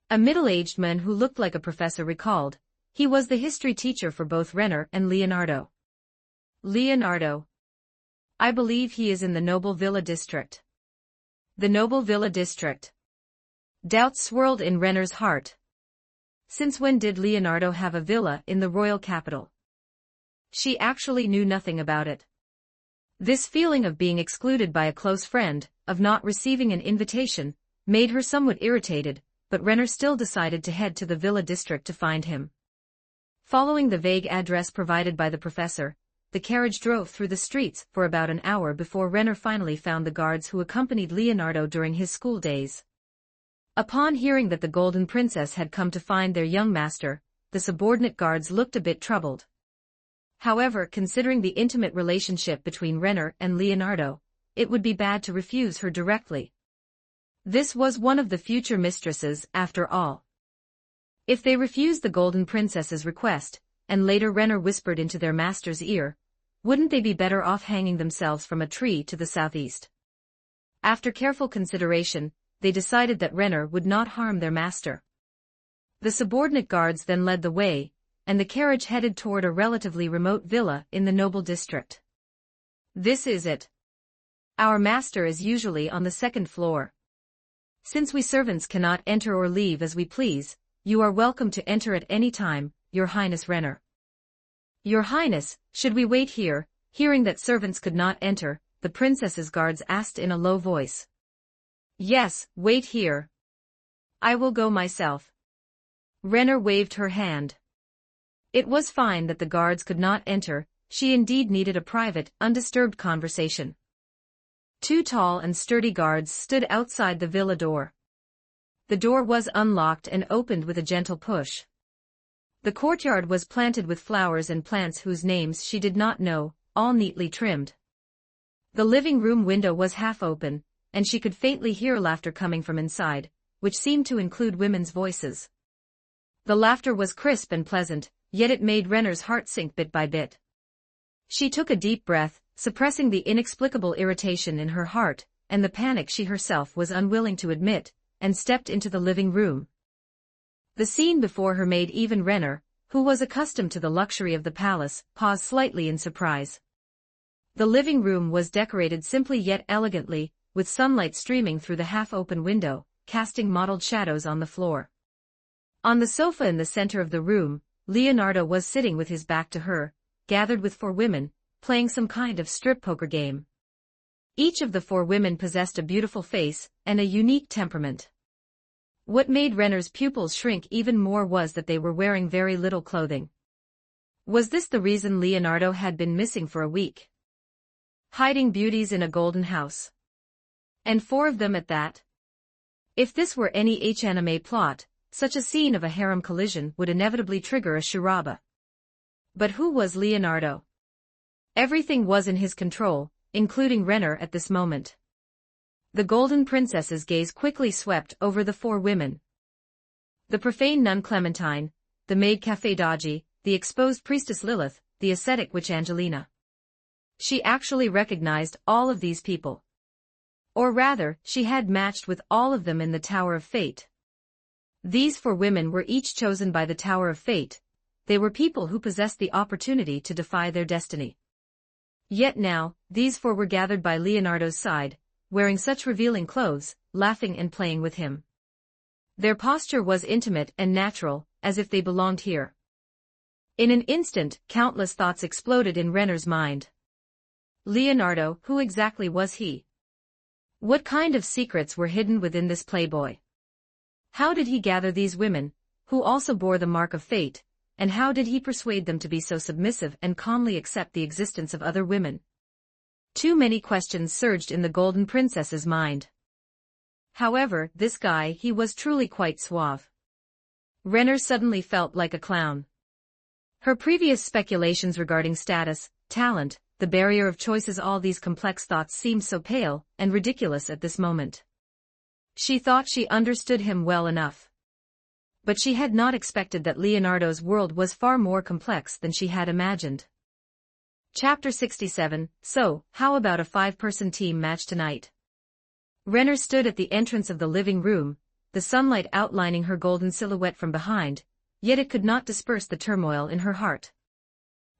Speaker 2: A middle-aged man who looked like a professor recalled, he was the history teacher for both Renner and Leonardo. "Leonardo. I believe he is in the Noble Villa district." The Noble Villa district. Doubts swirled in Renner's heart. Since when did Leonardo have a villa in the royal capital? She actually knew nothing about it. This feeling of being excluded by a close friend, of not receiving an invitation, made her somewhat irritated, but Renner still decided to head to the villa district to find him. Following the vague address provided by the professor, the carriage drove through the streets for about an hour before Renner finally found the guards who accompanied Leonardo during his school days. Upon hearing that the Golden Princess had come to find their young master, the subordinate guards looked a bit troubled. However, considering the intimate relationship between Renner and Leonardo, it would be bad to refuse her directly. This was one of the future mistresses, after all. If they refused the Golden Princess's request, and later Renner whispered into their master's ear, wouldn't they be better off hanging themselves from a tree to the southeast? After careful consideration, they decided that Renner would not harm their master. The subordinate guards then led the way, and the carriage headed toward a relatively remote villa in the noble district. "This is it. Our master is usually on the second floor. Since we servants cannot enter or leave as we please, you are welcome to enter at any time, Your Highness Renner." "Your Highness, should we wait here?" Hearing that servants could not enter, the princess's guards asked in a low voice. "Yes, wait here. I will go myself." Renner waved her hand. It was fine that the guards could not enter, she indeed needed a private, undisturbed conversation. Two tall and sturdy guards stood outside the villa door. The door was unlocked and opened with a gentle push. The courtyard was planted with flowers and plants whose names she did not know, all neatly trimmed. The living room window was half open, and she could faintly hear laughter coming from inside, which seemed to include women's voices. The laughter was crisp and pleasant, yet it made Renner's heart sink bit by bit. She took a deep breath, suppressing the inexplicable irritation in her heart, and the panic she herself was unwilling to admit, and stepped into the living room. The scene before her made even Renner, who was accustomed to the luxury of the palace, pause slightly in surprise. The living room was decorated simply yet elegantly, with sunlight streaming through the half-open window, casting mottled shadows on the floor. On the sofa in the center of the room, Leonardo was sitting with his back to her, gathered with four women, playing some kind of strip poker game. Each of the four women possessed a beautiful face and a unique temperament. What made Renner's pupils shrink even more was that they were wearing very little clothing. Was this the reason Leonardo had been missing for a week? Hiding beauties in a golden house. And four of them at that? If this were any anime plot, such a scene of a harem collision would inevitably trigger a shuraba. But who was Leonardo? Everything was in his control, including Renner at this moment. The Golden Princess's gaze quickly swept over the four women. The profane nun Clementine, the maid Café Dodgy, the exposed priestess Lilith, the ascetic witch Angelina. She actually recognized all of these people. Or rather, she had matched with all of them in the Tower of Fate. These 4 women were each chosen by the Tower of Fate. They were people who possessed the opportunity to defy their destiny. Yet now, these 4 were gathered by Leonardo's side, wearing such revealing clothes, laughing and playing with him. Their posture was intimate and natural, as if they belonged here. In an instant, countless thoughts exploded in Renner's mind. Leonardo, who exactly was he? What kind of secrets were hidden within this playboy? How did he gather these women, who also bore the mark of fate, and how did he persuade them to be so submissive and calmly accept the existence of other women? Too many questions surged in the Golden Princess's mind. However, this guy, he was truly quite suave. Renner suddenly felt like a clown. Her previous speculations regarding status, talent, the barrier of choices, all these complex thoughts seemed so pale and ridiculous at this moment. She thought she understood him well enough. But she had not expected that Leonardo's world was far more complex than she had imagined. Chapter 67. So, how about a 5-person team match tonight? Renner stood at the entrance of the living room, the sunlight outlining her golden silhouette from behind, yet it could not disperse the turmoil in her heart.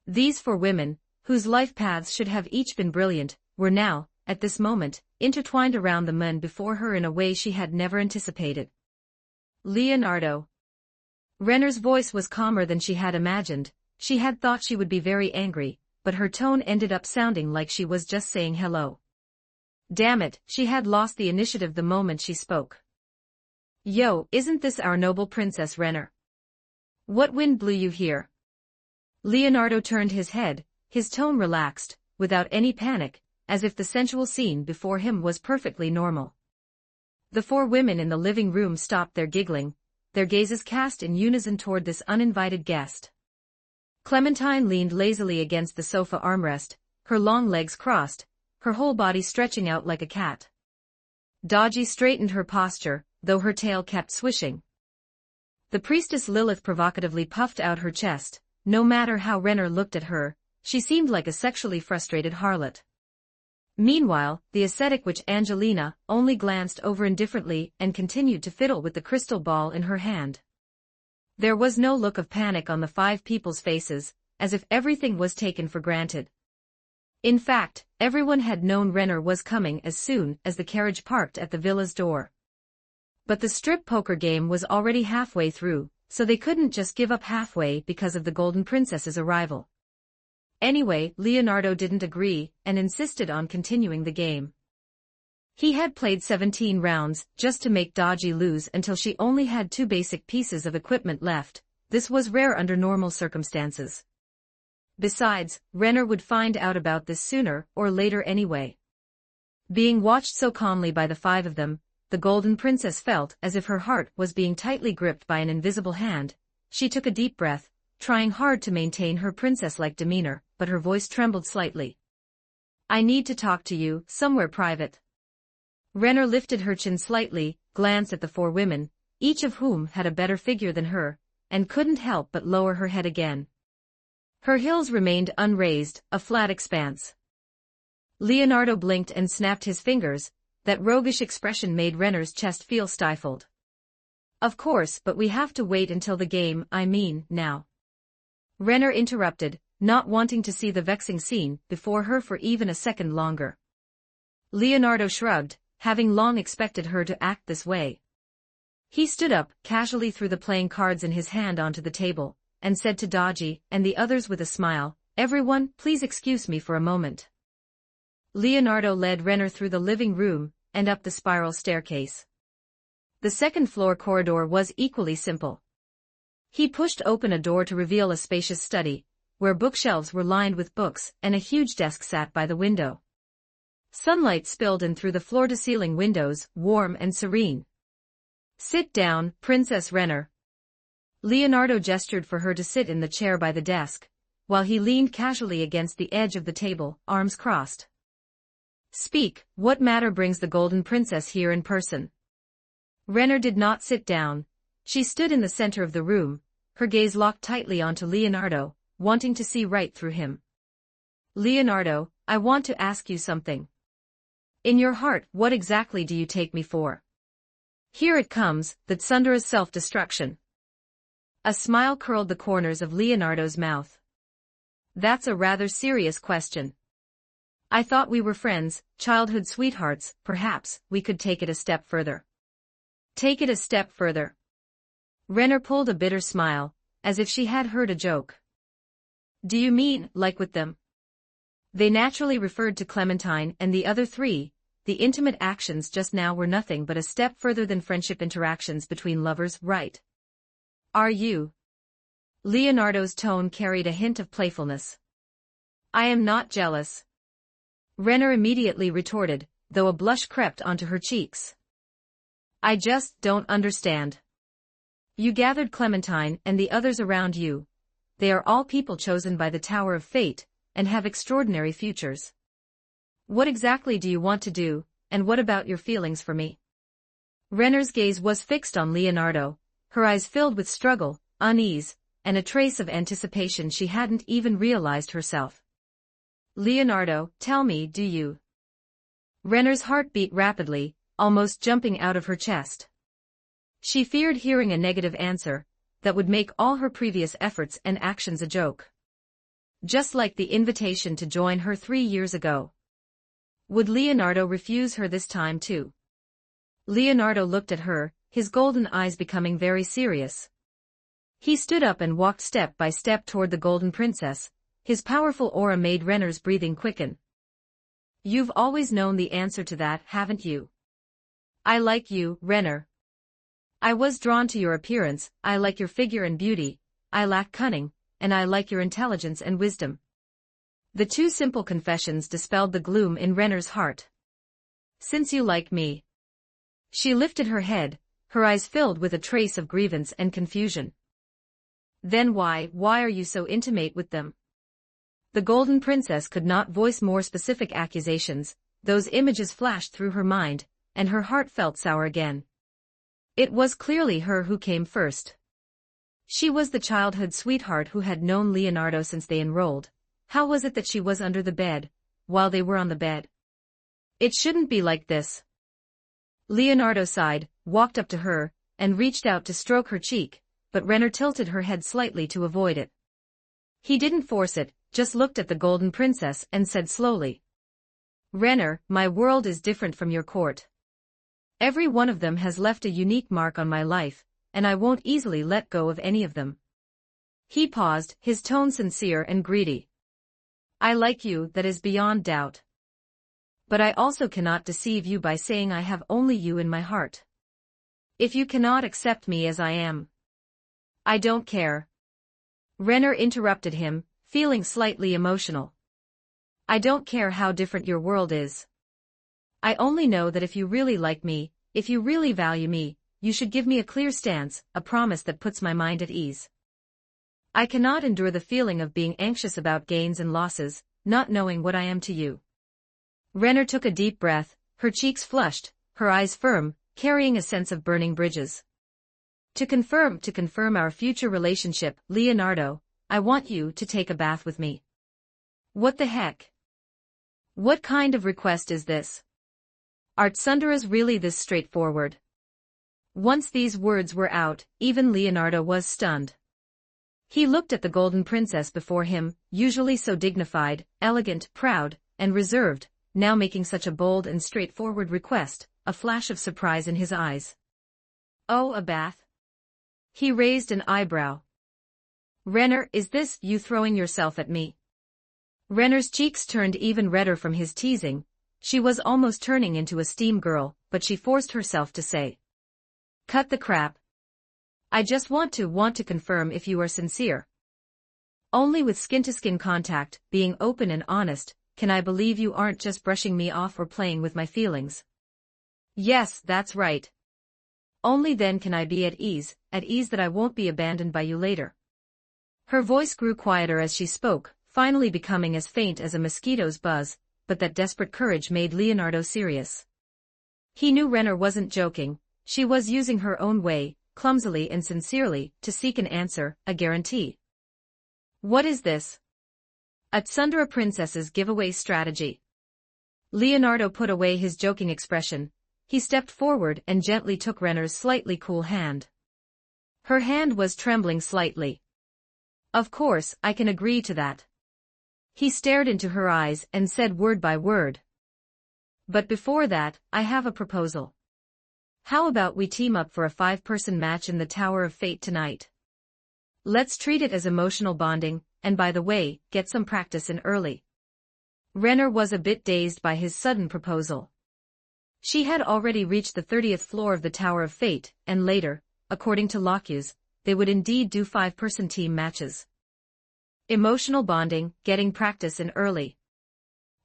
Speaker 2: These 4 women, whose life paths should have each been brilliant, were now, at this moment, intertwined around the men before her in a way she had never anticipated. Leonardo. Renner's voice was calmer than she had imagined. She had thought she would be very angry, but her tone ended up sounding like she was just saying hello. Damn it, she had lost the initiative the moment she spoke. Yo, isn't this our noble Princess Renner? What wind blew you here? Leonardo turned his head, his tone relaxed, without any panic, as if the sensual scene before him was perfectly normal. The 4 women in the living room stopped their giggling, their gazes cast in unison toward this uninvited guest. Clementine leaned lazily against the sofa armrest, her long legs crossed, her whole body stretching out like a cat. Dodgy straightened her posture, though her tail kept swishing. The priestess Lilith provocatively puffed out her chest. No matter how Renner looked at her, she seemed like a sexually frustrated harlot. Meanwhile, the ascetic witch Angelina only glanced over indifferently and continued to fiddle with the crystal ball in her hand. There was no look of panic on the 5 people's faces, as if everything was taken for granted. In fact, everyone had known Renner was coming as soon as the carriage parked at the villa's door. But the strip poker game was already halfway through, so they couldn't just give up halfway because of the Golden Princess's arrival. Anyway, Leonardo didn't agree and insisted on continuing the game. He had played 17 rounds just to make Dodgy lose until she only had 2 basic pieces of equipment left. This was rare under normal circumstances. Besides, Renner would find out about this sooner or later anyway. Being watched so calmly by the 5 of them, the Golden Princess felt as if her heart was being tightly gripped by an invisible hand. She took a deep breath, trying hard to maintain her princess-like demeanor, but her voice trembled slightly. I need to talk to you, somewhere private. Renner lifted her chin slightly, glanced at the 4 women, each of whom had a better figure than her, and couldn't help but lower her head again. Her heels remained unraised, a flat expanse. Leonardo blinked and snapped his fingers. That roguish expression made Renner's chest feel stifled. Of course, but we have to wait until the game, now. Renner interrupted, not wanting to see the vexing scene before her for even a second longer. Leonardo shrugged, having long expected her to act this way. He stood up, casually threw the playing cards in his hand onto the table, and said to Dodgy and the others with a smile, "Everyone, please excuse me for a moment." Leonardo led Renner through the living room and up the spiral staircase. The second-floor corridor was equally simple. He pushed open a door to reveal a spacious study, where bookshelves were lined with books and a huge desk sat by the window. Sunlight spilled in through the floor-to-ceiling windows, warm and serene. "Sit down, Princess Renner." Leonardo gestured for her to sit in the chair by the desk, while he leaned casually against the edge of the table, arms crossed. "Speak, what matter brings the Golden Princess here in person?" Renner did not sit down. She stood in the center of the room, her gaze locked tightly onto Leonardo, wanting to see right through him. "Leonardo, I want to ask you something. In your heart, what exactly do you take me for? Here it comes, that Sundara's self-destruction. A smile curled the corners of Leonardo's mouth. That's a rather serious question. I thought we were friends, childhood sweethearts, perhaps we could take it a step further. Take it a step further. Renner pulled a bitter smile, as if she had heard a joke. Do you mean, like with them? They naturally referred to Clementine and the other three. The intimate actions just now were nothing but a step further than friendship interactions between lovers, right? Are you? Leonardo's tone carried a hint of playfulness. I am not jealous. Renner immediately retorted, though a blush crept onto her cheeks. I just don't understand. You gathered Clementine and the others around you. They are all people chosen by the Tower of Fate, and have extraordinary futures. What exactly do you want to do, and what about your feelings for me? Renner's gaze was fixed on Leonardo, her eyes filled with struggle, unease, and a trace of anticipation she hadn't even realized herself. Leonardo, tell me, do you? Renner's heart beat rapidly, almost jumping out of her chest. She feared hearing a negative answer that would make all her previous efforts and actions a joke. Just like the invitation to join her 3 years ago. Would Leonardo refuse her this time too? Leonardo looked at her, his golden eyes becoming very serious. He stood up and walked step by step toward the golden princess. His powerful aura made Renner's breathing quicken. You've always known the answer to that, haven't you? I like you, Renner. I was drawn to your appearance, I like your figure and beauty, I lack cunning, and I like your intelligence and wisdom. The two simple confessions dispelled the gloom in Renner's heart. Since you like me. She lifted her head, her eyes filled with a trace of grievance and confusion. Then why are you so intimate with them? The golden princess could not voice more specific accusations. Those images flashed through her mind, and her heart felt sour again. It was clearly her who came first. She was the childhood sweetheart who had known Leonardo since they enrolled. How was it that she was under the bed, while they were on the bed? It shouldn't be like this. Leonardo sighed, walked up to her, and reached out to stroke her cheek, but Renner tilted her head slightly to avoid it. He didn't force it, just looked at the golden princess and said slowly. Renner, my world is different from your court. Every one of them has left a unique mark on my life, and I won't easily let go of any of them. He paused, his tone sincere and greedy. I like you, that is beyond doubt. But I also cannot deceive you by saying I have only you in my heart. If you cannot accept me as I am, I don't care. Renner interrupted him, feeling slightly emotional. I don't care how different your world is. I only know that if you really like me, if you really value me, you should give me a clear stance, a promise that puts my mind at ease. I cannot endure the feeling of being anxious about gains and losses, not knowing what I am to you. Renner took a deep breath, her cheeks flushed, her eyes firm, carrying a sense of burning bridges. To confirm our future relationship, Leonardo, I want you to take a bath with me. What the heck? What kind of request is this? Are Sundaras really this straightforward? Once these words were out, even Leonardo was stunned. He looked at the golden princess before him, usually so dignified, elegant, proud, and reserved, now making such a bold and straightforward request, a flash of surprise in his eyes. Oh, a bath? He raised an eyebrow. Renner, is this you throwing yourself at me? Renner's cheeks turned even redder from his teasing. She was almost turning into a steam girl, but she forced herself to say. Cut the crap. I just want to confirm if you are sincere. Only with skin-to-skin contact, being open and honest, can I believe you aren't just brushing me off or playing with my feelings. Yes, that's right. Only then can I be at ease that I won't be abandoned by you later. Her voice grew quieter as she spoke, finally becoming as faint as a mosquito's buzz, but that desperate courage made Leonardo serious. He knew Renner wasn't joking, she was using her own way, clumsily and sincerely, to seek an answer, a guarantee. What is this? A tsundere princess's giveaway strategy. Leonardo put away his joking expression. He stepped forward and gently took Renner's slightly cool hand. Her hand was trembling slightly. Of course, I can agree to that. He stared into her eyes and said word by word. But before that, I have a proposal. How about we team up for a 5-person match in the Tower of Fate tonight? Let's treat it as emotional bonding, and by the way, get some practice in early. Renner was a bit dazed by his sudden proposal. She had already reached the 30th floor of the Tower of Fate, and later, according to Locke's, they would indeed do 5-person team matches. Emotional bonding, getting practice in early.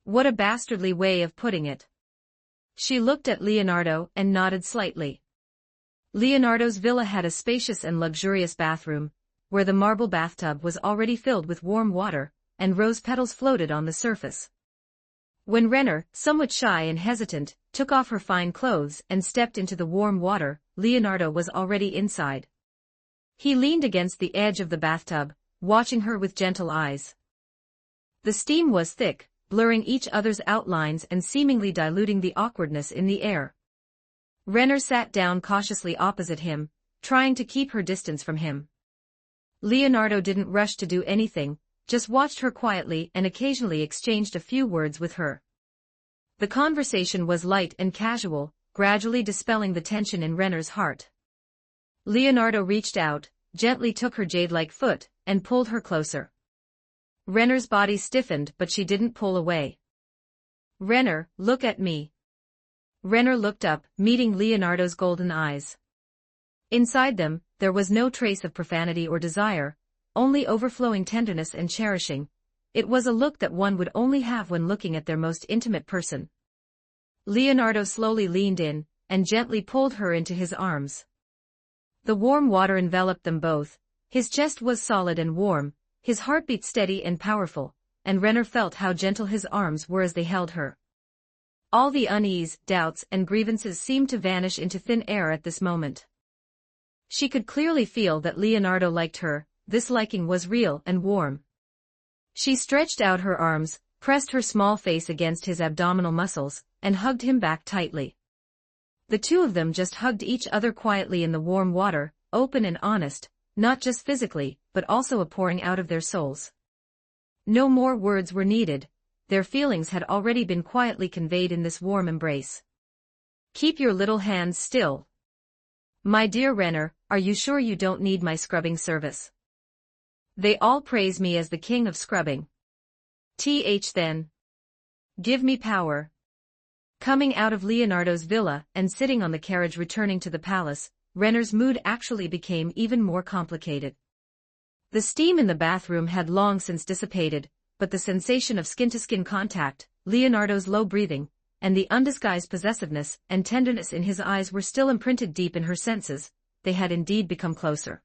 Speaker 2: What a bastardly way of putting it. She looked at Leonardo and nodded slightly. Leonardo's villa had a spacious and luxurious bathroom, where the marble bathtub was already filled with warm water, and rose petals floated on the surface. When Renner, somewhat shy and hesitant, took off her fine clothes and stepped into the warm water, Leonardo was already inside. He leaned against the edge of the bathtub, watching her with gentle eyes. The steam was thick, blurring each other's outlines and seemingly diluting the awkwardness in the air. Renner sat down cautiously opposite him, trying to keep her distance from him. Leonardo didn't rush to do anything, just watched her quietly and occasionally exchanged a few words with her. The conversation was light and casual, gradually dispelling the tension in Renner's heart. Leonardo reached out, gently took her jade-like foot, and pulled her closer. Renner's body stiffened, but she didn't pull away. Renner, look at me. Renner looked up, meeting Leonardo's golden eyes. Inside them, there was no trace of profanity or desire, only overflowing tenderness and cherishing. It was a look that one would only have when looking at their most intimate person. Leonardo slowly leaned in, and gently pulled her into his arms. The warm water enveloped them both, his chest was solid and warm, his heartbeat steady and powerful, and Renner felt how gentle his arms were as they held her. All the unease, doubts, and grievances seemed to vanish into thin air at this moment. She could clearly feel that Leonardo liked her, this liking was real and warm. She stretched out her arms, pressed her small face against his abdominal muscles, and hugged him back tightly. The two of them just hugged each other quietly in the warm water, open and honest, not just physically, but also a pouring out of their souls. No more words were needed, their feelings had already been quietly conveyed in this warm embrace. Keep your little hands still. My dear Renner, are you sure you don't need my scrubbing service? They all praise me as the king of scrubbing. Then. Give me power. Coming out of Leonardo's villa and sitting on the carriage returning to the palace, Renner's mood actually became even more complicated. The steam in the bathroom had long since dissipated, but the sensation of skin-to-skin contact, Leonardo's low breathing, and the undisguised possessiveness and tenderness in his eyes were still imprinted deep in her senses. They had indeed become closer.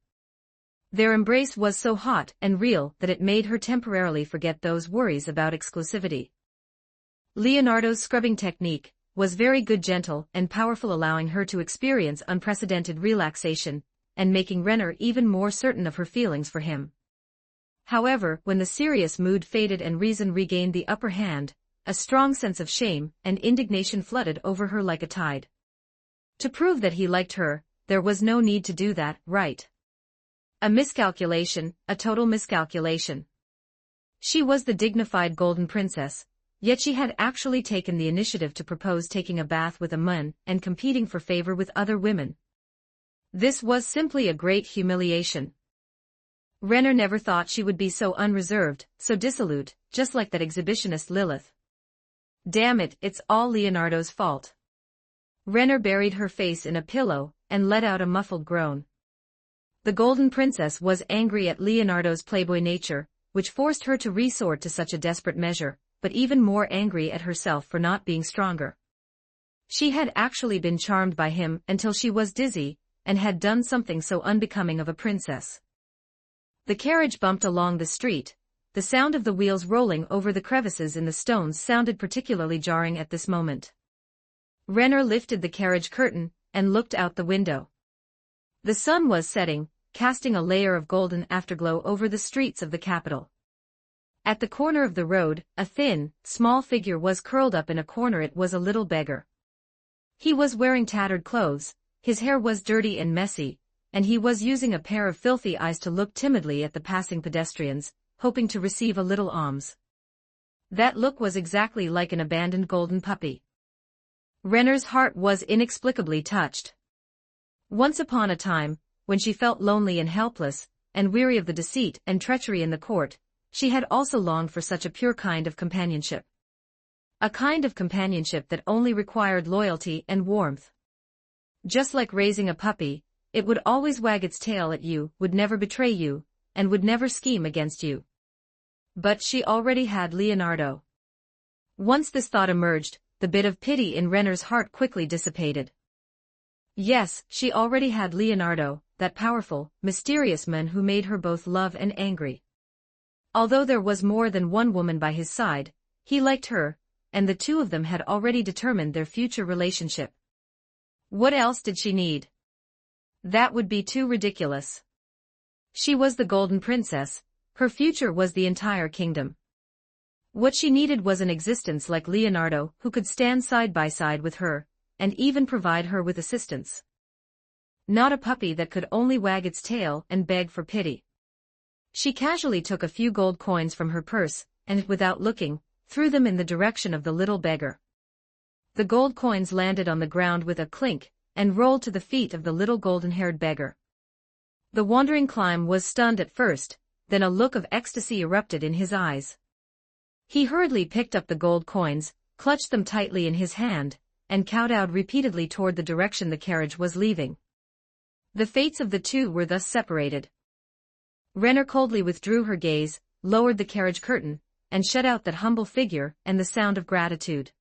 Speaker 2: Their embrace was so hot and real that it made her temporarily forget those worries about exclusivity. Leonardo's scrubbing technique was very good, gentle and powerful, allowing her to experience unprecedented relaxation, and making Renner even more certain of her feelings for him. However, when the serious mood faded and reason regained the upper hand, a strong sense of shame and indignation flooded over her like a tide. To prove that he liked her, there was no need to do that, right? A miscalculation, a total miscalculation. She was the dignified golden princess, yet she had actually taken the initiative to propose taking a bath with a man and competing for favor with other women. This was simply a great humiliation. Renner never thought she would be so unreserved, so dissolute, just like that exhibitionist Lilith. Damn it, it's all Leonardo's fault. Renner buried her face in a pillow and let out a muffled groan. The golden princess was angry at Leonardo's playboy nature, which forced her to resort to such a desperate measure, but even more angry at herself for not being stronger. She had actually been charmed by him until she was dizzy, and had done something so unbecoming of a princess. The carriage bumped along the street. The sound of the wheels rolling over the crevices in the stones sounded particularly jarring at this moment. Renner lifted the carriage curtain and looked out the window. The sun was setting, casting a layer of golden afterglow over the streets of the capital. At the corner of the road, a thin, small figure was curled up in a corner. It was a little beggar. He was wearing tattered clothes, his hair was dirty and messy, and he was using a pair of filthy eyes to look timidly at the passing pedestrians, hoping to receive a little alms. That look was exactly like an abandoned golden puppy. Renner's heart was inexplicably touched. Once upon a time, when she felt lonely and helpless, and weary of the deceit and treachery in the court, she had also longed for such a pure kind of companionship. A kind of companionship that only required loyalty and warmth. Just like raising a puppy, it would always wag its tail at you, would never betray you, and would never scheme against you. But she already had Leonardo. Once this thought emerged, the bit of pity in Renner's heart quickly dissipated. Yes, she already had Leonardo, that powerful, mysterious man who made her both love and angry. Although there was more than one woman by his side, he liked her, and the two of them had already determined their future relationship. What else did she need? That would be too ridiculous. She was the Golden Princess, her future was the entire kingdom. What she needed was an existence like Leonardo who could stand side by side with her, and even provide her with assistance. Not a puppy that could only wag its tail and beg for pity. She casually took a few gold coins from her purse, and without looking, threw them in the direction of the little beggar. The gold coins landed on the ground with a clink, and rolled to the feet of the little golden-haired beggar. The wandering Climb was stunned at first, then a look of ecstasy erupted in his eyes. He hurriedly picked up the gold coins, clutched them tightly in his hand, and kowtowed repeatedly toward the direction the carriage was leaving. The fates of the two were thus separated. Renner coldly withdrew her gaze, lowered the carriage curtain, and shut out that humble figure and the sound of gratitude.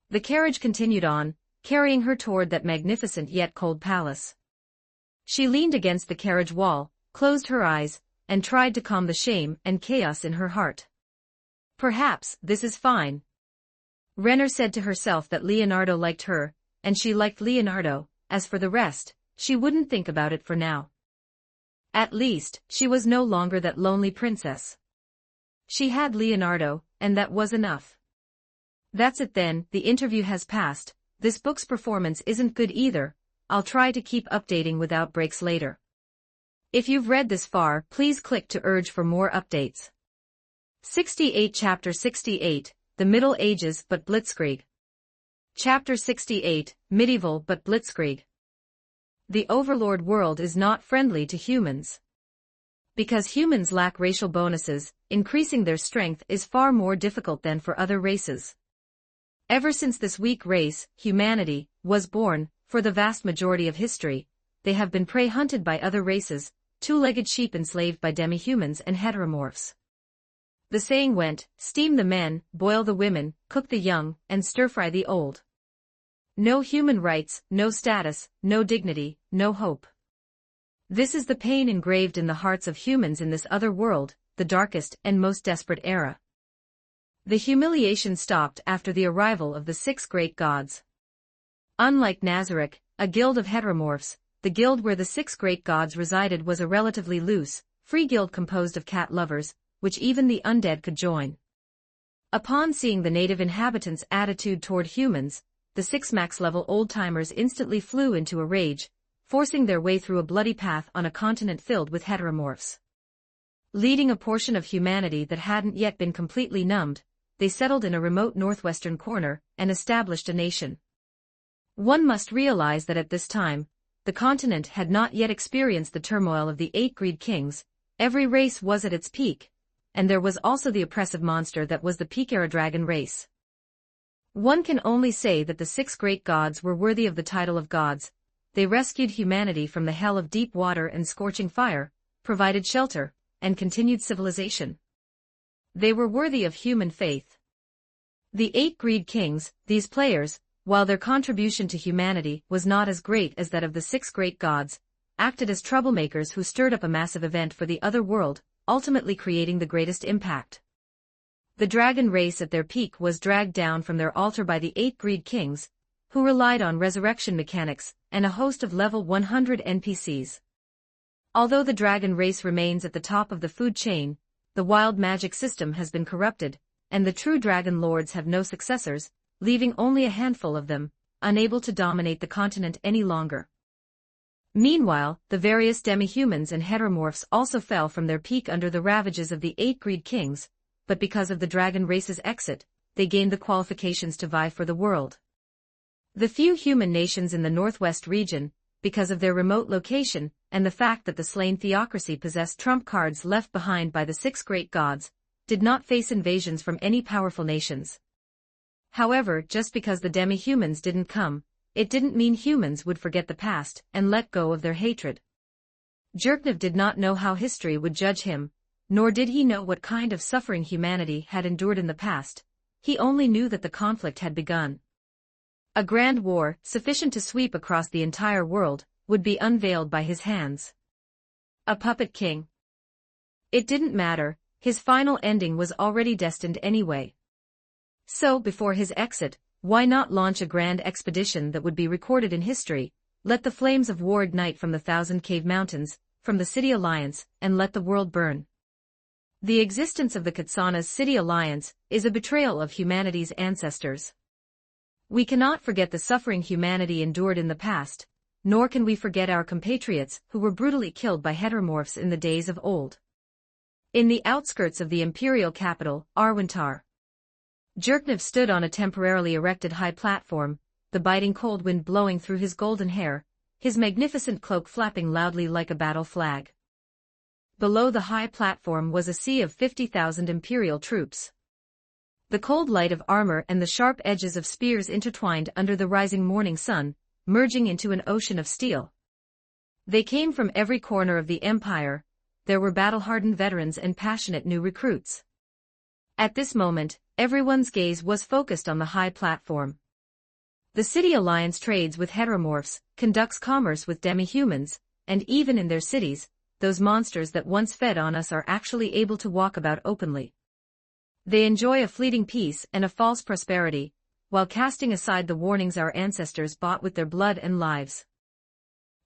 Speaker 2: The carriage continued on, carrying her toward that magnificent yet cold palace. She leaned against the carriage wall, closed her eyes, and tried to calm the shame and chaos in her heart. Perhaps this is fine. Renner said to herself that Leonardo liked her, and she liked Leonardo. As for the rest, she wouldn't think about it for now. At least, she was no longer that lonely princess. She had Leonardo, and that was enough. That's it then, the interview has passed. This book's performance isn't good either. I'll try to keep updating without breaks later. If you've read this far, please click to urge for more updates. 68 Chapter 68, The Middle Ages but Blitzkrieg. Chapter 68, Medieval but Blitzkrieg. The overlord world is not friendly to humans. Because humans lack racial bonuses, increasing their strength is far more difficult than for other races. Ever since this weak race, humanity, was born, for the vast majority of history, they have been prey hunted by other races, two-legged sheep enslaved by demi-humans and heteromorphs. The saying went, steam the men, boil the women, cook the young, and stir-fry the old. No human rights, no status, no dignity, no hope. This is the pain engraved in the hearts of humans in this other world, the darkest and most desperate era. The humiliation stopped after the arrival of the 6 great gods. Unlike Nazarick, a guild of heteromorphs, the guild where the 6 great gods resided was a relatively loose, free guild composed of cat lovers, which even the undead could join. Upon seeing the native inhabitants' attitude toward humans, the 6 max-level old-timers instantly flew into a rage, forcing their way through a bloody path on a continent filled with heteromorphs. Leading a portion of humanity that hadn't yet been completely numbed, they settled in a remote northwestern corner and established a nation. One must realize that at this time, the continent had not yet experienced the turmoil of the 8 greed kings. Every race was at its peak, and there was also the oppressive monster that was the Peak-era dragon race. One can only say that the 6 great gods were worthy of the title of gods. They rescued humanity from the hell of deep water and scorching fire, provided shelter, and continued civilization. They were worthy of human faith. The 8 greed kings, these players, while their contribution to humanity was not as great as that of the 6 great gods, acted as troublemakers who stirred up a massive event for the other world, ultimately creating the greatest impact. The dragon race at their peak was dragged down from their altar by the 8 greed kings, who relied on resurrection mechanics and a host of level 100 NPCs. Although the dragon race remains at the top of the food chain, the wild magic system has been corrupted, and the true dragon lords have no successors, leaving only a handful of them, unable to dominate the continent any longer. Meanwhile, the various demi-humans and heteromorphs also fell from their peak under the ravages of the 8 greed kings, but because of the dragon race's exit, they gained the qualifications to vie for the world. The few human nations in the northwest region, because of their remote location, and the fact that the slain theocracy possessed trump cards left behind by the 6 great gods, did not face invasions from any powerful nations. However, just because the demi-humans didn't come, it didn't mean humans would forget the past and let go of their hatred. Jerknev did not know how history would judge him, nor did he know what kind of suffering humanity had endured in the past. He only knew that the conflict had begun. A grand war, sufficient to sweep across the entire world, would be unveiled by his hands. A puppet king. It didn't matter, his final ending was already destined anyway. So, before his exit, why not launch a grand expedition that would be recorded in history? Let the flames of war ignite from the 1,000 Cave Mountains, from the City Alliance, and let the world burn. The existence of the Katsana's City Alliance is a betrayal of humanity's ancestors. We cannot forget the suffering humanity endured in the past, nor can we forget our compatriots who were brutally killed by heteromorphs in the days of old. In the outskirts of the imperial capital, Arwentar, Jerknev stood on a temporarily erected high platform, the biting cold wind blowing through his golden hair, his magnificent cloak flapping loudly like a battle flag. Below the high platform was a sea of 50,000 imperial troops. The cold light of armor and the sharp edges of spears intertwined under the rising morning sun, merging into an ocean of steel. They came from every corner of the empire. There were battle-hardened veterans and passionate new recruits. At this moment, everyone's gaze was focused on the high platform. The City Alliance trades with heteromorphs, conducts commerce with demi-humans, and even in their cities, those monsters that once fed on us are actually able to walk about openly. They enjoy a fleeting peace and a false prosperity, while casting aside the warnings our ancestors bought with their blood and lives.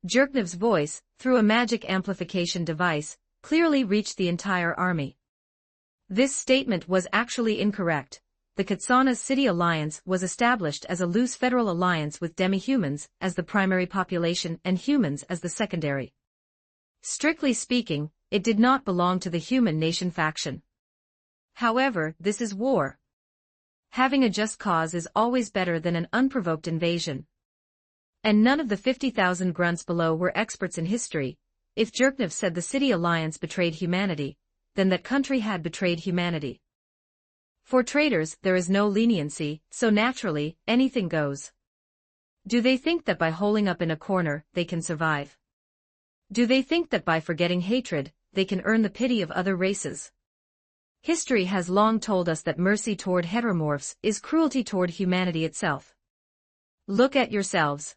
Speaker 2: Jerknev's voice, through a magic amplification device, clearly reached the entire army. This statement was actually incorrect. The Katsana's City Alliance was established as a loose federal alliance with demi-humans as the primary population and humans as the secondary. Strictly speaking, it did not belong to the human nation faction. However, this is war. Having a just cause is always better than an unprovoked invasion. And none of the 50,000 grunts below were experts in history. If Jerknev said the City Alliance betrayed humanity, then that country had betrayed humanity. For traitors, there is no leniency, so naturally, anything goes. Do they think that by holing up in a corner, they can survive? Do they think that by forgetting hatred, they can earn the pity of other races? History has long told us that mercy toward heteromorphs is cruelty toward humanity itself. Look at yourselves.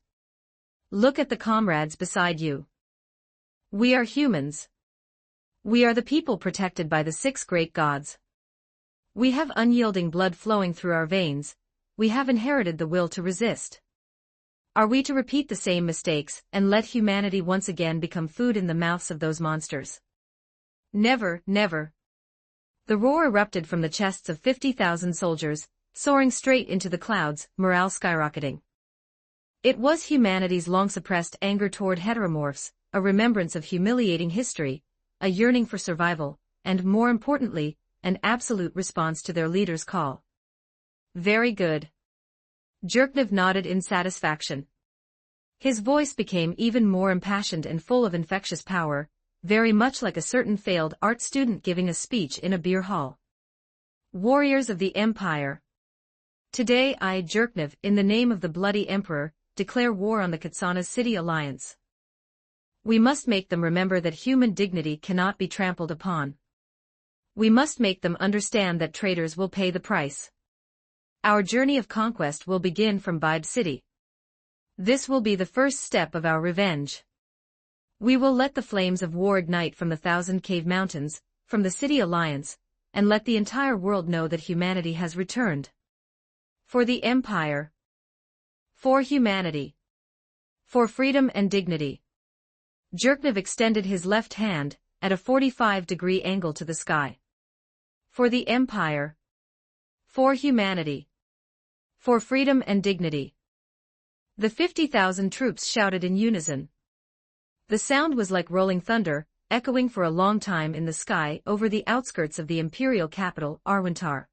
Speaker 2: Look at the comrades beside you. We are humans. We are the people protected by the 6 great gods. We have unyielding blood flowing through our veins. We have inherited the will to resist. Are we to repeat the same mistakes and let humanity once again become food in the mouths of those monsters? Never, never. The roar erupted from the chests of 50,000 soldiers, soaring straight into the clouds, morale skyrocketing. It was humanity's long-suppressed anger toward heteromorphs, a remembrance of humiliating history, a yearning for survival, and more importantly, an absolute response to their leader's call. Very good. Jerknev nodded in satisfaction. His voice became even more impassioned and full of infectious power, very much like a certain failed art student giving a speech in a beer hall. Warriors of the Empire. Today I, Jerknev, in the name of the Bloody Emperor, declare war on the Katsana's City Alliance. We must make them remember that human dignity cannot be trampled upon. We must make them understand that traitors will pay the price. Our journey of conquest will begin from Bibe City. This will be the first step of our revenge. We will let the flames of war ignite from the 1,000 Cave Mountains, from the City Alliance, and let the entire world know that humanity has returned. For the Empire. For humanity. For freedom and dignity. Jerknev extended his left hand, at a 45-degree angle to the sky. For the Empire. For humanity. For freedom and dignity. The 50,000 troops shouted in unison. The sound was like rolling thunder, echoing for a long time in the sky over the outskirts of the imperial capital, Arwentar.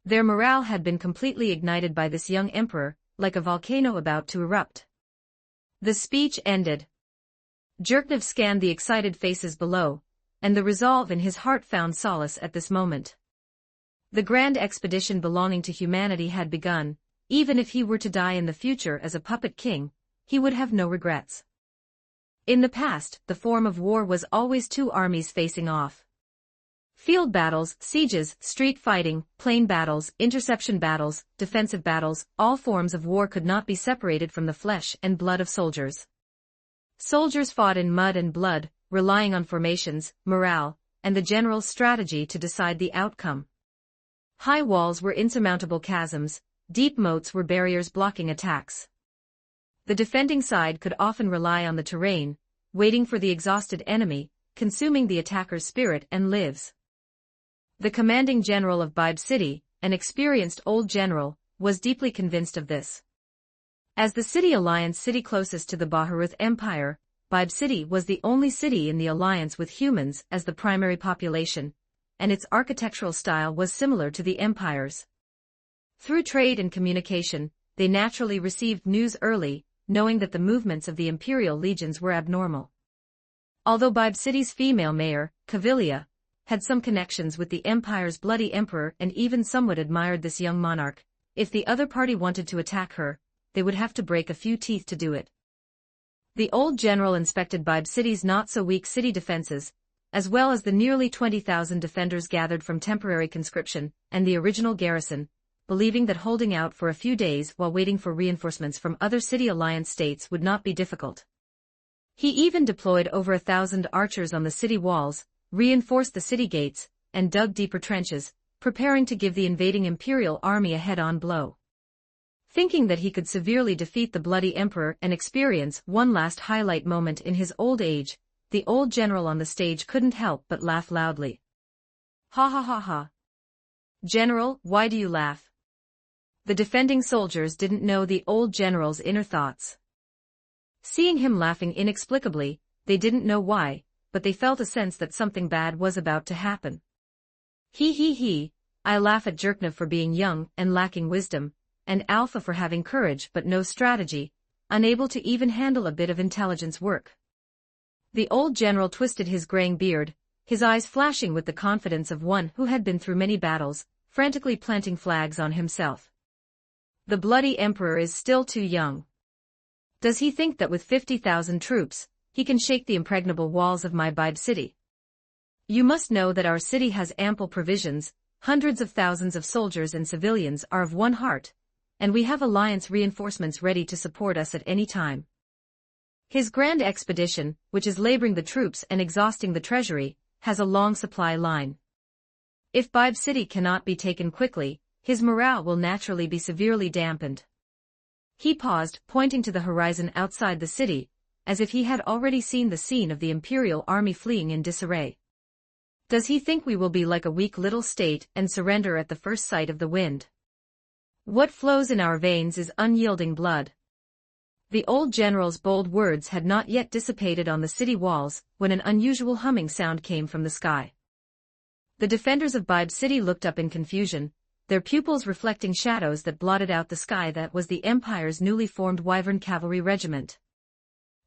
Speaker 2: Their morale had been completely ignited by this young emperor, like a volcano about to erupt. The speech ended. Jerknov scanned the excited faces below, and the resolve in his heart found solace at this moment. The grand expedition belonging to humanity had begun. Even if he were to die in the future as a puppet king, he would have no regrets. In the past, the form of war was always two armies facing off. Field battles, sieges, street fighting, plain battles, interception battles, defensive battles, all forms of war could not be separated from the flesh and blood of soldiers. Soldiers fought in mud and blood, relying on formations, morale, and the general's strategy to decide the outcome. High walls were insurmountable chasms, deep moats were barriers blocking attacks. The defending side could often rely on the terrain, waiting for the exhausted enemy, consuming the attacker's spirit and lives. The commanding general of Bibe City, an experienced old general, was deeply convinced of this. As the city alliance city closest to the Baharuth Empire, Bibe City was the only city in the alliance with humans as the primary population, and its architectural style was similar to the empire's. Through trade and communication, they naturally received news early, knowing that the movements of the imperial legions were abnormal. Although Bibe City's female mayor, Kavilia, had some connections with the empire's bloody emperor and even somewhat admired this young monarch, if the other party wanted to attack her, they would have to break a few teeth to do it. The old general inspected Bibe City's not-so-weak city defenses, as well as the nearly 20,000 defenders gathered from temporary conscription and the original garrison, believing that holding out for a few days while waiting for reinforcements from other city alliance states would not be difficult. He even deployed over 1,000 archers on the city walls, reinforced the city gates, and dug deeper trenches, preparing to give the invading imperial army a head-on blow. Thinking that he could severely defeat the bloody emperor and experience one last highlight moment in his old age, the old general on the stage couldn't help but laugh loudly. Ha ha ha ha. General, why do you laugh? The defending soldiers didn't know the old general's inner thoughts. Seeing him laughing inexplicably, they didn't know why, but they felt a sense that something bad was about to happen. He, I laugh at Jerknov for being young and lacking wisdom, and Alpha for having courage but no strategy, unable to even handle a bit of intelligence work. The old general twisted his graying beard, his eyes flashing with the confidence of one who had been through many battles, frantically planting flags on himself. The bloody emperor is still too young. Does he think that with 50,000 troops, he can shake the impregnable walls of my Bibe City? You must know that our city has ample provisions, hundreds of thousands of soldiers and civilians are of one heart, and we have alliance reinforcements ready to support us at any time. His grand expedition, which is laboring the troops and exhausting the treasury, has a long supply line. If Bibe City cannot be taken quickly, his morale will naturally be severely dampened. He paused, pointing to the horizon outside the city, as if he had already seen the scene of the imperial army fleeing in disarray. Does he think we will be like a weak little state and surrender at the first sight of the wind? What flows in our veins is unyielding blood. The old general's bold words had not yet dissipated on the city walls when an unusual humming sound came from the sky. The defenders of Bibe City looked up in confusion, their pupils reflecting shadows that blotted out the sky that was the Empire's newly formed Wyvern Cavalry Regiment.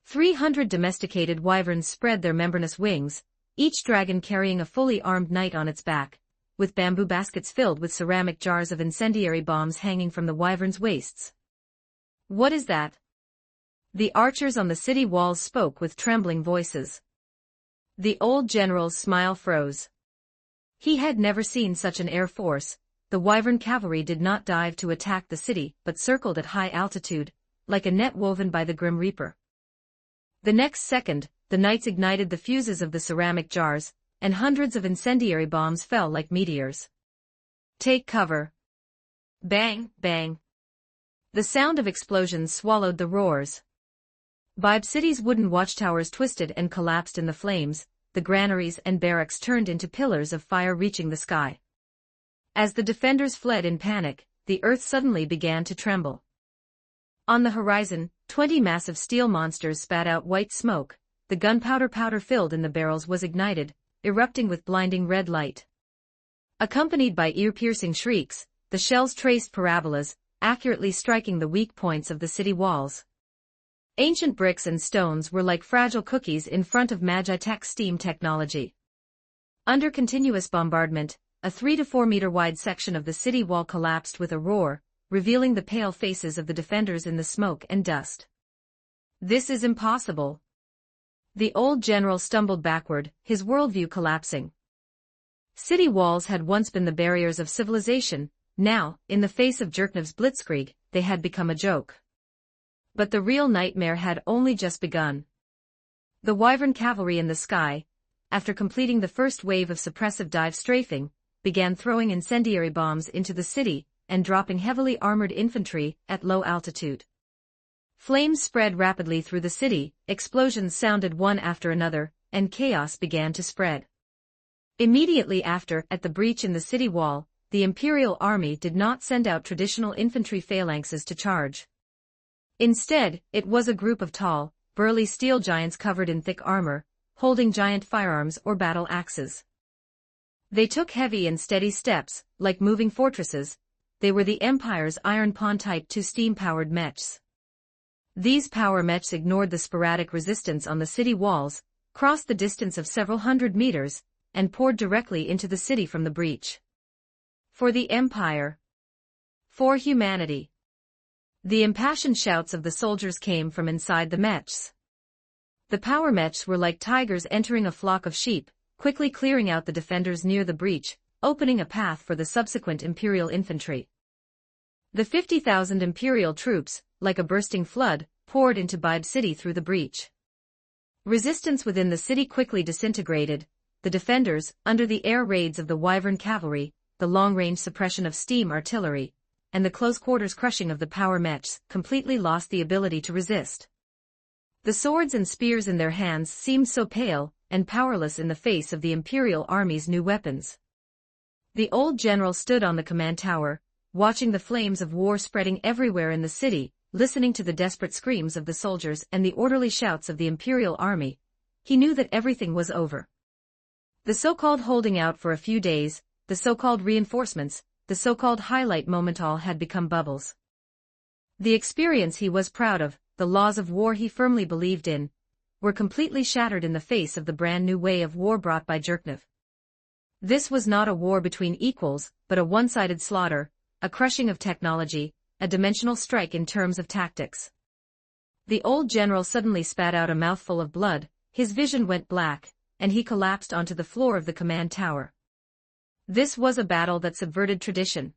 Speaker 2: 300 domesticated wyverns spread their membranous wings, each dragon carrying a fully armed knight on its back, with bamboo baskets filled with ceramic jars of incendiary bombs hanging from the wyverns' waists. What is that? The archers on the city walls spoke with trembling voices. The old general's smile froze. He had never seen such an air force. The Wyvern cavalry did not dive to attack the city but circled at high altitude, like a net woven by the Grim Reaper. The next second, the knights ignited the fuses of the ceramic jars, and hundreds of incendiary bombs fell like meteors. Take cover. Bang, bang. The sound of explosions swallowed the roars. Bibe City's wooden watchtowers twisted and collapsed in the flames, the granaries and barracks turned into pillars of fire reaching the sky. As the defenders fled in panic, the earth suddenly began to tremble. On the horizon, 20 massive steel monsters spat out white smoke. The gunpowder powder filled in the barrels was ignited, erupting with blinding red light. Accompanied by ear-piercing shrieks, the shells traced parabolas, accurately striking the weak points of the city walls. Ancient bricks and stones were like fragile cookies in front of Magitech steam technology. Under continuous bombardment, a 3 to 4 meter wide section of the city wall collapsed with a roar, revealing the pale faces of the defenders in the smoke and dust. "This is impossible." The old general stumbled backward, his worldview collapsing. City walls had once been the barriers of civilization. Now, in the face of Jerknev's blitzkrieg, they had become a joke. But the real nightmare had only just begun. The Wyvern cavalry in the sky, after completing the first wave of suppressive dive strafing, began throwing incendiary bombs into the city and dropping heavily armored infantry at low altitude. Flames spread rapidly through the city, explosions sounded one after another, and chaos began to spread. Immediately after, at the breach in the city wall, the Imperial Army did not send out traditional infantry phalanxes to charge. Instead, it was a group of tall, burly steel giants covered in thick armor, holding giant firearms or battle axes. They took heavy and steady steps, like moving fortresses. They were the Empire's Iron Pawn Type 2 steam-powered mechs. These power mechs ignored the sporadic resistance on the city walls, crossed the distance of several hundred meters, and poured directly into the city from the breach. For the Empire. For humanity. The impassioned shouts of the soldiers came from inside the mechs. The power mechs were like tigers entering a flock of sheep, quickly clearing out the defenders near the breach, opening a path for the subsequent Imperial infantry. The 50,000 Imperial troops, like a bursting flood, poured into Bibe City through the breach. Resistance within the city quickly disintegrated. The defenders, under the air raids of the Wyvern cavalry, the long-range suppression of steam artillery, and the close-quarters crushing of the power mechs, completely lost the ability to resist. The swords and spears in their hands seemed so pale and powerless in the face of the Imperial Army's new weapons. The old general stood on the command tower, watching the flames of war spreading everywhere in the city, listening to the desperate screams of the soldiers and the orderly shouts of the Imperial Army. He knew that everything was over. The so-called holding out for a few days, the so-called reinforcements, the so-called highlight moment all had become bubbles. The experience he was proud of, the laws of war he firmly believed in, were completely shattered in the face of the brand new way of war brought by Jerknev. This was not a war between equals, but a one-sided slaughter, a crushing of technology, a dimensional strike in terms of tactics. The old general suddenly spat out a mouthful of blood, his vision went black, and he collapsed onto the floor of the command tower. This was a battle that subverted tradition.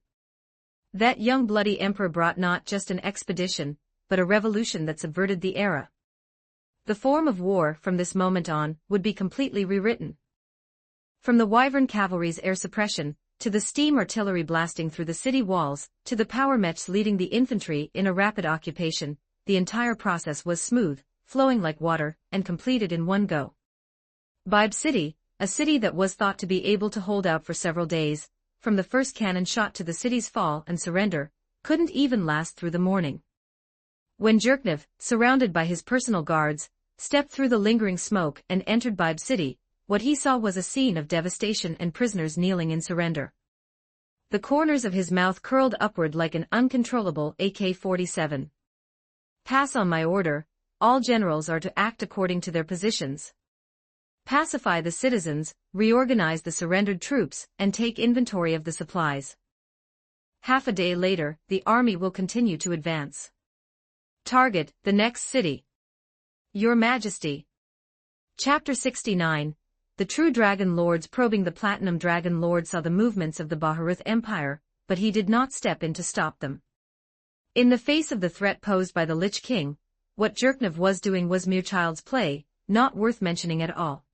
Speaker 2: That young bloody emperor brought not just an expedition, but a revolution that subverted the era. The form of war, from this moment on, would be completely rewritten. From the Wyvern cavalry's air suppression, to the steam artillery blasting through the city walls, to the power mechs leading the infantry in a rapid occupation, the entire process was smooth, flowing like water, and completed in one go. Bibe City, a city that was thought to be able to hold out for several days, from the first cannon shot to the city's fall and surrender, couldn't even last through the morning. When Jerknev, surrounded by his personal guards, stepped through the lingering smoke and entered Bibe City, what he saw was a scene of devastation and prisoners kneeling in surrender. The corners of his mouth curled upward like an uncontrollable AK-47. "Pass on my order, all generals are to act according to their positions. Pacify the citizens, reorganize the surrendered troops, and take inventory of the supplies. Half a day later, the army will continue to advance. Target, the next city. Your Majesty." Chapter 69. The true Dragon Lords. Probing. The Platinum Dragon Lord saw the movements of the Baharuth Empire, but he did not step in to stop them. In the face of the threat posed by the Lich King, what Jerknev was doing was mere child's play, not worth mentioning at all.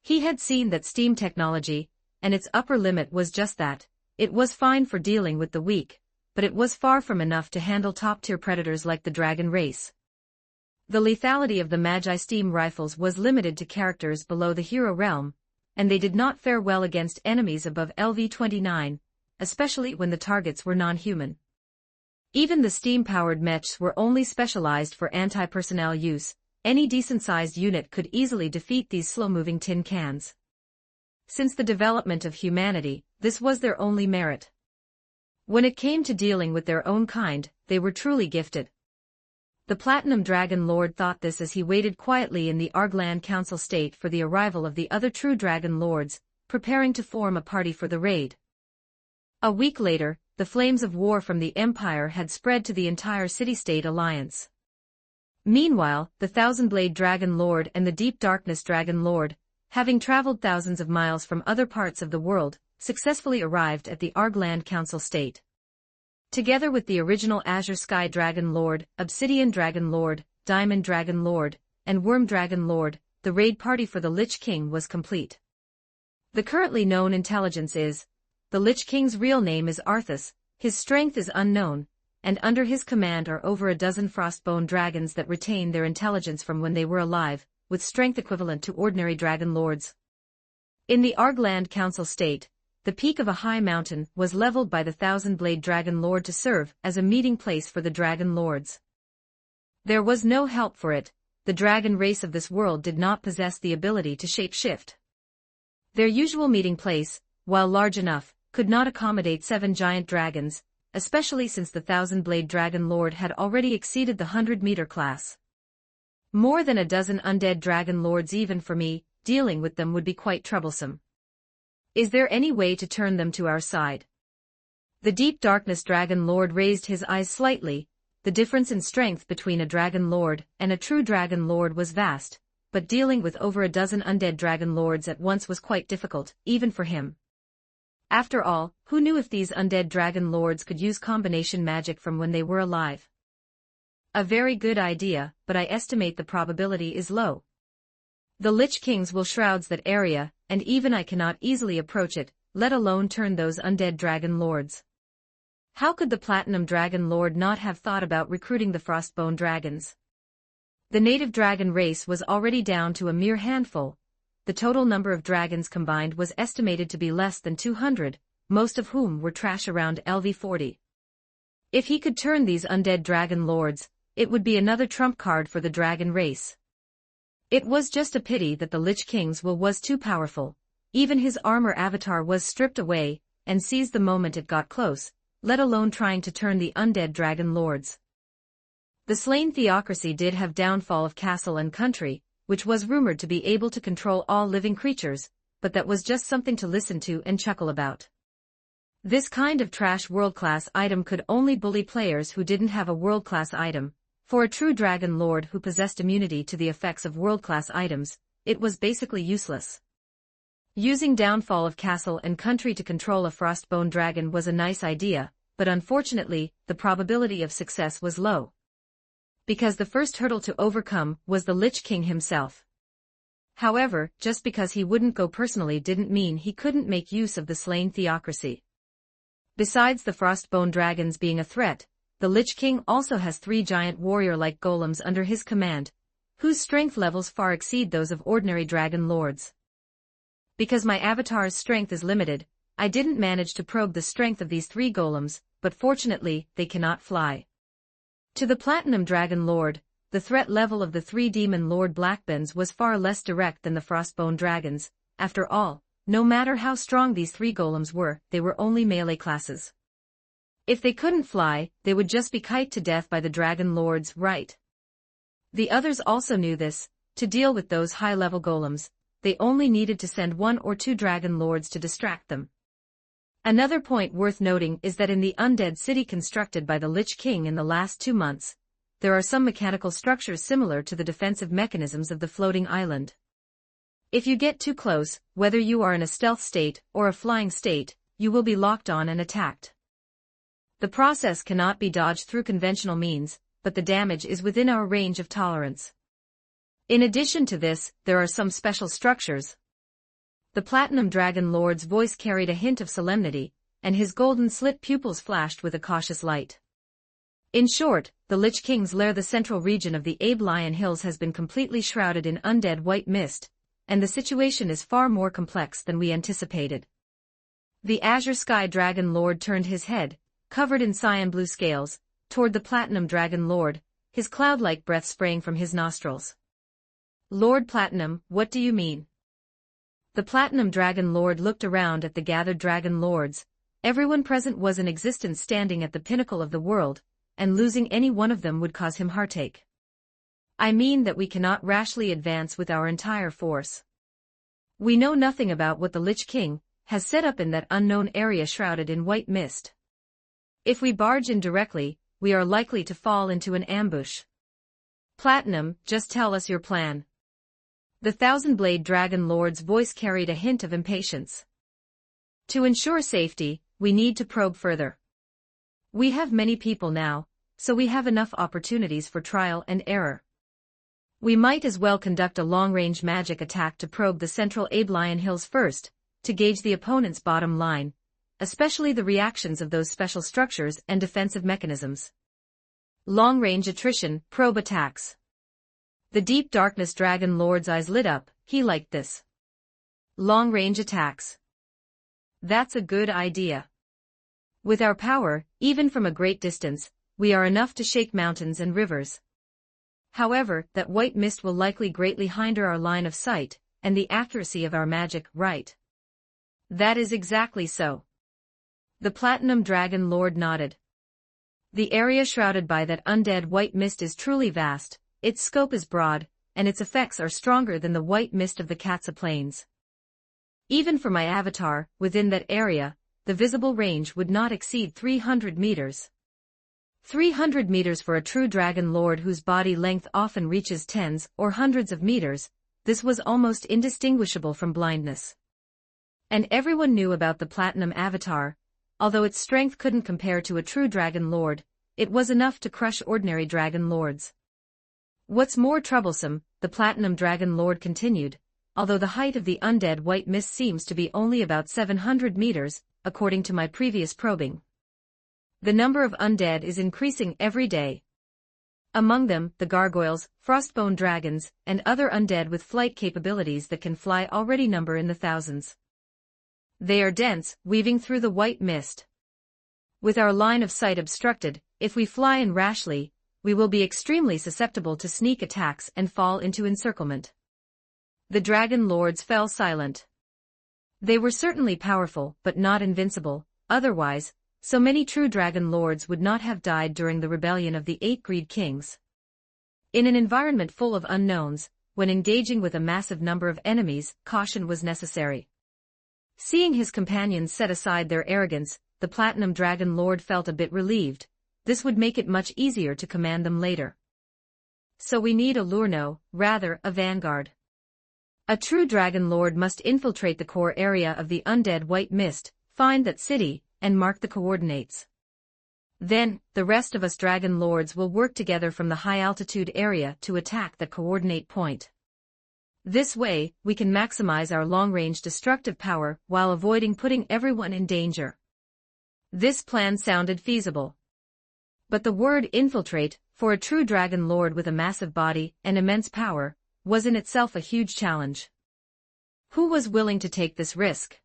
Speaker 2: He had seen that steam technology, and its upper limit was just that. It was fine for dealing with the weak, but it was far from enough to handle top-tier predators like the dragon race. The lethality of the Magi steam rifles was limited to characters below the hero realm, and they did not fare well against enemies above LV-29, especially when the targets were non-human. Even the steam-powered mechs were only specialized for anti-personnel use. Any decent-sized unit could easily defeat these slow-moving tin cans. Since the development of humanity, this was their only merit. When it came to dealing with their own kind, they were truly gifted. The Platinum Dragon Lord thought this as he waited quietly in the Argland Council State for the arrival of the other true Dragon Lords, preparing to form a party for the raid. A week later, the flames of war from the Empire had spread to the entire City-State Alliance. Meanwhile, the Thousand-Blade Dragon Lord and the Deep Darkness Dragon Lord, having traveled thousands of miles from other parts of the world, successfully arrived at the Argland Council State. Together with the original Azure Sky Dragon Lord, Obsidian Dragon Lord, Diamond Dragon Lord, and Worm Dragon Lord, the raid party for the Lich King was complete. The currently known intelligence is: the Lich King's real name is Arthas, his strength is unknown, and under his command are over a dozen frostbone dragons that retain their intelligence from when they were alive, with strength equivalent to ordinary dragon lords. In the Argland Council State, the peak of a high mountain was leveled by the Thousand-Blade Dragon Lord to serve as a meeting place for the Dragon Lords. There was no help for it, the dragon race of this world did not possess the ability to shapeshift. Their usual meeting place, while large enough, could not accommodate 7 giant dragons, especially since the Thousand-Blade Dragon Lord had already exceeded the 100-meter class. More than a dozen undead Dragon Lords, even for me, dealing with them would be quite troublesome. Is there any way to turn them to our side? The Deep Darkness Dragon Lord raised his eyes slightly. The difference in strength between a Dragon Lord and a true Dragon Lord was vast, but dealing with over a dozen undead Dragon Lords at once was quite difficult, even for him. After all, who knew if these undead Dragon Lords could use combination magic from when they were alive? A very good idea, but I estimate the probability is low. The Lich Kings will shroud that area, and even I cannot easily approach it, let alone turn those undead Dragon Lords. How could the Platinum Dragon Lord not have thought about recruiting the Frostbone Dragons? The native dragon race was already down to a mere handful. The total number of dragons combined was estimated to be less than 200, most of whom were trash around LV-40. If he could turn these undead Dragon Lords, it would be another trump card for the dragon race. It was just a pity that the Lich King's will was too powerful. Even his armor avatar was stripped away, and seized the moment it got close, let alone trying to turn the undead Dragon Lords. The slain theocracy did have downfall of castle and country, which was rumored to be able to control all living creatures, but that was just something to listen to and chuckle about. This kind of trash world-class item could only bully players who didn't have a world-class item. For a true Dragon Lord who possessed immunity to the effects of world-class items, it was basically useless. Using downfall of castle and country to control a frostbone dragon was a nice idea, but unfortunately, the probability of success was low. Because the first hurdle to overcome was the Lich King himself. However, just because he wouldn't go personally didn't mean he couldn't make use of the slain theocracy. Besides the frostbone dragons being a threat, the Lich King also has 3 giant warrior-like golems under his command, whose strength levels far exceed those of ordinary Dragon Lords. Because my avatar's strength is limited, I didn't manage to probe the strength of these 3 golems, but fortunately, they cannot fly. To the Platinum Dragon Lord, the threat level of the 3 Demon Lord Blackbends was far less direct than the Frostbone Dragons. After all, no matter how strong these 3 golems were, they were only melee classes. If they couldn't fly, they would just be kited to death by the Dragon Lords, right? The others also knew this. To deal with those high-level golems, they only needed to send 1 or 2 Dragon Lords to distract them. Another point worth noting is that in the undead city constructed by the Lich King in the last 2 months, there are some mechanical structures similar to the defensive mechanisms of the floating island. If you get too close, whether you are in a stealth state or a flying state, you will be locked on and attacked. The process cannot be dodged through conventional means, but the damage is within our range of tolerance. In addition to this, there are some special structures. The Platinum Dragon Lord's voice carried a hint of solemnity, and his golden slit pupils flashed with a cautious light. In short, the Lich King's lair, the central region of the Abe-Lion Hills, has been completely shrouded in undead white mist, and the situation is far more complex than we anticipated. The Azure Sky Dragon Lord turned his head, covered in cyan blue scales, toward the Platinum Dragon Lord, his cloud-like breath spraying from his nostrils. Lord Platinum, what do you mean? The Platinum Dragon Lord looked around at the gathered Dragon Lords. Everyone present was an existence standing at the pinnacle of the world, and losing any one of them would cause him heartache. I mean that we cannot rashly advance with our entire force. We know nothing about what the Lich King has set up in that unknown area shrouded in white mist. If we barge in directly, we are likely to fall into an ambush. Platinum, just tell us your plan. The Thousand-Blade Dragon Lord's voice carried a hint of impatience. To ensure safety, we need to probe further. We have many people now, so we have enough opportunities for trial and error. We might as well conduct a long-range magic attack to probe the central Abe-Lion Hills first, to gauge the opponent's bottom line, especially the reactions of those special structures and defensive mechanisms. Long-range attrition, probe attacks. The Deep Darkness Dragon Lord's eyes lit up. He liked this. Long-range attacks. That's a good idea. With our power, even from a great distance, we are enough to shake mountains and rivers. However, that white mist will likely greatly hinder our line of sight, and the accuracy of our magic, right? That is exactly so. The Platinum Dragon Lord nodded. The area shrouded by that undead white mist is truly vast, its scope is broad, and its effects are stronger than the white mist of the Katsa Plains. Even for my avatar, within that area, the visible range would not exceed 300 meters. 300 meters for a true Dragon Lord whose body length often reaches tens or hundreds of meters, this was almost indistinguishable from blindness. And everyone knew about the Platinum Avatar. Although its strength couldn't compare to a true Dragon Lord, it was enough to crush ordinary Dragon Lords. What's more troublesome, the Platinum Dragon Lord continued, although the height of the undead white mist seems to be only about 700 meters, according to my previous probing. The number of undead is increasing every day. Among them, the gargoyles, frostbone dragons, and other undead with flight capabilities that can fly already number in the thousands. They are dense, weaving through the white mist. With our line of sight obstructed, if we fly in rashly, we will be extremely susceptible to sneak attacks and fall into encirclement. The Dragon Lords fell silent. They were certainly powerful, but not invincible, otherwise, so many true Dragon Lords would not have died during the rebellion of the 8 Greed Kings. In an environment full of unknowns, when engaging with a massive number of enemies, caution was necessary. Seeing his companions set aside their arrogance, the Platinum Dragon Lord felt a bit relieved. This would make it much easier to command them later. So we need a Lurno, rather, a vanguard. A true Dragon Lord must infiltrate the core area of the undead white mist, find that city, and mark the coordinates. Then, the rest of us Dragon Lords will work together from the high-altitude area to attack the coordinate point. This way, we can maximize our long-range destructive power while avoiding putting everyone in danger. This plan sounded feasible. But the word infiltrate, for a true Dragon Lord with a massive body and immense power, was in itself a huge challenge. Who was willing to take this risk?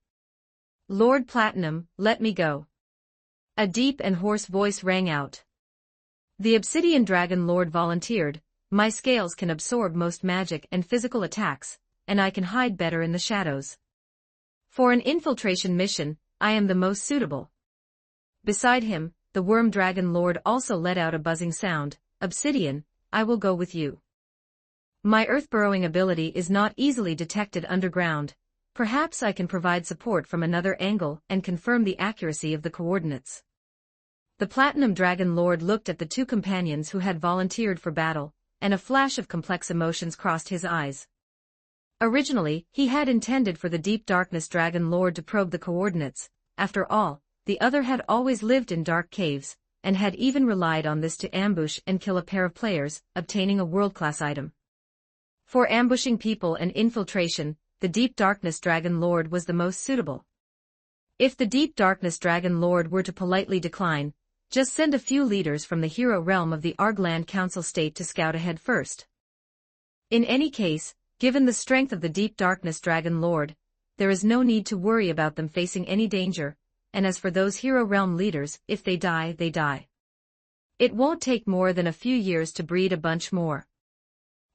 Speaker 2: Lord Platinum, let me go. A deep and hoarse voice rang out. The Obsidian Dragon Lord volunteered. My scales can absorb most magic and physical attacks, and I can hide better in the shadows. For an infiltration mission, I am the most suitable. Beside him, the Worm Dragon Lord also let out a buzzing sound. Obsidian, I will go with you. My earth-burrowing ability is not easily detected underground. Perhaps I can provide support from another angle and confirm the accuracy of the coordinates. The Platinum Dragon Lord looked at the two companions who had volunteered for battle, and a flash of complex emotions crossed his eyes. Originally, he had intended for the Deep Darkness Dragon Lord to probe the coordinates. After all, the other had always lived in dark caves, and had even relied on this to ambush and kill a pair of players, obtaining a world-class item. For ambushing people and infiltration, the Deep Darkness Dragon Lord was the most suitable. If the Deep Darkness Dragon Lord were to politely decline, Just send a few leaders from the hero realm of the Argland Council State to scout ahead first. In any case, given the strength of the Deep Darkness Dragon Lord, there is no need to worry about them facing any danger, and as for those hero realm leaders, if they die, they die. It won't take more than a few years to breed a bunch more.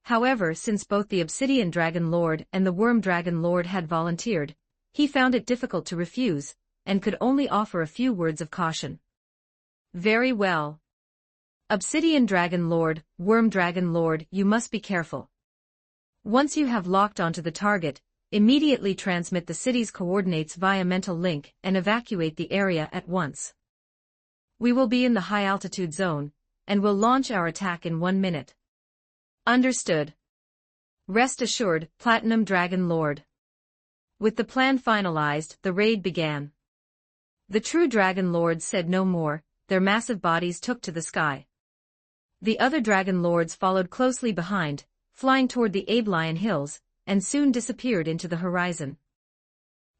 Speaker 2: However, since both the Obsidian Dragon Lord and the Worm Dragon Lord had volunteered, he found it difficult to refuse, and could only offer a few words of caution. Very well. Obsidian Dragon Lord, Worm Dragon Lord, you must be careful. Once you have locked onto the target, immediately transmit the city's coordinates via mental link and evacuate the area at once. We will be in the high-altitude zone, and will launch our attack in 1 minute. Understood. Rest assured, Platinum Dragon Lord. With the plan finalized, the raid began. The true Dragon Lords said no more, their massive bodies took to the sky. The other Dragon Lords followed closely behind, flying toward the Abelian Hills, and soon disappeared into the horizon.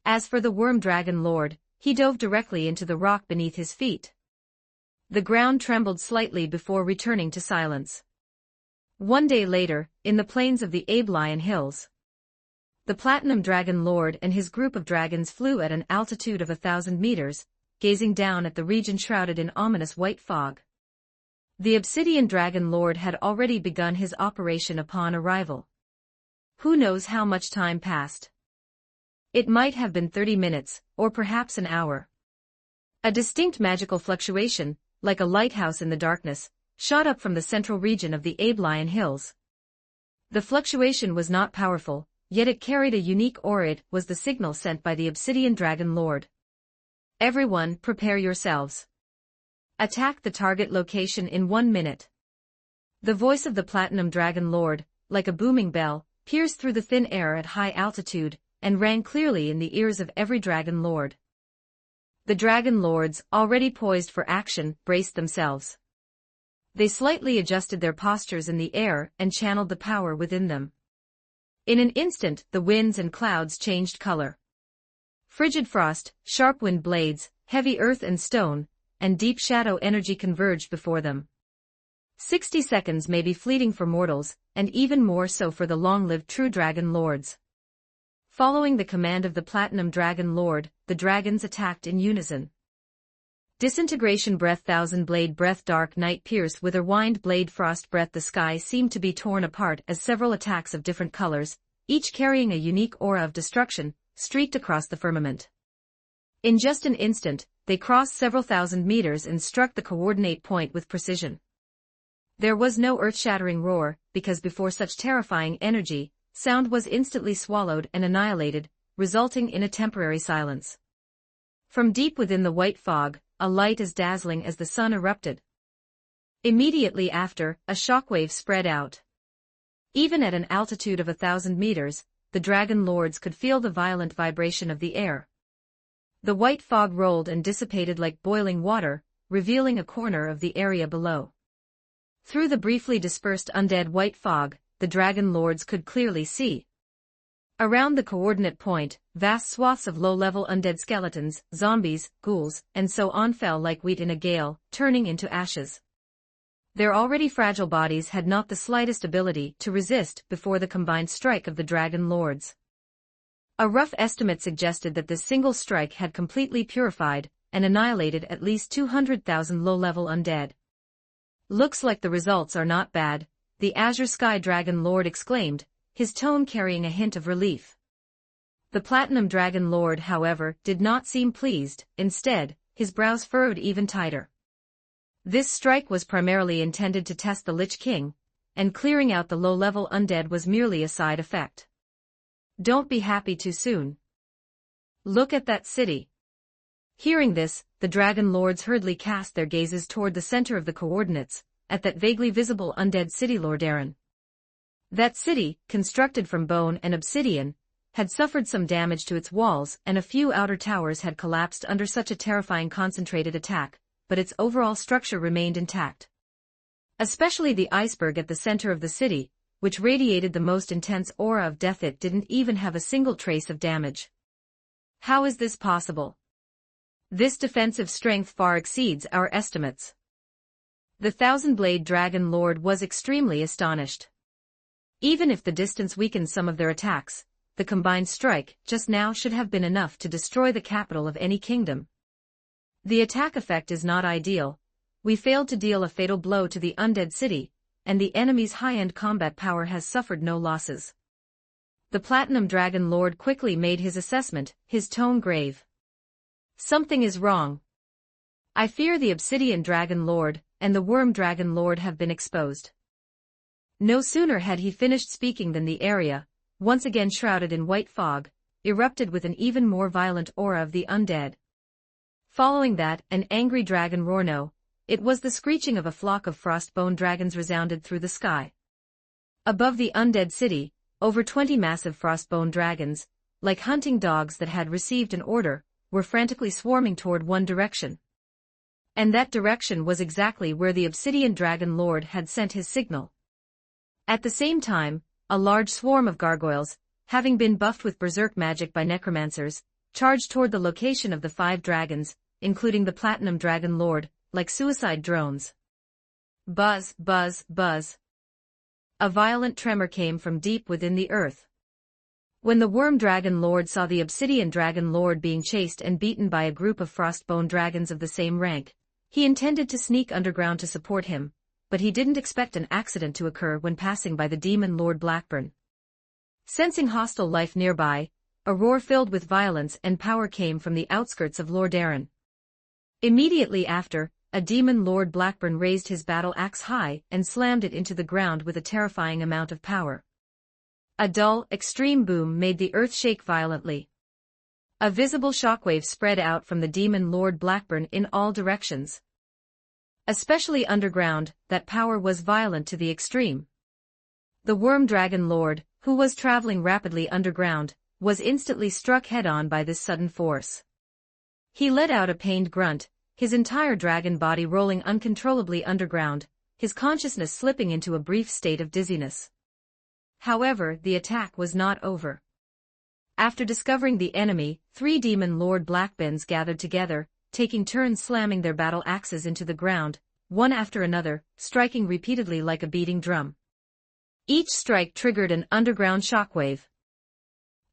Speaker 2: As for the Worm Dragon Lord, he dove directly into the rock beneath his feet. The ground trembled slightly before returning to silence. 1 day later, in the plains of the Abelian Hills, the Platinum Dragon Lord and his group of dragons flew at an altitude of 1,000 meters, gazing down at the region shrouded in ominous white fog. The Obsidian Dragon Lord had already begun his operation upon arrival. Who knows how much time passed? It might have been 30 minutes, or perhaps an hour. A distinct magical fluctuation, like a lighthouse in the darkness, shot up from the central region of the Abelian Hills. The fluctuation was not powerful, yet it carried a unique aura. It was the signal sent by the Obsidian Dragon Lord. Everyone, prepare yourselves. Attack the target location in 1 minute. The voice of the Platinum Dragon Lord, like a booming bell, pierced through the thin air at high altitude, and rang clearly in the ears of every Dragon Lord. The Dragon Lords, already poised for action, braced themselves. They slightly adjusted their postures in the air and channeled the power within them. In an instant, the winds and clouds changed color. Frigid frost, sharp wind blades, heavy earth and stone, and deep shadow energy converged before them. 60 seconds may be fleeting for mortals, and even more so for the long-lived true Dragon Lords. Following the command of the Platinum Dragon Lord, the dragons attacked in unison. Disintegration breath, thousand blade breath, dark night pierce, wither wind blade, frost breath. The sky seemed to be torn apart as several attacks of different colors, each carrying a unique aura of destruction, streaked across the firmament. In just an instant, they crossed several thousand meters and struck the coordinate point with precision. There was no earth-shattering roar, because before such terrifying energy, sound was instantly swallowed and annihilated, resulting in a temporary silence. From deep within the white fog, a light as dazzling as the sun erupted. Immediately after, a shockwave spread out. Even at an altitude of 1,000 meters, the Dragon Lords could feel the violent vibration of the air. The white fog rolled and dissipated like boiling water, revealing a corner of the area below. Through the briefly dispersed undead white fog, the Dragon Lords could clearly see. Around the coordinate point, vast swaths of low-level undead skeletons, zombies, ghouls, and so on fell like wheat in a gale, turning into ashes. Their already fragile bodies had not the slightest ability to resist before the combined strike of the Dragon Lords. A rough estimate suggested that this single strike had completely purified and annihilated at least 200,000 low-level undead. Looks like the results are not bad, the Azure Sky Dragon Lord exclaimed, his tone carrying a hint of relief. The Platinum Dragon Lord, however, did not seem pleased. Instead, his brows furrowed even tighter. This strike was primarily intended to test the Lich King, and clearing out the low-level undead was merely a side effect. Don't be happy too soon. Look at that city. Hearing this, the Dragon Lords hurriedly cast their gazes toward the center of the coordinates, at that vaguely visible undead city. Lordaeron. That city, constructed from bone and obsidian, had suffered some damage to its walls, and a few outer towers had collapsed under such a terrifying concentrated attack, but its overall structure remained intact. Especially the iceberg at the center of the city, which radiated the most intense aura of death. It didn't even have a single trace of damage. How is this possible? This defensive strength far exceeds our estimates. The thousand-blade dragon lord was extremely astonished. Even if the distance weakened some of their attacks, the combined strike just now should have been enough to destroy the capital of any kingdom. The attack effect is not ideal. We failed to deal a fatal blow to the undead city, and the enemy's high-end combat power has suffered no losses. The Platinum Dragon Lord quickly made his assessment, his tone grave. Something is wrong. I fear the Obsidian Dragon Lord and the Worm Dragon Lord have been exposed. No sooner had he finished speaking than the area, once again shrouded in white fog, erupted with an even more violent aura of the undead. Following that, an angry dragon roar. No, it was the screeching of a flock of frostbone dragons resounded through the sky. Above the undead city, over 20 massive frostbone dragons, like hunting dogs that had received an order, were frantically swarming toward one direction. And that direction was exactly where the Obsidian Dragon Lord had sent his signal. At the same time, a large swarm of gargoyles, having been buffed with berserk magic by necromancers, charged toward the location of the 5 dragons, including the Platinum Dragon Lord, like suicide drones. Buzz, buzz, buzz. A violent tremor came from deep within the earth. When the Worm Dragon Lord saw the Obsidian Dragon Lord being chased and beaten by a group of frostbone dragons of the same rank, he intended to sneak underground to support him, but he didn't expect an accident to occur when passing by the Demon Lord Blackburn. Sensing hostile life nearby, a roar filled with violence and power came from the outskirts of Lordaeron. Immediately after, a Demon Lord Blackburn raised his battle axe high and slammed it into the ground with a terrifying amount of power. A dull, extreme boom made the earth shake violently. A visible shockwave spread out from the Demon Lord Blackburn in all directions. Especially underground, that power was violent to the extreme. The Worm Dragon Lord, who was traveling rapidly underground, was instantly struck head-on by this sudden force. He let out a pained grunt, his entire dragon body rolling uncontrollably underground, his consciousness slipping into a brief state of dizziness. However, the attack was not over. After discovering the enemy, 3 Demon Lord Blackbends gathered together, taking turns slamming their battle axes into the ground, one after another, striking repeatedly like a beating drum. Each strike triggered an underground shockwave.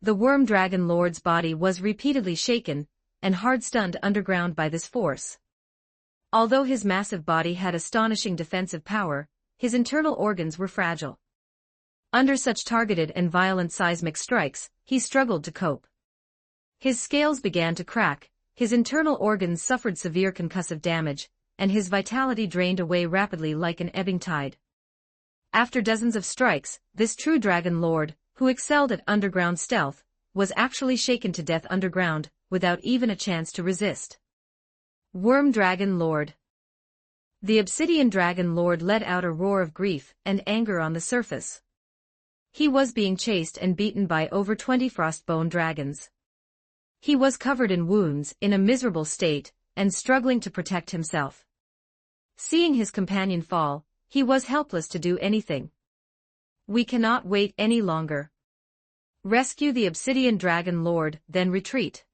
Speaker 2: The Worm Dragon Lord's body was repeatedly shaken, and hard-stunned underground by this force. Although his massive body had astonishing defensive power, his internal organs were fragile. Under such targeted and violent seismic strikes, he struggled to cope. His scales began to crack, his internal organs suffered severe concussive damage, and his vitality drained away rapidly like an ebbing tide. After dozens of strikes, this true Dragon Lord, who excelled at underground stealth, was actually shaken to death underground, without even a chance to resist. Worm Dragon Lord. The Obsidian Dragon Lord let out a roar of grief and anger on the surface. He was being chased and beaten by over 20 frostbone dragons. He was covered in wounds, in a miserable state, and struggling to protect himself. Seeing his companion fall, he was helpless to do anything. We cannot wait any longer. Rescue the Obsidian Dragon Lord, then retreat.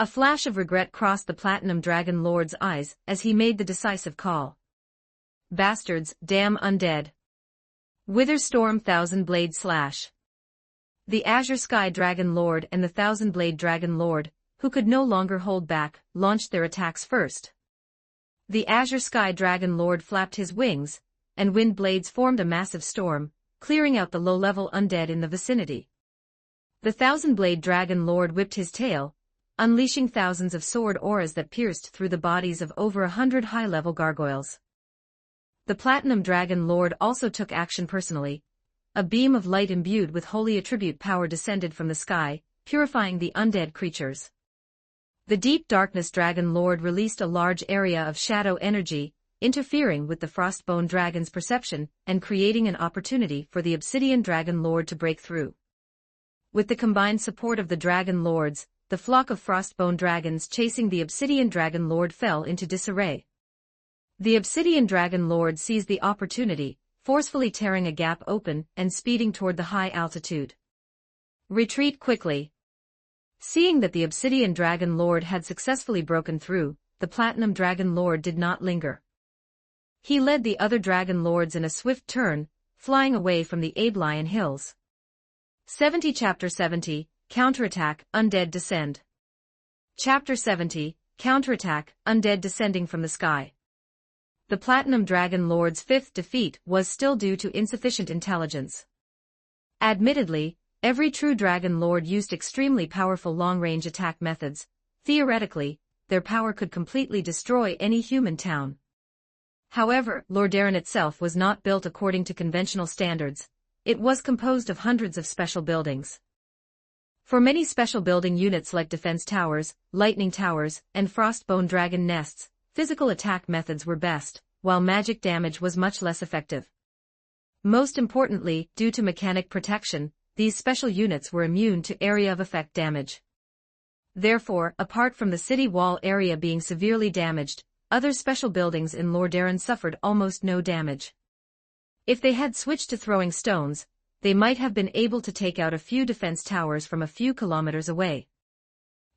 Speaker 2: A flash of regret crossed the Platinum Dragon Lord's eyes as he made the decisive call. Bastards, damn undead. Witherstorm Thousand-Blade Slash. The Azure Sky Dragon Lord and the Thousand-Blade Dragon Lord, who could no longer hold back, launched their attacks first. The Azure Sky Dragon Lord flapped his wings, and wind blades formed a massive storm, clearing out the low-level undead in the vicinity. The Thousand-Blade Dragon Lord whipped his tail, unleashing thousands of sword auras that pierced through the bodies of over 100 high-level gargoyles. The Platinum Dragon Lord also took action personally. A beam of light imbued with holy attribute power descended from the sky, purifying the undead creatures. The Deep Darkness Dragon Lord released a large area of shadow energy, interfering with the Frostbone Dragon's perception and creating an opportunity for the Obsidian Dragon Lord to break through. With the combined support of the Dragon Lords, the flock of Frostbone Dragons chasing the Obsidian Dragon Lord fell into disarray. The Obsidian Dragon Lord seized the opportunity, forcefully tearing a gap open and speeding toward the high altitude. Retreat quickly. Seeing that the Obsidian Dragon Lord had successfully broken through, the Platinum Dragon Lord did not linger. He led the other Dragon Lords in a swift turn, flying away from the Abelian Hills. 70 Chapter 70, Counterattack, Undead Descend. Chapter 70, Counterattack, Undead Descending from the Sky. The Platinum Dragon Lord's fifth defeat was still due to insufficient intelligence. Admittedly, every true Dragon Lord used extremely powerful long-range attack methods. Theoretically, their power could completely destroy any human town. However, Lordaeron itself was not built according to conventional standards. It was composed of hundreds of special buildings. For many special building units like defense towers, lightning towers, and frostbone dragon nests, physical attack methods were best, while magic damage was much less effective. Most importantly, due to mechanic protection, these special units were immune to area of effect damage. Therefore, apart from the city wall area being severely damaged, other special buildings in Lordaeron suffered almost no damage. If they had switched to throwing stones, they might have been able to take out a few defense towers from a few kilometers away.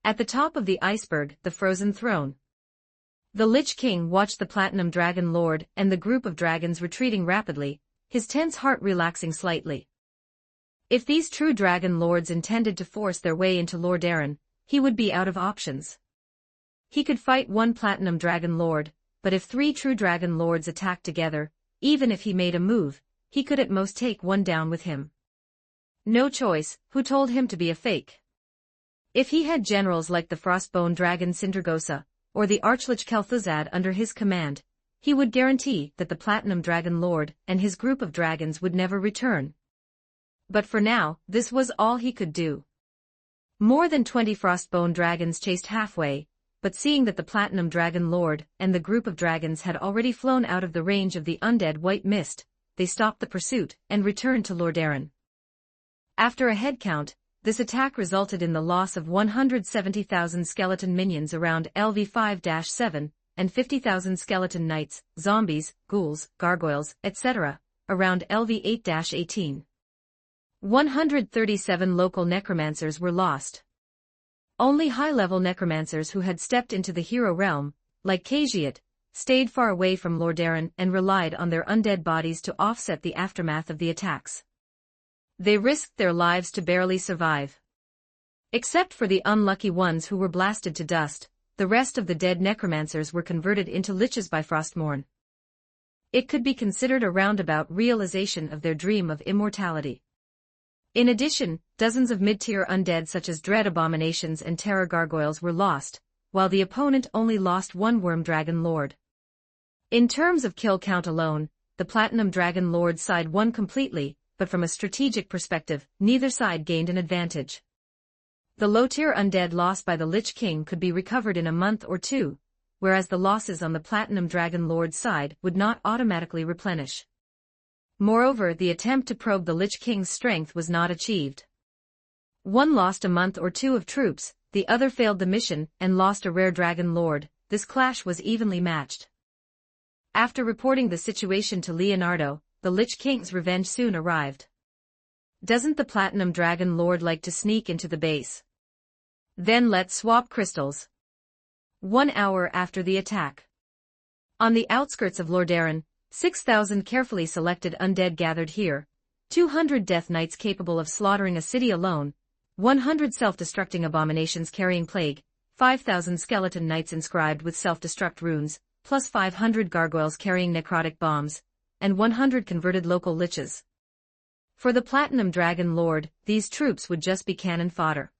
Speaker 2: At the top of the iceberg, the Frozen Throne. The Lich King watched the Platinum Dragon Lord and the group of dragons retreating rapidly, his tense heart relaxing slightly. If these true Dragon Lords intended to force their way into Lordaeron, he would be out of options. He could fight one Platinum Dragon Lord, but if three true Dragon Lords attacked together, even if he made a move, he could at most take one down with him. No choice. Who told him to be a fake? If he had generals like the Frostbone Dragon Sindragosa, or the Archlich Kel'Thuzad under his command, he would guarantee that the Platinum Dragon Lord and his group of dragons would never return. But for now, this was all he could do. More than 20 Frostbone dragons chased halfway, but seeing that the Platinum Dragon Lord and the group of dragons had already flown out of the range of the undead white mist, they stopped the pursuit and returned to Lordaeron. After a head count, this attack resulted in the loss of 170,000 skeleton minions around LV5-7, and 50,000 skeleton knights, zombies, ghouls, gargoyles, etc., around LV8-18. 137 local necromancers were lost. Only high-level necromancers who had stepped into the hero realm, like Khajiit, stayed far away from Lordaeron and relied on their undead bodies to offset the aftermath of the attacks. They risked their lives to barely survive. Except for the unlucky ones who were blasted to dust, the rest of the dead necromancers were converted into liches by Frostmourne. It could be considered a roundabout realization of their dream of immortality. In addition, dozens of mid-tier undead such as Dread Abominations and Terror Gargoyles were lost, while the opponent only lost one Worm Dragon Lord. In terms of kill count alone, the Platinum Dragon Lord side won completely, but from a strategic perspective, neither side gained an advantage. The low-tier undead lost by the Lich King could be recovered in a month or two, whereas the losses on the Platinum Dragon Lord side would not automatically replenish. Moreover, the attempt to probe the Lich King's strength was not achieved. One lost a month or two of troops, the other failed the mission and lost a rare Dragon Lord. This clash was evenly matched. After reporting the situation to Leonardo, the Lich King's revenge soon arrived. Doesn't the Platinum Dragon Lord like to sneak into the base? Then let's swap crystals. 1 hour after the attack. On the outskirts of Lordaeron, 6,000 carefully selected undead gathered here, 200 death knights capable of slaughtering a city alone, 100 self-destructing abominations carrying plague, 5,000 skeleton knights inscribed with self-destruct runes, plus 500 gargoyles carrying necrotic bombs, and 100 converted local liches. For the Platinum Dragon Lord, these troops would just be cannon fodder.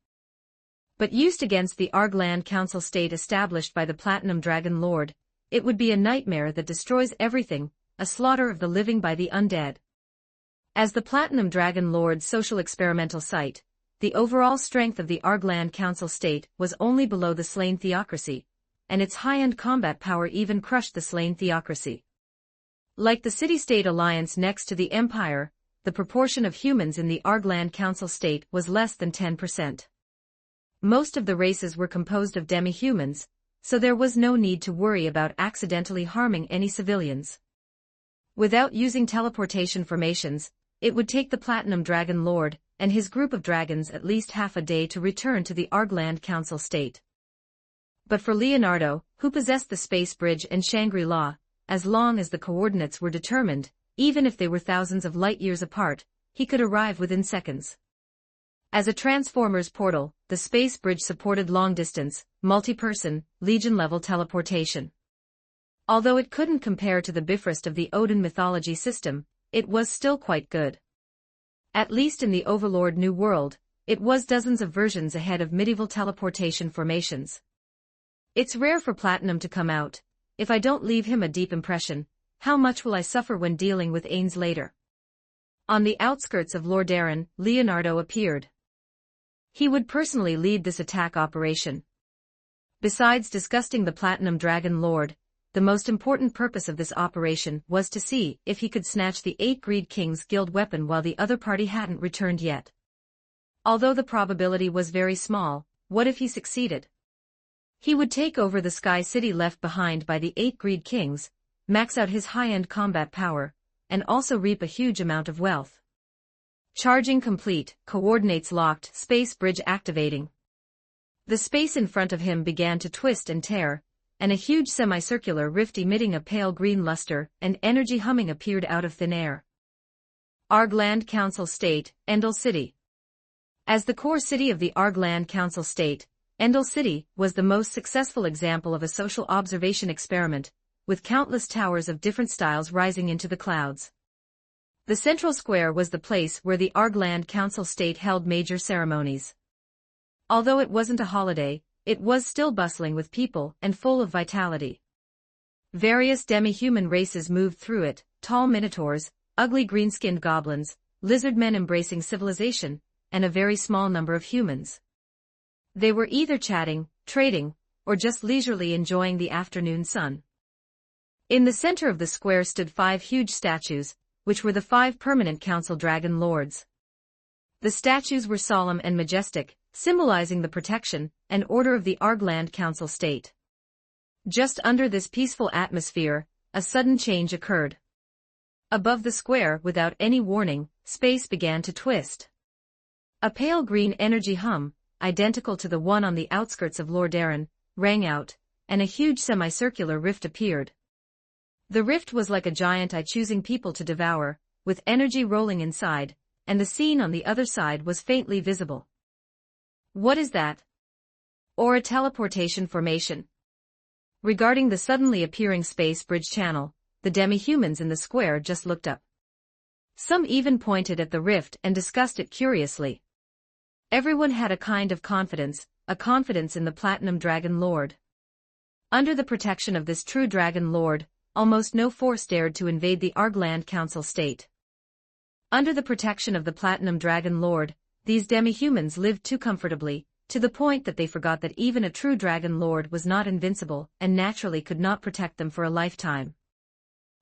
Speaker 2: But used against the Argland Council state established by the Platinum Dragon Lord, it would be a nightmare that destroys everything, a slaughter of the living by the undead. As the Platinum Dragon Lord's social experimental site, the overall strength of the Argland Council state was only below the slain theocracy, and its high-end combat power even crushed the slain theocracy. Like the city-state alliance next to the Empire, the proportion of humans in the Argland Council state was less than 10%. Most of the races were composed of demi-humans, so there was no need to worry about accidentally harming any civilians. Without using teleportation formations, it would take the Platinum Dragon Lord and his group of dragons at least half a day to return to the Argland Council state. But for Leonardo, who possessed the space bridge and Shangri-La, as long as the coordinates were determined, even if they were thousands of light-years apart, he could arrive within seconds. As a Transformers portal, the space bridge supported long-distance, multi-person, Legion-level teleportation. Although it couldn't compare to the Bifrost of the Odin mythology system, it was still quite good. At least in the Overlord New World, it was dozens of versions ahead of medieval teleportation formations. It's rare for Platinum to come out. If I don't leave him a deep impression, how much will I suffer when dealing with Ainz later? On the outskirts of Lordaeron, Leonardo appeared. He would personally lead this attack operation. Besides disgusting the Platinum Dragon Lord, the most important purpose of this operation was to see if he could snatch the 8 Greed Kings Guild weapon while the other party hadn't returned yet. Although the probability was very small, what if he succeeded? He would take over the Sky City left behind by the 8 Greed Kings, max out his high-end combat power, and also reap a huge amount of wealth. Charging complete, coordinates locked, space bridge activating. The space in front of him began to twist and tear, and a huge semicircular rift emitting a pale green luster and energy humming appeared out of thin air. Argland Council State, Endel City. As the core city of the Argland Council State, Endel City was the most successful example of a social observation experiment, with countless towers of different styles rising into the clouds. The central square was the place where the Argland Council State held major ceremonies. Although it wasn't a holiday, it was still bustling with people and full of vitality. Various demi-human races moved through it, tall minotaurs, ugly green-skinned goblins, lizard men embracing civilization, and a very small number of humans. They were either chatting, trading, or just leisurely enjoying the afternoon sun. In the center of the square stood 5 huge statues, which were the 5 permanent council dragon lords. The statues were solemn and majestic, symbolizing the protection and order of the Argland Council State. Just under this peaceful atmosphere, a sudden change occurred. Above the square, without any warning, space began to twist. A pale green energy hum, identical to the one on the outskirts of Lordaeron, rang out, and a huge semicircular rift appeared. The rift was like a giant eye choosing people to devour, with energy rolling inside, and the scene on the other side was faintly visible. What is that? Or a teleportation formation? Regarding the suddenly appearing space bridge channel, the demi-humans in the square just looked up. Some even pointed at the rift and discussed it curiously. Everyone had a kind of confidence, a confidence in the Platinum Dragon Lord. Under the protection of this true Dragon Lord, almost no force dared to invade the Argland Council State. Under the protection of the Platinum Dragon Lord, these demi-humans lived too comfortably, to the point that they forgot that even a true Dragon Lord was not invincible and naturally could not protect them for a lifetime.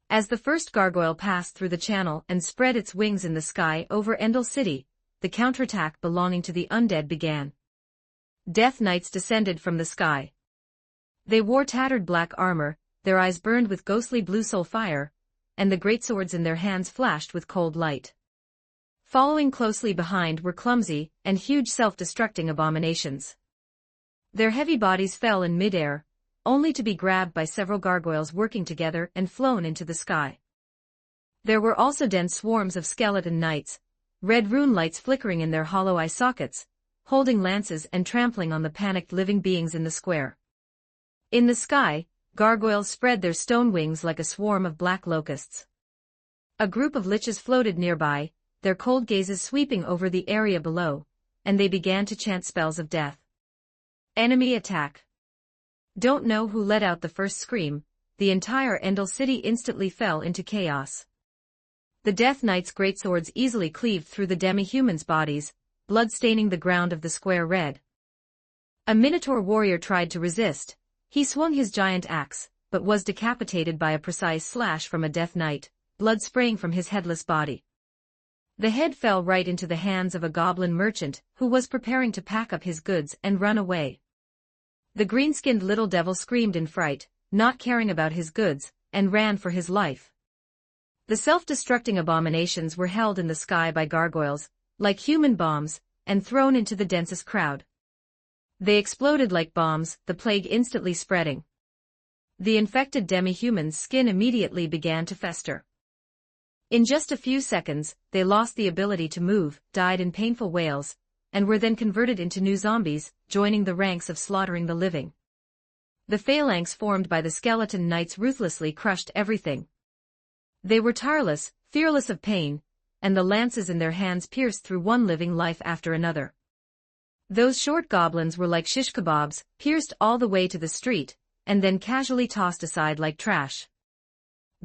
Speaker 2: As the first gargoyle passed through the channel and spread its wings in the sky over Endel City, the counterattack belonging to the undead began. Death Knights descended from the sky. They wore tattered black armor, their eyes burned with ghostly blue soul fire, and the greatswords in their hands flashed with cold light. Following closely behind were clumsy and huge self-destructing abominations. Their heavy bodies fell in mid-air, only to be grabbed by several gargoyles working together and flown into the sky. There were also dense swarms of skeleton knights, red rune lights flickering in their hollow eye sockets, holding lances and trampling on the panicked living beings in the square. In the sky, gargoyles spread their stone wings like a swarm of black locusts. A group of liches floated nearby, their cold gazes sweeping over the area below, and they began to chant spells of death. Enemy attack. Don't know who let out the first scream, the entire Endel City instantly fell into chaos. The Death Knights' greatswords easily cleaved through the demi-humans' bodies, blood staining the ground of the square red. A Minotaur warrior tried to resist. He swung his giant axe, but was decapitated by a precise slash from a Death Knight, blood spraying from his headless body. The head fell right into the hands of a goblin merchant who was preparing to pack up his goods and run away. The green-skinned little devil screamed in fright, not caring about his goods, and ran for his life. The self-destructing abominations were held in the sky by gargoyles, like human bombs, and thrown into the densest crowd. They exploded like bombs, the plague instantly spreading. The infected demi-human's skin immediately began to fester. In just a few seconds, they lost the ability to move, died in painful wails, and were then converted into new zombies, joining the ranks of slaughtering the living. The phalanx formed by the skeleton knights ruthlessly crushed everything. They were tireless, fearless of pain, and the lances in their hands pierced through one living life after another. Those short goblins were like shish kebabs, pierced all the way to the street, and then casually tossed aside like trash.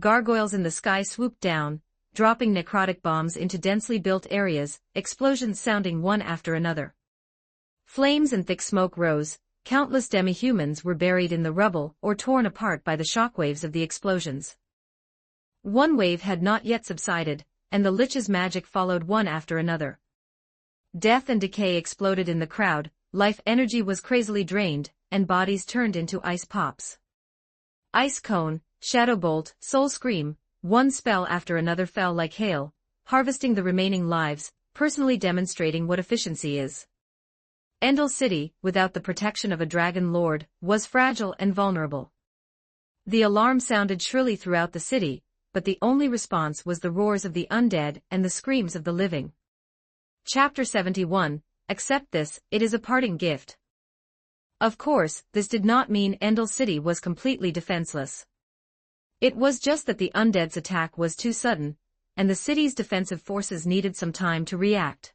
Speaker 2: Gargoyles in the sky swooped down, dropping necrotic bombs into densely built areas, explosions sounding one after another. Flames and thick smoke rose, countless demi-humans were buried in the rubble or torn apart by the shockwaves of the explosions. One wave had not yet subsided, and the Lich's magic followed one after another. Death and decay exploded in the crowd, life energy was crazily drained, and bodies turned into ice pops. Ice cone, shadow bolt, soul scream, one spell after another fell like hail, harvesting the remaining lives, personally demonstrating what efficiency is. Endel City, without the protection of a dragon lord, was fragile and vulnerable. The alarm sounded shrilly throughout the city, but the only response was the roars of the undead and the screams of the living. Chapter 71, Accept this, it is a parting gift. Of course, this did not mean Endel City was completely defenseless. It was just that the undead's attack was too sudden, and the city's defensive forces needed some time to react.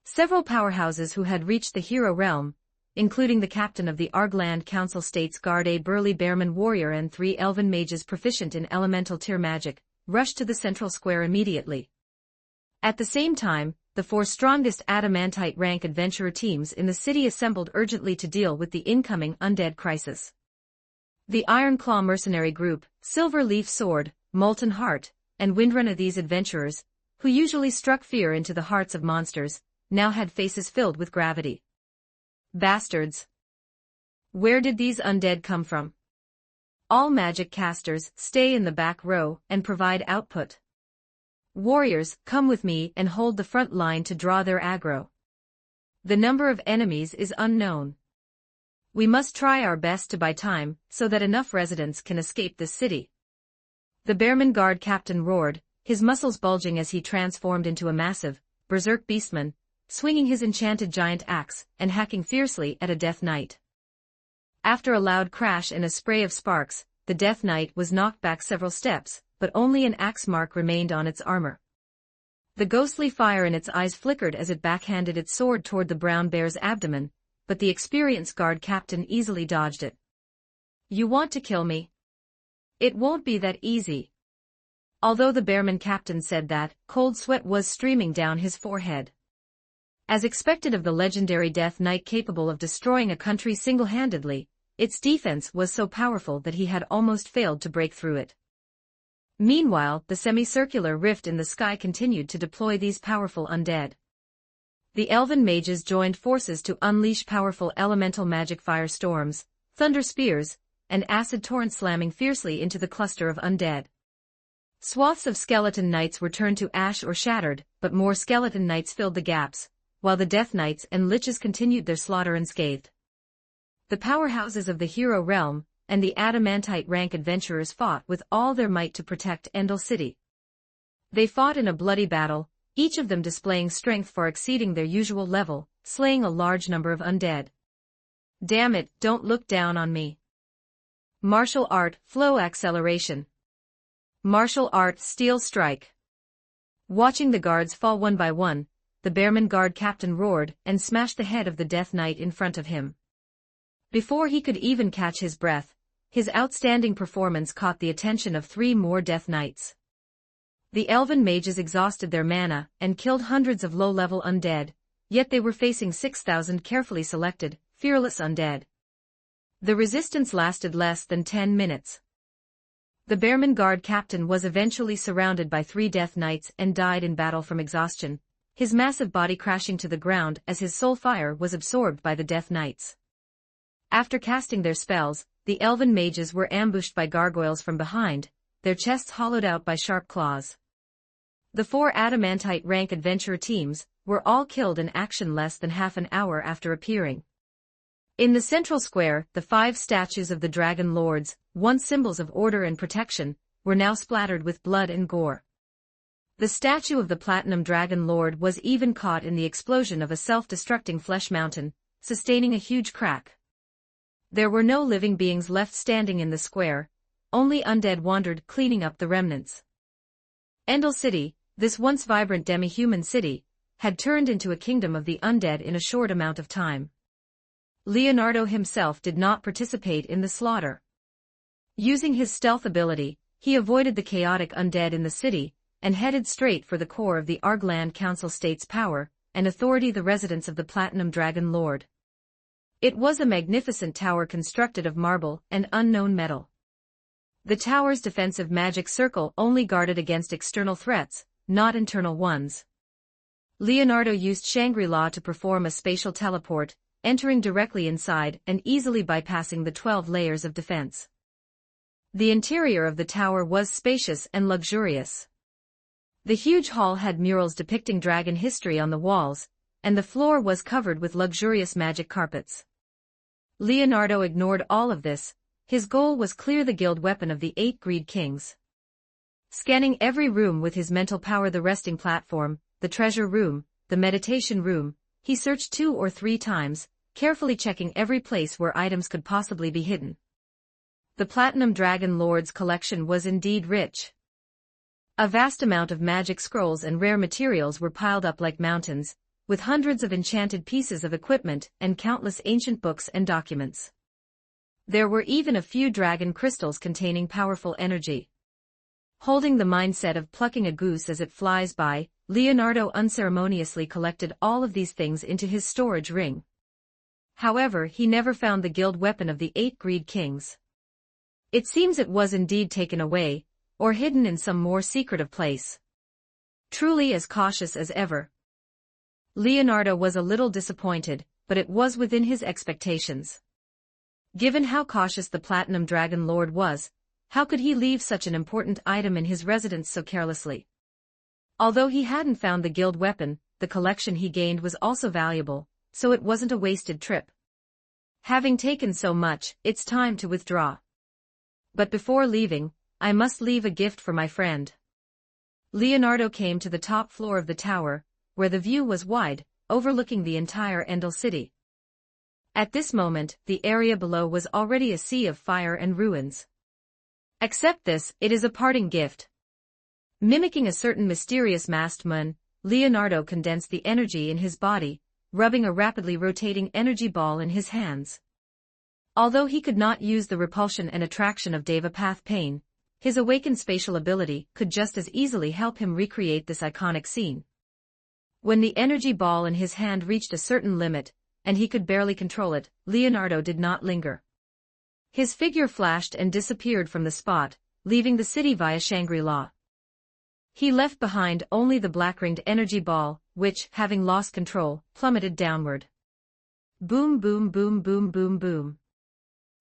Speaker 2: Several powerhouses who had reached the hero realm, including the captain of the Argland Council States Guard, a burly bearman warrior and 3 elven mages proficient in elemental tier magic, rushed to the central square immediately. At the same time, the 4 strongest adamantite rank adventurer teams in the city assembled urgently to deal with the incoming undead crisis. The Ironclaw Mercenary Group, Silver Leaf Sword, Molten Heart, and Windrun of these adventurers, who usually struck fear into the hearts of monsters, now had faces filled with gravity. Bastards! Where did these undead come from? All magic casters, stay in the back row and provide output. Warriors, come with me and hold the front line to draw their aggro. The number of enemies is unknown. We must try our best to buy time, so that enough residents can escape this city. The Bearman Guard captain roared, his muscles bulging as he transformed into a massive, berserk beastman, swinging his enchanted giant axe, and hacking fiercely at a Death Knight. After a loud crash and a spray of sparks, the Death Knight was knocked back several steps, but only an axe mark remained on its armor. The ghostly fire in its eyes flickered as it backhanded its sword toward the brown bear's abdomen, but the experienced guard captain easily dodged it. You want to kill me? It won't be that easy. Although the bearman captain said that, cold sweat was streaming down his forehead. As expected of the legendary Death Knight capable of destroying a country single-handedly, its defense was so powerful that he had almost failed to break through it. Meanwhile, the semicircular rift in the sky continued to deploy these powerful undead. The elven mages joined forces to unleash powerful elemental magic firestorms, thunder spears, and acid torrents slamming fiercely into the cluster of undead. Swaths of skeleton knights were turned to ash or shattered, but more skeleton knights filled the gaps, while the Death Knights and Liches continued their slaughter unscathed. The powerhouses of the hero realm and the adamantite rank adventurers fought with all their might to protect Endel City. They fought in a bloody battle, each of them displaying strength far exceeding their usual level, slaying a large number of undead. Damn it, don't look down on me. Martial art, flow acceleration. Martial art, steel strike. Watching the guards fall one by one, the Bearman Guard captain roared and smashed the head of the Death Knight in front of him. Before he could even catch his breath, his outstanding performance caught the attention of 3 more Death Knights. The elven mages exhausted their mana and killed hundreds of low-level undead, yet they were facing 6,000 carefully selected, fearless undead. The resistance lasted less than 10 minutes. The Bearman Guard captain was eventually surrounded by 3 Death Knights and died in battle from exhaustion, his massive body crashing to the ground as his soul fire was absorbed by the Death Knights. After casting their spells, the elven mages were ambushed by gargoyles from behind, their chests hollowed out by sharp claws. The 4 adamantite rank adventure teams were all killed in action less than half an hour after appearing. In the central square, the 5 statues of the Dragon Lords, once symbols of order and protection, were now splattered with blood and gore. The statue of the Platinum Dragon Lord was even caught in the explosion of a self-destructing flesh mountain, sustaining a huge crack. There were no living beings left standing in the square, only undead wandered cleaning up the remnants. Endel City, this once vibrant demi-human city, had turned into a kingdom of the undead in a short amount of time. Leonardo himself did not participate in the slaughter. Using his stealth ability, he avoided the chaotic undead in the city, and headed straight for the core of the Argland Council State's power and authority, the residence of the Platinum Dragon Lord. It was a magnificent tower constructed of marble and unknown metal. The tower's defensive magic circle only guarded against external threats, not internal ones. Leonardo used Shangri-La to perform a spatial teleport, entering directly inside and easily bypassing the 12 layers of defense. The interior of the tower was spacious and luxurious. The huge hall had murals depicting dragon history on the walls, and the floor was covered with luxurious magic carpets. Leonardo ignored all of this. His goal was clear the guild weapon of the 8 Greed Kings. Scanning every room with his mental power, the resting platform, the treasure room, the meditation room, he searched 2 or 3 times, carefully checking every place where items could possibly be hidden. The Platinum Dragon Lord's collection was indeed rich. A vast amount of magic scrolls and rare materials were piled up like mountains, with hundreds of enchanted pieces of equipment and countless ancient books and documents. There were even a few dragon crystals containing powerful energy. Holding the mindset of plucking a goose as it flies by, Leonardo unceremoniously collected all of these things into his storage ring. However, he never found the guild weapon of the 8 Greed Kings. It seems it was indeed taken away, or hidden in some more secretive place. Truly as cautious as ever. Leonardo was a little disappointed, but it was within his expectations. Given how cautious the Platinum Dragon Lord was, how could he leave such an important item in his residence so carelessly? Although he hadn't found the guild weapon, the collection he gained was also valuable, so it wasn't a wasted trip. Having taken so much, it's time to withdraw. But before leaving, I must leave a gift for my friend. Leonardo came to the top floor of the tower, where the view was wide, overlooking the entire Endel City. At this moment, the area below was already a sea of fire and ruins. Accept this, it is a parting gift. Mimicking a certain mysterious masked man, Leonardo condensed the energy in his body, rubbing a rapidly rotating energy ball in his hands. Although he could not use the repulsion and attraction of Devapath Pain, his awakened spatial ability could just as easily help him recreate this iconic scene. When the energy ball in his hand reached a certain limit, and he could barely control it, Leonardo did not linger. His figure flashed and disappeared from the spot, leaving the city via Shangri-La. He left behind only the black-ringed energy ball, which, having lost control, plummeted downward. Boom, boom, boom, boom, boom, boom.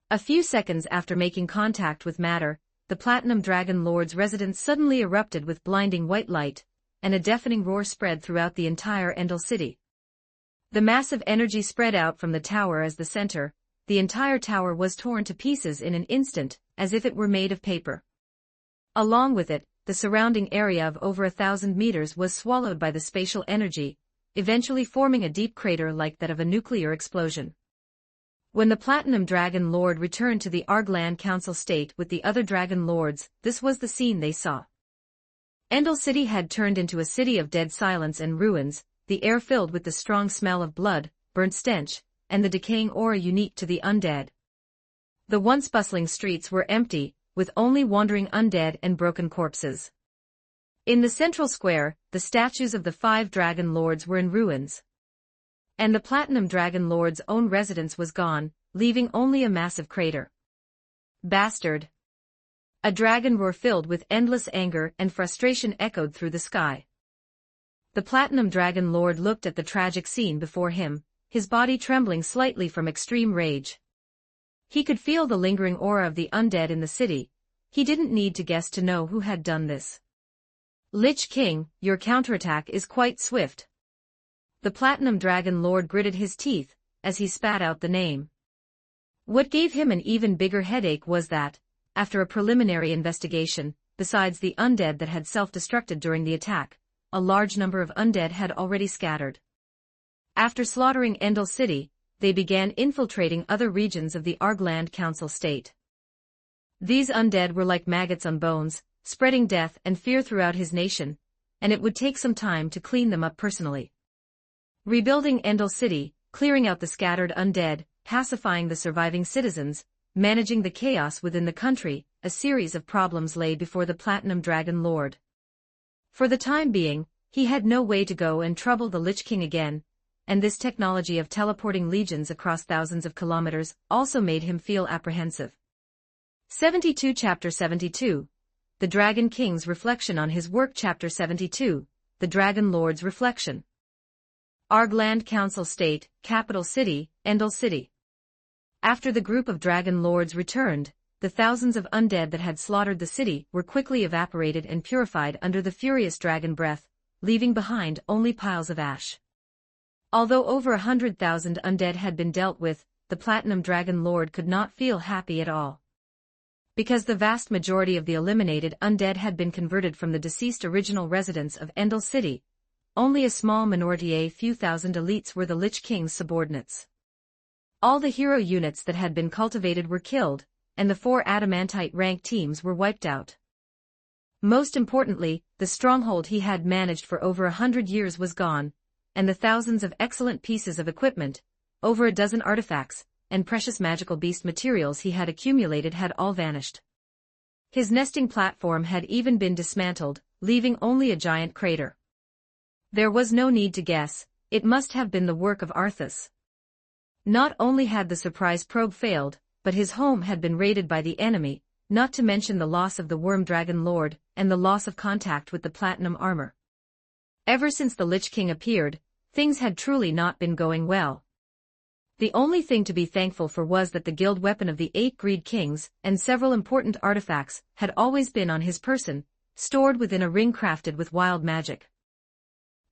Speaker 2: A few seconds after making contact with matter, the Platinum Dragon Lord's residence suddenly erupted with blinding white light, and a deafening roar spread throughout the entire Endel City. The massive energy spread out from the tower as the center. The entire tower was torn to pieces in an instant, as if it were made of paper. Along with it, the surrounding area of over 1,000 meters was swallowed by the spatial energy, eventually forming a deep crater like that of a nuclear explosion. When the Platinum Dragon Lord returned to the Argland Council State with the other Dragon Lords, this was the scene they saw. Endel City had turned into a city of dead silence and ruins, the air filled with the strong smell of blood, burnt stench, and the decaying aura unique to the undead. The once bustling streets were empty, with only wandering undead and broken corpses. In the central square, the statues of the 5 Dragon Lords were in ruins. And the Platinum Dragon Lord's own residence was gone, leaving only a massive crater. Bastard! A dragon roar filled with endless anger and frustration echoed through the sky. The Platinum Dragon Lord looked at the tragic scene before him, his body trembling slightly from extreme rage. He could feel the lingering aura of the undead in the city. He didn't need to guess to know who had done this. Lich King, your counterattack is quite swift. The Platinum Dragon Lord gritted his teeth as he spat out the name. What gave him an even bigger headache was that, after a preliminary investigation, besides the undead that had self-destructed during the attack, a large number of undead had already scattered. After slaughtering Endel City, they began infiltrating other regions of the Argland Council state. These undead were like maggots on bones, spreading death and fear throughout his nation, and it would take some time to clean them up personally. Rebuilding Endel City, clearing out the scattered undead, pacifying the surviving citizens, managing the chaos within the country, a series of problems lay before the Platinum Dragon Lord. For the time being, he had no way to go and trouble the Lich King again, and this technology of teleporting legions across thousands of kilometers also made him feel apprehensive. 72 Chapter 72 The Dragon King's Reflection on His Work. Chapter 72 The Dragon Lord's Reflection. Argland Council State, Capital City, Endel City. After the group of Dragon Lords returned, the thousands of undead that had slaughtered the city were quickly evaporated and purified under the furious dragon breath, leaving behind only piles of ash. Although over 100,000 undead had been dealt with, the Platinum Dragon Lord could not feel happy at all. Because the vast majority of the eliminated undead had been converted from the deceased original residents of Endel City, only a small minority, a few thousand elites, were the Lich King's subordinates. All the hero units that had been cultivated were killed, and the 4 adamantite rank teams were wiped out. Most importantly, the stronghold he had managed for over 100 years was gone, and the thousands of excellent pieces of equipment, over a dozen artifacts, and precious magical beast materials he had accumulated had all vanished. His nesting platform had even been dismantled, leaving only a giant crater. There was no need to guess, it must have been the work of Arthas. Not only had the surprise probe failed, but his home had been raided by the enemy, not to mention the loss of the Worm Dragon Lord, and the loss of contact with the Platinum Armor. Ever since the Lich King appeared, things had truly not been going well. The only thing to be thankful for was that the guild weapon of the 8 Greed Kings, and several important artifacts, had always been on his person, stored within a ring crafted with wild magic.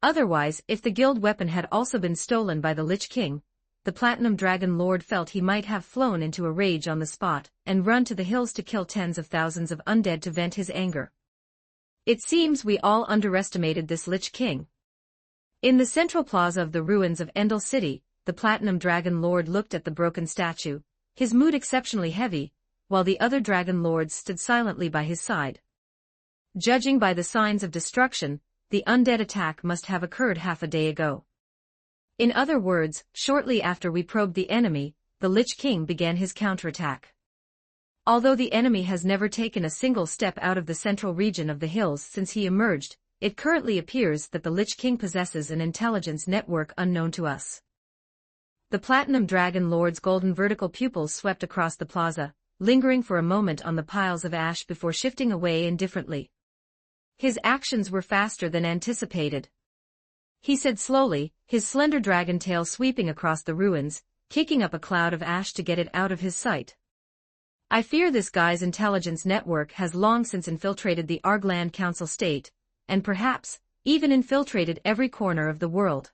Speaker 2: Otherwise, if the guild weapon had also been stolen by the Lich King, the Platinum Dragon Lord felt he might have flown into a rage on the spot, and run to the hills to kill tens of thousands of undead to vent his anger. It seems we all underestimated this Lich King. In the central plaza of the ruins of Endel City, the Platinum Dragon Lord looked at the broken statue, his mood exceptionally heavy, while the other Dragon Lords stood silently by his side. Judging by the signs of destruction, the undead attack must have occurred half a day ago. In other words, shortly after we probed the enemy, the Lich King began his counterattack. Although the enemy has never taken a single step out of the central region of the hills since he emerged, it currently appears that the Lich King possesses an intelligence network unknown to us. The Platinum Dragon Lord's golden vertical pupils swept across the plaza, lingering for a moment on the piles of ash before shifting away indifferently. His actions were faster than anticipated. He said slowly, his slender dragon tail sweeping across the ruins, kicking up a cloud of ash to get it out of his sight. I fear this guy's intelligence network has long since infiltrated the Argland Council state, and perhaps, even infiltrated every corner of the world.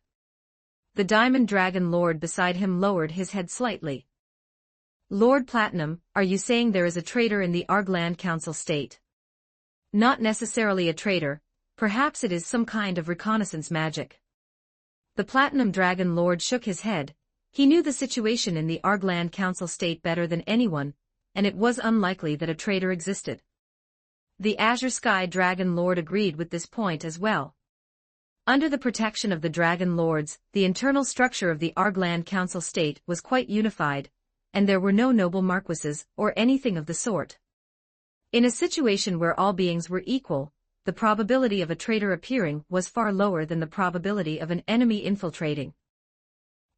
Speaker 2: The Diamond Dragon Lord beside him lowered his head slightly. Lord Platinum, are you saying there is a traitor in the Argland Council state? Not necessarily a traitor, perhaps it is some kind of reconnaissance magic. The Platinum Dragon Lord shook his head. He knew the situation in the Argland Council state better than anyone, and it was unlikely that a traitor existed. The Azure Sky Dragon Lord agreed with this point as well. Under the protection of the Dragon Lords, the internal structure of the Argland Council state was quite unified, and there were no noble marquises or anything of the sort. In a situation where all beings were equal, the probability of a traitor appearing was far lower than the probability of an enemy infiltrating.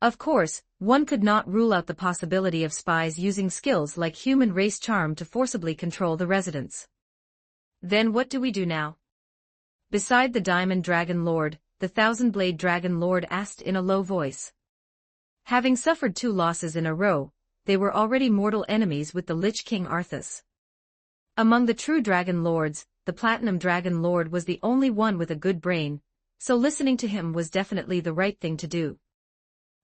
Speaker 2: Of course, one could not rule out the possibility of spies using skills like human race charm to forcibly control the residents. Then what do we do now? Beside the Diamond Dragon Lord, the Thousand-Blade Dragon Lord asked in a low voice. Having suffered 2 losses in a row, they were already mortal enemies with the Lich King Arthas. Among the true Dragon Lords, the Platinum Dragon Lord was the only one with a good brain, so listening to him was definitely the right thing to do.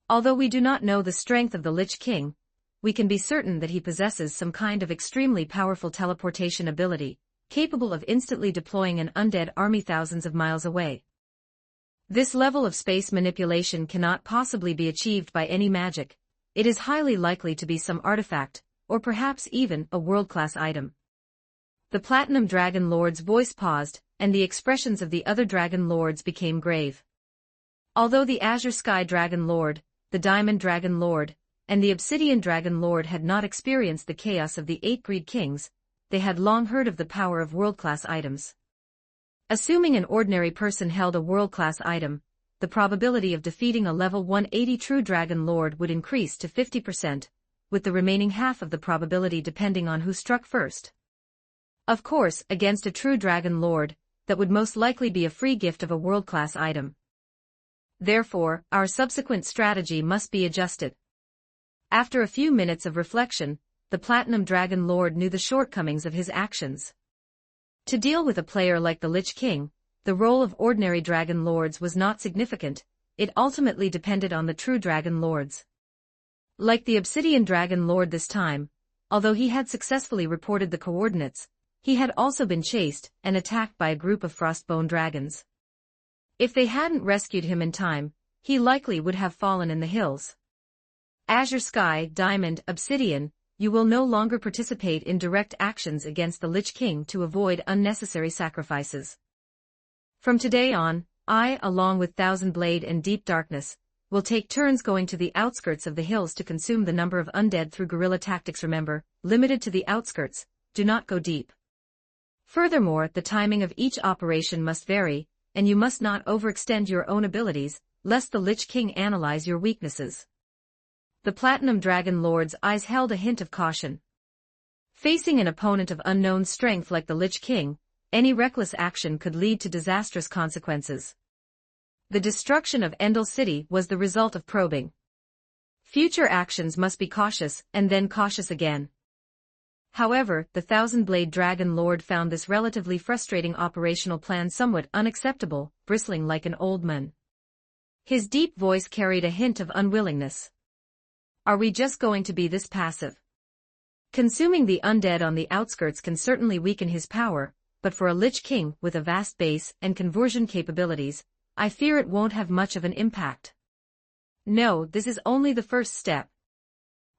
Speaker 2: Although we do not know the strength of the Lich King, we can be certain that he possesses some kind of extremely powerful teleportation ability, capable of instantly deploying an undead army thousands of miles away. This level of space manipulation cannot possibly be achieved by any magic. It is highly likely to be some artifact, or perhaps even a world-class item. The Platinum Dragon Lord's voice paused, and the expressions of the other Dragon Lords became grave. Although the Azure Sky Dragon Lord, the Diamond Dragon Lord, and the Obsidian Dragon Lord had not experienced the chaos of the 8 Greed Kings, they had long heard of the power of world-class items. Assuming an ordinary person held a world-class item, the probability of defeating a level 180 true Dragon Lord would increase to 50%, with the remaining half of the probability depending on who struck first. Of course, against a true Dragon Lord, that would most likely be a free gift of a world-class item. Therefore, our subsequent strategy must be adjusted. After a few minutes of reflection, the Platinum Dragon Lord knew the shortcomings of his actions. To deal with a player like the Lich King, the role of ordinary Dragon Lords was not significant, it ultimately depended on the true Dragon Lords. Like the Obsidian Dragon Lord this time, although he had successfully reported the coordinates, he had also been chased and attacked by a group of Frostbone dragons. If they hadn't rescued him in time, he likely would have fallen in the hills. Azure Sky, Diamond, Obsidian, you will no longer participate in direct actions against the Lich King to avoid unnecessary sacrifices. From today on, I, along with Thousand Blade and Deep Darkness, will take turns going to the outskirts of the hills to consume the number of undead through guerrilla tactics. Remember, limited to the outskirts, do not go deep. Furthermore, the timing of each operation must vary, and you must not overextend your own abilities, lest the Lich King analyze your weaknesses. The Platinum Dragon Lord's eyes held a hint of caution. Facing an opponent of unknown strength like the Lich King, any reckless action could lead to disastrous consequences. The destruction of Endel City was the result of probing. Future actions must be cautious, and then cautious again. However, the Thousand-Blade Dragon Lord found this relatively frustrating operational plan somewhat unacceptable, bristling like an old man. His deep voice carried a hint of unwillingness. Are we just going to be this passive? Consuming the undead on the outskirts can certainly weaken his power, but for a Lich King with a vast base and conversion capabilities, I fear it won't have much of an impact. No, this is only the first step.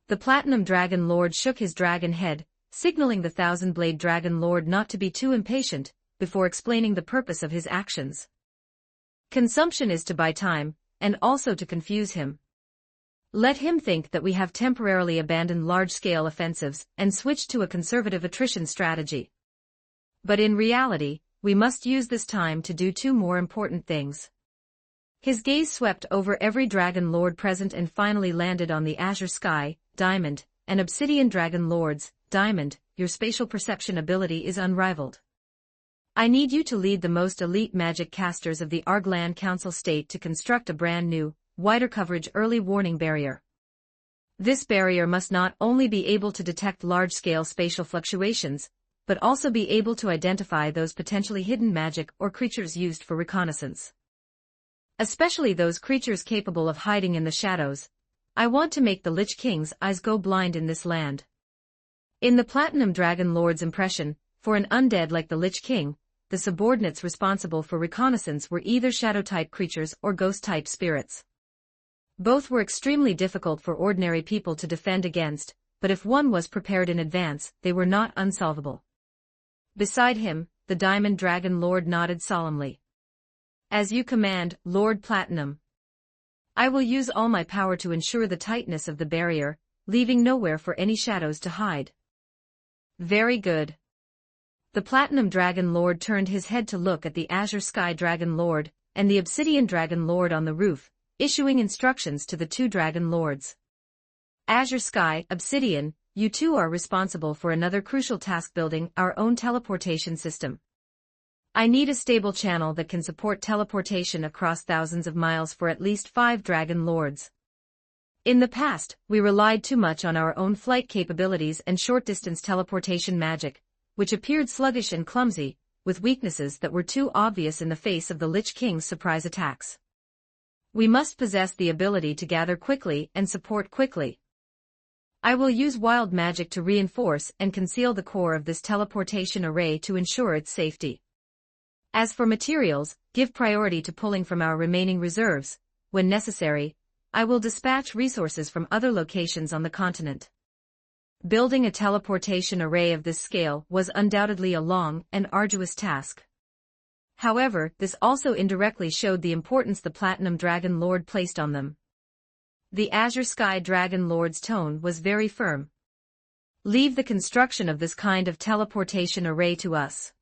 Speaker 2: The Platinum Dragon Lord shook his dragon head, signaling the Thousand-Blade Dragon Lord not to be too impatient, before explaining the purpose of his actions. Consumption is to buy time, and also to confuse him. Let him think that we have temporarily abandoned large-scale offensives and switched to a conservative attrition strategy. But in reality, we must use this time to do 2 more important things. His gaze swept over every Dragon Lord present and finally landed on the Azure Sky, Diamond, and Obsidian Dragon Lords. Diamond, your spatial perception ability is unrivaled. I need you to lead the most elite magic casters of the Argland Council State to construct a brand new, wider coverage early warning barrier. This barrier must not only be able to detect large-scale spatial fluctuations, but also be able to identify those potentially hidden magic or creatures used for reconnaissance. Especially those creatures capable of hiding in the shadows. I want to make the Lich King's eyes go blind in this land. In the Platinum Dragon Lord's impression, for an undead like the Lich King, the subordinates responsible for reconnaissance were either shadow-type creatures or ghost-type spirits. Both were extremely difficult for ordinary people to defend against, but if one was prepared in advance, they were not unsolvable. Beside him, the Diamond Dragon Lord nodded solemnly. As you command, Lord Platinum. I will use all my power to ensure the tightness of the barrier, leaving nowhere for any shadows to hide. Very good. The Platinum Dragon Lord turned his head to look at the Azure Sky Dragon Lord and the Obsidian Dragon Lord on the roof, issuing instructions to the 2 Dragon Lords. Azure Sky, Obsidian, you 2 are responsible for another crucial task: building our own teleportation system. I need a stable channel that can support teleportation across thousands of miles for at least 5 Dragon Lords. In the past, we relied too much on our own flight capabilities and short-distance teleportation magic, which appeared sluggish and clumsy, with weaknesses that were too obvious in the face of the Lich King's surprise attacks. We must possess the ability to gather quickly and support quickly. I will use wild magic to reinforce and conceal the core of this teleportation array to ensure its safety. As for materials, give priority to pulling from our remaining reserves. When necessary, I will dispatch resources from other locations on the continent. Building a teleportation array of this scale was undoubtedly a long and arduous task. However, this also indirectly showed the importance the Platinum Dragon Lord placed on them. The Azure Sky Dragon Lord's tone was very firm. Leave the construction of this kind of teleportation array to us.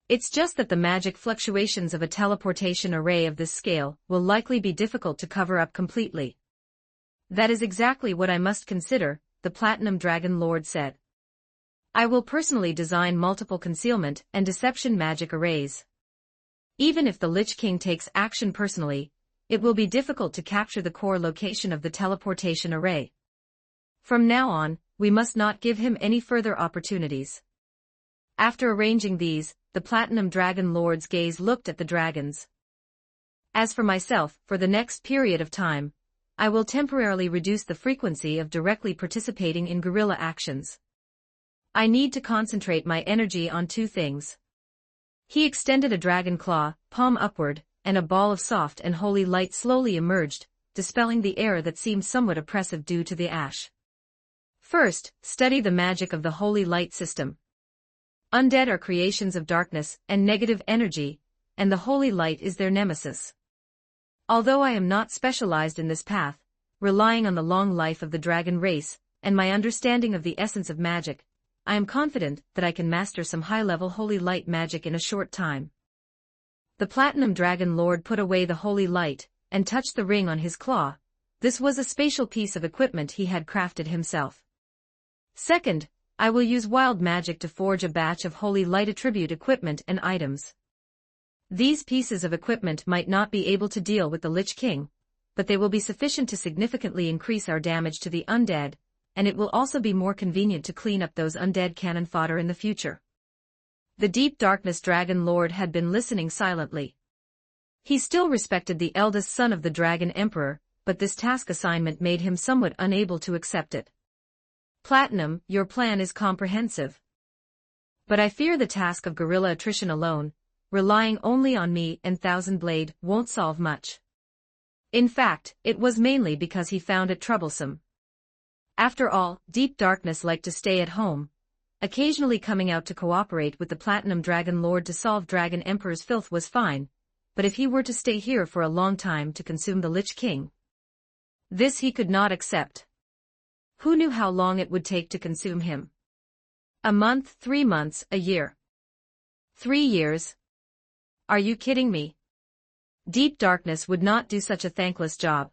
Speaker 2: It's just that the magic fluctuations of a teleportation array of this scale will likely be difficult to cover up completely. That is exactly what I must consider, the Platinum Dragon Lord said. I will personally design multiple concealment and deception magic arrays. Even if the Lich King takes action personally, it will be difficult to capture the core location of the teleportation array. From now on, we must not give him any further opportunities. After arranging these, the Platinum Dragon Lord's gaze looked at the dragons. As for myself, for the next period of time, I will temporarily reduce the frequency of directly participating in guerrilla actions. I need to concentrate my energy on two things. He extended a dragon claw, palm upward, and a ball of soft and holy light slowly emerged, dispelling the air that seemed somewhat oppressive due to the ash. First, study the magic of the holy light system. Undead are creations of darkness and negative energy, and the holy light is their nemesis. Although I am not specialized in this path, relying on the long life of the dragon race, and my understanding of the essence of magic, I am confident that I can master some high-level holy light magic in a short time. The Platinum Dragon Lord put away the holy light, and touched the ring on his claw. This was a spatial piece of equipment he had crafted himself. Second, I will use wild magic to forge a batch of holy light attribute equipment and items. These pieces of equipment might not be able to deal with the Lich King, but they will be sufficient to significantly increase our damage to the undead, and it will also be more convenient to clean up those undead cannon fodder in the future. The Deep Darkness Dragon Lord had been listening silently. He still respected the eldest son of the Dragon Emperor, but this task assignment made him somewhat unable to accept it. Platinum, your plan is comprehensive. But I fear the task of guerrilla attrition alone, relying only on me and Thousand Blade, won't solve much. In fact, it was mainly because he found it troublesome. After all, Deep Darkness liked to stay at home, occasionally coming out to cooperate with the Platinum Dragon Lord to solve Dragon Emperor's filth was fine, but if he were to stay here for a long time to consume the Lich King, this he could not accept. Who knew how long it would take to consume him? A month, 3 months, a year. 3 years? Are you kidding me? Deep Darkness would not do such a thankless job.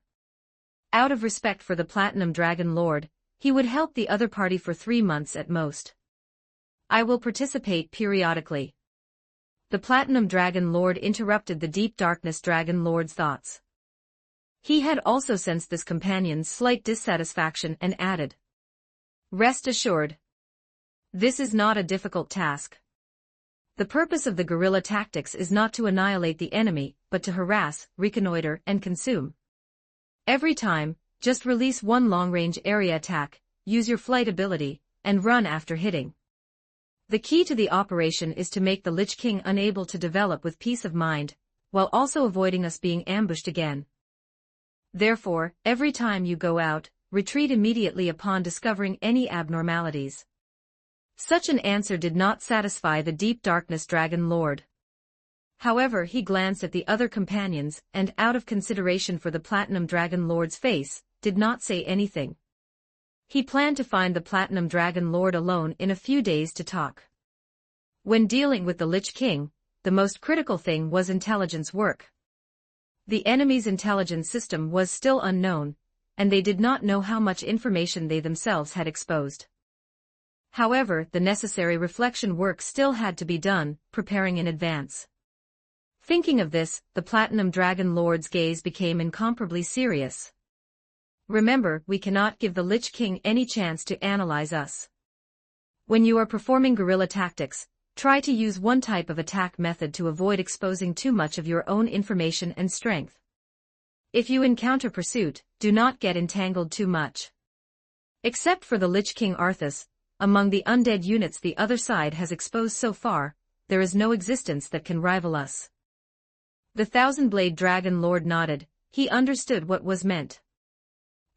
Speaker 2: Out of respect for the Platinum Dragon Lord, he would help the other party for 3 months at most. I will participate periodically. The Platinum Dragon Lord interrupted the Deep Darkness Dragon Lord's thoughts. He had also sensed this companion's slight dissatisfaction and added, "Rest assured. This is not a difficult task. The purpose of the guerrilla tactics is not to annihilate the enemy, but to harass, reconnoiter, and consume. Every time, just release one long-range area attack, use your flight ability, and run after hitting. The key to the operation is to make the Lich King unable to develop with peace of mind, while also avoiding us being ambushed again. Therefore, every time you go out, retreat immediately upon discovering any abnormalities." Such an answer did not satisfy the Deep Darkness Dragon Lord. However, he glanced at the other companions and, out of consideration for the Platinum Dragon Lord's face, did not say anything. He planned to find the Platinum Dragon Lord alone in a few days to talk. When dealing with the Lich King, the most critical thing was intelligence work. The enemy's intelligence system was still unknown, and they did not know how much information they themselves had exposed. However, the necessary reflection work still had to be done, preparing in advance. Thinking of this, the Platinum Dragon Lord's gaze became incomparably serious. Remember, we cannot give the Lich King any chance to analyze us. When you are performing guerrilla tactics, Try to use one type of attack method to avoid exposing too much of your own information and strength. If you encounter pursuit, do not get entangled too much. Except for the Lich King Arthas, among the undead units the other side has exposed so far, there is no existence that can rival us. The Thousand-Blade Dragon Lord nodded. He understood what was meant.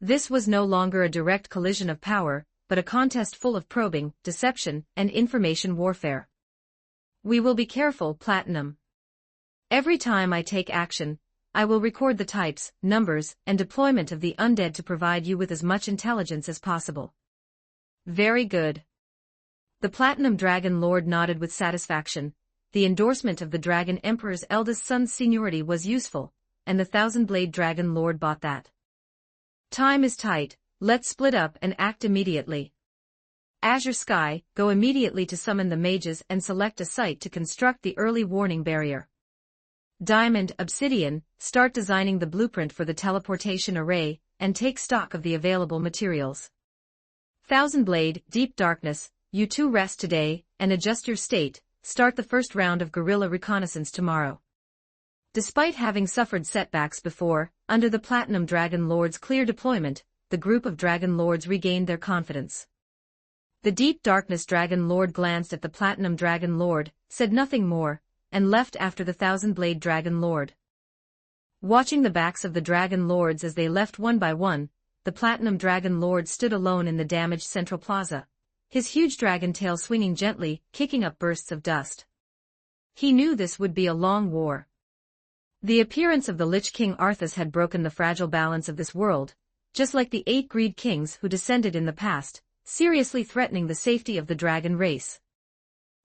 Speaker 2: This was no longer a direct collision of power, but a contest full of probing, deception, and information warfare. We will be careful, Platinum. Every time I take action, I will record the types, numbers, and deployment of the undead to provide you with as much intelligence as possible. Very good. The Platinum Dragon Lord nodded with satisfaction. The endorsement of the Dragon Emperor's eldest son's seniority was useful, and the Thousand-Blade Dragon Lord bought that. Time is tight, let's split up and act immediately. Azure Sky, go immediately to summon the mages and select a site to construct the early warning barrier. Diamond, Obsidian, start designing the blueprint for the teleportation array, and take stock of the available materials. Thousand-Blade, Deep Darkness, you two rest today, and adjust your state, start the first round of guerrilla reconnaissance tomorrow. Despite having suffered setbacks before, under the Platinum Dragon Lord's clear deployment, the group of Dragon Lords regained their confidence. The Deep Darkness Dragon Lord glanced at the Platinum Dragon Lord, said nothing more, and left after the Thousand-Blade Dragon Lord. Watching the backs of the Dragon Lords as they left one by one, the Platinum Dragon Lord stood alone in the damaged central plaza, his huge dragon tail swinging gently, kicking up bursts of dust. He knew this would be a long war. The appearance of the Lich King Arthas had broken the fragile balance of this world, just like the 8 Greed Kings who descended in the past, seriously threatening the safety of the dragon race.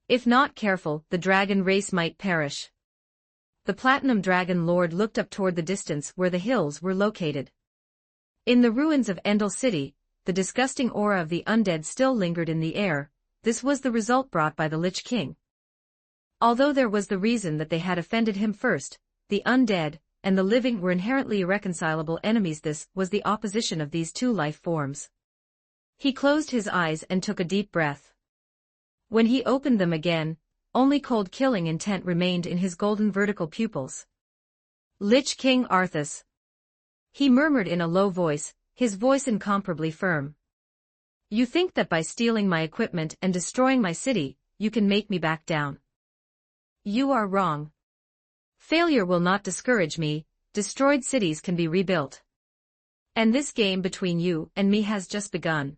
Speaker 2: If not careful, the dragon race might perish. The Platinum Dragon Lord looked up toward the distance where the hills were located. In the ruins of Endel City, the disgusting aura of the undead still lingered in the air. This was the result brought by the Lich King. Although there was the reason that they had offended him first, the undead and the living were inherently irreconcilable enemies. This was the opposition of these two life forms. He closed his eyes and took a deep breath. When he opened them again, only cold killing intent remained in his golden vertical pupils. Lich King Arthas. He murmured in a low voice, his voice incomparably firm. You think that by stealing my equipment and destroying my city, you can make me back down. You are wrong. Failure will not discourage me, destroyed cities can be rebuilt. And this game between you and me has just begun.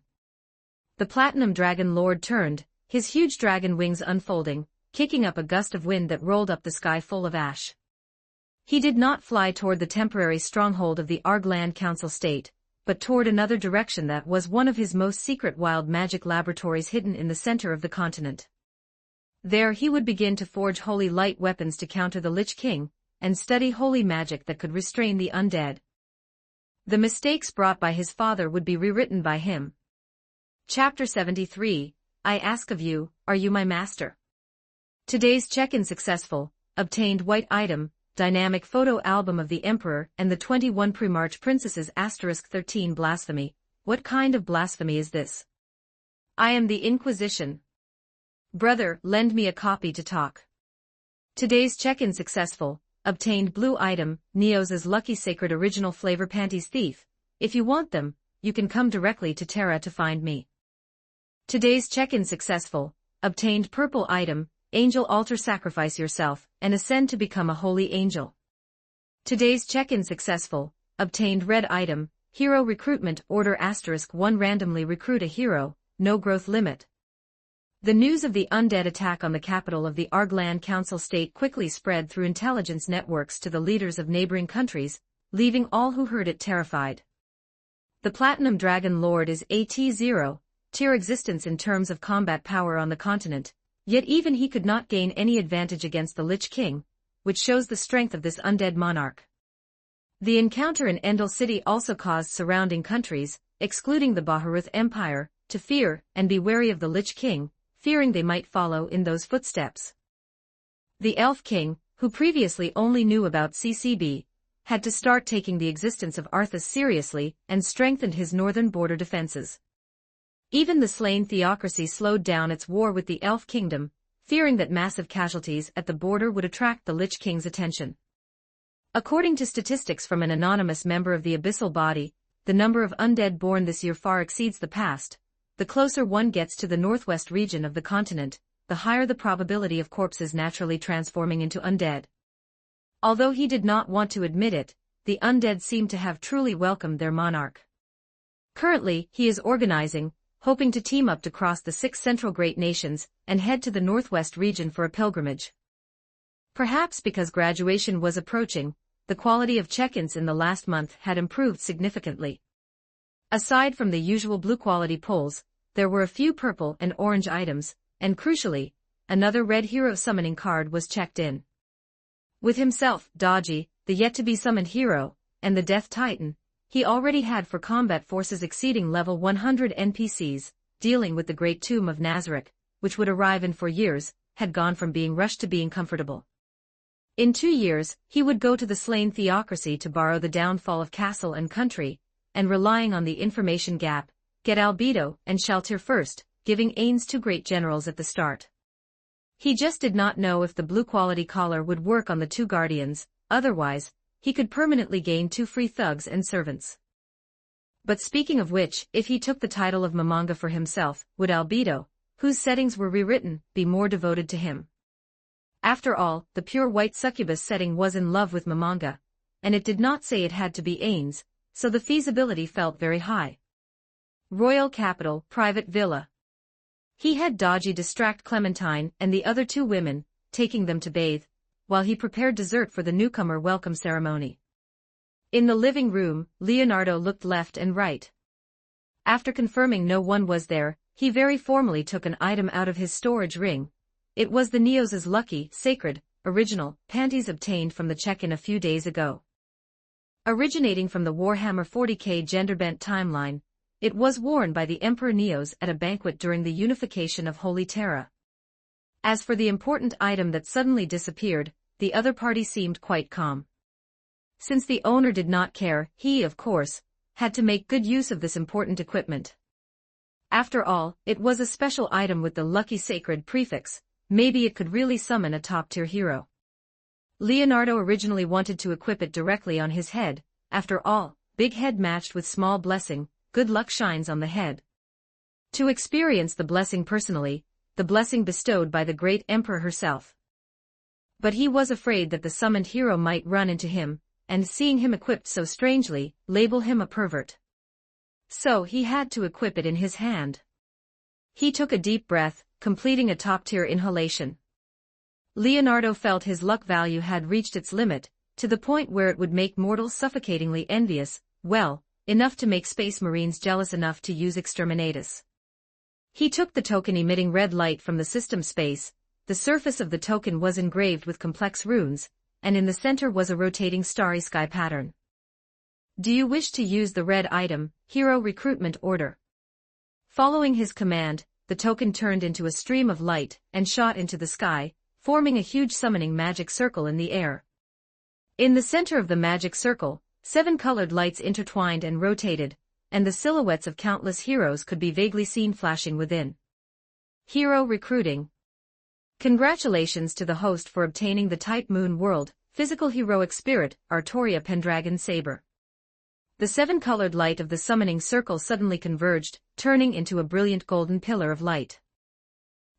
Speaker 2: The Platinum Dragon Lord turned, his huge dragon wings unfolding, kicking up a gust of wind that rolled up the sky full of ash. He did not fly toward the temporary stronghold of the Argland Council State, but toward another direction that was one of his most secret wild magic laboratories hidden in the center of the continent. There he would begin to forge holy light weapons to counter the Lich King, and study holy magic that could restrain the undead. The mistakes brought by his father would be rewritten by him. Chapter 73, I ask of you, are you my master? Today's check-in successful, obtained white item, dynamic photo album of the Emperor and the 21 Primarch Princesses *13 blasphemy. What kind of blasphemy is this? I am the Inquisition. Brother, lend me a copy to talk. Today's check-in successful, obtained blue item, Neo's Lucky Sacred Original Flavor Panties Thief. If you want them, you can come directly to Terra to find me. Today's check-in successful, obtained purple item, Angel Altar. Sacrifice yourself and ascend to become a holy angel. Today's check-in successful, obtained red item, Hero Recruitment Order *1 randomly recruit a hero, no growth limit. The news of the undead attack on the capital of the Argland Council State quickly spread through intelligence networks to the leaders of neighboring countries, leaving all who heard it terrified. The Platinum Dragon Lord is a T0 tier existence in terms of combat power on the continent, yet even he could not gain any advantage against the Lich King, which shows the strength of this undead monarch. The encounter in Endel City also caused surrounding countries, excluding the Baharuth Empire, to fear and be wary of the Lich King, fearing they might follow in those footsteps. The Elf King, who previously only knew about CCB, had to start taking the existence of Arthas seriously and strengthened his northern border defenses. Even the slain theocracy slowed down its war with the Elf Kingdom, fearing that massive casualties at the border would attract the Lich King's attention. According to statistics from an anonymous member of the Abyssal Body, the number of undead born this year far exceeds the past. The closer one gets to the northwest region of the continent, the higher the probability of corpses naturally transforming into undead. Although he did not want to admit it, the undead seemed to have truly welcomed their monarch. Currently, he is organizing, hoping to team up to cross the 6 central great nations and head to the northwest region for a pilgrimage. Perhaps because graduation was approaching, the quality of check-ins in the last month had improved significantly. Aside from the usual blue-quality pulls, there were a few purple and orange items, and crucially, another red hero summoning card was checked in. With himself, Dodgy, the yet-to-be-summoned hero, and the Death Titan, he already had for combat forces exceeding level 100 NPCs, dealing with the Great Tomb of Nazarick, which would arrive in 4 years, had gone from being rushed to being comfortable. In 2 years, he would go to the slain theocracy to borrow the downfall of castle and country, and relying on the information gap, get Albedo and Shaltir first, giving Ainz 2 great generals at the start. He just did not know if the blue-quality collar would work on the 2 guardians, otherwise, he could permanently gain 2 free thugs and servants. But speaking of which, if he took the title of Mamanga for himself, would Albedo, whose settings were rewritten, be more devoted to him? After all, the pure white succubus setting was in love with Mamanga, and it did not say it had to be Ainz, so the feasibility felt very high. Royal Capital, Private Villa. He had Dodgy distract Clementine and the other 2 women, taking them to bathe, while he prepared dessert for the newcomer welcome ceremony. In the living room, Leonardo looked left and right. After confirming no one was there, he very formally took an item out of his storage ring. It was the Neos' lucky, sacred, original, panties obtained from the check-in a few days ago. Originating from the Warhammer 40k gender-bent timeline, it was worn by the Emperor Neos at a banquet during the unification of Holy Terra. As for the important item that suddenly disappeared, the other party seemed quite calm. Since the owner did not care, he, of course, had to make good use of this important equipment. After all, it was a special item with the lucky sacred prefix. Maybe it could really summon a top-tier hero. Leonardo originally wanted to equip it directly on his head. After all, big head matched with small blessing, good luck shines on the head. To experience the blessing personally, the blessing bestowed by the great emperor herself. But he was afraid that the summoned hero might run into him, and seeing him equipped so strangely, label him a pervert. So he had to equip it in his hand. He took a deep breath, completing a top-tier inhalation. Leonardo felt his luck value had reached its limit, to the point where it would make mortals suffocatingly envious, well, enough to make space marines jealous enough to use exterminatus. He took the token emitting red light from the system space. The surface of the token was engraved with complex runes, and in the center was a rotating starry sky pattern. Do you wish to use the red item, Hero Recruitment Order? Following his command, the token turned into a stream of light and shot into the sky, forming a huge summoning magic circle in the air. In the center of the magic circle, 7 colored lights intertwined and rotated, and the silhouettes of countless heroes could be vaguely seen flashing within. Hero Recruiting. Congratulations to the host for obtaining the Type Moon World, Physical Heroic Spirit, Artoria Pendragon Saber. The 7-colored light of the summoning circle suddenly converged, turning into a brilliant golden pillar of light.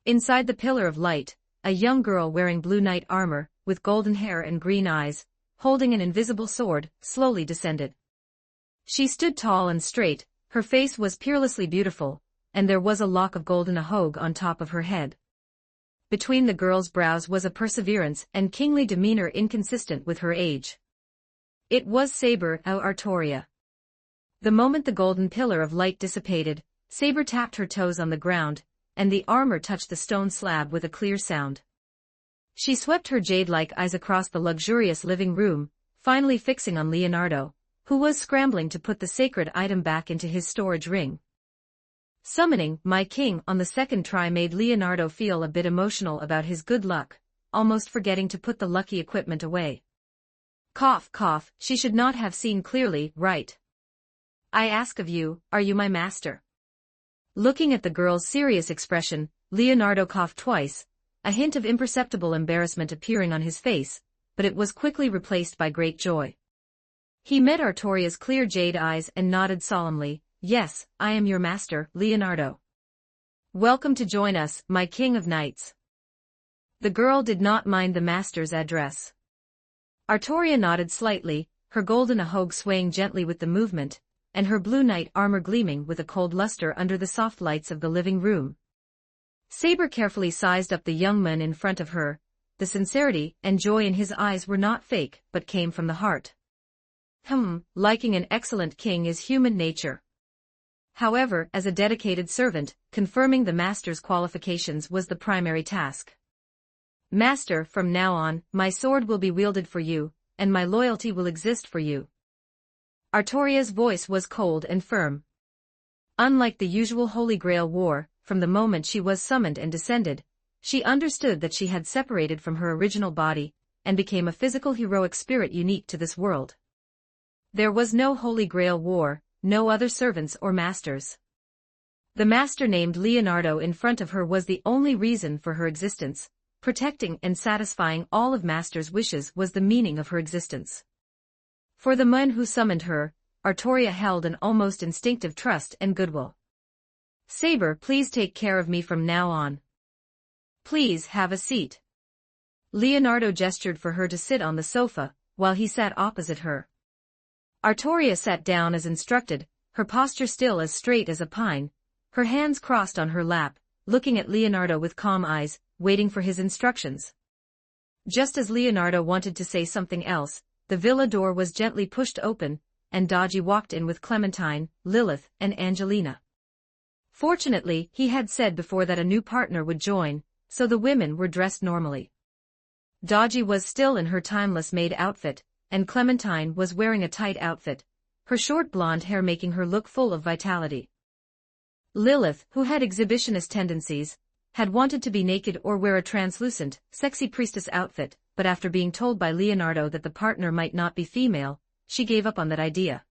Speaker 2: Inside the pillar of light, a young girl wearing blue knight armor, with golden hair and green eyes, holding an invisible sword, slowly descended. She stood tall and straight, her face was peerlessly beautiful, and there was a lock of golden ahogue on top of her head. Between the girl's brows was a perseverance and kingly demeanor inconsistent with her age. It was Saber Artoria. The moment the golden pillar of light dissipated, Saber tapped her toes on the ground, and the armor touched the stone slab with a clear sound. She swept her jade-like eyes across the luxurious living room, finally fixing on Leonardo, who was scrambling to put the sacred item back into his storage ring. Summoning my king on the second try made Leonardo feel a bit emotional about his good luck, almost forgetting to put the lucky equipment away. Cough, cough, she should not have seen clearly, right? I ask of you, are you my master? Looking at the girl's serious expression, Leonardo coughed twice, a hint of imperceptible embarrassment appearing on his face, but it was quickly replaced by great joy. He met Artoria's clear jade eyes and nodded solemnly. "Yes, I am your master, Leonardo. Welcome to join us, my king of knights." The girl did not mind the master's address. Artoria nodded slightly, her golden ahogue swaying gently with the movement, and her blue knight armor gleaming with a cold luster under the soft lights of the living room. Saber carefully sized up the young man in front of her. The sincerity and joy in his eyes were not fake, but came from the heart. Liking an excellent king is human nature. However, as a dedicated servant, confirming the master's qualifications was the primary task. "Master, from now on, my sword will be wielded for you, and my loyalty will exist for you." Artoria's voice was cold and firm. Unlike the usual Holy Grail war, from the moment she was summoned and descended, she understood that she had separated from her original body, and became a physical heroic spirit unique to this world. There was no Holy Grail war, no other servants or masters. The master named Leonardo in front of her was the only reason for her existence. Protecting and satisfying all of Master's wishes was the meaning of her existence. For the man who summoned her, Artoria held an almost instinctive trust and goodwill. "Saber, please take care of me from now on. Please have a seat." Leonardo gestured for her to sit on the sofa, while he sat opposite her. Artoria sat down as instructed, her posture still as straight as a pine, her hands crossed on her lap, looking at Leonardo with calm eyes, waiting for his instructions. Just as Leonardo wanted to say something else, the villa door was gently pushed open, and Dodgy walked in with Clementine, Lilith, and Angelina. Fortunately, he had said before that a new partner would join, so the women were dressed normally. Dodgy was still in her timeless maid outfit, and Clementine was wearing a tight outfit, her short blonde hair making her look full of vitality. Lilith, who had exhibitionist tendencies, had wanted to be naked or wear a translucent, sexy priestess outfit, but after being told by Leonardo that the partner might not be female, she gave up on that idea.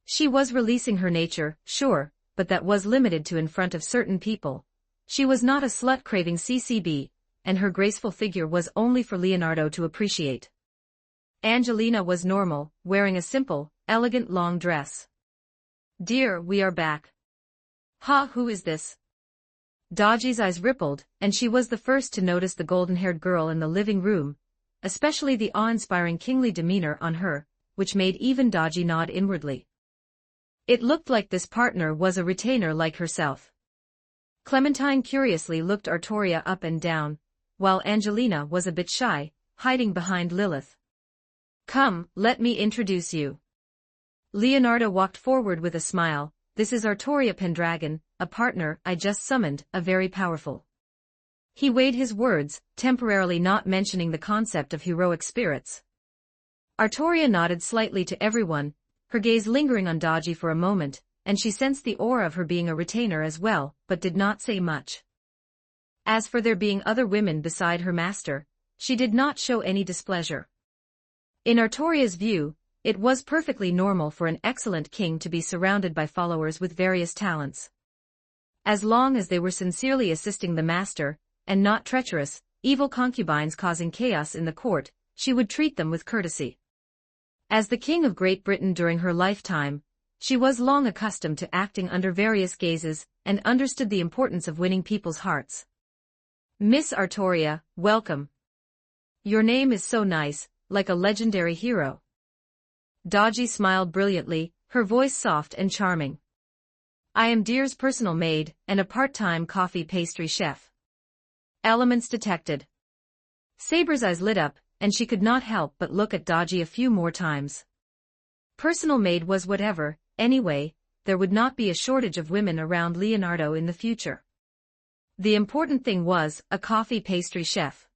Speaker 2: She was releasing her nature, sure, but that was limited to in front of certain people. She was not a slut-craving CCB, and her graceful figure was only for Leonardo to appreciate. Angelina was normal, wearing a simple, elegant long dress. "Dear, we are back." "Ha, who is this?" Dodgy's eyes rippled, and she was the first to notice the golden-haired girl in the living room, especially the awe-inspiring kingly demeanor on her, which made even Dodgy nod inwardly. It looked like this partner was a retainer like herself. Clementine curiously looked Artoria up and down, while Angelina was a bit shy, hiding behind Lilith. "Come, let me introduce you." Leonardo walked forward with a smile. "This is Artoria Pendragon, a partner I just summoned, a very powerful." He weighed his words, temporarily not mentioning the concept of heroic spirits. Artoria nodded slightly to everyone, her gaze lingering on Dodgy for a moment, and she sensed the aura of her being a retainer as well, but did not say much. As for there being other women beside her master, she did not show any displeasure. In Artoria's view, it was perfectly normal for an excellent king to be surrounded by followers with various talents. As long as they were sincerely assisting the master, and not treacherous, evil concubines causing chaos in the court, she would treat them with courtesy. As the King of Great Britain during her lifetime, she was long accustomed to acting under various guises, and understood the importance of winning people's hearts. "Miss Artoria, welcome. Your name is so nice, like a legendary hero." Dodgy smiled brilliantly, her voice soft and charming. "I am Dear's personal maid, and a part-time coffee pastry chef." Elements detected. Saber's eyes lit up, and she could not help but look at Dodgy a few more times. Personal maid was whatever, anyway, there would not be a shortage of women around Leonardo in the future. The important thing was, a coffee pastry chef.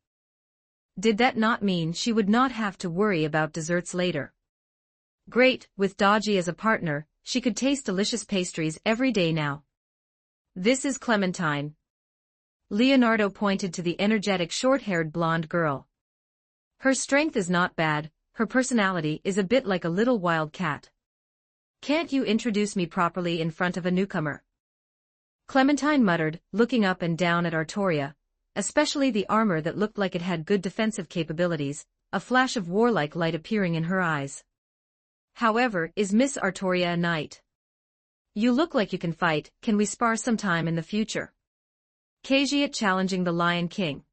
Speaker 2: Did that not mean she would not have to worry about desserts later? Great, with Dodgy as a partner, she could taste delicious pastries every day now. "This is Clementine." Leonardo pointed to the energetic short-haired blonde girl. "Her strength is not bad, her personality is a bit like a little wild cat. Can't you introduce me properly in front of a newcomer?" Clementine muttered, looking up and down at Artoria. especially the armor that looked like it had good defensive capabilities, a flash of warlike light appearing in her eyes. However, is Miss Artoria a knight? You look like you can fight, can we spar sometime in the future? Cagiat challenging the Lion King.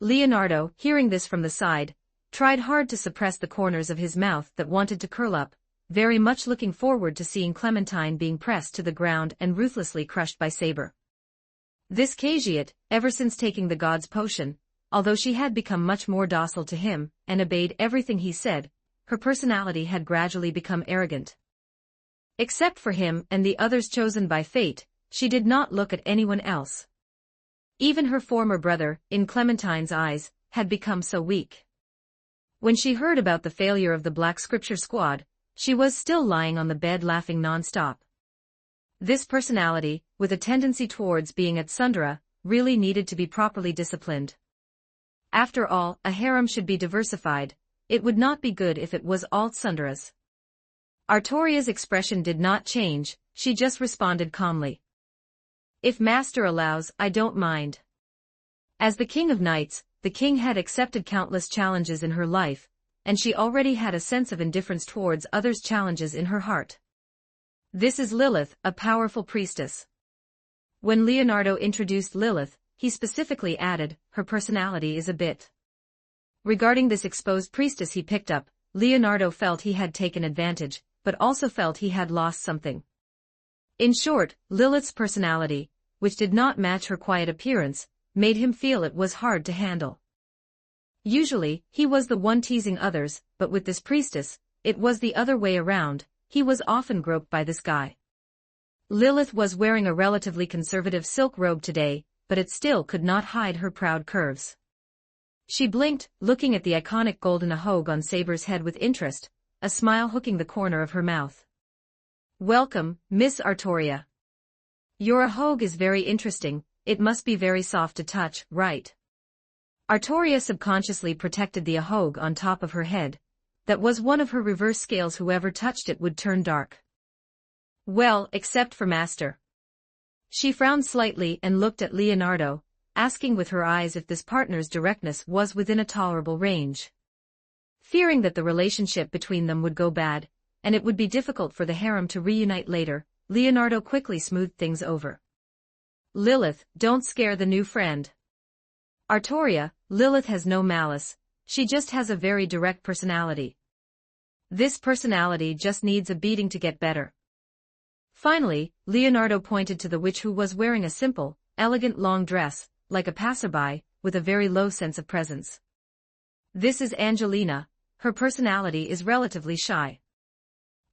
Speaker 2: Leonardo, hearing this from the side, tried hard to suppress the corners of his mouth that wanted to curl up, very much looking forward to seeing Clementine being pressed to the ground and ruthlessly crushed by Saber. This Cagiat, ever since taking the god's potion, although she had become much more docile to him, and obeyed everything he said, her personality had gradually become arrogant. Except for him and the others chosen by fate, she did not look at anyone else. Even her former brother, in Clementine's eyes, had become so weak. When she heard about the failure of the Black Scripture Squad, she was still lying on the bed laughing non-stop. This personality, with a tendency towards being at Sundara, really needed to be properly disciplined. After all, a harem should be diversified. It would not be good if it was all Sundaras. Artoria's expression did not change, she just responded calmly. If Master allows, I don't mind. As the King of Knights, the king had accepted countless challenges in her life, and she already had a sense of indifference towards others' challenges in her heart. This is Lilith, a powerful priestess. When Leonardo introduced Lilith, he specifically added, her personality is a bit. Regarding this exposed priestess he picked up, Leonardo felt he had taken advantage, but also felt he had lost something. In short, Lilith's personality, which did not match her quiet appearance, made him feel it was hard to handle. Usually, he was the one teasing others, but with this priestess, it was the other way around, he was often groped by this guy. Lilith was wearing a relatively conservative silk robe today, but it still could not hide her proud curves. She blinked, looking at the iconic golden ahogue on Saber's head with interest, a smile hooking the corner of her mouth. Welcome, Miss Artoria. Your ahogue is very interesting, it must be very soft to touch, right? Artoria subconsciously protected the ahogue on top of her head. That was one of her reverse scales, whoever touched it would turn dark. Well, except for Master. She frowned slightly and looked at Leonardo, asking with her eyes if this partner's directness was within a tolerable range. Fearing that the relationship between them would go bad, and it would be difficult for the harem to reunite later, Leonardo quickly smoothed things over. Lilith, don't scare the new friend. Artoria, Lilith has no malice, she just has a very direct personality. This personality just needs a beating to get better. Finally, Leonardo pointed to the witch who was wearing a simple, elegant long dress, like a passerby, with a very low sense of presence. This is Angelina, her personality is relatively shy.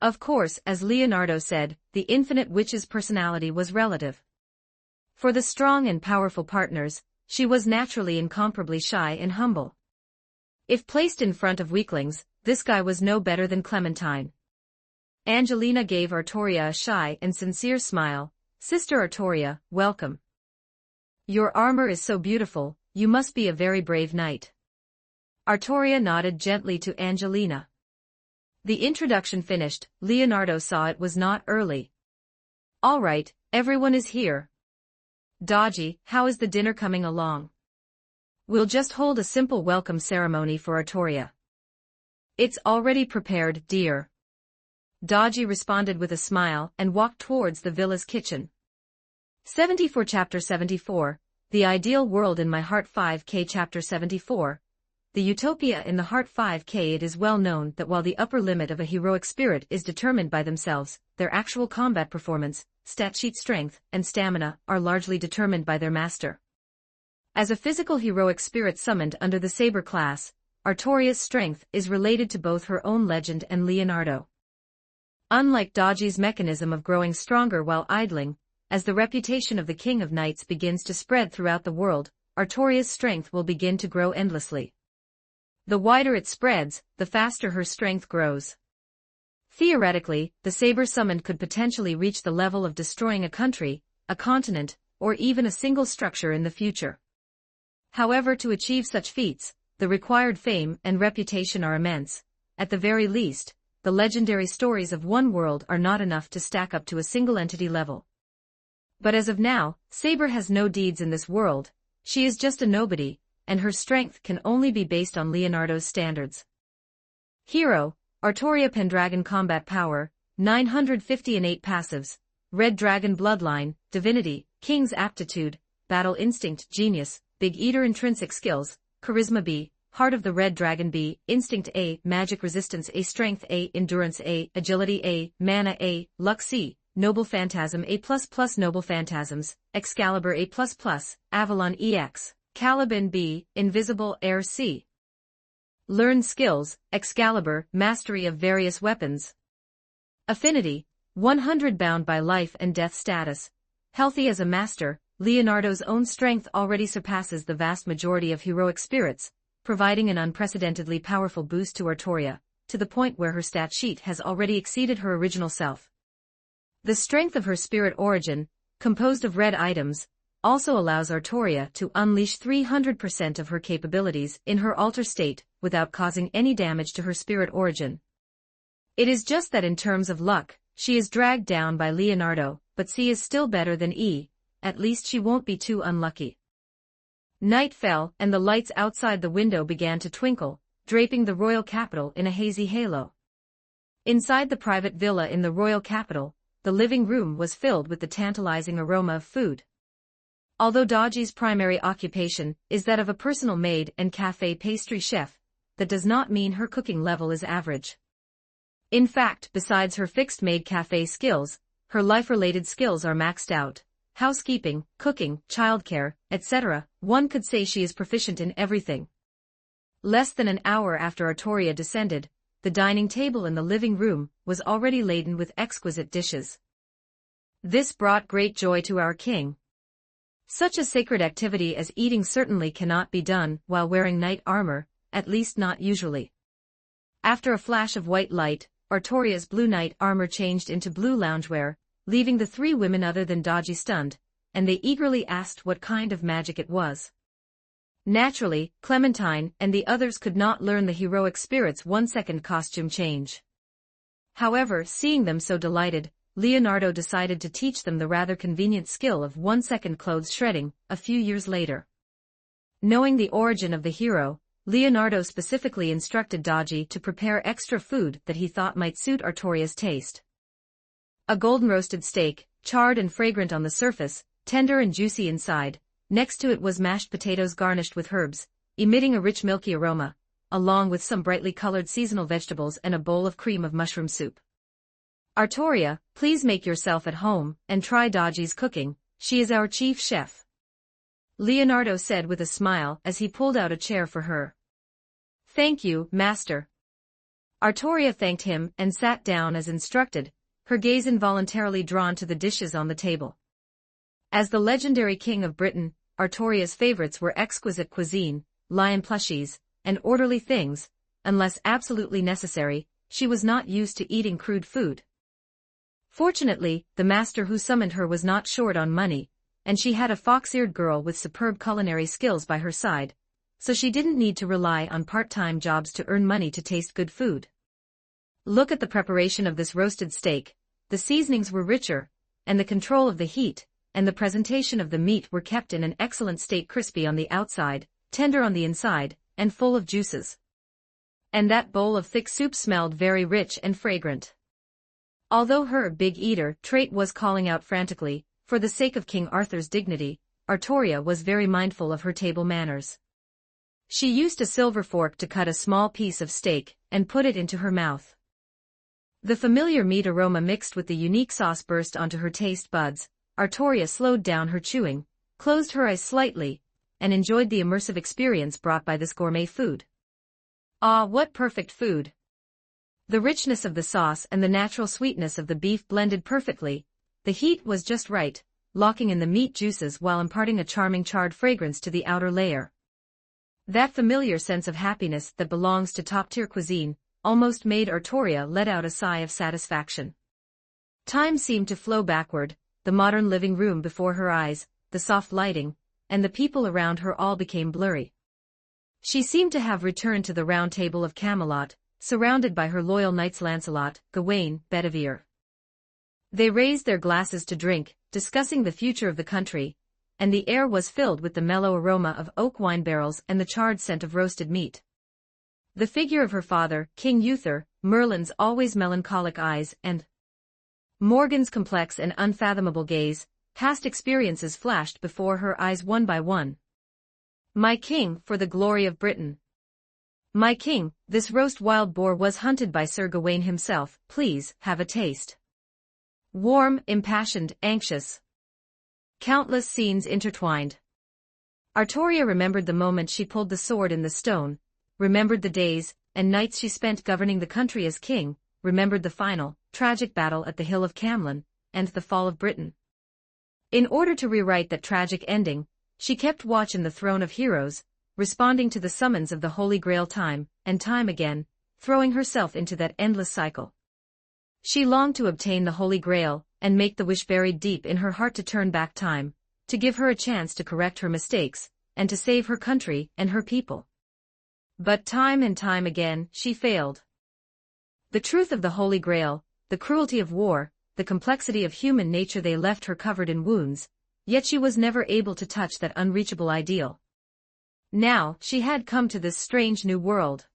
Speaker 2: Of course, as Leonardo said, the infinite witch's personality was relative. For the strong and powerful partners, she was naturally incomparably shy and humble. If placed in front of weaklings, this guy was no better than Clementine. Angelina gave Artoria a shy and sincere smile. Sister Artoria, welcome. Your armor is so beautiful, you must be a very brave knight. Artoria nodded gently to Angelina. The introduction finished, Leonardo saw it was not early. All right, everyone is here. Dodgy, how is the dinner coming along? We'll just hold a simple welcome ceremony for Artoria. It's already prepared, dear. Dodgy responded with a smile and walked towards the villa's kitchen. 74 Chapter 74, The Ideal World in My Heart 5K Chapter 74, The Utopia in the Heart 5K. It is well known that while the upper limit of a heroic spirit is determined by themselves, their actual combat performance, stat sheet strength, and stamina are largely determined by their master. As a physical heroic spirit summoned under the Saber class, Artoria's strength is related to both her own legend and Leonardo. Unlike Dodgy's mechanism of growing stronger while idling, as the reputation of the King of Knights begins to spread throughout the world, Artoria's strength will begin to grow endlessly. The wider it spreads, the faster her strength grows. Theoretically, the Saber summoned could potentially reach the level of destroying a country, a continent, or even a single structure in the future. However, to achieve such feats, the required fame and reputation are immense. At the very least, the legendary stories of one world are not enough to stack up to a single entity level. But as of now, Saber has no deeds in this world, She is just a nobody, and her strength can only be based on Leonardo's standards. Hero, Artoria Pendragon Combat Power, 950 innate passives, Red Dragon Bloodline, Divinity, King's Aptitude, Battle Instinct Genius, Big Eater Intrinsic Skills, Charisma B, Heart of the Red Dragon B, Instinct A, Magic Resistance A, Strength A, Endurance A, Agility A, Mana A, Luck C, Noble Phantasm A++, Noble Phantasms, Excalibur A++, Avalon EX, Caliban B, Invisible Air C. Learn Skills, Excalibur, Mastery of Various Weapons. Affinity, 100 bound by life and death status. Healthy as a master, Leonardo's own strength already surpasses the vast majority of heroic spirits, providing an unprecedentedly powerful boost to Artoria, to the point where her stat sheet has already exceeded her original self. The strength of her spirit origin, composed of red items, also allows Artoria to unleash 300% of her capabilities in her alter state without causing any damage to her spirit origin. It is just that in terms of luck, she is dragged down by Leonardo, but C is still better than E, at least she won't be too unlucky. Night fell and the lights outside the window began to twinkle, draping the royal capital in a hazy halo. Inside the private villa in the royal capital, the living room was filled with the tantalizing aroma of food. Although Daji's primary occupation is that of a personal maid and cafe pastry chef, that does not mean her cooking level is average. In fact, besides her fixed maid cafe skills, her life-related skills are maxed out. Housekeeping, cooking, childcare, etc., one could say she is proficient in everything. Less than an hour after Artoria descended, the dining table in the living room was already laden with exquisite dishes. This brought great joy to our king. Such a sacred activity as eating certainly cannot be done while wearing knight armor, at least not usually. After a flash of white light, Artoria's blue knight armor changed into blue loungewear, leaving the three women other than Daji stunned, and they eagerly asked what kind of magic it was. Naturally, Clementine and the others could not learn the heroic spirit's 1-second costume change. However, seeing them so delighted, Leonardo decided to teach them the rather convenient skill of 1-second clothes shredding, a few years later. Knowing the origin of the hero, Leonardo specifically instructed Daji to prepare extra food that he thought might suit Artoria's taste. A golden roasted steak, charred and fragrant on the surface, tender and juicy inside. Next to it was mashed potatoes garnished with herbs, emitting a rich milky aroma, along with some brightly colored seasonal vegetables and a bowl of cream of mushroom soup. Artoria, please make yourself at home and try Daji's cooking, she is our chief chef. Leonardo said with a smile as he pulled out a chair for her. Thank you, master. Artoria thanked him and sat down as instructed, her gaze involuntarily drawn to the dishes on the table. As the legendary king of Britain, Artoria's favorites were exquisite cuisine, lion plushies, and orderly things. Unless absolutely necessary, she was not used to eating crude food. Fortunately, the master who summoned her was not short on money, and she had a fox-eared girl with superb culinary skills by her side, so she didn't need to rely on part-time jobs to earn money to taste good food. Look at the preparation of this roasted steak. The seasonings were richer, and the control of the heat and the presentation of the meat were kept in an excellent state, crispy on the outside, tender on the inside, and full of juices. And that bowl of thick soup smelled very rich and fragrant. Although her big eater trait was calling out frantically, for the sake of King Arthur's dignity, Artoria was very mindful of her table manners. She used a silver fork to cut a small piece of steak and put it into her mouth. The familiar meat aroma mixed with the unique sauce burst onto her taste buds. Artoria slowed down her chewing, closed her eyes slightly, and enjoyed the immersive experience brought by this gourmet food. Ah, what perfect food! The richness of the sauce and the natural sweetness of the beef blended perfectly. The heat was just right, locking in the meat juices while imparting a charming charred fragrance to the outer layer. That familiar sense of happiness that belongs to top-tier cuisine almost made Artoria let out a sigh of satisfaction. Time seemed to flow backward. The modern living room before her eyes, the soft lighting, and the people around her all became blurry. She seemed to have returned to the round table of Camelot, surrounded by her loyal knights Lancelot, Gawain, Bedivere. They raised their glasses to drink, discussing the future of the country, and the air was filled with the mellow aroma of oak wine barrels and the charred scent of roasted meat. The figure of her father, King Uther, Merlin's always melancholic eyes, and Morgan's complex and unfathomable gaze, past experiences flashed before her eyes one by one. "My king, for the glory of Britain. My king, this roast wild boar was hunted by Sir Gawain himself, please, have a taste." Warm, impassioned, anxious. Countless scenes intertwined. Artoria remembered the moment she pulled the sword in the stone, remembered the days and nights she spent governing the country as king, remembered the final, tragic battle at the Hill of Camlan, and the fall of Britain. In order to rewrite that tragic ending, she kept watch in the throne of heroes, responding to the summons of the Holy Grail time and time again, throwing herself into that endless cycle. She longed to obtain the Holy Grail and make the wish buried deep in her heart to turn back time, to give her a chance to correct her mistakes, and to save her country and her people. But time and time again, she failed. The truth of the Holy Grail, the cruelty of war, the complexity of human nature, they left her covered in wounds, yet she was never able to touch that unreachable ideal. Now, she had come to this strange new world.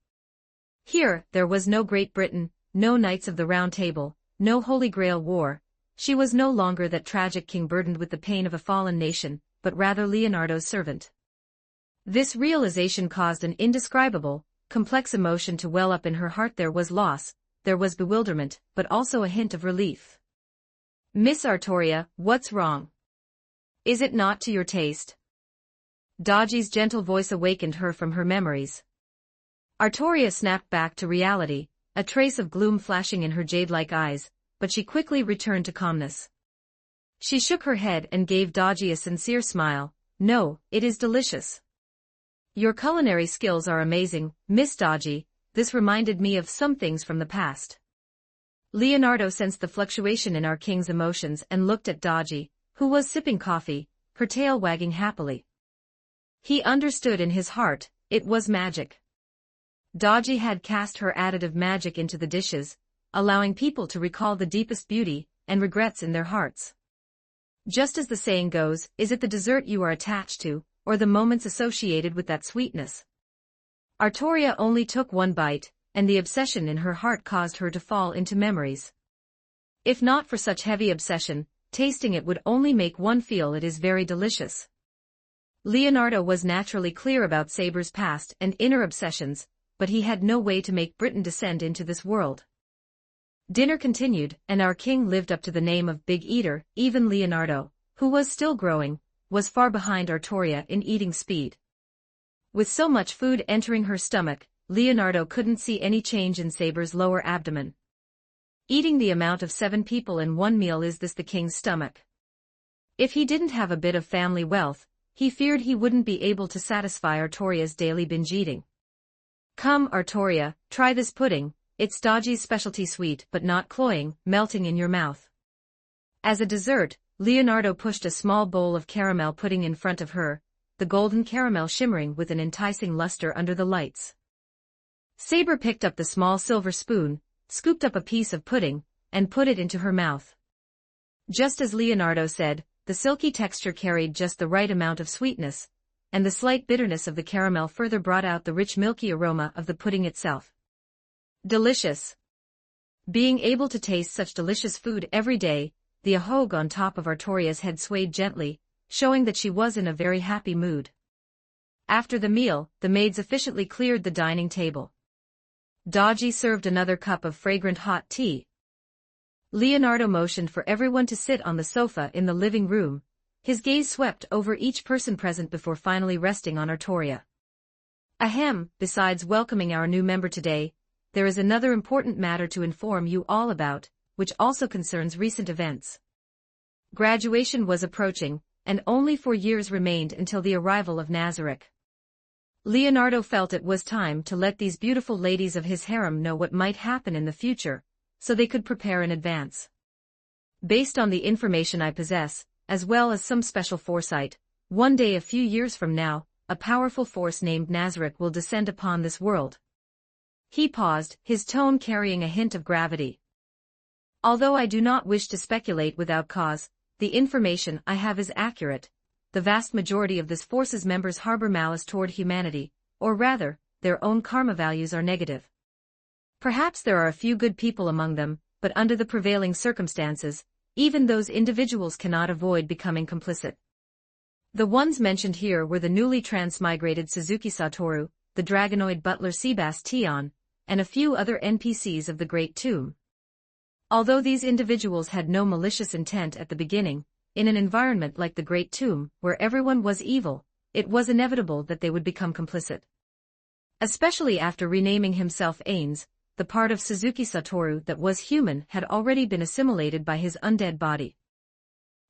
Speaker 2: Here, there was no Great Britain, no Knights of the Round Table, no Holy Grail war. She was no longer that tragic king burdened with the pain of a fallen nation, but rather Leonardo's servant. This realization caused an indescribable, complex emotion to well up in her heart. There was loss, there was bewilderment, but also a hint of relief. "Miss Artoria, what's wrong? Is it not to your taste?" Dodgy's gentle voice awakened her from her memories. Artoria snapped back to reality, a trace of gloom flashing in her jade-like eyes, but she quickly returned to calmness. She shook her head and gave Dodgy a sincere smile. "No, it is delicious. Your culinary skills are amazing, Miss Dodgy." This reminded me of some things from the past. Leonardo sensed the fluctuation in our king's emotions and looked at Dodgy, who was sipping coffee, her tail wagging happily. He understood in his heart, it was magic. Dodgy had cast her additive magic into the dishes, allowing people to recall the deepest beauty and regrets in their hearts. Just as the saying goes, is it the dessert you are attached to, or the moments associated with that sweetness? Artoria only took one bite, and the obsession in her heart caused her to fall into memories. If not for such heavy obsession, tasting it would only make one feel it is very delicious. Leonardo was naturally clear about Saber's past and inner obsessions, but he had no way to make Britain descend into this world. Dinner continued, and our king lived up to the name of Big Eater. Even Leonardo, who was still growing, was far behind Artoria in eating speed. With so much food entering her stomach, Leonardo couldn't see any change in Saber's lower abdomen. Eating the amount of 7 people in one meal, is this the king's stomach? If he didn't have a bit of family wealth, he feared he wouldn't be able to satisfy Artoria's daily binge eating. "Come, Artoria, try this pudding. It's Dodgy's specialty, sweet but not cloying, melting in your mouth." As a dessert, Leonardo pushed a small bowl of caramel pudding in front of her, the golden caramel shimmering with an enticing luster under the lights. Saber picked up the small silver spoon, scooped up a piece of pudding, and put it into her mouth. Just as Leonardo said, the silky texture carried just the right amount of sweetness, and the slight bitterness of the caramel further brought out the rich milky aroma of the pudding itself. Delicious. Being able to taste such delicious food every day, the ahog on top of Artoria's head swayed gently, showing that she was in a very happy mood. After the meal, the maids efficiently cleared the dining table. Dodgy served another cup of fragrant hot tea. Leonardo motioned for everyone to sit on the sofa in the living room. His gaze swept over each person present before finally resting on Artoria. "Ahem, besides welcoming our new member today, there is another important matter to inform you all about, which also concerns recent events." Graduation was approaching, and only 4 years remained until the arrival of Nazarick. Leonardo felt it was time to let these beautiful ladies of his harem know what might happen in the future, so they could prepare in advance. "Based on the information I possess, as well as some special foresight, one day a few years from now, a powerful force named Nazarick will descend upon this world." He paused, his tone carrying a hint of gravity. "Although I do not wish to speculate without cause, the information I have is accurate. the vast majority of this force's members harbor malice toward humanity, or rather, their own karma values are negative. Perhaps there are a few good people among them, but under the prevailing circumstances, even those individuals cannot avoid becoming complicit. The ones mentioned here were the newly transmigrated Suzuki Satoru, the dragonoid butler Sebastian, and a few other NPCs of the Great Tomb. Although these individuals had no malicious intent at the beginning, in an environment like the Great Tomb, where everyone was evil, it was inevitable that they would become complicit. Especially after renaming himself Ainz, the part of Suzuki Satoru that was human had already been assimilated by his undead body.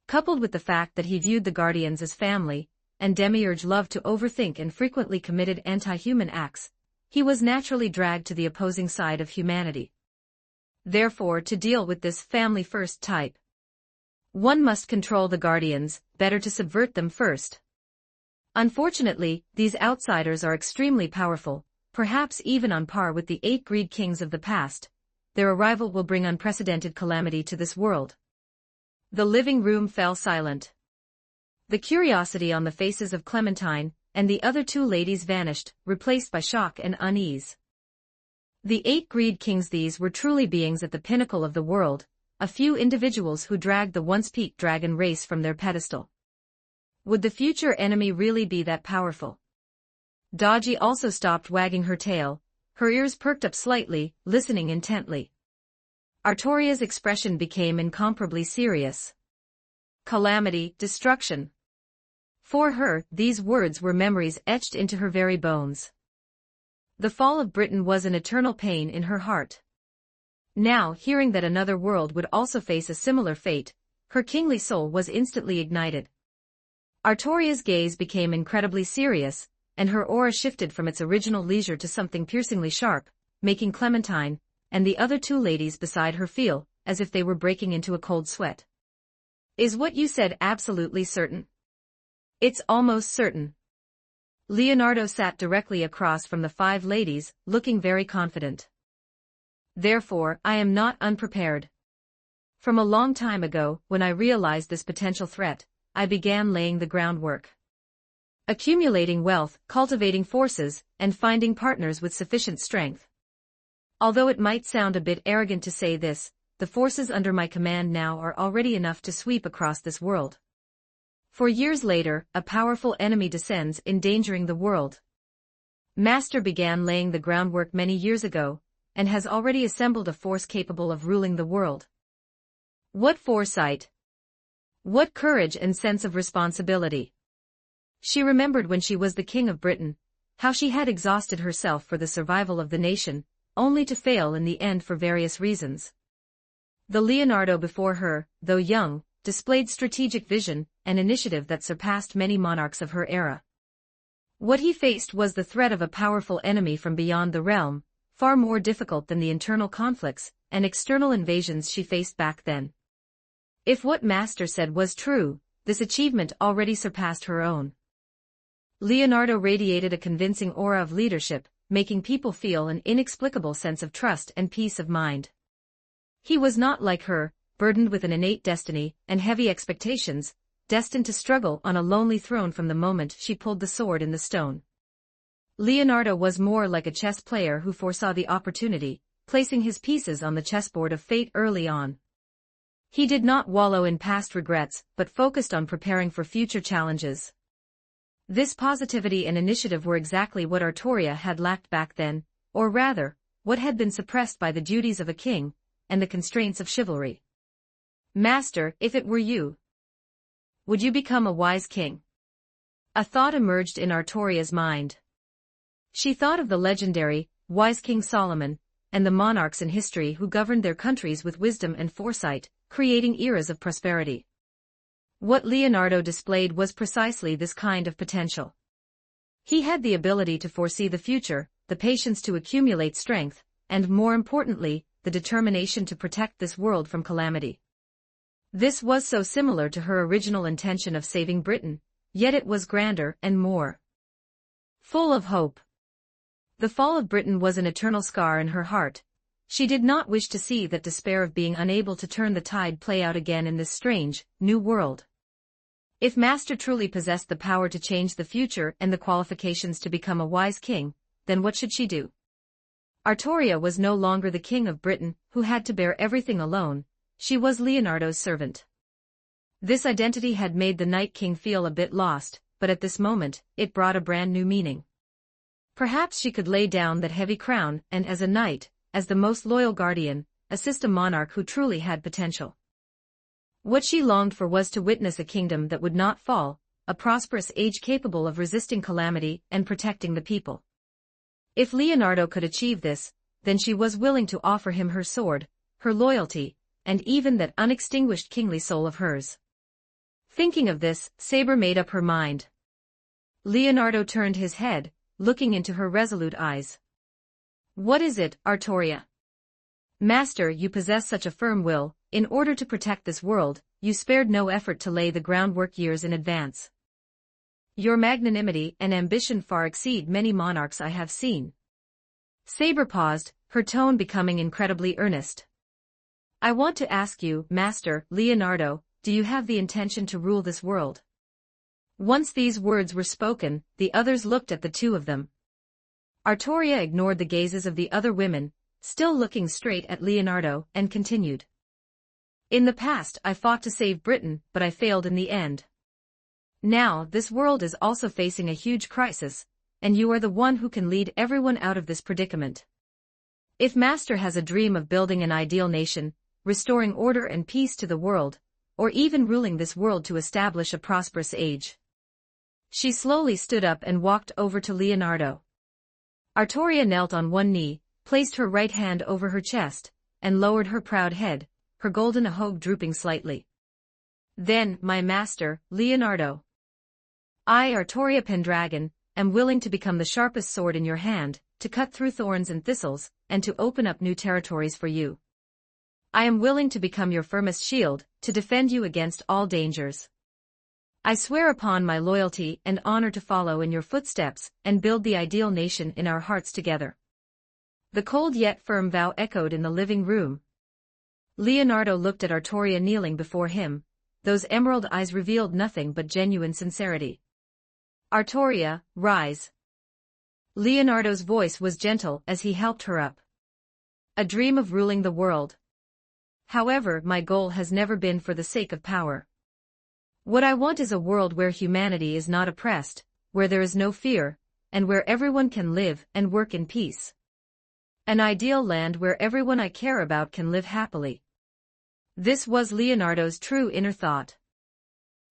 Speaker 2: Coupled with the fact that he viewed the Guardians as family, and Demiurge loved to overthink and frequently committed anti-human acts, he was naturally dragged to the opposing side of humanity. Therefore, to deal with this family-first type, one must control the Guardians, better to subvert them first. Unfortunately, these outsiders are extremely powerful, perhaps even on par with the 8 greed kings of the past. Their arrival will bring unprecedented calamity to this world. The living room fell silent. The curiosity on the faces of Clementine and the other 2 ladies vanished, replaced by shock and unease. The 8 greed kings, these were truly beings at the pinnacle of the world, a few individuals who dragged the once-peak dragon race from their pedestal. Would the future enemy really be that powerful? Dodgy also stopped wagging her tail, her ears perked up slightly, listening intently. Artoria's expression became incomparably serious. Calamity, destruction. For her, these words were memories etched into her very bones. The fall of Britain was an eternal pain in her heart. Now, hearing that another world would also face a similar fate, her kingly soul was instantly ignited. Artoria's gaze became incredibly serious, and her aura shifted from its original leisure to something piercingly sharp, making Clementine and the other 2 ladies beside her feel as if they were breaking into a cold sweat. Is what you said absolutely certain? It's almost certain. Leonardo sat directly across from the 5 ladies, looking very confident. Therefore, I am not unprepared. From a long time ago, when I realized this potential threat, I began laying the groundwork. Accumulating wealth, cultivating forces, and finding partners with sufficient strength. Although it might sound a bit arrogant to say this, the forces under my command now are already enough to sweep across this world. For years later, a powerful enemy descends, endangering the world. Master began laying the groundwork many years ago, and has already assembled a force capable of ruling the world. What foresight! What courage and sense of responsibility! She remembered when she was the King of Britain, how she had exhausted herself for the survival of the nation, only to fail in the end for various reasons. The Leonardo before her, though young, displayed strategic vision and initiative that surpassed many monarchs of her era. What he faced was the threat of a powerful enemy from beyond the realm, far more difficult than the internal conflicts and external invasions she faced back then. If what Master said was true, this achievement already surpassed her own. Leonardo radiated a convincing aura of leadership, making people feel an inexplicable sense of trust and peace of mind. He was not like her, burdened with an innate destiny and heavy expectations, destined to struggle on a lonely throne from the moment she pulled the sword in the stone. Leonardo was more like a chess player who foresaw the opportunity, placing his pieces on the chessboard of fate early on. He did not wallow in past regrets, but focused on preparing for future challenges. This positivity and initiative were exactly what Artoria had lacked back then, or rather, what had been suppressed by the duties of a king and the constraints of chivalry. Master, if it were you, would you become a wise king? A thought emerged in Artoria's mind. She thought of the legendary, wise King Solomon, and the monarchs in history who governed their countries with wisdom and foresight, creating eras of prosperity. What Leonardo displayed was precisely this kind of potential. He had the ability to foresee the future, the patience to accumulate strength, and more importantly, the determination to protect this world from calamity. This was so similar to her original intention of saving Britain, yet it was grander and more full of hope. The fall of Britain was an eternal scar in her heart. She did not wish to see that despair of being unable to turn the tide play out again in this strange, new world. If Master truly possessed the power to change the future and the qualifications to become a wise king, then what should she do? Artoria was no longer the king of Britain, who had to bear everything alone. She was Leonardo's servant. This identity had made the Night King feel a bit lost, but at this moment, it brought a brand new meaning. Perhaps she could lay down that heavy crown and as a knight, as the most loyal guardian, assist a monarch who truly had potential. What she longed for was to witness a kingdom that would not fall, a prosperous age capable of resisting calamity and protecting the people. If Leonardo could achieve this, then she was willing to offer him her sword, her loyalty, and even that unextinguished kingly soul of hers. Thinking of this, Saber made up her mind. Leonardo turned his head, looking into her resolute eyes. "What is it, Artoria?" "Master, you possess such a firm will. In order to protect this world, you spared no effort to lay the groundwork years in advance. Your magnanimity and ambition far exceed many monarchs I have seen." Saber paused, her tone becoming incredibly earnest. "I want to ask you, Master Leonardo, do you have the intention to rule this world?" Once these words were spoken, the others looked at the two of them. Artoria ignored the gazes of the other women, still looking straight at Leonardo, and continued. "In the past I fought to save Britain, but I failed in the end. Now this world is also facing a huge crisis, and you are the one who can lead everyone out of this predicament. If Master has a dream of building an ideal nation, restoring order and peace to the world, or even ruling this world to establish a prosperous age." She slowly stood up and walked over to Leonardo. Artoria knelt on one knee, placed her right hand over her chest, and lowered her proud head, her golden ahogue drooping slightly. "Then, my master, Leonardo, I, Artoria Pendragon, am willing to become the sharpest sword in your hand, to cut through thorns and thistles, and to open up new territories for you. I am willing to become your firmest shield, to defend you against all dangers. I swear upon my loyalty and honor to follow in your footsteps and build the ideal nation in our hearts together." The cold yet firm vow echoed in the living room. Leonardo looked at Artoria kneeling before him. Those emerald eyes revealed nothing but genuine sincerity. "Artoria, rise." Leonardo's voice was gentle as he helped her up. "A dream of ruling the world. However, my goal has never been for the sake of power. What I want is a world where humanity is not oppressed, where there is no fear, and where everyone can live and work in peace. An ideal land where everyone I care about can live happily." This was Leonardo's true inner thought.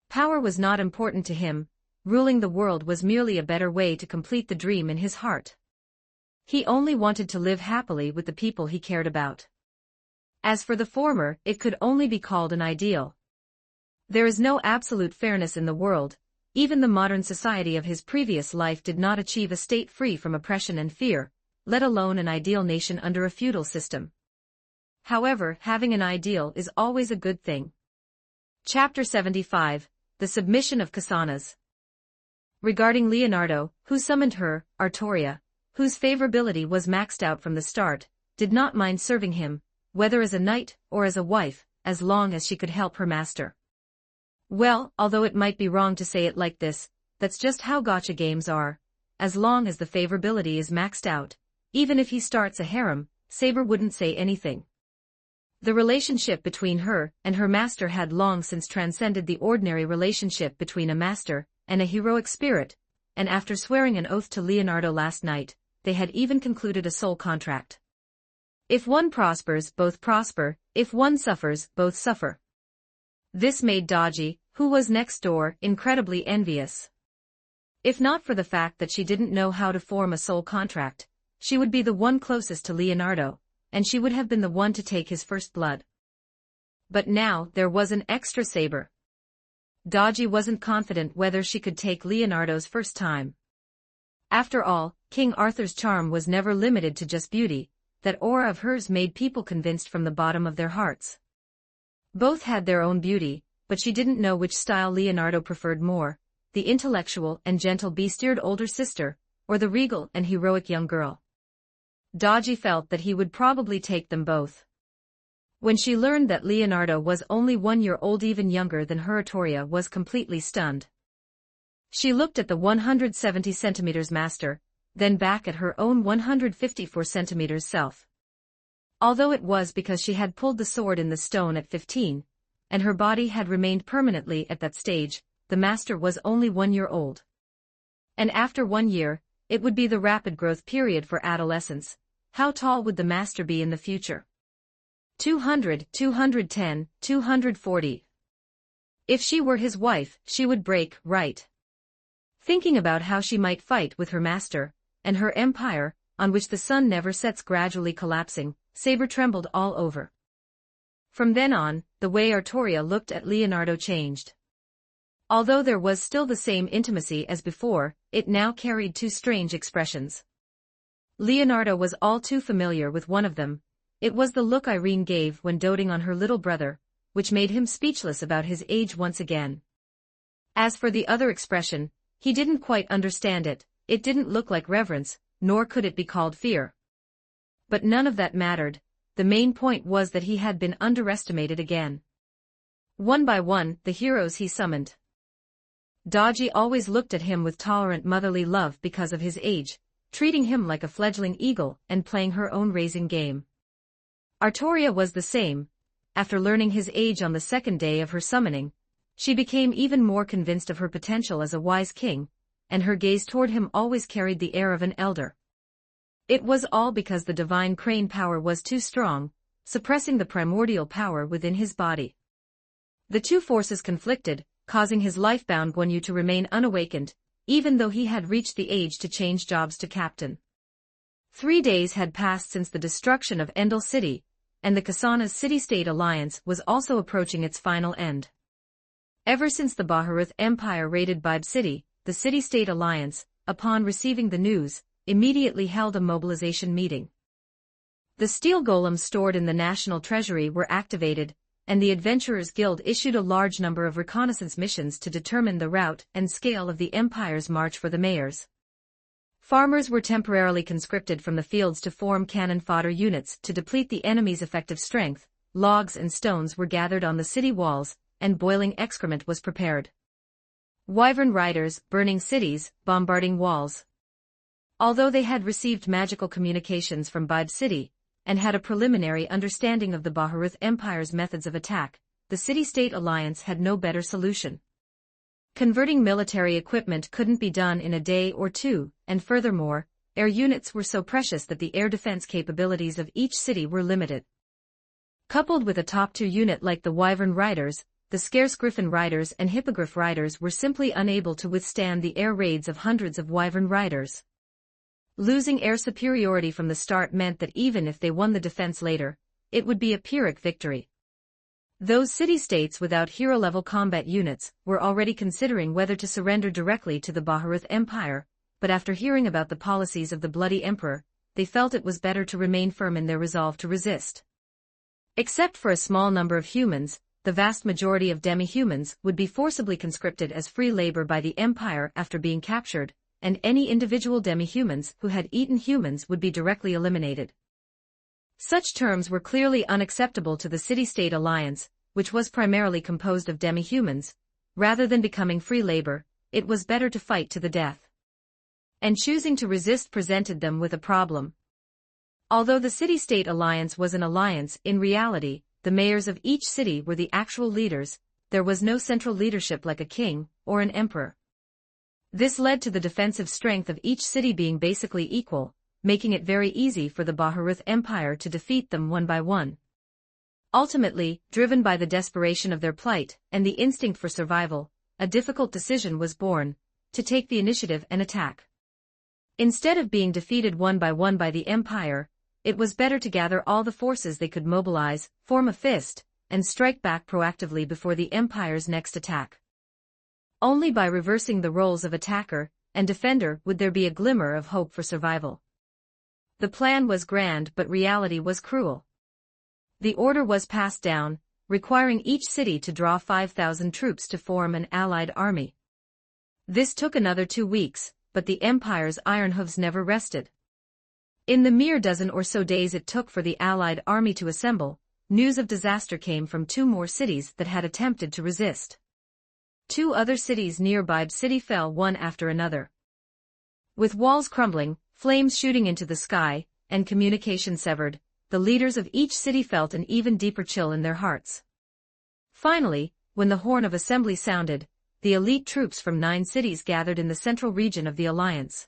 Speaker 2: Power was not important to him, ruling the world was merely a better way to complete the dream in his heart. He only wanted to live happily with the people he cared about. As for the former, it could only be called an ideal. There is no absolute fairness in the world. Even the modern society of his previous life did not achieve a state free from oppression and fear, let alone an ideal nation under a feudal system. However, having an ideal is always a good thing. Chapter 75, The Submission of Kasanas. Regarding Leonardo, who summoned her, Artoria, whose favorability was maxed out from the start, did not mind serving him, whether as a knight or as a wife, as long as she could help her master. Well, although it might be wrong to say it like this, that's just how gacha games are. As long as the favorability is maxed out, even if he starts a harem, Saber wouldn't say anything. The relationship between her and her master had long since transcended the ordinary relationship between a master and a heroic spirit, and after swearing an oath to Leonardo last night, they had even concluded a soul contract. If one prospers, both prosper, if one suffers, both suffer. This made Daji, who was next door, incredibly envious. If not for the fact that she didn't know how to form a soul contract, she would be the one closest to Leonardo, and she would have been the one to take his first blood. But now there was an extra Saber. Daji wasn't confident whether she could take Leonardo's first time. After all, King Arthur's charm was never limited to just beauty. That aura of hers made people convinced from the bottom of their hearts. Both had their own beauty, but she didn't know which style Leonardo preferred more, the intellectual and gentle bestiared older sister, or the regal and heroic young girl. Daji felt that he would probably take them both. When she learned that Leonardo was only 1 year old, even younger than her, Artoria was completely stunned. She looked at the 170 centimeters master, then back at her own 154 centimeters self. Although it was because she had pulled the sword in the stone at 15, and her body had remained permanently at that stage, the master was only 1 year old. And after 1 year, it would be the rapid growth period for adolescence. How tall would the master be in the future? 200, 210, 240. If she were his wife, she would break, right? Thinking about how she might fight with her master, and her empire, on which the sun never sets, gradually collapsing, Saber trembled all over. From then on, the way Artoria looked at Leonardo changed. Although there was still the same intimacy as before, it now carried two strange expressions. Leonardo was all too familiar with one of them. It was the look Irene gave when doting on her little brother, which made him speechless about his age once again. As for the other expression, he didn't quite understand it. It didn't look like reverence, nor could it be called fear. But none of that mattered. The main point was that he had been underestimated again. One by one, the heroes he summoned. Dodgy always looked at him with tolerant motherly love because of his age, treating him like a fledgling eagle and playing her own raising game. Artoria was the same. After learning his age on the second day of her summoning, she became even more convinced of her potential as a wise king, and her gaze toward him always carried the air of an elder. It was all because the divine crane power was too strong, suppressing the primordial power within his body. The two forces conflicted, causing his life-bound Guanyu to remain unawakened, even though he had reached the age to change jobs to captain. 3 days had passed since the destruction of Endel City, and the Kasana's city-state alliance was also approaching its final end. Ever since the Baharuth Empire raided Bibe City, the city-state alliance, upon receiving the news, immediately held a mobilization meeting. The steel golems stored in the national treasury were activated, and the Adventurers Guild issued a large number of reconnaissance missions to determine the route and scale of the Empire's march for the mayors. Farmers were temporarily conscripted from the fields to form cannon fodder units to deplete the enemy's effective strength. Logs and stones were gathered on the city walls, and boiling excrement was prepared. Wyvern riders, burning cities, bombarding walls. Although they had received magical communications from Bibe City, and had a preliminary understanding of the Baharuth Empire's methods of attack, the city-state alliance had no better solution. Converting military equipment couldn't be done in a day or two, and furthermore, air units were so precious that the air defense capabilities of each city were limited. Coupled with a top-tier unit like the Wyvern Riders, the scarce Griffin Riders and Hippogriff Riders were simply unable to withstand the air raids of hundreds of Wyvern Riders. Losing air superiority from the start meant that even if they won the defense later, it would be a Pyrrhic victory. Those city-states without hero-level combat units were already considering whether to surrender directly to the Baharuth Empire, but after hearing about the policies of the Bloody Emperor, they felt it was better to remain firm in their resolve to resist. Except for a small number of humans, the vast majority of demi-humans would be forcibly conscripted as free labor by the Empire after being captured, and any individual demi-humans who had eaten humans would be directly eliminated. Such terms were clearly unacceptable to the city-state alliance, which was primarily composed of demi-humans. Rather than becoming free labor, it was better to fight to the death. And choosing to resist presented them with a problem. Although the city-state alliance was an alliance, in reality, the mayors of each city were the actual leaders. There was no central leadership like a king or an emperor. This led to the defensive strength of each city being basically equal, making it very easy for the Baharuth Empire to defeat them one by one. Ultimately, driven by the desperation of their plight and the instinct for survival, a difficult decision was born: to take the initiative and attack. Instead of being defeated one by the Empire, it was better to gather all the forces they could mobilize, form a fist, and strike back proactively before the Empire's next attack. Only by reversing the roles of attacker and defender would there be a glimmer of hope for survival. The plan was grand, but reality was cruel. The order was passed down, requiring each city to draw 5,000 troops to form an allied army. This took another 2 weeks, but the Empire's iron hooves never rested. In the mere dozen or so days it took for the allied army to assemble, news of disaster came from 2 more cities that had attempted to resist. 2 other cities nearby the city fell one after another. With walls crumbling, flames shooting into the sky, and communication severed, the leaders of each city felt an even deeper chill in their hearts. Finally, when the horn of assembly sounded, the elite troops from 9 cities gathered in the central region of the alliance.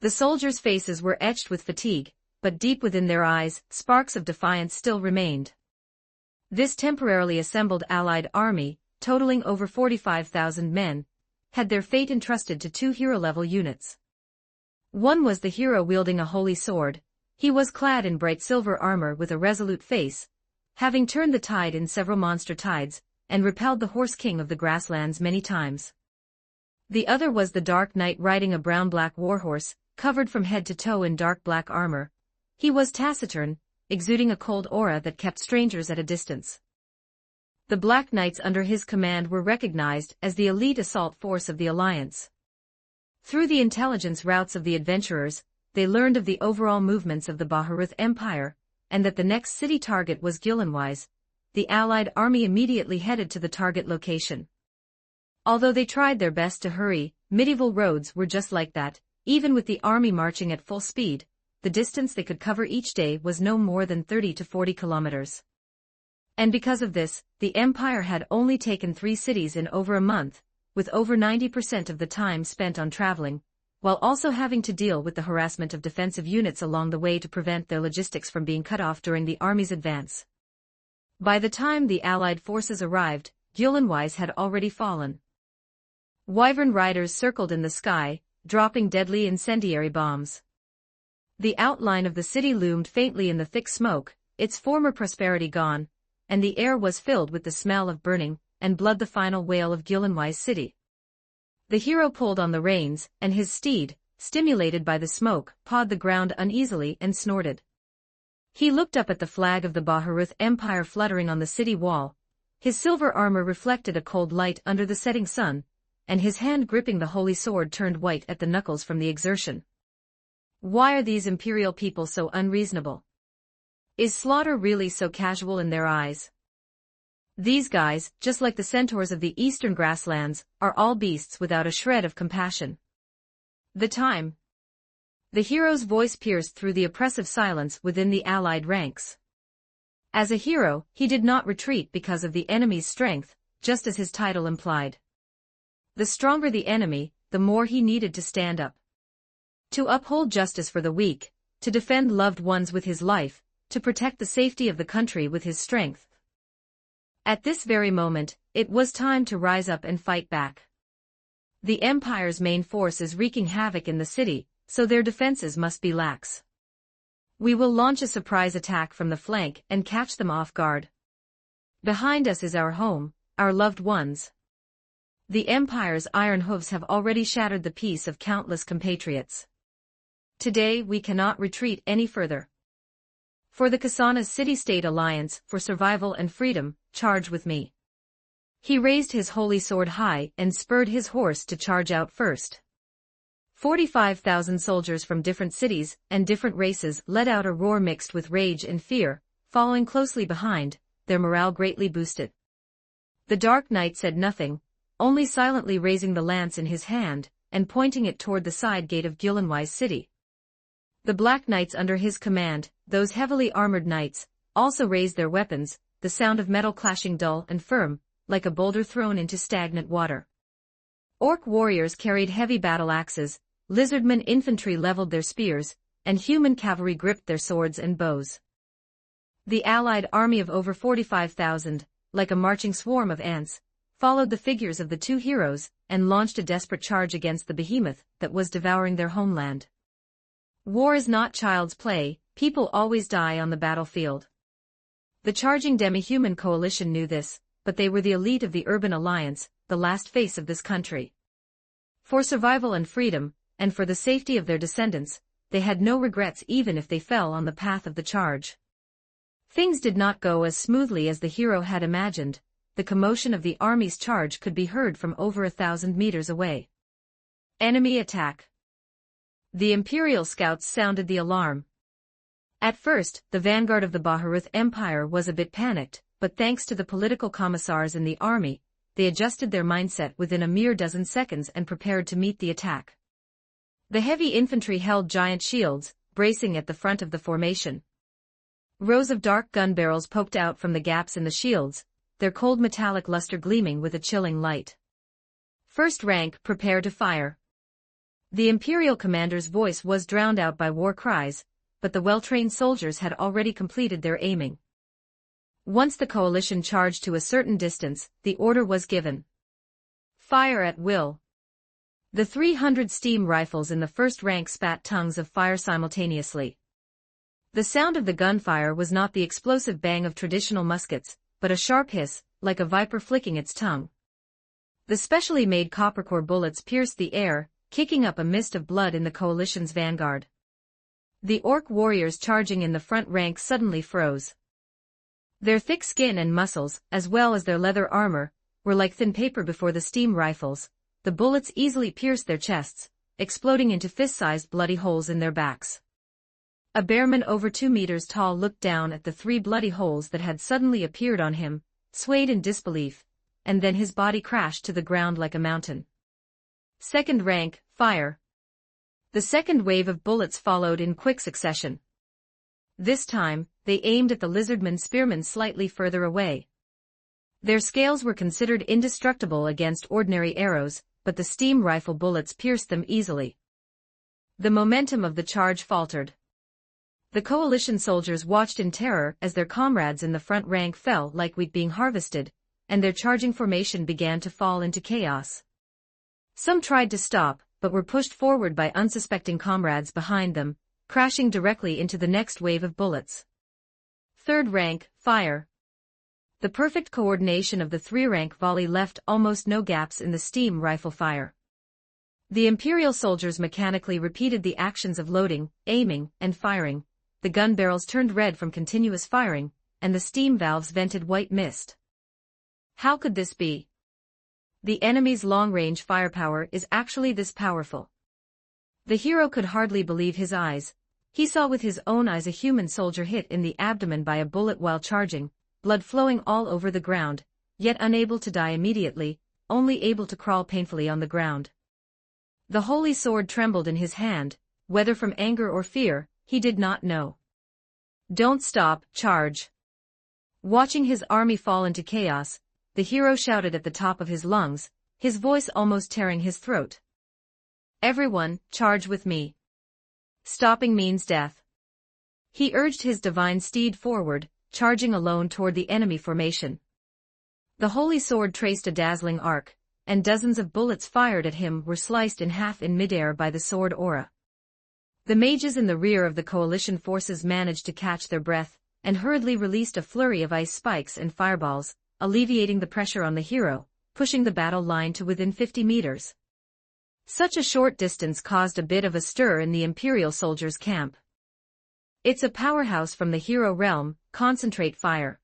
Speaker 2: The soldiers' faces were etched with fatigue, but deep within their eyes, sparks of defiance still remained. This temporarily assembled Allied army, totaling over 45,000 men, had their fate entrusted to 2 hero-level units. One was the hero wielding a holy sword. He was clad in bright silver armor with a resolute face, having turned the tide in several monster tides, and repelled the horse king of the grasslands many times. The other was the Dark Knight riding a brown-black warhorse, covered from head to toe in dark black armor. He was taciturn, exuding a cold aura that kept strangers at a distance. The Black Knights under his command were recognized as the elite assault force of the Alliance. Through the intelligence routes of the adventurers, they learned of the overall movements of the Baharuth Empire, and that the next city target was Gillenwise. The Allied army immediately headed to the target location. Although they tried their best to hurry, medieval roads were just like that. Even with the army marching at full speed, the distance they could cover each day was no more than 30 to 40 kilometers. And because of this, the Empire had only taken 3 cities in over a month, with over 90% of the time spent on traveling, while also having to deal with the harassment of defensive units along the way to prevent their logistics from being cut off during the army's advance. By the time the Allied forces arrived, Gillenwise had already fallen. Wyvern riders circled in the sky, dropping deadly incendiary bombs. The outline of the city loomed faintly in the thick smoke, its former prosperity gone, and the air was filled with the smell of burning and blood. The final wail of Gillenwise city. The hero pulled on the reins, and his steed, stimulated by the smoke, pawed the ground uneasily and snorted. He looked up at the flag of the Baharuth Empire fluttering on the city wall. His silver armor reflected a cold light under the setting sun, and his hand gripping the holy sword turned white at the knuckles from the exertion. Why are these imperial people so unreasonable? Is slaughter really so casual in their eyes? These guys, just like the centaurs of the eastern grasslands, are all beasts without a shred of compassion. The time. The hero's voice pierced through the oppressive silence within the Allied ranks. As a hero, he did not retreat because of the enemy's strength, just as his title implied. The stronger the enemy, the more he needed to stand up. To uphold justice for the weak, to defend loved ones with his life, to protect the safety of the country with his strength. At this very moment, it was time to rise up and fight back. The Empire's main force is wreaking havoc in the city, so their defenses must be lax. We will launch a surprise attack from the flank and catch them off guard. Behind us is our home, our loved ones. The Empire's iron hooves have already shattered the peace of countless compatriots. Today we cannot retreat any further. For the Kasana's city-state alliance, for survival and freedom, charge with me. He raised his holy sword high and spurred his horse to charge out first. 45,000 soldiers from different cities and different races let out a roar mixed with rage and fear, following closely behind, their morale greatly boosted. The Dark Knight said nothing, only silently raising the lance in his hand and pointing it toward the side gate of Gillenwise city. The Black Knights under his command, those heavily armored knights, also raised their weapons, the sound of metal clashing dull and firm, like a boulder thrown into stagnant water. Orc warriors carried heavy battle axes, lizardmen infantry leveled their spears, and human cavalry gripped their swords and bows. The allied army of over 45,000, like a marching swarm of ants, followed the figures of the 2 heroes, and launched a desperate charge against the behemoth that was devouring their homeland. War is not child's play, people always die on the battlefield. The charging demi-human coalition knew this, but they were the elite of the Urban Alliance, the last face of this country. For survival and freedom, and for the safety of their descendants, they had no regrets even if they fell on the path of the charge. Things did not go as smoothly as the hero had imagined. The commotion of the army's charge could be heard from over 1,000 meters away. Enemy attack. The Imperial scouts sounded the alarm. At first, the vanguard of the Baharuth Empire was a bit panicked, but thanks to the political commissars in the army, they adjusted their mindset within a mere dozen seconds and prepared to meet the attack. The heavy infantry held giant shields, bracing at the front of the formation. Rows of dark gun barrels poked out from the gaps in the shields, their cold metallic luster gleaming with a chilling light. First rank, prepare to fire. The Imperial commander's voice was drowned out by war cries, but the well-trained soldiers had already completed their aiming. Once the coalition charged to a certain distance, the order was given. Fire at will. The 300 steam rifles in the first rank spat tongues of fire simultaneously. The sound of the gunfire was not the explosive bang of traditional muskets, but a sharp hiss, like a viper flicking its tongue. The specially made coppercore bullets pierced the air, kicking up a mist of blood in the coalition's vanguard. The orc warriors charging in the front rank suddenly froze. Their thick skin and muscles, as well as their leather armor, were like thin paper before the steam rifles. The bullets easily pierced their chests, exploding into fist-sized bloody holes in their backs. A bearman over 2 meters tall looked down at the 3 bloody holes that had suddenly appeared on him, swayed in disbelief, and then his body crashed to the ground like a mountain. Second rank, fire. The second wave of bullets followed in quick succession. This time, they aimed at the lizardman spearmen slightly further away. Their scales were considered indestructible against ordinary arrows, but the steam rifle bullets pierced them easily. The momentum of the charge faltered. The coalition soldiers watched in terror as their comrades in the front rank fell like wheat being harvested, and their charging formation began to fall into chaos. Some tried to stop, but were pushed forward by unsuspecting comrades behind them, crashing directly into the next wave of bullets. Third rank, fire. The perfect coordination of the 3-rank volley left almost no gaps in the steam rifle fire. The Imperial soldiers mechanically repeated the actions of loading, aiming, and firing. The gun barrels turned red from continuous firing, and the steam valves vented white mist. How could this be? The enemy's long-range firepower is actually this powerful. The hero could hardly believe his eyes. He saw with his own eyes a human soldier hit in the abdomen by a bullet while charging, blood flowing all over the ground, yet unable to die immediately, only able to crawl painfully on the ground. The holy sword trembled in his hand, whether from anger or fear, he did not know. Don't stop, charge. Watching his army fall into chaos, the hero shouted at the top of his lungs, his voice almost tearing his throat. Everyone, charge with me. Stopping means death. He urged his divine steed forward, charging alone toward the enemy formation. The holy sword traced a dazzling arc, and dozens of bullets fired at him were sliced in half in midair by the sword aura. The mages in the rear of the coalition forces managed to catch their breath, and hurriedly released a flurry of ice spikes and fireballs, alleviating the pressure on the hero, pushing the battle line to within 50 meters. Such a short distance caused a bit of a stir in the Imperial soldiers' camp. It's a powerhouse from the hero realm, concentrate fire.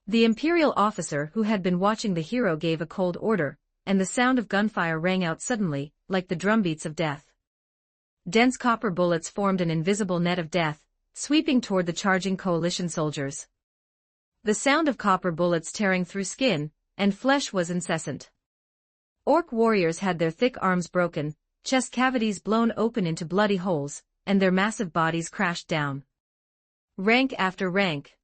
Speaker 2: The Imperial officer who had been watching the hero gave a cold order, and the sound of gunfire rang out suddenly, like the drumbeats of death. Dense copper bullets formed an invisible net of death, sweeping toward the charging coalition soldiers. The sound of copper bullets tearing through skin and flesh was incessant. Orc warriors had their thick arms broken, chest cavities blown open into bloody holes, and their massive bodies crashed down. Rank after rank.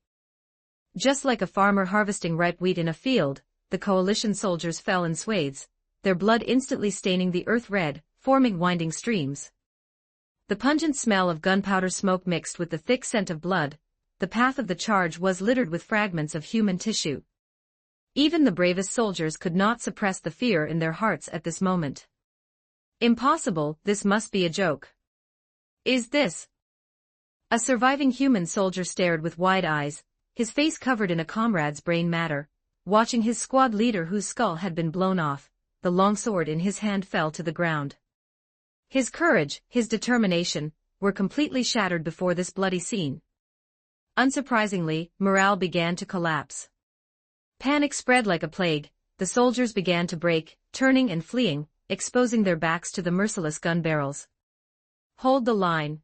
Speaker 2: Just like a farmer harvesting ripe wheat in a field, the coalition soldiers fell in swathes, their blood instantly staining the earth red, forming winding streams. The pungent smell of gunpowder smoke mixed with the thick scent of blood. The path of the charge was littered with fragments of human tissue. Even the bravest soldiers could not suppress the fear in their hearts at this moment. Impossible, this must be a joke. Is this? A surviving human soldier stared with wide eyes, his face covered in a comrade's brain matter, watching his squad leader whose skull had been blown off. The long sword in his hand fell to the ground. His courage, his determination, were completely shattered before this bloody scene. Unsurprisingly, morale began to collapse. Panic spread like a plague, the soldiers began to break, turning and fleeing, exposing their backs to the merciless gun barrels. Hold the line.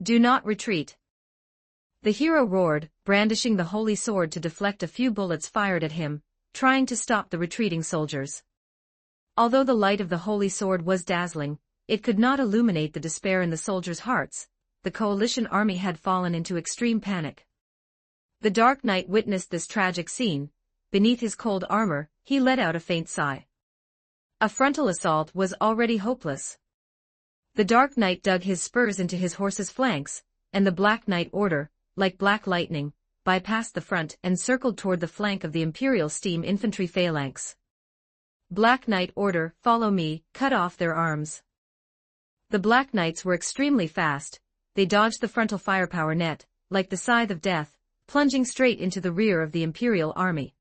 Speaker 2: Do not retreat. The hero roared, brandishing the holy sword to deflect a few bullets fired at him, trying to stop the retreating soldiers. Although the light of the holy sword was dazzling, it could not illuminate the despair in the soldiers' hearts. The coalition army had fallen into extreme panic. The Dark Knight witnessed this tragic scene. Beneath his cold armor, he let out a faint sigh. A frontal assault was already hopeless. The Dark Knight dug his spurs into his horse's flanks, and the Black Knight Order, like black lightning, bypassed the front and circled toward the flank of the Imperial Steam Infantry phalanx. Black Knight Order, follow me, cut off their arms. The Black Knights were extremely fast. They dodged the frontal firepower net, like the scythe of death, plunging straight into the rear of the Imperial army.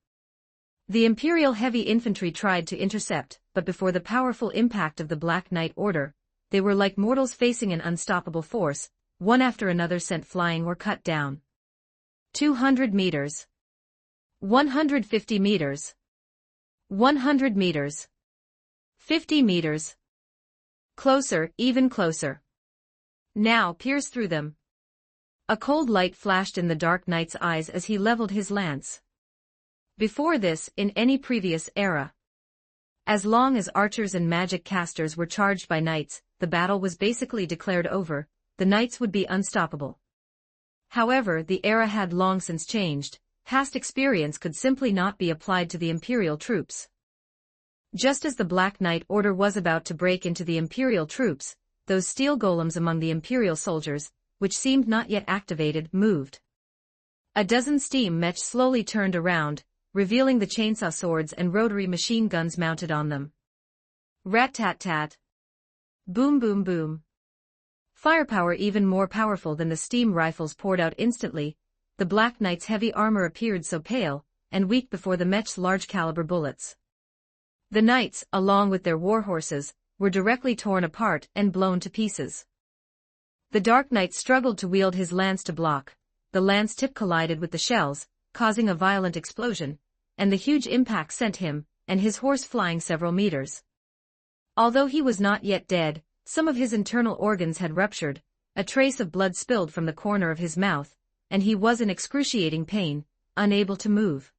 Speaker 2: The Imperial heavy infantry tried to intercept, but before the powerful impact of the Black Knight Order, they were like mortals facing an unstoppable force, one after another sent flying or cut down. 200 meters. 150 meters. 100 meters. 50 meters. Closer, even closer. Now pierce through them. A cold light flashed in the Dark Knight's eyes as he leveled his lance. Before this, in any previous era, as long as archers and magic casters were charged by knights, the battle was basically declared over. The knights would be unstoppable. However, the era had long since changed. Past experience could simply not be applied to the Imperial troops. Just as the Black Knight Order was about to break into the Imperial troops, those steel golems among the Imperial soldiers, which seemed not yet activated, moved. A dozen steam mechs slowly turned around, revealing the chainsaw swords and rotary machine guns mounted on them. Rat-tat-tat. Boom boom boom. Firepower even more powerful than the steam rifles poured out instantly. The Black Knight's heavy armor appeared so pale and weak before the mech's large-caliber bullets. The knights, along with their war horses, were directly torn apart and blown to pieces. The Dark Knight struggled to wield his lance to block. The lance tip collided with the shells, causing a violent explosion, and the huge impact sent him and his horse flying several meters. Although he was not yet dead, some of his internal organs had ruptured, a trace of blood spilled from the corner of his mouth, and he was in excruciating pain, unable to move.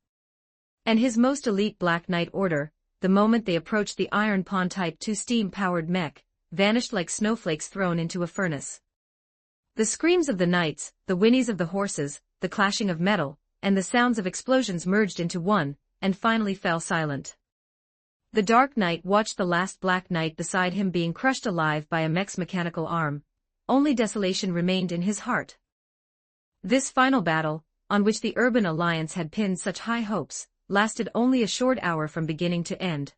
Speaker 2: And his most elite Black Knight Order, the moment they approached the Iron Pawn Type 2 steam-powered mech, vanished like snowflakes thrown into a furnace. The screams of the knights, the whinnies of the horses, the clashing of metal, and the sounds of explosions merged into one, and finally fell silent. The Dark Knight watched the last Black Knight beside him being crushed alive by a mech's mechanical arm. Only desolation remained in his heart. This final battle, on which the Urban Alliance had pinned such high hopes, lasted only a short hour from beginning to end.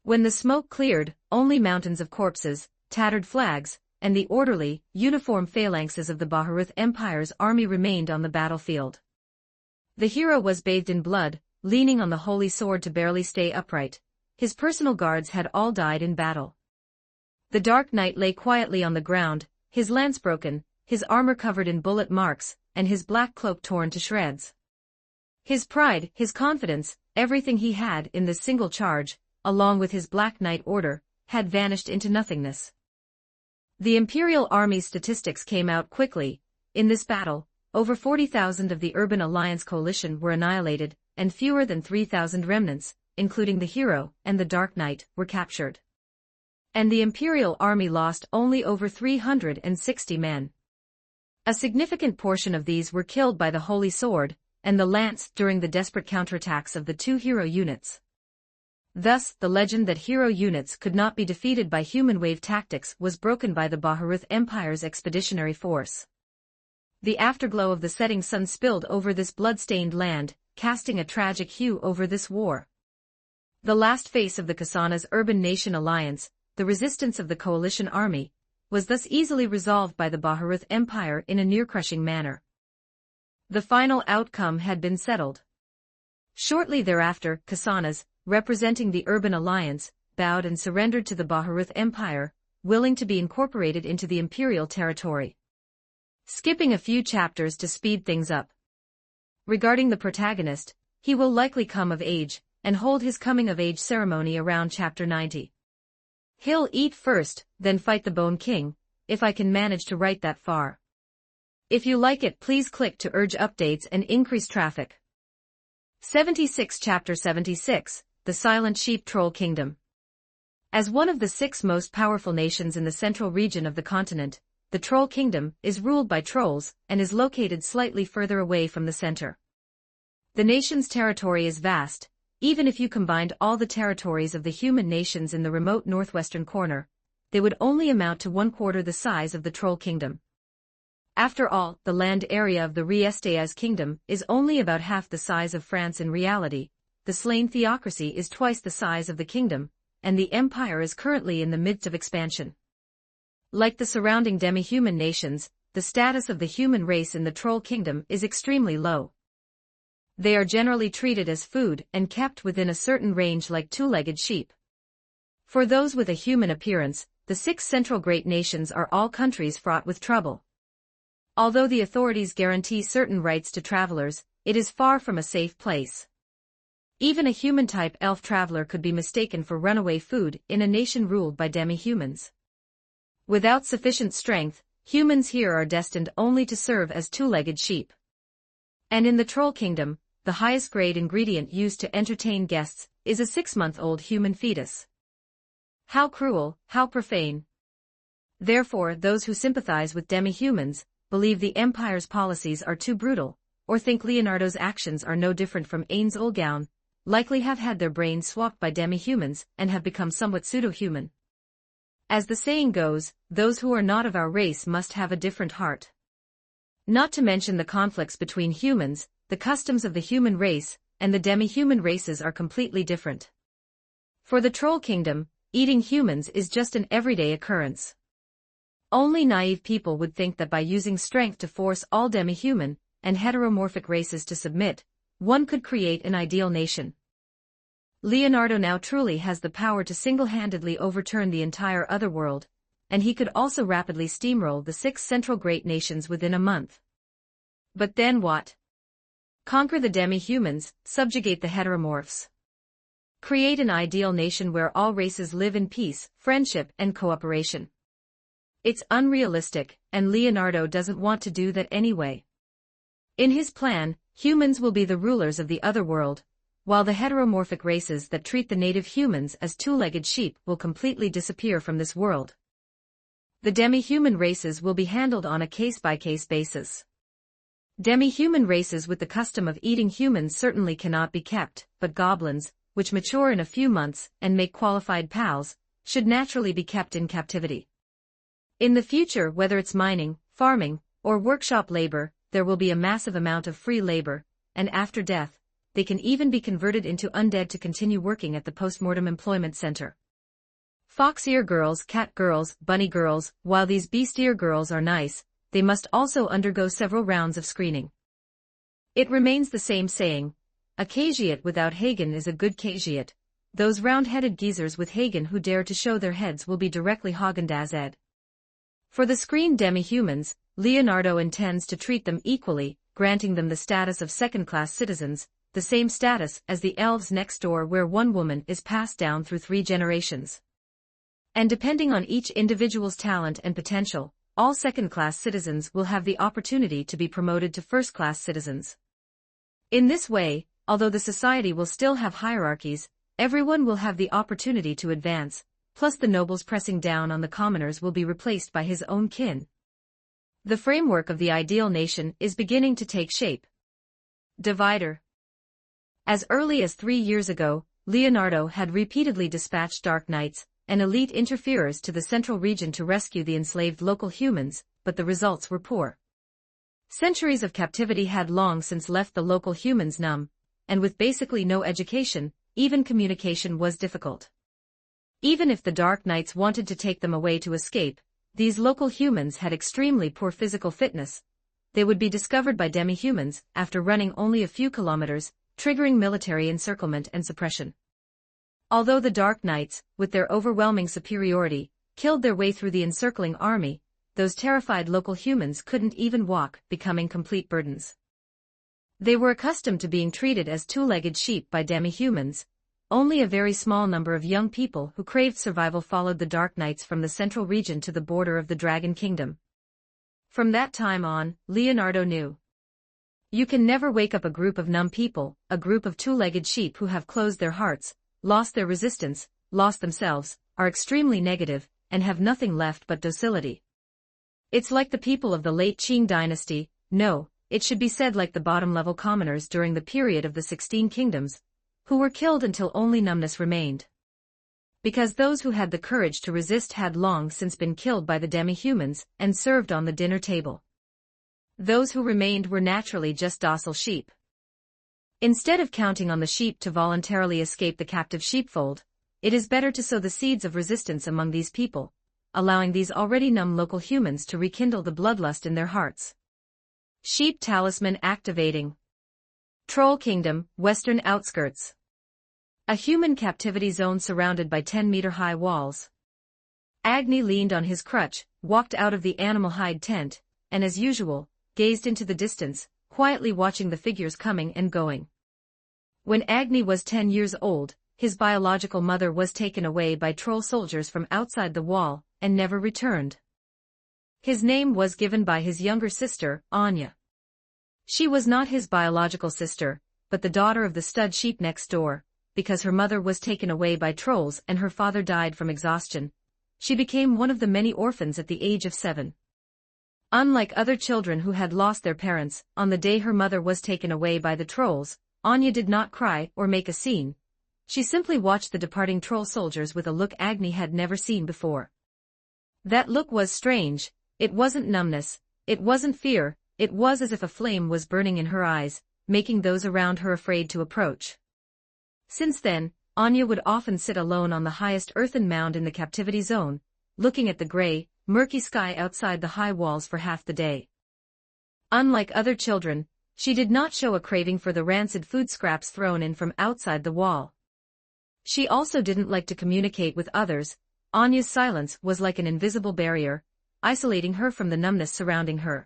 Speaker 2: When the smoke cleared, only mountains of corpses, tattered flags, and the orderly, uniform phalanxes of the Baharuth Empire's army remained on the battlefield. The hero was bathed in blood, leaning on the holy sword to barely stay upright. His personal guards had all died in battle. The Dark Knight lay quietly on the ground, his lance broken, his armor covered in bullet marks, and his black cloak torn to shreds. His pride, his confidence, everything he had in this single charge, along with his Black Knight Order, had vanished into nothingness. The Imperial Army's statistics came out quickly. In this battle, over 40,000 of the Urban Alliance coalition were annihilated, and fewer than 3,000 remnants, including the hero and the Dark Knight, were captured. And the Imperial Army lost only over 360 men. A significant portion of these were killed by the Holy Sword and the Lance during the desperate counterattacks of the two hero units. Thus, the legend that hero units could not be defeated by human wave tactics was broken by the Baharuth Empire's expeditionary force. The afterglow of the setting sun spilled over this blood-stained land, casting a tragic hue over this war. The last face of the Kasana's Urban Nation Alliance, the resistance of the coalition army, was thus easily resolved by the Baharuth Empire in a near-crushing manner. The final outcome had been settled. Shortly thereafter, Kasanas, representing the Urban Alliance, bowed and surrendered to the Baharuth Empire, willing to be incorporated into the imperial territory. Skipping a few chapters to speed things up. Regarding the protagonist, he will likely come of age, and hold his coming-of-age ceremony around chapter 90. He'll eat first, then fight the Bone King, if I can manage to write that far. If you like it, please click to urge updates and increase traffic. 76 Chapter 76, The Silent Sheep Troll Kingdom. As one of the 6 most powerful nations in the central region of the continent, the Troll Kingdom is ruled by trolls and is located slightly further away from the center. The nation's territory is vast. Even if you combined all the territories of the human nations in the remote northwestern corner, they would only amount to 1/4 the size of the Troll Kingdom. After all, the land area of the Riestes Kingdom is only about half the size of France in reality. The slain theocracy is twice the size of the kingdom, and the empire is currently in the midst of expansion. Like the surrounding demi-human nations, the status of the human race in the Troll Kingdom is extremely low. They are generally treated as food and kept within a certain range like two-legged sheep. For those with a human appearance, the 6 central great nations are all countries fraught with trouble. Although the authorities guarantee certain rights to travelers, it is far from a safe place. Even a human-type elf traveler could be mistaken for runaway food in a nation ruled by demi-humans. Without sufficient strength, humans here are destined only to serve as two-legged sheep. And in the Troll Kingdom, the highest grade ingredient used to entertain guests is a 6-month-old human fetus. How cruel, how profane. Therefore, those who sympathize with demi-humans believe the Empire's policies are too brutal, or think Leonardo's actions are no different from Ainz Ooal, likely have had their brains swapped by demi-humans and have become somewhat pseudo-human. As the saying goes, those who are not of our race must have a different heart. Not to mention the conflicts between humans, the customs of the human race and the demi-human races are completely different. For the Troll Kingdom, eating humans is just an everyday occurrence. Only naive people would think that by using strength to force all demi-human and heteromorphic races to submit, one could create an ideal nation. Leonardo now truly has the power to single-handedly overturn the entire otherworld, and he could also rapidly steamroll the 6 central great nations within a month. But then what? Conquer the demi-humans, subjugate the heteromorphs. Create an ideal nation where all races live in peace, friendship, and cooperation. It's unrealistic, and Leonardo doesn't want to do that anyway. In his plan, humans will be the rulers of the otherworld, while the heteromorphic races that treat the native humans as two-legged sheep will completely disappear from this world. The demi-human races will be handled on a case-by-case basis. Demi-human races with the custom of eating humans certainly cannot be kept, but goblins, which mature in a few months and make qualified pals, should naturally be kept in captivity. In the future, whether it's mining, farming, or workshop labor, there will be a massive amount of free labor, and after death, they can even be converted into undead to continue working at the postmortem employment center. Fox-ear girls, cat girls, bunny girls, while these beast-ear girls are nice, they must also undergo several rounds of screening. It remains the same saying, a cagiate without Hagen is a good cagiate. Those round-headed geezers with Hagen who dare to show their heads will be directly Haagen-Dazs'd. For the screened demi-humans, Leonardo intends to treat them equally, granting them the status of second-class citizens, the same status as the elves next door where one woman is passed down through 3 generations. And depending on each individual's talent and potential, all second-class citizens will have the opportunity to be promoted to first-class citizens. In this way, although the society will still have hierarchies, everyone will have the opportunity to advance, plus the nobles pressing down on the commoners will be replaced by his own kin. The framework of the ideal nation is beginning to take shape. Divider. As early as 3 years ago, Leonardo had repeatedly dispatched Dark Knights and elite interferers to the central region to rescue the enslaved local humans, but the results were poor. Centuries of captivity had long since left the local humans numb, and with basically no education, even communication was difficult. Even if the Dark Knights wanted to take them away to escape, these local humans had extremely poor physical fitness. They would be discovered by demi-humans after running only a few kilometers, triggering military encirclement and suppression. Although the Dark Knights, with their overwhelming superiority, killed their way through the encircling army, those terrified local humans couldn't even walk, becoming complete burdens. They were accustomed to being treated as two-legged sheep by demi-humans. Only a very small number of young people who craved survival followed the Dark Knights from the central region to the border of the Dragon Kingdom. From that time on, Leonardo knew. You can never wake up a group of numb people, a group of two-legged sheep who have closed their hearts, lost their resistance, lost themselves, are extremely negative, and have nothing left but docility. It's like the people of the late Qing dynasty, no, it should be said like the bottom-level commoners during the period of the 16 kingdoms, who were killed until only numbness remained. Because those who had the courage to resist had long since been killed by the demi-humans and served on the dinner table. Those who remained were naturally just docile sheep. Instead of counting on the sheep to voluntarily escape the captive sheepfold, it is better to sow the seeds of resistance among these people, allowing these already numb local humans to rekindle the bloodlust in their hearts. Sheep talisman activating. Troll Kingdom, Western Outskirts. A human captivity zone surrounded by 10-meter-high walls. Agni leaned on his crutch, walked out of the animal hide tent, and as usual, gazed into the distance, quietly watching the figures coming and going. When Agni was 10 years old, his biological mother was taken away by troll soldiers from outside the wall, and never returned. His name was given by his younger sister, Anya. She was not his biological sister, but the daughter of the stud sheep next door. Because her mother was taken away by trolls and her father died from exhaustion, she became one of the many orphans at the age of 7. Unlike other children who had lost their parents, on the day her mother was taken away by the trolls, Anya did not cry or make a scene. She simply watched the departing troll soldiers with a look Agni had never seen before. That look was strange, it wasn't numbness, it wasn't fear, it was as if a flame was burning in her eyes, making those around her afraid to approach. Since then, Anya would often sit alone on the highest earthen mound in the captivity zone, looking at the gray, murky sky outside the high walls for half the day. Unlike other children, she did not show a craving for the rancid food scraps thrown in from outside the wall. She also didn't like to communicate with others. Anya's silence was like an invisible barrier, isolating her from the numbness surrounding her.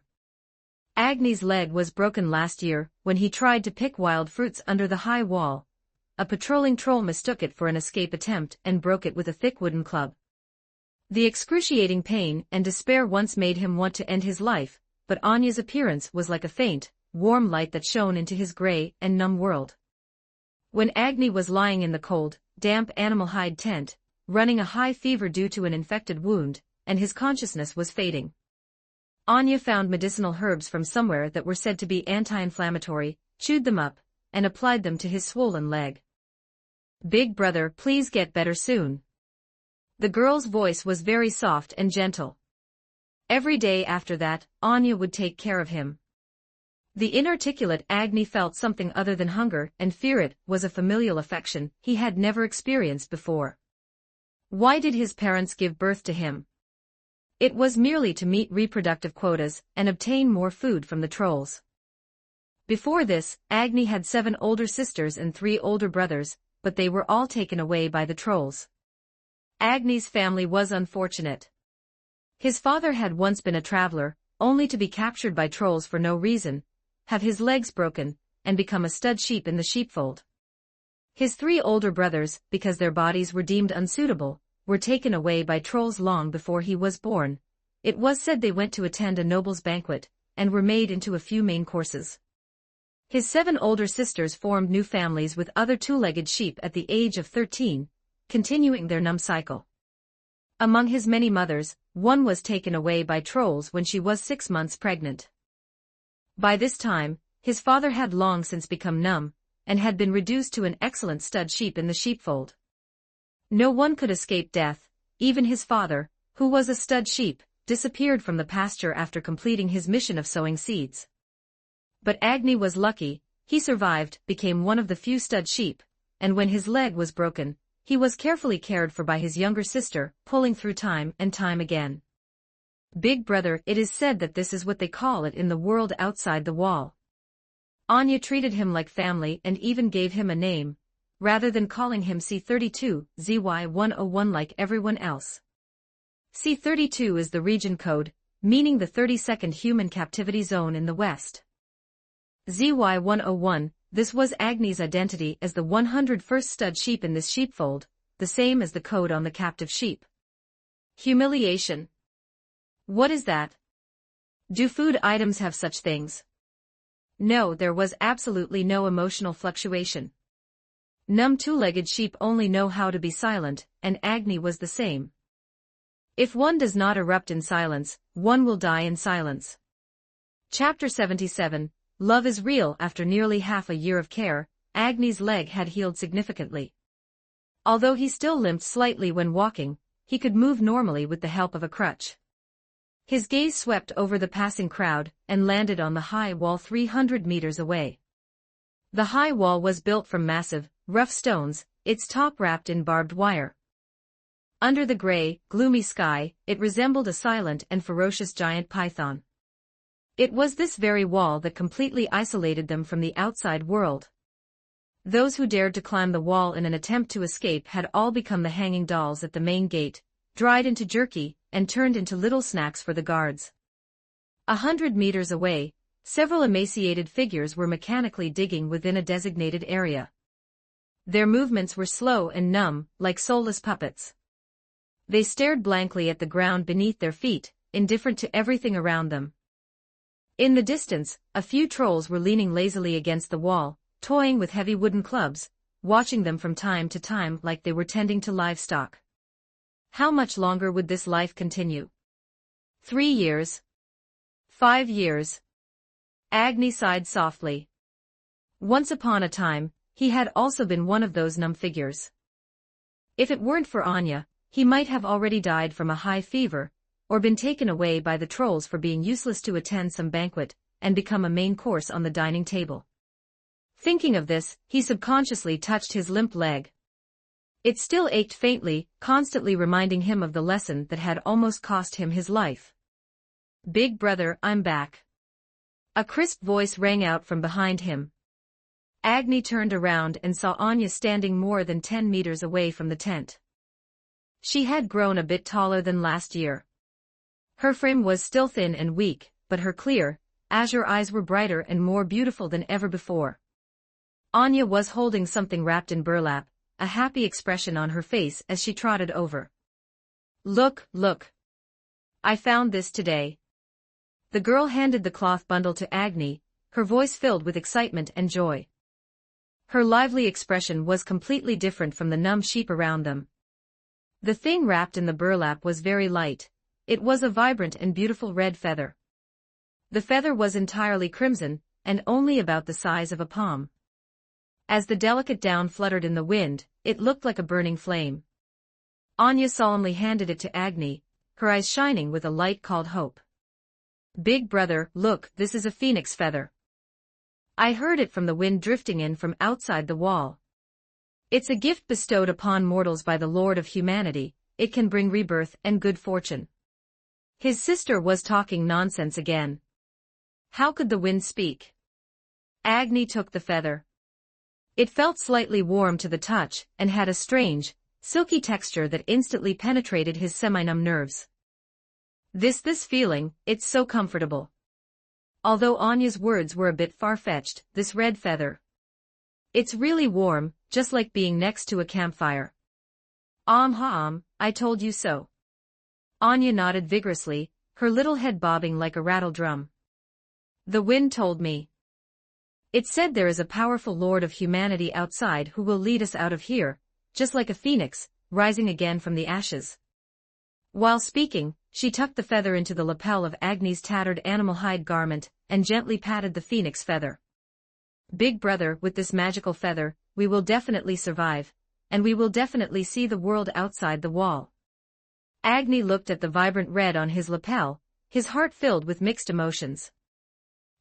Speaker 2: Agni's leg was broken last year when he tried to pick wild fruits under the high wall. A patrolling troll mistook it for an escape attempt and broke it with a thick wooden club. The excruciating pain and despair once made him want to end his life, but Anya's appearance was like a faint, warm light that shone into his gray and numb world. When Agni was lying in the cold, damp animal hide tent, running a high fever due to an infected wound, and his consciousness was fading, Anya found medicinal herbs from somewhere that were said to be anti-inflammatory, chewed them up, and applied them to his swollen leg. "Big brother, please get better soon." The girl's voice was very soft and gentle. Every day after that, Anya would take care of him. The inarticulate Agni felt something other than hunger and fear. It was a familial affection he had never experienced before. Why did his parents give birth to him? It was merely to meet reproductive quotas and obtain more food from the trolls. Before this, Agni had 7 older sisters and 3 older brothers, but they were all taken away by the trolls. Agni's family was unfortunate. His father had once been a traveler, only to be captured by trolls for no reason, have his legs broken, and become a stud sheep in the sheepfold. His 3 older brothers, because their bodies were deemed unsuitable, were taken away by trolls long before he was born. It was said they went to attend a noble's banquet, and were made into a few main courses. His 7 older sisters formed new families with other two-legged sheep at the age of 13, continuing their numb cycle. Among his many mothers, one was taken away by trolls when she was 6 months pregnant. By this time, his father had long since become numb, and had been reduced to an excellent stud sheep in the sheepfold. No one could escape death, even his father, who was a stud sheep, disappeared from the pasture after completing his mission of sowing seeds. But Agni was lucky, he survived, became one of the few stud sheep, and when his leg was broken, he was carefully cared for by his younger sister, pulling through time and time again. Big brother, it is said that this is what they call it in the world outside the wall. Anya treated him like family and even gave him a name, rather than calling him C32, ZY101 like everyone else. C32 is the region code, meaning the 32nd human captivity zone in the West. ZY101, this was Agni's identity as the 101st stud sheep in this sheepfold, the same as the code on the captive sheep. Humiliation. What is that? Do food items have such things? No, there was absolutely no emotional fluctuation. Numb two-legged sheep only know how to be silent, and Agni was the same. If one does not erupt in silence, one will die in silence. Chapter 77, Love is Real. After nearly half a year of care, Agni's leg had healed significantly. Although he still limped slightly when walking, he could move normally with the help of a crutch. His gaze swept over the passing crowd and landed on the high wall 300 meters away. The high wall was built from massive, rough stones, its top wrapped in barbed wire. Under the gray, gloomy sky, it resembled a silent and ferocious giant python. It was this very wall that completely isolated them from the outside world. Those who dared to climb the wall in an attempt to escape had all become the hanging dolls at the main gate, dried into jerky, and turned into little snacks for the guards. 100 meters away, several emaciated figures were mechanically digging within a designated area. Their movements were slow and numb, like soulless puppets. They stared blankly at the ground beneath their feet, indifferent to everything around them. In the distance, a few trolls were leaning lazily against the wall, toying with heavy wooden clubs, watching them from time to time like they were tending to livestock. How much longer would this life continue? 3 years? 5 years? Agni sighed softly. Once upon a time, he had also been one of those numb figures. If it weren't for Anya, he might have already died from a high fever, or been taken away by the trolls for being useless to attend some banquet, and become a main course on the dining table. Thinking of this, he subconsciously touched his limp leg. It still ached faintly, constantly reminding him of the lesson that had almost cost him his life. "Big brother, I'm back." A crisp voice rang out from behind him. Agni turned around and saw Anya standing more than 10 meters away from the tent. She had grown a bit taller than last year. Her frame was still thin and weak, but her clear, azure eyes were brighter and more beautiful than ever before. Anya was holding something wrapped in burlap, a happy expression on her face as she trotted over. Look, look. I found this today." The girl handed the cloth bundle to Agni, her voice filled with excitement and joy. Her lively expression was completely different from the numb sheep around them. The thing wrapped in the burlap was very light. It was a vibrant and beautiful red feather. The feather was entirely crimson, and only about the size of a palm. As the delicate down fluttered in the wind, it looked like a burning flame. Anya solemnly handed it to Agni, her eyes shining with a light called hope. "Big brother, look, this is a phoenix feather. I heard it from the wind drifting in from outside the wall. It's a gift bestowed upon mortals by the Lord of Humanity. It can bring rebirth and good fortune." His sister was talking nonsense again. How could the wind speak? Agni took the feather. It felt slightly warm to the touch, and had a strange, silky texture that instantly penetrated his semi-numb nerves. This feeling, it's so comfortable. Although Anya's words were a bit far-fetched, this red feather. It's really warm, just like being next to a campfire. I told you so. Anya nodded vigorously, her little head bobbing like a rattle drum. The wind told me. It said there is a powerful Lord of Humanity outside who will lead us out of here, just like a phoenix, rising again from the ashes. While speaking, she tucked the feather into the lapel of Agni's tattered animal hide garment, and gently patted the phoenix feather. "Big brother, with this magical feather, we will definitely survive, and we will definitely see the world outside the wall." Agni looked at the vibrant red on his lapel, his heart filled with mixed emotions.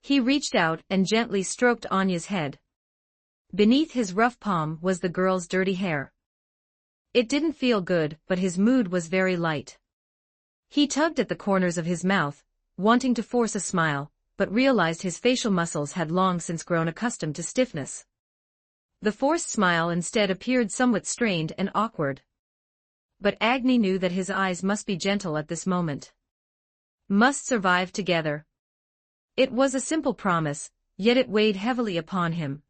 Speaker 2: He reached out and gently stroked Anya's head. Beneath his rough palm was the girl's dirty hair. It didn't feel good, but his mood was very light. He tugged at the corners of his mouth, wanting to force a smile, but realized his facial muscles had long since grown accustomed to stiffness. The forced smile instead appeared somewhat strained and awkward. But Agni knew that his eyes must be gentle at this moment. Must survive together. It was a simple promise, yet it weighed heavily upon him.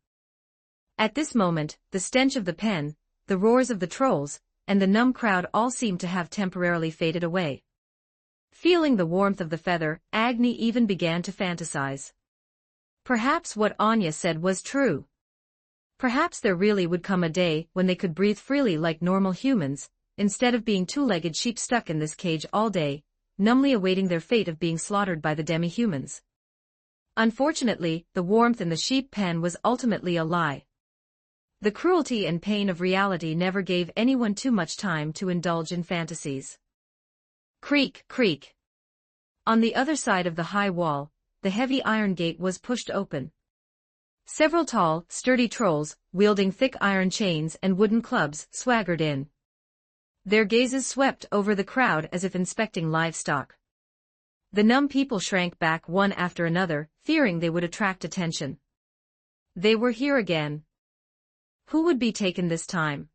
Speaker 2: At this moment, the stench of the pen, the roars of the trolls, and the numb crowd all seemed to have temporarily faded away. Feeling the warmth of the feather, Agni even began to fantasize. Perhaps what Anya said was true. Perhaps there really would come a day when they could breathe freely like normal humans, instead of being two-legged sheep stuck in this cage all day, numbly awaiting their fate of being slaughtered by the demi-humans. Unfortunately, the warmth in the sheep pen was ultimately a lie. The cruelty and pain of reality never gave anyone too much time to indulge in fantasies. Creak, creak. On the other side of the high wall, the heavy iron gate was pushed open. Several tall, sturdy trolls, wielding thick iron chains and wooden clubs, swaggered in. Their gazes swept over the crowd as if inspecting livestock. The numb people shrank back one after another, fearing they would attract attention. They were here again. Who would be taken this time?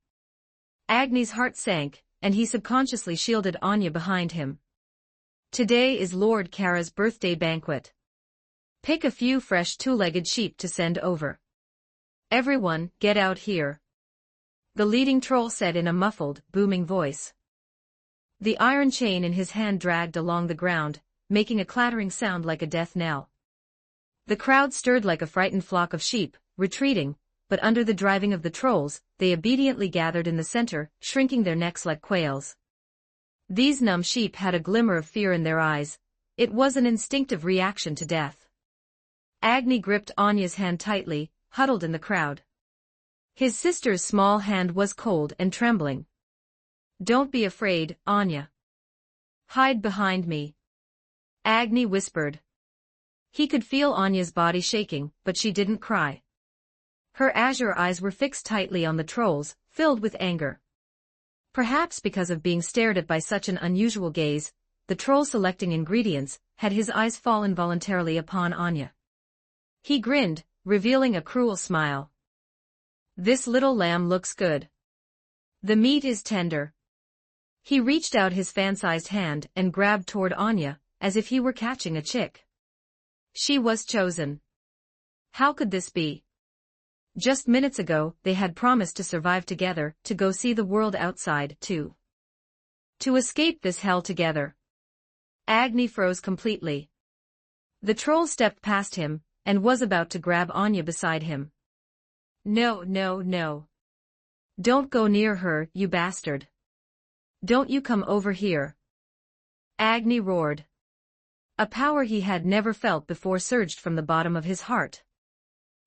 Speaker 2: Agni's heart sank, and he subconsciously shielded Anya behind him. Today is Lord Kara's birthday banquet. Pick a few fresh two-legged sheep to send over. Everyone, get out here. The leading troll said in a muffled, booming voice. The iron chain in his hand dragged along the ground, making a clattering sound like a death knell. The crowd stirred like a frightened flock of sheep, retreating, but under the driving of the trolls, they obediently gathered in the center, shrinking their necks like quails. These numb sheep had a glimmer of fear in their eyes. It was an instinctive reaction to death. Agni gripped Anya's hand tightly, huddled in the crowd. His sister's small hand was cold and trembling. Don't be afraid, Anya. Hide behind me. Agni whispered. He could feel Anya's body shaking, but she didn't cry. Her azure eyes were fixed tightly on the trolls, filled with anger. Perhaps because of being stared at by such an unusual gaze, the troll selecting ingredients, had his eyes fall involuntarily upon Anya. He grinned, revealing a cruel smile. This little lamb looks good. The meat is tender. He reached out his fan-sized hand and grabbed toward Anya, as if he were catching a chick. She was chosen. How could this be? Just minutes ago, they had promised to survive together, to go see the world outside, too. To escape this hell together. Agni froze completely. The troll stepped past him, and was about to grab Anya beside him. No, no, no. Don't go near her, you bastard. Don't you come over here. Agni roared. A power he had never felt before surged from the bottom of his heart.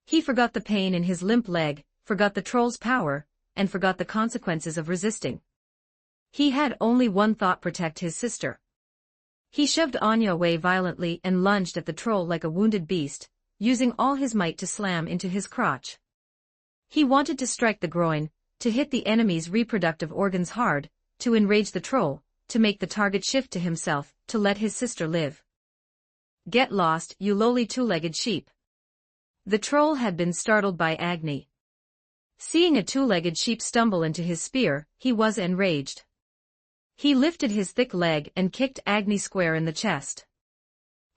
Speaker 2: He forgot the pain in his limp leg, forgot the troll's power, and forgot the consequences of resisting. He had only one thought: protect his sister. He shoved Anya away violently and lunged at the troll like a wounded beast, using all his might to slam into his crotch. He wanted to strike the groin, to hit the enemy's reproductive organs hard, to enrage the troll, to make the target shift to himself, to let his sister live. Get lost, you lowly two-legged sheep. The troll had been startled by Agni. Seeing a two-legged sheep stumble into his spear, he was enraged. He lifted his thick leg and kicked Agni square in the chest.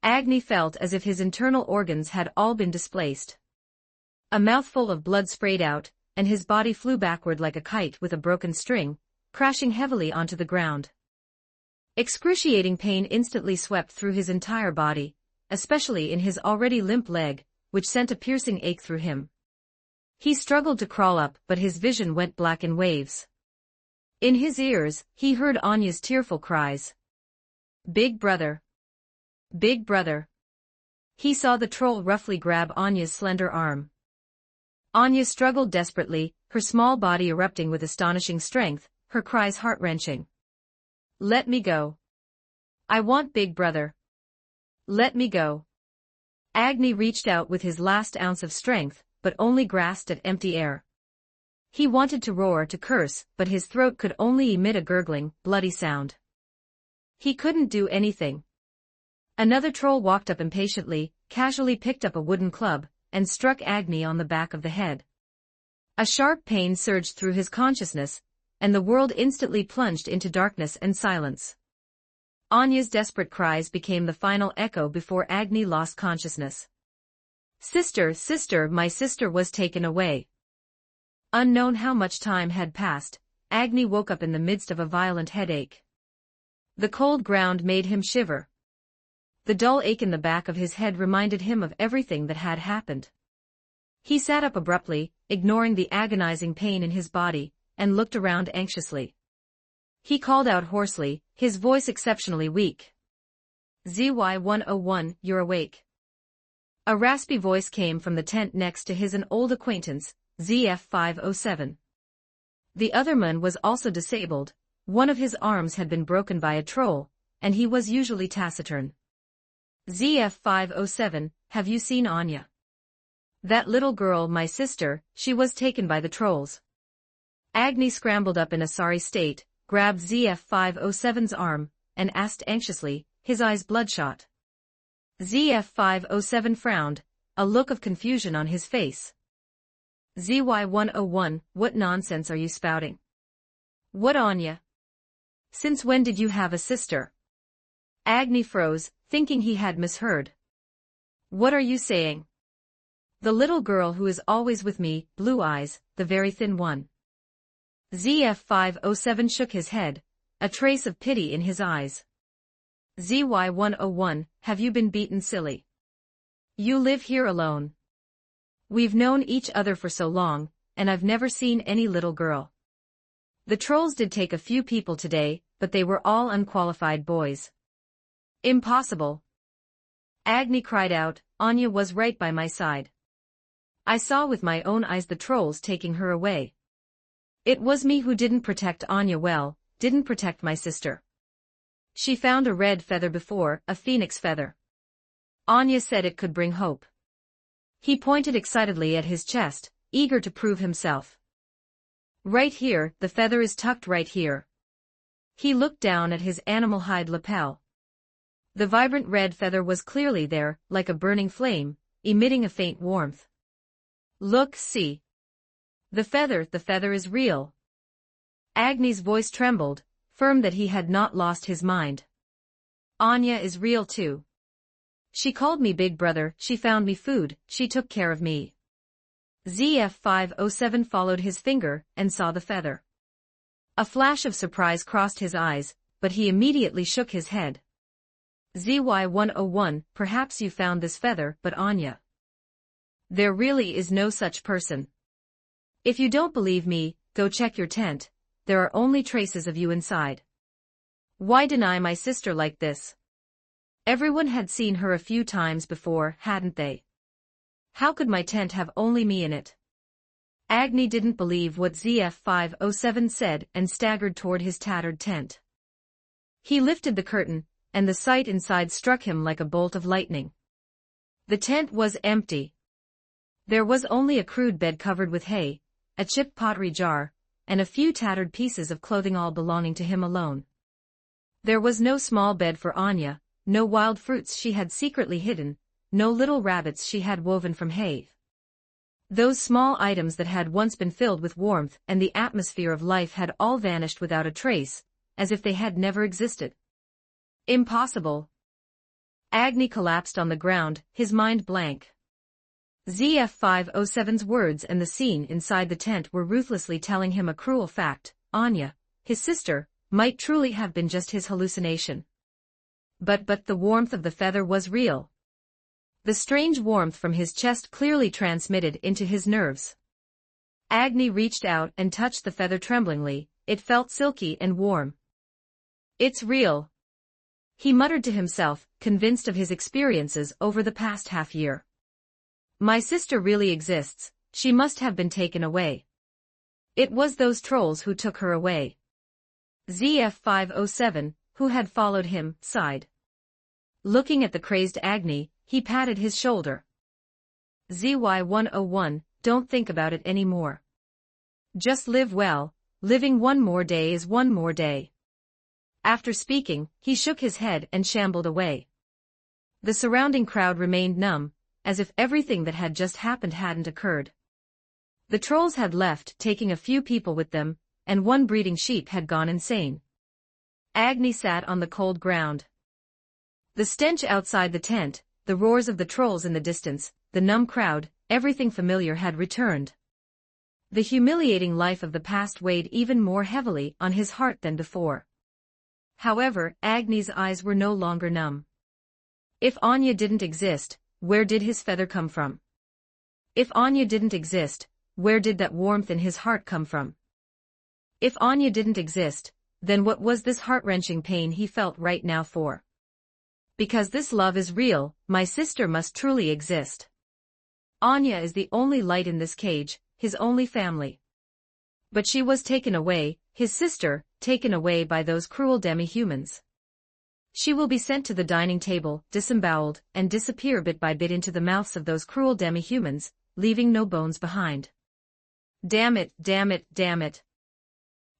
Speaker 2: Agni felt as if his internal organs had all been displaced. A mouthful of blood sprayed out, and his body flew backward like a kite with a broken string, crashing heavily onto the ground. Excruciating pain instantly swept through his entire body, especially in his already limp leg, which sent a piercing ache through him. He struggled to crawl up, but his vision went black in waves. In his ears, he heard Anya's tearful cries. Big brother. Big brother. He saw the troll roughly grab Anya's slender arm. Anya struggled desperately, her small body erupting with astonishing strength, her cries heart-wrenching. Let me go. I want big brother. Let me go. Agni reached out with his last ounce of strength, but only grasped at empty air. He wanted to roar, to curse, but his throat could only emit a gurgling, bloody sound. He couldn't do anything. Another troll walked up impatiently, casually picked up a wooden club, and struck Agni on the back of the head. A sharp pain surged through his consciousness, and the world instantly plunged into darkness and silence. Anya's desperate cries became the final echo before Agni lost consciousness. Sister, sister, my sister was taken away. Unknown how much time had passed, Agni woke up in the midst of a violent headache. The cold ground made him shiver. The dull ache in the back of his head reminded him of everything that had happened. He sat up abruptly, ignoring the agonizing pain in his body, and looked around anxiously. He called out hoarsely, his voice exceptionally weak. "ZY-101, you're awake." A raspy voice came from the tent next to his, an old acquaintance, ZF-507. The other man was also disabled. One of his arms had been broken by a troll, and he was usually taciturn. "ZF-507, have you seen Anya?" "That little girl, my sister, she was taken by the trolls." Agnes scrambled up in a sorry state, grabbed ZF-507's arm, and asked anxiously, his eyes bloodshot. ZF-507 frowned, a look of confusion on his face. "ZY-101, what nonsense are you spouting?" "What Anya? Since when did you have a sister?" Agnes froze, thinking he had misheard. "What are you saying?" "The little girl who is always with me, blue eyes, the very thin one." ZF-507 shook his head, a trace of pity in his eyes. "ZY-101, have you been beaten silly? You live here alone. We've known each other for so long, and I've never seen any little girl. The trolls did take a few people today, but they were all unqualified boys." "Impossible!" Agnes cried out, "Anya was right by my side. I saw with my own eyes the trolls taking her away. It was me who didn't protect Anya well, didn't protect my sister. She found a red feather before, a phoenix feather. Anya said it could bring hope." He pointed excitedly at his chest, eager to prove himself. "Right here, the feather is tucked right here." He looked down at his animal hide lapel. The vibrant red feather was clearly there, like a burning flame, emitting a faint warmth. "Look, see. The feather is real." Agnes' voice trembled, firm that he had not lost his mind. "Anya is real too. She called me big brother, she found me food, she took care of me." ZF-507 followed his finger, and saw the feather. A flash of surprise crossed his eyes, but he immediately shook his head. "ZY-101, perhaps you found this feather, but Anya. There really is no such person. If you don't believe me, go check your tent, there are only traces of you inside. Why deny my sister like this? Everyone had seen her a few times before, hadn't they? How could my tent have only me in it?" Agnes didn't believe what ZF-507 said and staggered toward his tattered tent. He lifted the curtain, and the sight inside struck him like a bolt of lightning. The tent was empty. There was only a crude bed covered with hay, a chipped pottery jar, and a few tattered pieces of clothing, all belonging to him alone. There was no small bed for Anya, no wild fruits she had secretly hidden, no little rabbits she had woven from hay. Those small items that had once been filled with warmth and the atmosphere of life had all vanished without a trace, as if they had never existed. Impossible. Agnes collapsed on the ground, his mind blank. ZF-507's words and the scene inside the tent were ruthlessly telling him a cruel fact: Anya, his sister, might truly have been just his hallucination. But the warmth of the feather was real. The strange warmth from his chest clearly transmitted into his nerves. Agnes reached out and touched the feather tremblingly, it felt silky and warm. "It's real," he muttered to himself, convinced of his experiences over the past half-year. "My sister really exists, she must have been taken away. It was those trolls who took her away." ZF-507, who had followed him, sighed. Looking at the crazed Agnes, he patted his shoulder. "ZY-101, don't think about it anymore. Just live well, living one more day is one more day." After speaking, he shook his head and shambled away. The surrounding crowd remained numb, as if everything that had just happened hadn't occurred. The trolls had left, taking a few people with them, and one breeding sheep had gone insane. Agnes sat on the cold ground. The stench outside the tent, the roars of the trolls in the distance, the numb crowd, everything familiar had returned. The humiliating life of the past weighed even more heavily on his heart than before. However, Agni's eyes were no longer numb. If Anya didn't exist, where did his feather come from? If Anya didn't exist, where did that warmth in his heart come from? If Anya didn't exist, then what was this heart-wrenching pain he felt right now for? Because this love is real, my sister must truly exist. Anya is the only light in this cage, his only family. But she was taken away, his sister, taken away by those cruel demi-humans. She will be sent to the dining table, disemboweled, and disappear bit by bit into the mouths of those cruel demi-humans, leaving no bones behind. Damn it, damn it, damn it.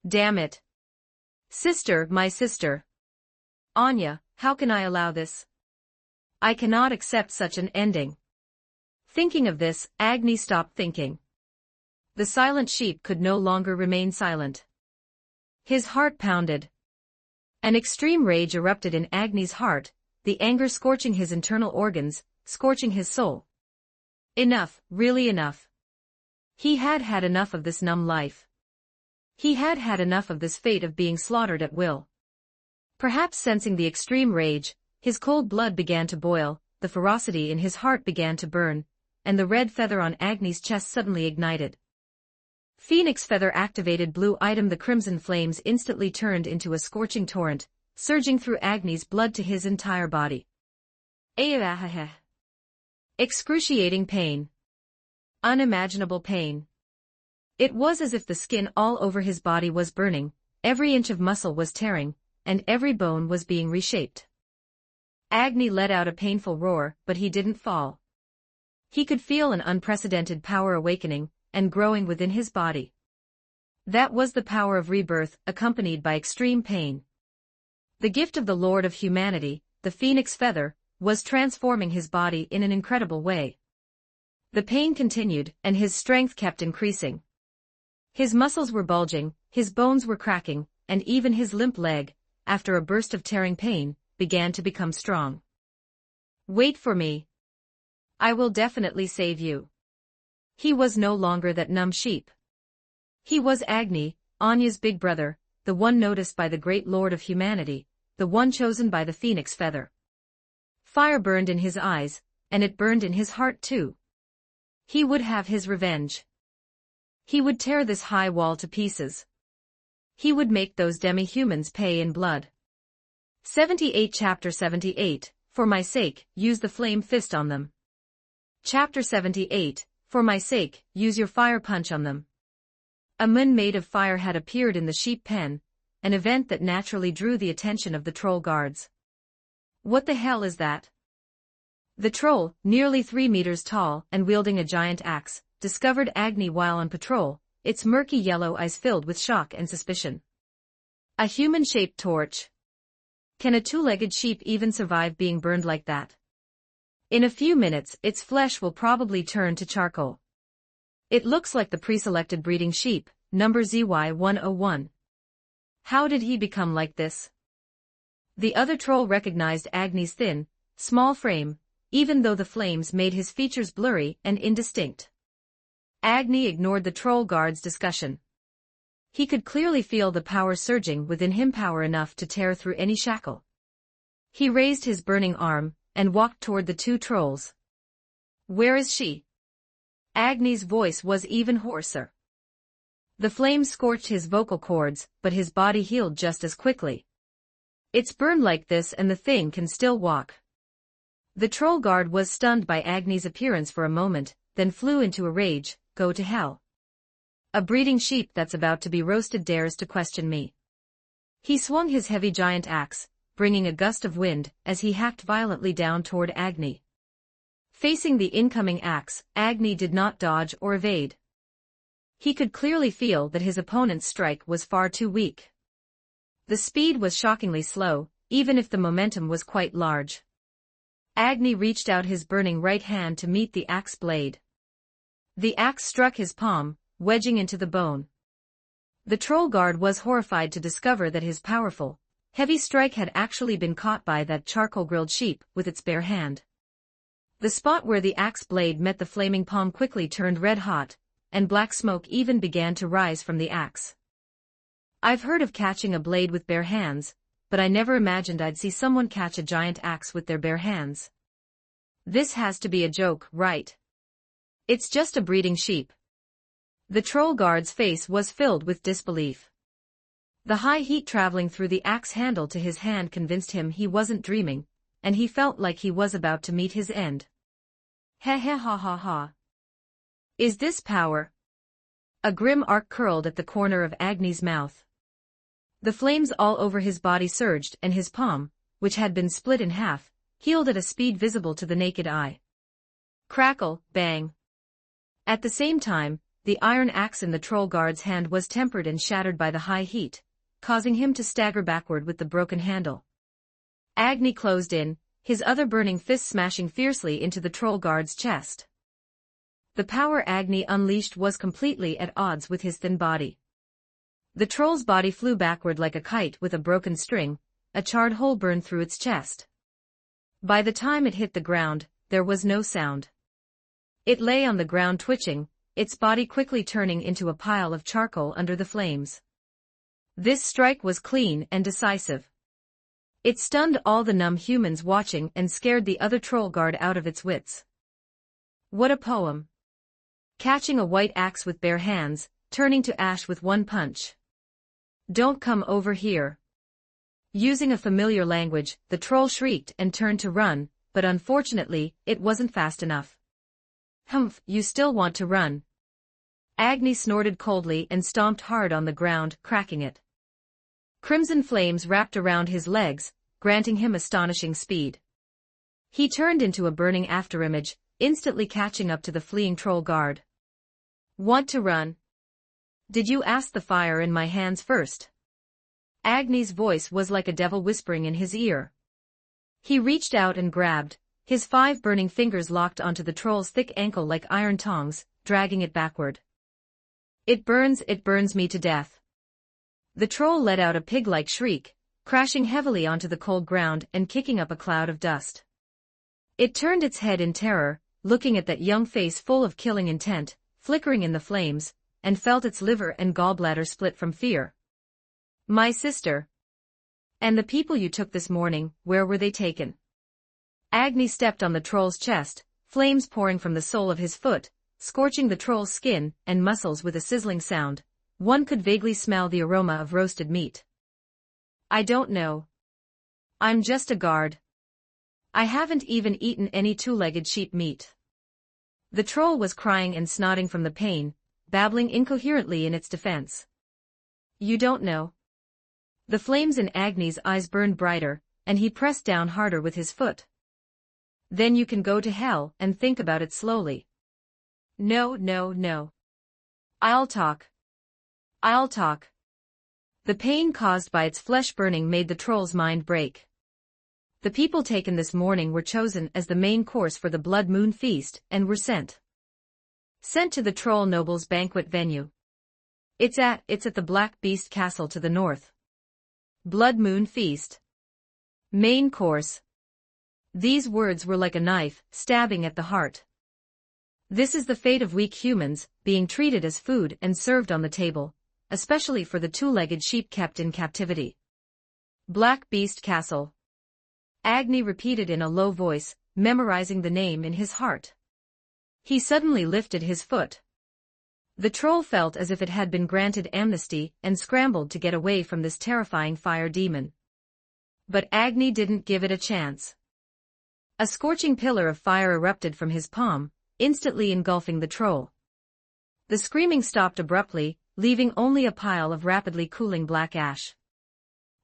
Speaker 2: Damn it. Sister, my sister. Anya, how can I allow this? I cannot accept such an ending. Thinking of this, Agni stopped thinking. The silent sheep could no longer remain silent. His heart pounded. An extreme rage erupted in Agni's heart, the anger scorching his internal organs, scorching his soul. Enough, really enough. He had had enough of this numb life. He had had enough of this fate of being slaughtered at will. Perhaps sensing the extreme rage, his cold blood began to boil, the ferocity in his heart began to burn, and the red feather on Agni's chest suddenly ignited. Phoenix feather activated blue item. The crimson flames instantly turned into a scorching torrent, surging through Agni's blood to his entire body. Excruciating pain. Unimaginable pain. It was as if the skin all over his body was burning, every inch of muscle was tearing, and every bone was being reshaped. Agni let out a painful roar, but he didn't fall. He could feel an unprecedented power awakening and growing within his body. That was the power of rebirth, accompanied by extreme pain. The gift of the Lord of Humanity, the Phoenix feather, was transforming his body in an incredible way. The pain continued, and his strength kept increasing. His muscles were bulging, his bones were cracking, and even his limp leg, after a burst of tearing pain, began to become strong. Wait for me. I will definitely save you. He was no longer that numb sheep. He was Agni, Anya's big brother, the one noticed by the great Lord of Humanity, the one chosen by the Phoenix feather. Fire burned in his eyes, and it burned in his heart too. He would have his revenge. He would tear this high wall to pieces. He would make those demi-humans pay in blood. 78 Chapter 78, For my sake, use the flame fist on them. Chapter 78, For my sake, use your fire punch on them. A moon made of fire had appeared in the sheep pen, an event that naturally drew the attention of the troll guards. What the hell is that? The troll, nearly 3 meters tall and wielding a giant axe, discovered Agni while on patrol, its murky yellow eyes filled with shock and suspicion. A human-shaped torch. Can a two-legged sheep even survive being burned like that? In a few minutes, its flesh will probably turn to charcoal. It looks like the pre-selected breeding sheep, number ZY101. How did he become like this? The other troll recognized Agni's thin, small frame, even though the flames made his features blurry and indistinct. Agni ignored the troll guard's discussion. He could clearly feel the power surging within him, power enough to tear through any shackle. He raised his burning arm and walked toward the two trolls. Where is she? Agni's voice was even hoarser. The flames scorched his vocal cords, but his body healed just as quickly. It's burned like this and the thing can still walk. The troll guard was stunned by Agni's appearance for a moment, then flew into a rage. Go to hell. A breeding sheep that's about to be roasted dares to question me. He swung his heavy giant axe, bringing a gust of wind as he hacked violently down toward Agni. Facing the incoming axe, Agni did not dodge or evade. He could clearly feel that his opponent's strike was far too weak. The speed was shockingly slow, even if the momentum was quite large. Agni reached out his burning right hand to meet the axe blade. The axe struck his palm, wedging into the bone. The troll guard was horrified to discover that his powerful, heavy strike had actually been caught by that charcoal-grilled sheep with its bare hand. The spot where the axe blade met the flaming palm quickly turned red hot, and black smoke even began to rise from the axe. I've heard of catching a blade with bare hands, but I never imagined I'd see someone catch a giant axe with their bare hands. This has to be a joke, right? It's just a breeding sheep. The troll guard's face was filled with disbelief. The high heat traveling through the axe handle to his hand convinced him he wasn't dreaming, and he felt like he was about to meet his end. Ha ha ha ha ha. Is this power? A grim arc curled at the corner of Agni's mouth. The flames all over his body surged and his palm, which had been split in half, healed at a speed visible to the naked eye. Crackle, bang. At the same time, the iron axe in the troll guard's hand was tempered and shattered by the high heat, causing him to stagger backward with the broken handle. Agni closed in, his other burning fist smashing fiercely into the troll guard's chest. The power Agni unleashed was completely at odds with his thin body. The troll's body flew backward like a kite with a broken string, a charred hole burned through its chest. By the time it hit the ground, there was no sound. It lay on the ground twitching, its body quickly turning into a pile of charcoal under the flames. This strike was clean and decisive. It stunned all the numb humans watching and scared the other troll guard out of its wits. What a poem. Catching a white axe with bare hands, turning to ash with one punch. Don't come over here. Using a familiar language, the troll shrieked and turned to run, but unfortunately, it wasn't fast enough. Humph, you still want to run. Agni snorted coldly and stomped hard on the ground, cracking it. Crimson flames wrapped around his legs, granting him astonishing speed. He turned into a burning afterimage, instantly catching up to the fleeing troll guard. Want to run? Did you ask the fire in my hands first? Agni's voice was like a devil whispering in his ear. He reached out and grabbed, his 5 burning fingers locked onto the troll's thick ankle like iron tongs, dragging it backward. It burns me to death. The troll let out a pig-like shriek, crashing heavily onto the cold ground and kicking up a cloud of dust. It turned its head in terror, looking at that young face full of killing intent, flickering in the flames, and felt its liver and gallbladder split from fear. My sister. And the people you took this morning, where were they taken? Agni stepped on the troll's chest, flames pouring from the sole of his foot, scorching the troll's skin and muscles with a sizzling sound. One could vaguely smell the aroma of roasted meat. I don't know. I'm just a guard. I haven't even eaten any 2-legged sheep meat. The troll was crying and snotting from the pain, babbling incoherently in its defense. You don't know. The flames in Agni's eyes burned brighter, and he pressed down harder with his foot. Then you can go to hell and think about it slowly. No, no, no. I'll talk. I'll talk. The pain caused by its flesh burning made the troll's mind break. The people taken this morning were chosen as the main course for the Blood Moon feast and were sent to the troll noble's banquet venue. It's at the Black Beast Castle to the north. Blood Moon feast. Main course. These words were like a knife, stabbing at the heart. This is the fate of weak humans, being treated as food and served on the table, especially for the 2-legged sheep kept in captivity. Black Beast Castle. Agni repeated in a low voice, memorizing the name in his heart. He suddenly lifted his foot. The troll felt as if it had been granted amnesty and scrambled to get away from this terrifying fire demon. But Agni didn't give it a chance. A scorching pillar of fire erupted from his palm, instantly engulfing the troll. The screaming stopped abruptly, leaving only a pile of rapidly cooling black ash.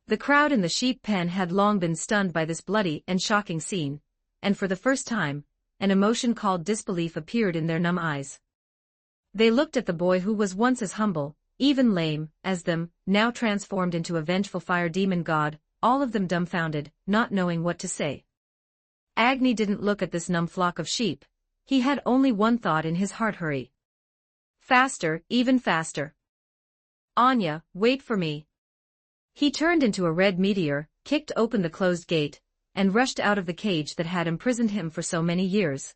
Speaker 2: The crowd in the sheep pen had long been stunned by this bloody and shocking scene, and for the first time, an emotion called disbelief appeared in their numb eyes. They looked at the boy who was once as humble, even lame, as them, now transformed into a vengeful fire demon god, all of them dumbfounded, not knowing what to say. Agni didn't look at this numb flock of sheep. He had only one thought in his heart: hurry. Faster, even faster. Anya, wait for me. He turned into a red meteor, kicked open the closed gate, and rushed out of the cage that had imprisoned him for so many years.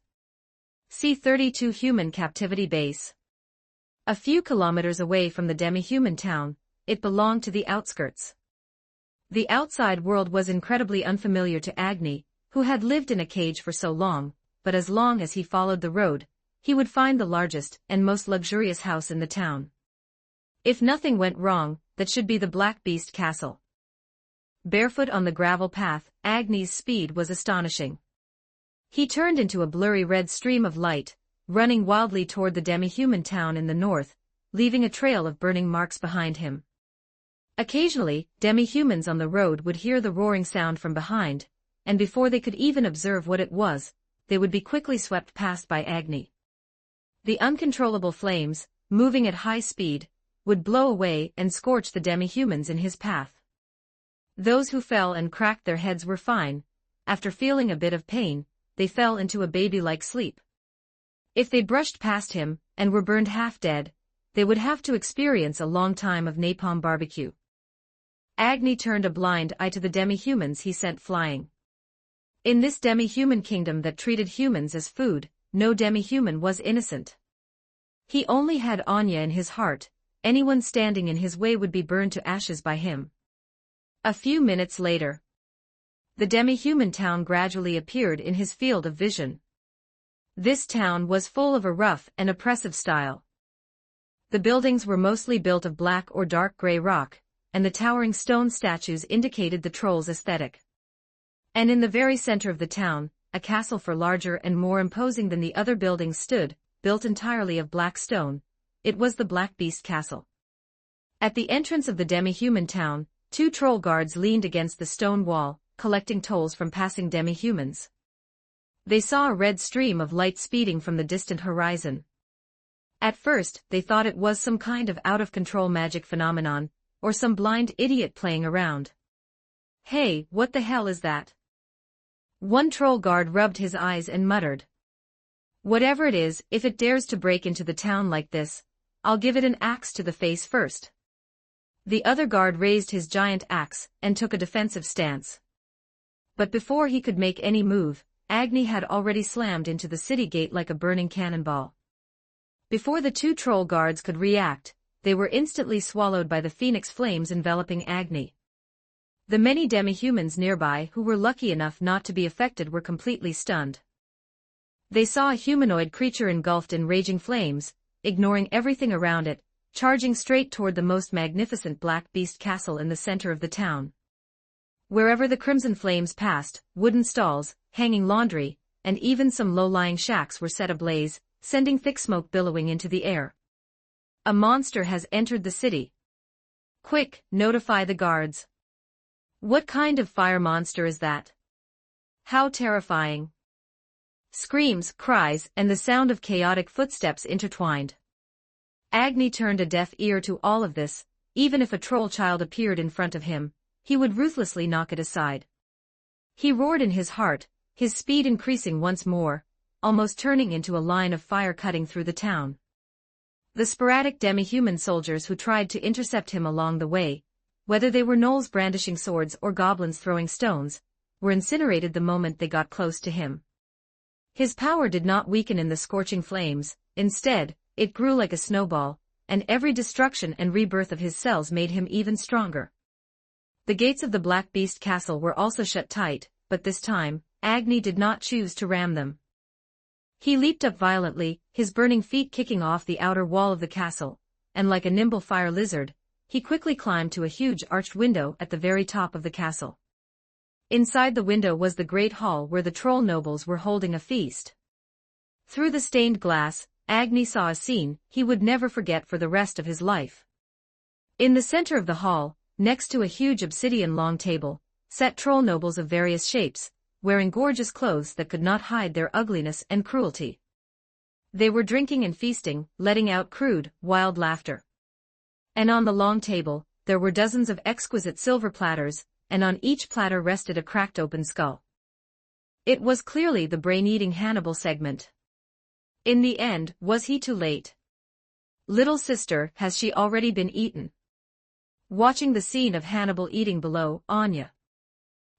Speaker 2: C-32 Human Captivity Base. A few kilometers away from the demi-human town, it belonged to the outskirts. The outside world was incredibly unfamiliar to Agni, who had lived in a cage for so long, but as long as he followed the road, he would find the largest and most luxurious house in the town. If nothing went wrong, that should be the Black Beast Castle. Barefoot on the gravel path, Agni's speed was astonishing. He turned into a blurry red stream of light, running wildly toward the demi-human town in the north, leaving a trail of burning marks behind him. Occasionally, demi-humans on the road would hear the roaring sound from behind, and before they could even observe what it was, they would be quickly swept past by Agni. The uncontrollable flames, moving at high speed, would blow away and scorch the demi-humans in his path. Those who fell and cracked their heads were fine. After feeling a bit of pain, they fell into a baby-like sleep. If they brushed past him, and were burned half-dead, they would have to experience a long time of napalm barbecue. Agni turned a blind eye to the demi-humans he sent flying. In this demi-human kingdom that treated humans as food, no demi-human was innocent. He only had Anya in his heart. Anyone standing in his way would be burned to ashes by him. A few minutes later, the demi-human town gradually appeared in his field of vision. This town was full of a rough and oppressive style. The buildings were mostly built of black or dark gray rock, and the towering stone statues indicated the trolls' aesthetic. And in the very center of the town, a castle far larger and more imposing than the other buildings stood, built entirely of black stone. It was the Black Beast Castle. At the entrance of the demi-human town, 2 troll guards leaned against the stone wall, collecting tolls from passing demi-humans. They saw a red stream of light speeding from the distant horizon. At first, they thought it was some kind of out-of-control magic phenomenon, or some blind idiot playing around. "Hey, what the hell is that?" One troll guard rubbed his eyes and muttered. "Whatever it is, if it dares to break into the town like this, I'll give it an axe to the face first." The other guard raised his giant axe and took a defensive stance. But before he could make any move, Agni had already slammed into the city gate like a burning cannonball. Before the 2 troll guards could react, they were instantly swallowed by the phoenix flames enveloping Agni. The many demi-humans nearby who were lucky enough not to be affected were completely stunned. They saw a humanoid creature engulfed in raging flames, ignoring everything around it, charging straight toward the most magnificent Black Beast Castle in the center of the town. Wherever the crimson flames passed, wooden stalls, hanging laundry, and even some low-lying shacks were set ablaze, sending thick smoke billowing into the air. "A monster has entered the city. Quick, notify the guards." "What kind of fire monster is that? How terrifying." Screams, cries, and the sound of chaotic footsteps intertwined. Agni turned a deaf ear to all of this. Even if a troll child appeared in front of him, he would ruthlessly knock it aside. He roared in his heart, his speed increasing once more, almost turning into a line of fire cutting through the town. The sporadic demi-human soldiers who tried to intercept him along the way, whether they were gnolls brandishing swords or goblins throwing stones, were incinerated the moment they got close to him. His power did not weaken in the scorching flames, instead, it grew like a snowball, and every destruction and rebirth of his cells made him even stronger. The gates of the Black Beast Castle were also shut tight, but this time, Agni did not choose to ram them. He leaped up violently, his burning feet kicking off the outer wall of the castle, and like a nimble fire lizard, he quickly climbed to a huge arched window at the very top of the castle. Inside the window was the great hall where the troll nobles were holding a feast. Through the stained glass, Agni saw a scene he would never forget for the rest of his life. In the center of the hall, next to a huge obsidian long table, sat troll nobles of various shapes, wearing gorgeous clothes that could not hide their ugliness and cruelty. They were drinking and feasting, letting out crude, wild laughter. And on the long table, there were dozens of exquisite silver platters, and on each platter rested a cracked open skull. It was clearly the brain-eating Hannibal segment. In the end, was he too late? Little sister, has she already been eaten? Watching the scene of Hannibal eating below, Anya.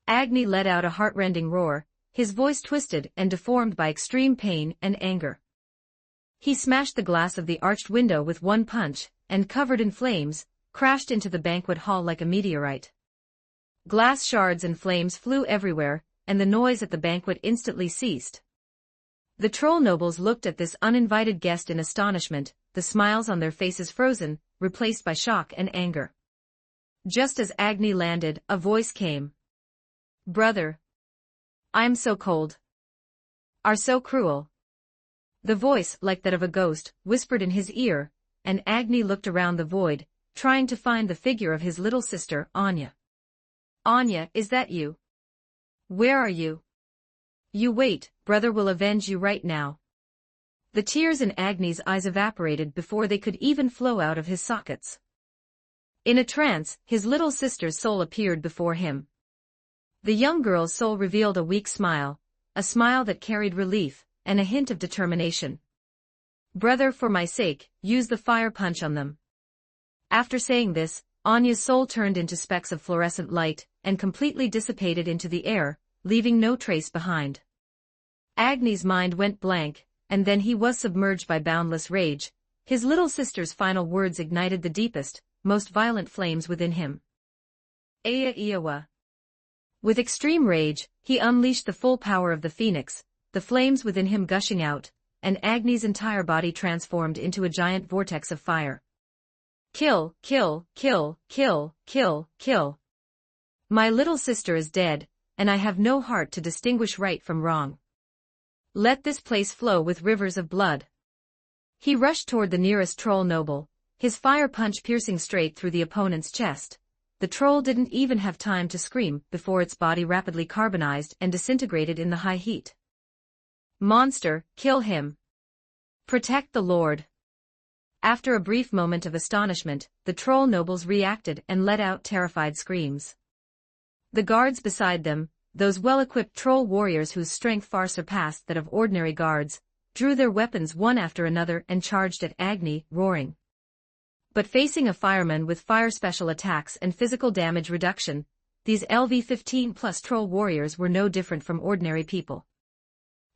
Speaker 2: Agni let out a heartrending roar, his voice twisted and deformed by extreme pain and anger. He smashed the glass of the arched window with one punch, and covered in flames, crashed into the banquet hall like a meteorite. Glass shards and flames flew everywhere, and the noise at the banquet instantly ceased. The troll nobles looked at this uninvited guest in astonishment, the smiles on their faces frozen, replaced by shock and anger. Just as Agni landed, a voice came. "Brother, I am so cold. Are so cruel." The voice, like that of a ghost, whispered in his ear, and Agni looked around the void, trying to find the figure of his little sister, Anya. "Anya, is that you? Where are you?" "You wait, brother will avenge you right now." The tears in Agni's eyes evaporated before they could even flow out of his sockets. In a trance, his little sister's soul appeared before him. The young girl's soul revealed a weak smile, a smile that carried relief, and a hint of determination. "Brother, for my sake, use the fire punch on them." After saying this, Anya's soul turned into specks of fluorescent light, and completely dissipated into the air, leaving no trace behind. Agni's mind went blank, and then he was submerged by boundless rage. His little sister's final words ignited the deepest, most violent flames within him. "Aya Iawa." With extreme rage, he unleashed the full power of the phoenix, the flames within him gushing out, and Agni's entire body transformed into a giant vortex of fire. "Kill, kill, kill, kill, kill, kill. My little sister is dead, and I have no heart to distinguish right from wrong. Let this place flow with rivers of blood." He rushed toward the nearest troll noble, his fire punch piercing straight through the opponent's chest. The troll didn't even have time to scream before its body rapidly carbonized and disintegrated in the high heat. "Monster, kill him. Protect the Lord." After a brief moment of astonishment, the troll nobles reacted and let out terrified screams. The guards beside them, those well-equipped troll warriors whose strength far surpassed that of ordinary guards, drew their weapons one after another and charged at Agni, roaring. But facing a fireman with fire special attacks and physical damage reduction, these LV-15+ troll warriors were no different from ordinary people.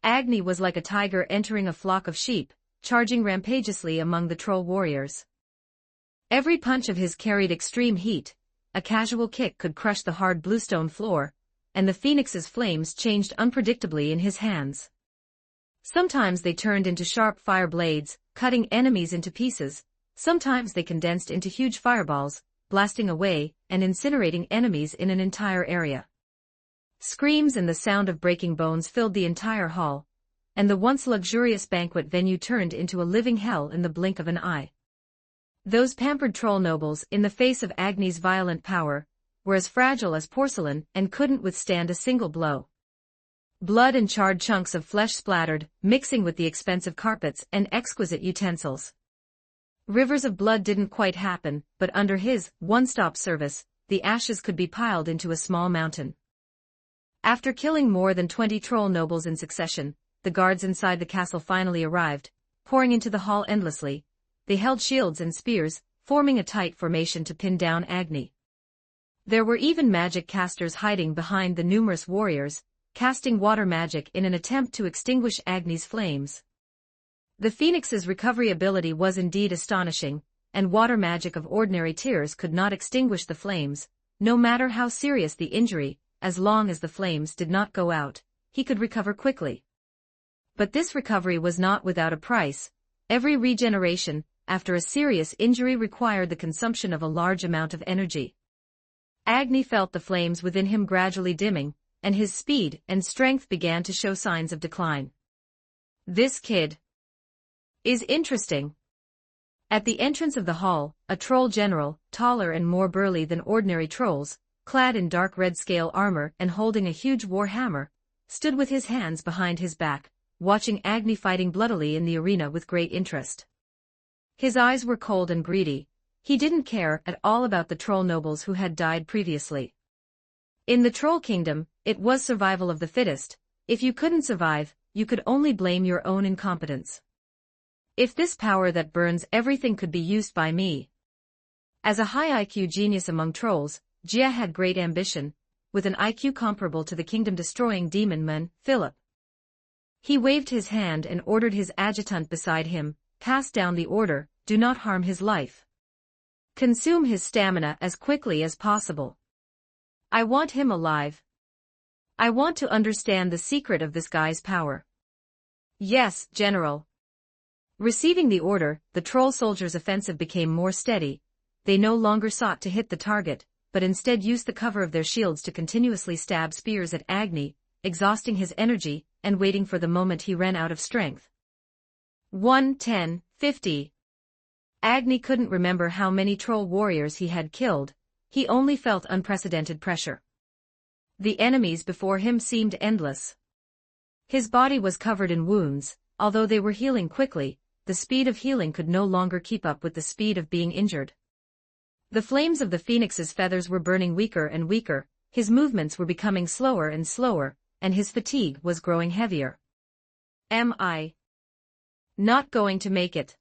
Speaker 2: Agni was like a tiger entering a flock of sheep, charging rampageously among the troll warriors. Every punch of his carried extreme heat, a casual kick could crush the hard bluestone floor, and the phoenix's flames changed unpredictably in his hands. Sometimes they turned into sharp fire blades, cutting enemies into pieces, sometimes they condensed into huge fireballs, blasting away and incinerating enemies in an entire area. Screams and the sound of breaking bones filled the entire hall, and the once luxurious banquet venue turned into a living hell in the blink of an eye. Those pampered troll nobles, in the face of Agni's violent power, were as fragile as porcelain and couldn't withstand a single blow. Blood and charred chunks of flesh splattered, mixing with the expensive carpets and exquisite utensils. Rivers of blood didn't quite happen, but under his one-stop service, the ashes could be piled into a small mountain. After killing more than 20 troll nobles in succession, the guards inside the castle finally arrived, pouring into the hall endlessly. They held shields and spears, forming a tight formation to pin down Agni. There were even magic casters hiding behind the numerous warriors, casting water magic in an attempt to extinguish Agni's flames. The phoenix's recovery ability was indeed astonishing, and water magic of ordinary tears could not extinguish the flames, no matter how serious the injury. As long as the flames did not go out, he could recover quickly. But this recovery was not without a price. Every regeneration, after a serious injury, required the consumption of a large amount of energy. Agni felt the flames within him gradually dimming, and his speed and strength began to show signs of decline. "This kid is interesting." At the entrance of the hall, a troll general, taller and more burly than ordinary trolls, clad in dark red scale armor and holding a huge war hammer, stood with his hands behind his back, watching Agni fighting bloodily in the arena with great interest. His eyes were cold and greedy. He didn't care at all about the troll nobles who had died previously. In the troll kingdom, it was survival of the fittest. If you couldn't survive, you could only blame your own incompetence. If this power that burns everything could be used by me. As a high IQ genius among trolls, Jia had great ambition, with an IQ comparable to the kingdom-destroying demon man, Philip. He waved his hand and ordered his adjutant beside him, pass down the order, do not harm his life. Consume his stamina as quickly as possible. I want him alive. I want to understand the secret of this guy's power. Yes, General. Receiving the order, the troll soldiers' offensive became more steady. They no longer sought to hit the target, but instead used the cover of their shields to continuously stab spears at Agni, exhausting his energy, and waiting for the moment he ran out of strength. 1, 10, 50. Agni couldn't remember how many troll warriors he had killed, he only felt unprecedented pressure. The enemies before him seemed endless. His body was covered in wounds, although they were healing quickly, the speed of healing could no longer keep up with the speed of being injured. The flames of the phoenix's feathers were burning weaker and weaker, his movements were becoming slower and slower, and his fatigue was growing heavier. Am I not going to make it?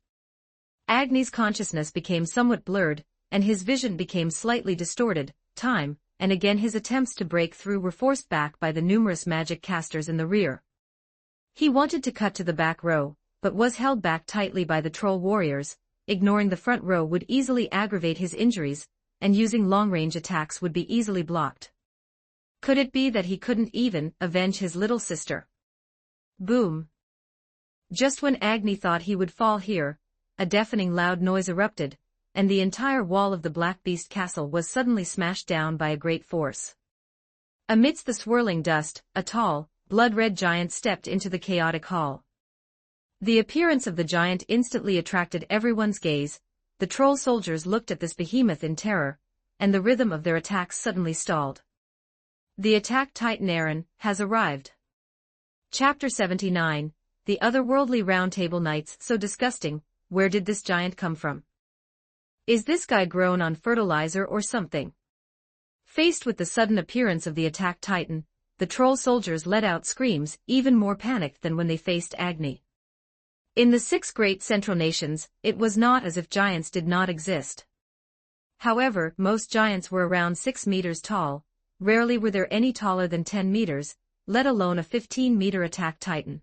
Speaker 2: Agni's consciousness became somewhat blurred, and his vision became slightly distorted. Time and again his attempts to break through were forced back by the numerous magic casters in the rear. He wanted to cut to the back row, but was held back tightly by the troll warriors. Ignoring the front row would easily aggravate his injuries, and using long-range attacks would be easily blocked. Could it be that he couldn't even avenge his little sister? Boom! Just when Agni thought he would fall here, a deafening loud noise erupted, and the entire wall of the Black Beast Castle was suddenly smashed down by a great force. Amidst the swirling dust, a tall, blood-red giant stepped into the chaotic hall. The appearance of the giant instantly attracted everyone's gaze. The troll soldiers looked at this behemoth in terror, and the rhythm of their attacks suddenly stalled. The attack titan Aaron has arrived. Chapter 79, The Otherworldly Roundtable Knights. So disgusting, where did this giant come from? Is this guy grown on fertilizer or something? Faced with the sudden appearance of the attack titan, the troll soldiers let out screams, even more panicked than when they faced Agni. In the 6 great central nations, it was not as if giants did not exist. However, most giants were around 6 meters tall, rarely were there any taller than 10 meters, let alone a 15-meter attack titan.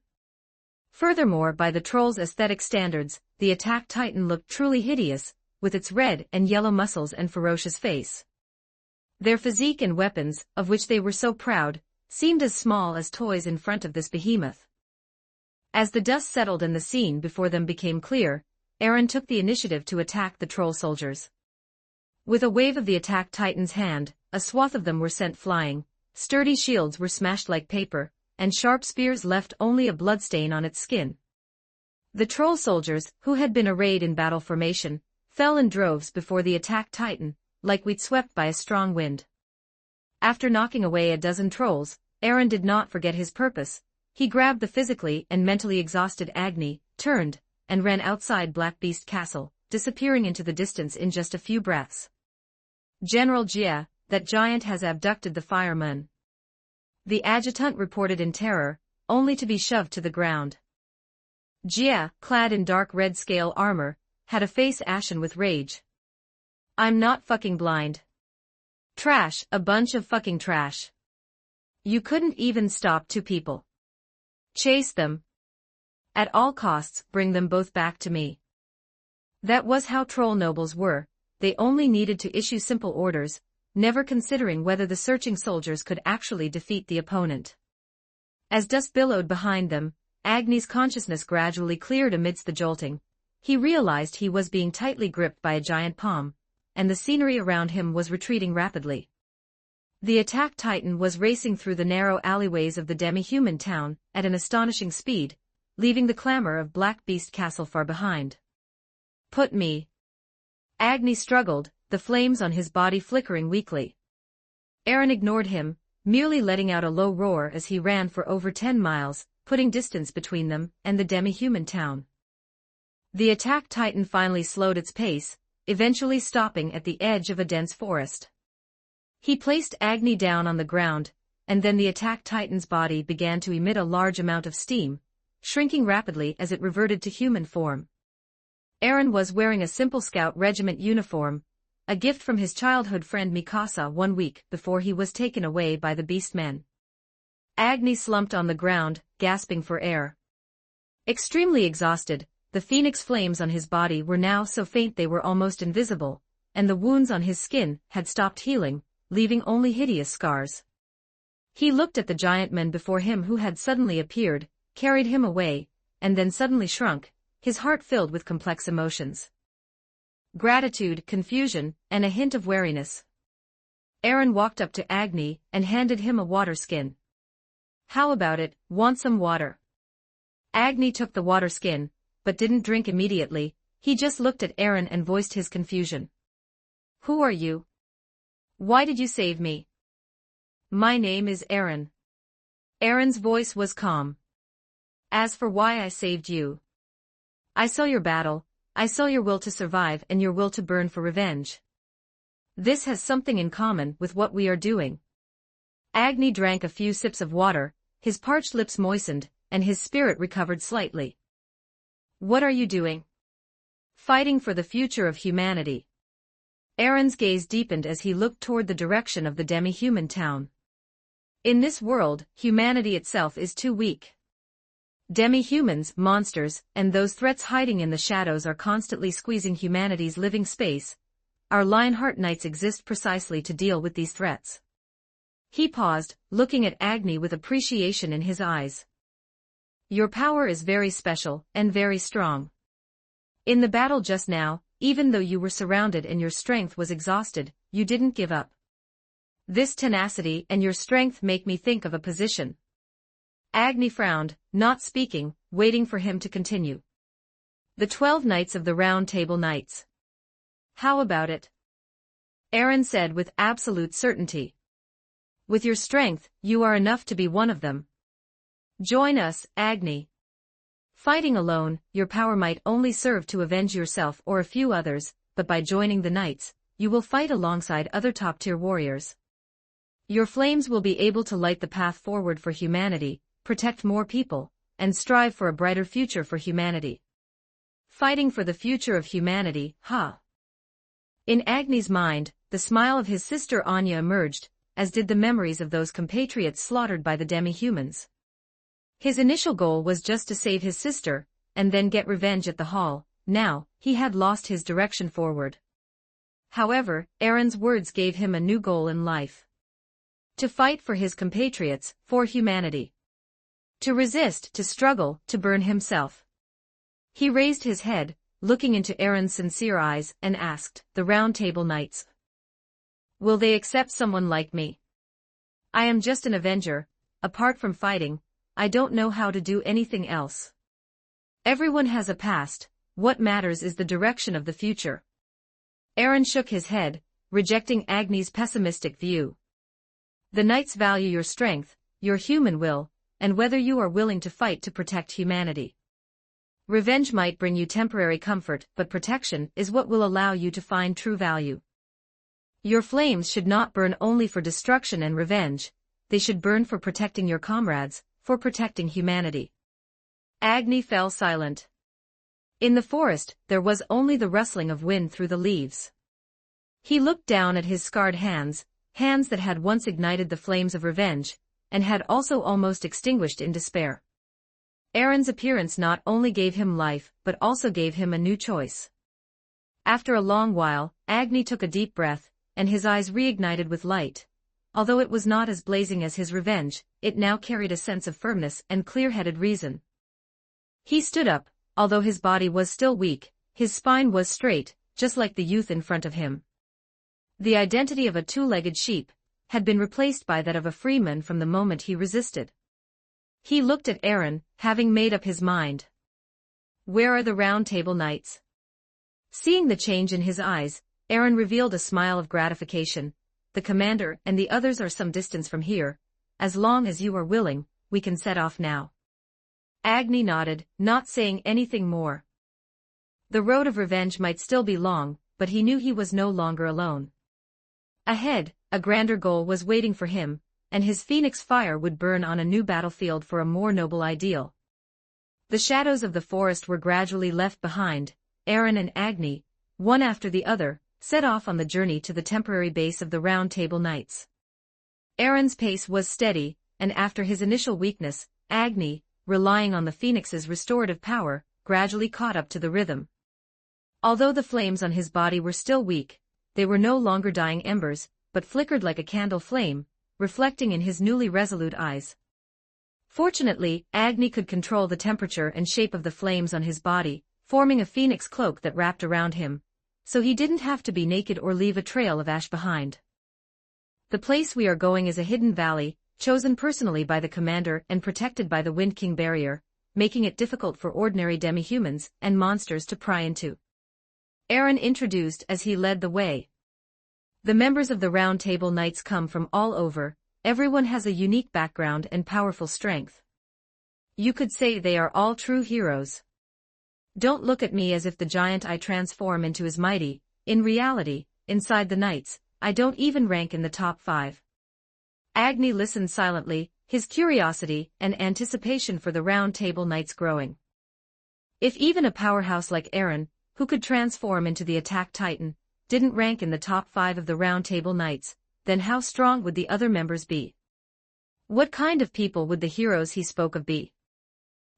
Speaker 2: Furthermore, by the troll's aesthetic standards, the attack titan looked truly hideous, with its red and yellow muscles and ferocious face. Their physique and weapons, of which they were so proud, seemed as small as toys in front of this behemoth. As the dust settled and the scene before them became clear, Aaron took the initiative to attack the troll soldiers. With a wave of the attack titan's hand, a swath of them were sent flying, sturdy shields were smashed like paper, and sharp spears left only a bloodstain on its skin. The troll soldiers, who had been arrayed in battle formation, fell in droves before the attack titan, like wheat swept by a strong wind. After knocking away a dozen trolls, Aaron did not forget his purpose. He grabbed the physically and mentally exhausted Agni, turned, and ran outside Black Beast Castle, disappearing into the distance in just a few breaths. General Jia, that giant has abducted the fireman. The adjutant reported in terror, only to be shoved to the ground. Jia, clad in dark red scale armor, had a face ashen with rage. I'm not fucking blind. Trash, a bunch of fucking trash. You couldn't even stop 2 people. Chase them. At all costs, bring them both back to me. That was how troll nobles were, they only needed to issue simple orders, never considering whether the searching soldiers could actually defeat the opponent. As dust billowed behind them, Agni's consciousness gradually cleared amidst the jolting. He realized he was being tightly gripped by a giant palm, and the scenery around him was retreating rapidly. The attack titan was racing through the narrow alleyways of the demi-human town at an astonishing speed, leaving the clamor of Black Beast Castle far behind. Put me. Agni struggled, the flames on his body flickering weakly. Aaron ignored him, merely letting out a low roar as he ran for over 10 miles, putting distance between them and the demi-human town. The attack titan finally slowed its pace, eventually stopping at the edge of a dense forest. He placed Agni down on the ground, and then the attack titan's body began to emit a large amount of steam, shrinking rapidly as it reverted to human form. Aaron was wearing a simple scout regiment uniform, a gift from his childhood friend Mikasa 1 week before he was taken away by the beastmen. Agni slumped on the ground, gasping for air. Extremely exhausted, the phoenix flames on his body were now so faint they were almost invisible, and the wounds on his skin had stopped healing, leaving only hideous scars. He looked at the giant men before him who had suddenly appeared, carried him away, and then suddenly shrunk, his heart filled with complex emotions. Gratitude, confusion, and a hint of wariness. Aaron walked up to Agni and handed him a water skin. "How about it, want some water?" Agni took the water skin, but didn't drink immediately, he just looked at Aaron and voiced his confusion. "Who are you? Why did you save me?" "My name is Aaron." Aaron's voice was calm. "As for why I saved you, I saw your battle, I saw your will to survive and your will to burn for revenge. This has something in common with what we are doing." Agni drank a few sips of water, his parched lips moistened, and his spirit recovered slightly. "What are you doing?" "Fighting for the future of humanity." Aaron's gaze deepened as he looked toward the direction of the demi-human town. In this world, humanity itself is too weak. Demi-humans, monsters, and those threats hiding in the shadows are constantly squeezing humanity's living space. Our Lionheart Knights exist precisely to deal with these threats. He paused, looking at Agni with appreciation in his eyes. "Your power is very special, and very strong. In the battle just now, even though you were surrounded and your strength was exhausted, you didn't give up. This tenacity and your strength make me think of a position." Agni frowned, not speaking, waiting for him to continue. "The 12 Knights of the Round Table Knights." "How about it?" Aaron said with absolute certainty. "With your strength, you are enough to be one of them. Join us, Agni. Fighting alone, your power might only serve to avenge yourself or a few others, but by joining the Knights, you will fight alongside other top-tier warriors. Your flames will be able to light the path forward for humanity, protect more people, and strive for a brighter future for humanity." Fighting for the future of humanity, huh? In Agni's mind, the smile of his sister Anya emerged, as did the memories of those compatriots slaughtered by the demi-humans. His initial goal was just to save his sister, and then get revenge at the hall. Now, he had lost his direction forward. However, Aaron's words gave him a new goal in life. To fight for his compatriots, for humanity. To resist, to struggle, to burn himself. He raised his head, looking into Aaron's sincere eyes, and asked, "The Round Table Knights. Will they accept someone like me? I am just an avenger. Apart from fighting, I don't know how to do anything else. Everyone has a past, what matters is the direction of the future." Aaron shook his head, rejecting Agni's pessimistic view. "The Knights value your strength, your human will, and whether you are willing to fight to protect humanity. Revenge might bring you temporary comfort, but protection is what will allow you to find true value. Your flames should not burn only for destruction and revenge, they should burn for protecting your comrades, for protecting humanity." Agni fell silent. In the forest, there was only the rustling of wind through the leaves. He looked down at his scarred hands, hands that had once ignited the flames of revenge, and had also almost extinguished in despair. Aaron's appearance not only gave him life but also gave him a new choice. After a long while, Agni took a deep breath, and his eyes reignited with light. Although it was not as blazing as his revenge, it now carried a sense of firmness and clear-headed reason. He stood up, although his body was still weak, his spine was straight, just like the youth in front of him. The identity of a two-legged sheep had been replaced by that of a freeman from the moment he resisted. He looked at Aaron, having made up his mind. "Where are the Round Table Knights?" Seeing the change in his eyes, Aaron revealed a smile of gratification. "The commander and the others are some distance from here. As long as you are willing, we can set off now." Agni nodded, not saying anything more. The road of revenge might still be long, but he knew he was no longer alone. Ahead, a grander goal was waiting for him, and his phoenix fire would burn on a new battlefield for a more noble ideal. The shadows of the forest were gradually left behind. Aaron and Agni, one after the other, set off on the journey to the temporary base of the Round Table Knights. Aaron's pace was steady, and after his initial weakness, Agni, relying on the phoenix's restorative power, gradually caught up to the rhythm. Although the flames on his body were still weak, they were no longer dying embers, but flickered like a candle flame, reflecting in his newly resolute eyes. Fortunately, Agni could control the temperature and shape of the flames on his body, forming a phoenix cloak that wrapped around him, so he didn't have to be naked or leave a trail of ash behind. The place we are going is a hidden valley, chosen personally by the commander and protected by the Wind King barrier, making it difficult for ordinary demi-humans and monsters to pry into. Aaron introduced as he led the way. The members of the Round Table Knights come from all over, everyone has a unique background and powerful strength. You could say they are all true heroes. Don't look at me as if the giant I transform into is mighty. In reality, inside the knights, I don't even rank in the top 5. Agni listened silently, his curiosity and anticipation for the Round Table Knights growing. If even a powerhouse like Aaron, who could transform into the attack titan, didn't rank in the top 5 of the Round Table Knights, then how strong would the other members be? What kind of people would the heroes he spoke of be?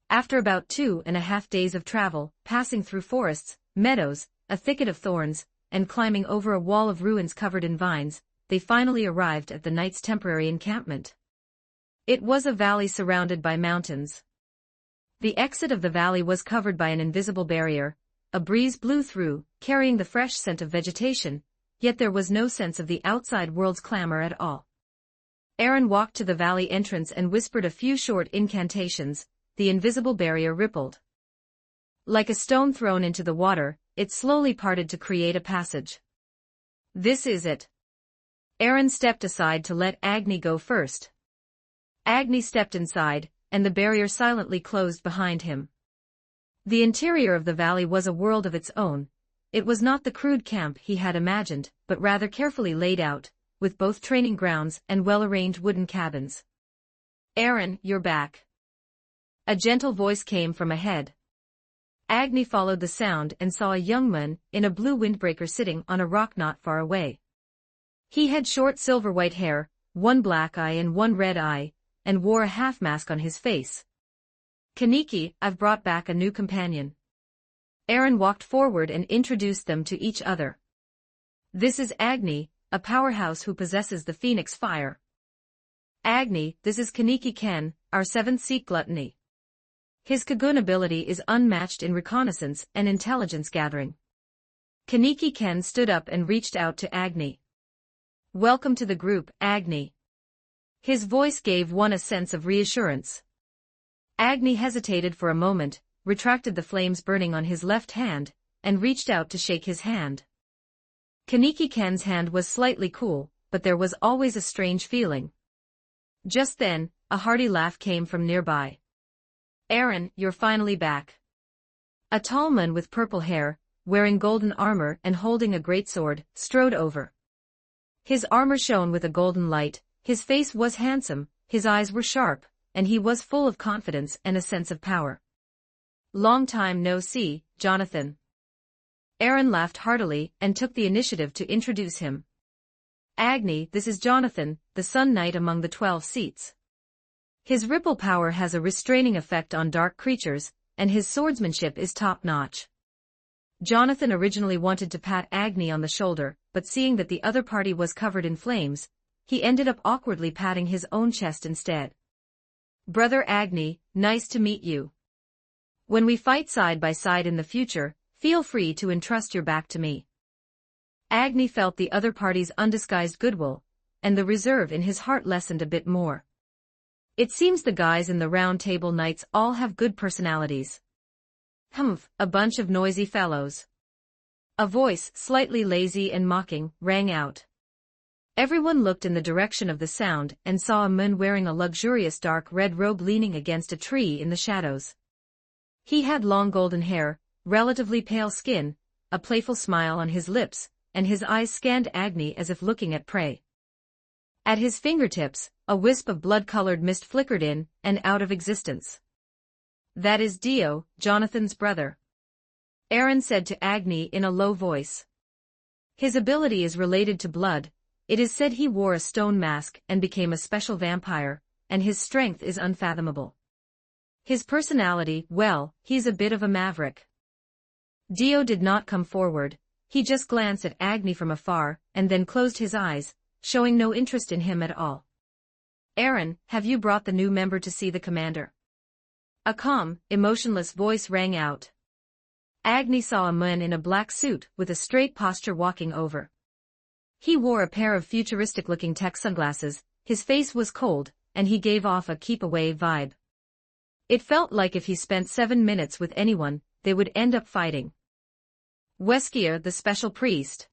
Speaker 2: After about 2.5 days of travel, passing through forests, meadows, a thicket of thorns, and climbing over a wall of ruins covered in vines, they finally arrived at the knights' temporary encampment. It was a valley surrounded by mountains. The exit of the valley was covered by an invisible barrier. A breeze blew through, carrying the fresh scent of vegetation, yet there was no sense of the outside world's clamor at all. Aaron walked to the valley entrance and whispered a few short incantations. The invisible barrier rippled. Like a stone thrown into the water, it slowly parted to create a passage. This is it. Aaron stepped aside to let Agni go first. Agni stepped inside, and the barrier silently closed behind him. The interior of the valley was a world of its own. It was not the crude camp he had imagined, but rather carefully laid out, with both training grounds and well-arranged wooden cabins. Aaron, you're back. A gentle voice came from ahead. Agni followed the sound and saw a young man in a blue windbreaker sitting on a rock not far away. He had short silver-white hair, one black eye and one red eye, and wore a half-mask on his face. Kaneki, I've brought back a new companion. Aaron walked forward and introduced them to each other. This is Agni, a powerhouse who possesses the Phoenix Fire. Agni, this is Kaneki Ken, our 7th Seek Gluttony. His Kagun ability is unmatched in reconnaissance and intelligence gathering. Kaneki Ken stood up and reached out to Agni. Welcome to the group, Agni. His voice gave one a sense of reassurance. Agni hesitated for a moment, retracted the flames burning on his left hand, and reached out to shake his hand. Kaneki Ken's hand was slightly cool, but there was always a strange feeling. Just then, a hearty laugh came from nearby. Aaron, you're finally back. A tall man with purple hair, wearing golden armor and holding a greatsword, strode over. His armor shone with a golden light, his face was handsome, his eyes were sharp, and he was full of confidence and a sense of power. Long time no see, Jonathan. Aaron laughed heartily and took the initiative to introduce him. Agni, this is Jonathan, the Sun Knight among the 12 seats. His ripple power has a restraining effect on dark creatures, and his swordsmanship is top-notch. Jonathan originally wanted to pat Agni on the shoulder, but seeing that the other party was covered in flames, he ended up awkwardly patting his own chest instead. Brother Agni, nice to meet you. When we fight side by side in the future, feel free to entrust your back to me. Agni felt the other party's undisguised goodwill, and the reserve in his heart lessened a bit more. It seems the guys in the Round Table Knights all have good personalities. Humph, a bunch of noisy fellows. A voice, slightly lazy and mocking, rang out. Everyone looked in the direction of the sound and saw a man wearing a luxurious dark red robe leaning against a tree in the shadows. He had long golden hair, relatively pale skin, a playful smile on his lips, and his eyes scanned Agni as if looking at prey. At his fingertips, a wisp of blood-colored mist flickered in and out of existence. That is Dio, Jonathan's brother. Aaron said to Agni in a low voice. His ability is related to blood. It is said he wore a stone mask and became a special vampire, and his strength is unfathomable. His personality, well, he's a bit of a maverick. Dio did not come forward, he just glanced at Agni from afar, and then closed his eyes, showing no interest in him at all. "Aaron, have you brought the new member to see the commander?" A calm, emotionless voice rang out. Agni saw a man in a black suit with a straight posture walking over. He wore a pair of futuristic-looking tech sunglasses, his face was cold, and he gave off a keep-away vibe. It felt like if he spent 7 minutes with anyone, they would end up fighting. Weskier, the special priest.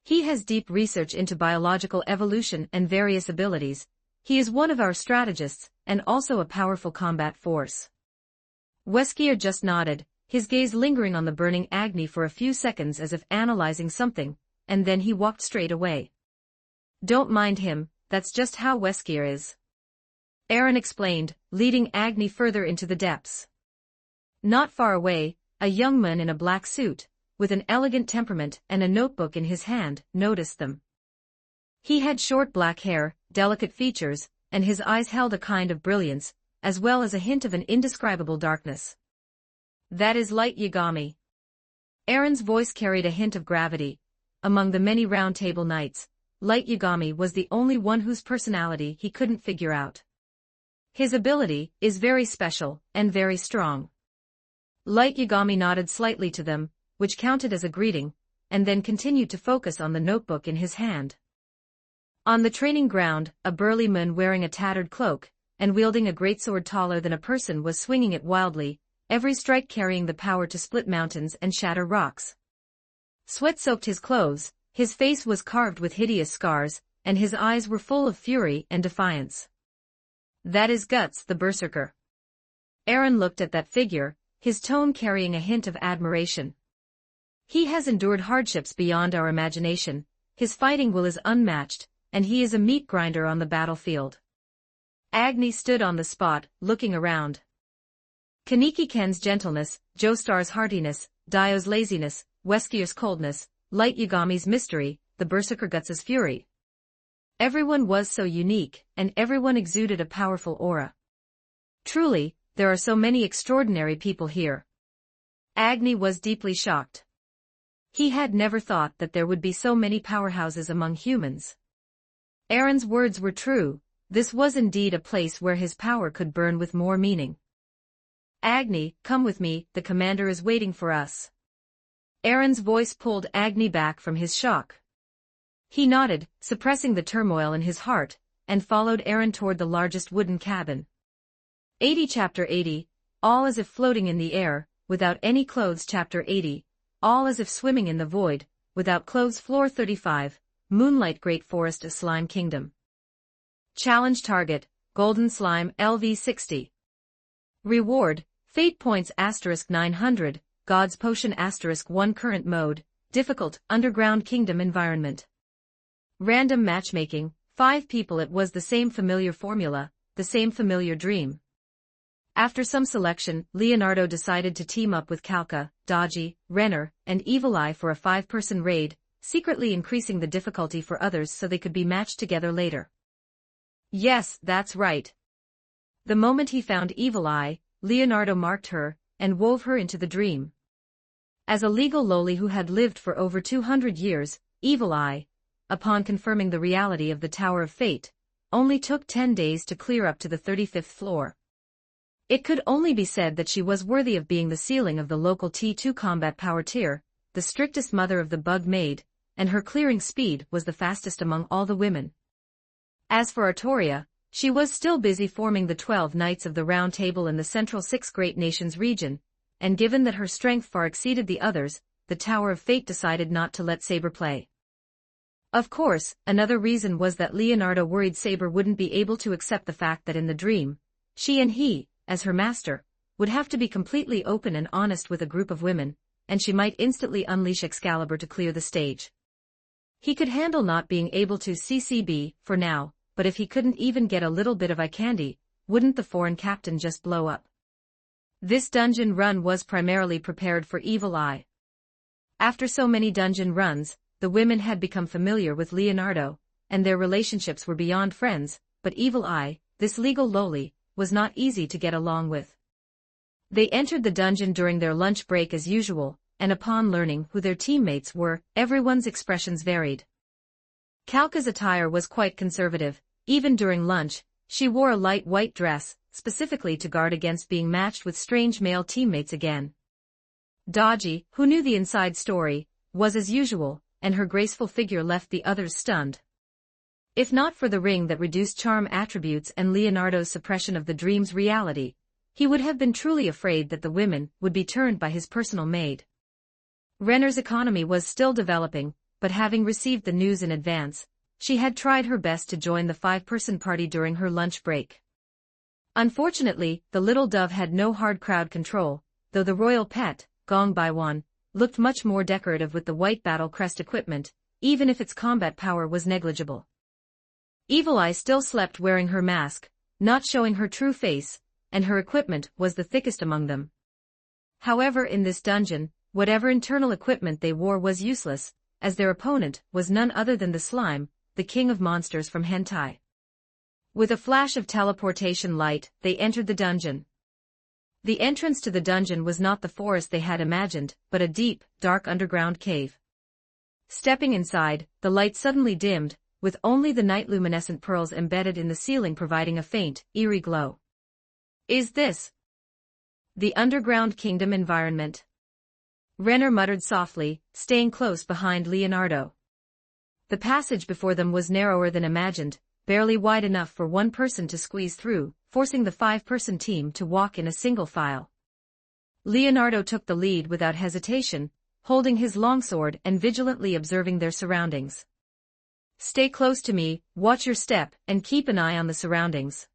Speaker 2: He has deep research into biological evolution and various abilities. He is one of our strategists, and also a powerful combat force. Weskier just nodded, his gaze lingering on the burning Agni for a few seconds as if analyzing something, and then he walked straight away. "Don't mind him, that's just how Weskier is," Aaron explained, leading Agni further into the depths. Not far away, a young man in a black suit, with an elegant temperament and a notebook in his hand, noticed them. He had short black hair, delicate features, and his eyes held a kind of brilliance, as well as a hint of an indescribable darkness. "That is Light Yagami." Aaron's voice carried a hint of gravity. Among the many round table knights, Light Yagami was the only one whose personality he couldn't figure out. "His ability is very special and very strong." Light Yagami nodded slightly to them, which counted as a greeting, and then continued to focus on the notebook in his hand. On the training ground, a burly man wearing a tattered cloak, and wielding a greatsword taller than a person was swinging it wildly, every strike carrying the power to split mountains and shatter rocks. Sweat soaked his clothes, his face was carved with hideous scars, and his eyes were full of fury and defiance. "That is Guts, the Berserker." Aaron looked at that figure, his tone carrying a hint of admiration. "He has endured hardships beyond our imagination, his fighting will is unmatched, and he is a meat grinder on the battlefield." Agni stood on the spot, looking around. Kaneki Ken's gentleness, Joestar's heartiness, Dio's laziness, Weskier's coldness, Light Yagami's mystery, the Berserker Guts's fury. Everyone was so unique, and everyone exuded a powerful aura. Truly, there are so many extraordinary people here. Agni was deeply shocked. He had never thought that there would be so many powerhouses among humans. Aaron's words were true, this was indeed a place where his power could burn with more meaning. "Agni, come with me, the commander is waiting for us." Aaron's voice pulled Agni back from his shock. He nodded, suppressing the turmoil in his heart, and followed Aaron toward the largest wooden cabin. 80 Chapter 80, all as if floating in the air, without any clothes. Chapter 80, all as if swimming in the void, without clothes. Floor 35, Moonlight Great Forest of Slime Kingdom. Challenge target, Golden Slime LV 60. Reward, Fate Points *900, God's Potion *1 Current Mode, Difficult, Underground Kingdom Environment. Random matchmaking, 5 people. It was the same familiar formula, the same familiar dream. After some selection, Leonardo decided to team up with Kalka, Dodgy, Renner, and Evil Eye for a 5-person raid, secretly increasing the difficulty for others so they could be matched together later. Yes, that's right. The moment he found Evil Eye, Leonardo marked her, and wove her into the dream. As a legal lowly who had lived for over 200 years, Evil Eye, upon confirming the reality of the Tower of Fate, only took 10 days to clear up to the 35th floor. It could only be said that she was worthy of being the ceiling of the local T2 combat power tier, the strictest mother of the bug maid, and her clearing speed was the fastest among all the women. As for Artoria, she was still busy forming the 12 Knights of the Round Table in the Central Six Great Nations region, and given that her strength far exceeded the others, the Tower of Fate decided not to let Saber play. Of course, another reason was that Leonardo worried Saber wouldn't be able to accept the fact that in the dream, she and he, as her master, would have to be completely open and honest with a group of women, and she might instantly unleash Excalibur to clear the stage. He could handle not being able to CCB, for now, but if he couldn't even get a little bit of eye candy, wouldn't the foreign captain just blow up? This dungeon run was primarily prepared for Evil Eye. After so many dungeon runs, the women had become familiar with Leonardo, and their relationships were beyond friends, but Evil Eye, this legal lowly, was not easy to get along with. They entered the dungeon during their lunch break as usual, and upon learning who their teammates were, everyone's expressions varied. Kalka's attire was quite conservative. Even during lunch, she wore a light white dress, specifically to guard against being matched with strange male teammates again. Dodgy, who knew the inside story, was as usual, and her graceful figure left the others stunned. If not for the ring that reduced charm attributes and Leonardo's suppression of the dream's reality, he would have been truly afraid that the women would be turned by his personal maid. Renner's economy was still developing, but having received the news in advance, she had tried her best to join the 5-person party during her lunch break. Unfortunately, the little dove had no hard crowd control, though the royal pet, Gong Baiwan, looked much more decorative with the white battle crest equipment, even if its combat power was negligible. Evil Eye still slept wearing her mask, not showing her true face, and her equipment was the thickest among them. However, in this dungeon, whatever internal equipment they wore was useless, as their opponent was none other than the slime, the king of monsters from hentai. With a flash of teleportation light, they entered the dungeon. The entrance to the dungeon was not the forest they had imagined, but a deep, dark underground cave. Stepping inside, the light suddenly dimmed, with only the night-luminescent pearls embedded in the ceiling providing a faint, eerie glow. Is this the underground kingdom environment? Renner muttered softly, staying close behind Leonardo. The passage before them was narrower than imagined, barely wide enough for one person to squeeze through, forcing the 5-person team to walk in a single file. Leonardo took the lead without hesitation, holding his longsword and vigilantly observing their surroundings. Stay close to me, watch your step, and keep an eye on the surroundings.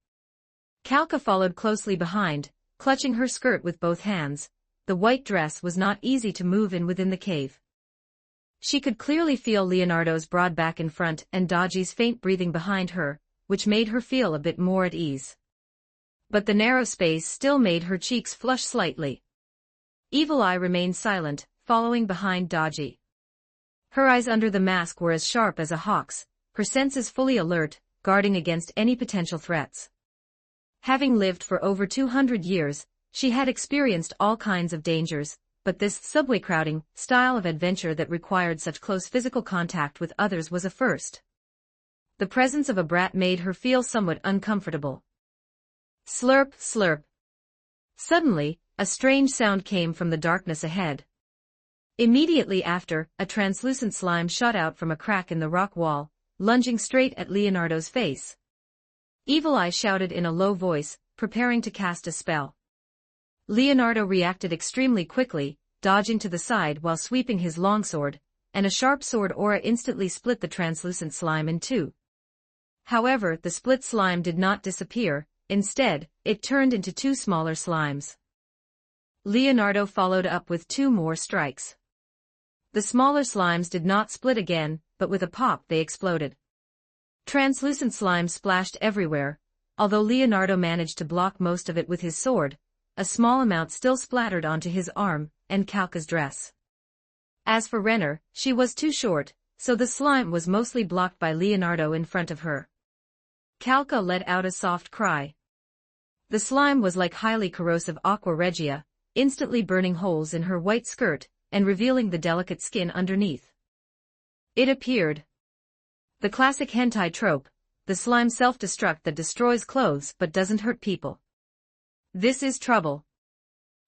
Speaker 2: Kalka followed closely behind, clutching her skirt with both hands. The white dress was not easy to move in within the cave. She could clearly feel Leonardo's broad back in front and Dodgy's faint breathing behind her, which made her feel a bit more at ease. But the narrow space still made her cheeks flush slightly. Evil Eye remained silent, following behind Dodgy. Her eyes under the mask were as sharp as a hawk's, her senses fully alert, guarding against any potential threats. Having lived for over 200 years, she had experienced all kinds of dangers, but this subway crowding style of adventure that required such close physical contact with others was a first. The presence of a brat made her feel somewhat uncomfortable. Slurp, slurp. Suddenly, a strange sound came from the darkness ahead. Immediately after, a translucent slime shot out from a crack in the rock wall, lunging straight at Leonardo's face. Evil Eye shouted in a low voice, preparing to cast a spell. Leonardo reacted extremely quickly, dodging to the side while sweeping his longsword, and a sharp sword aura instantly split the translucent slime in two. However, the split slime did not disappear, instead, it turned into two smaller slimes. Leonardo followed up with two more strikes. The smaller slimes did not split again, but with a pop they exploded. Translucent slime splashed everywhere, although Leonardo managed to block most of it with his sword. A small amount still splattered onto his arm and Kalka's dress. As for Renner, she was too short, so the slime was mostly blocked by Leonardo in front of her. Kalka let out a soft cry. The slime was like highly corrosive aqua regia, instantly burning holes in her white skirt and revealing the delicate skin underneath. It appeared. The classic hentai trope, the slime self-destruct that destroys clothes but doesn't hurt people. This is trouble.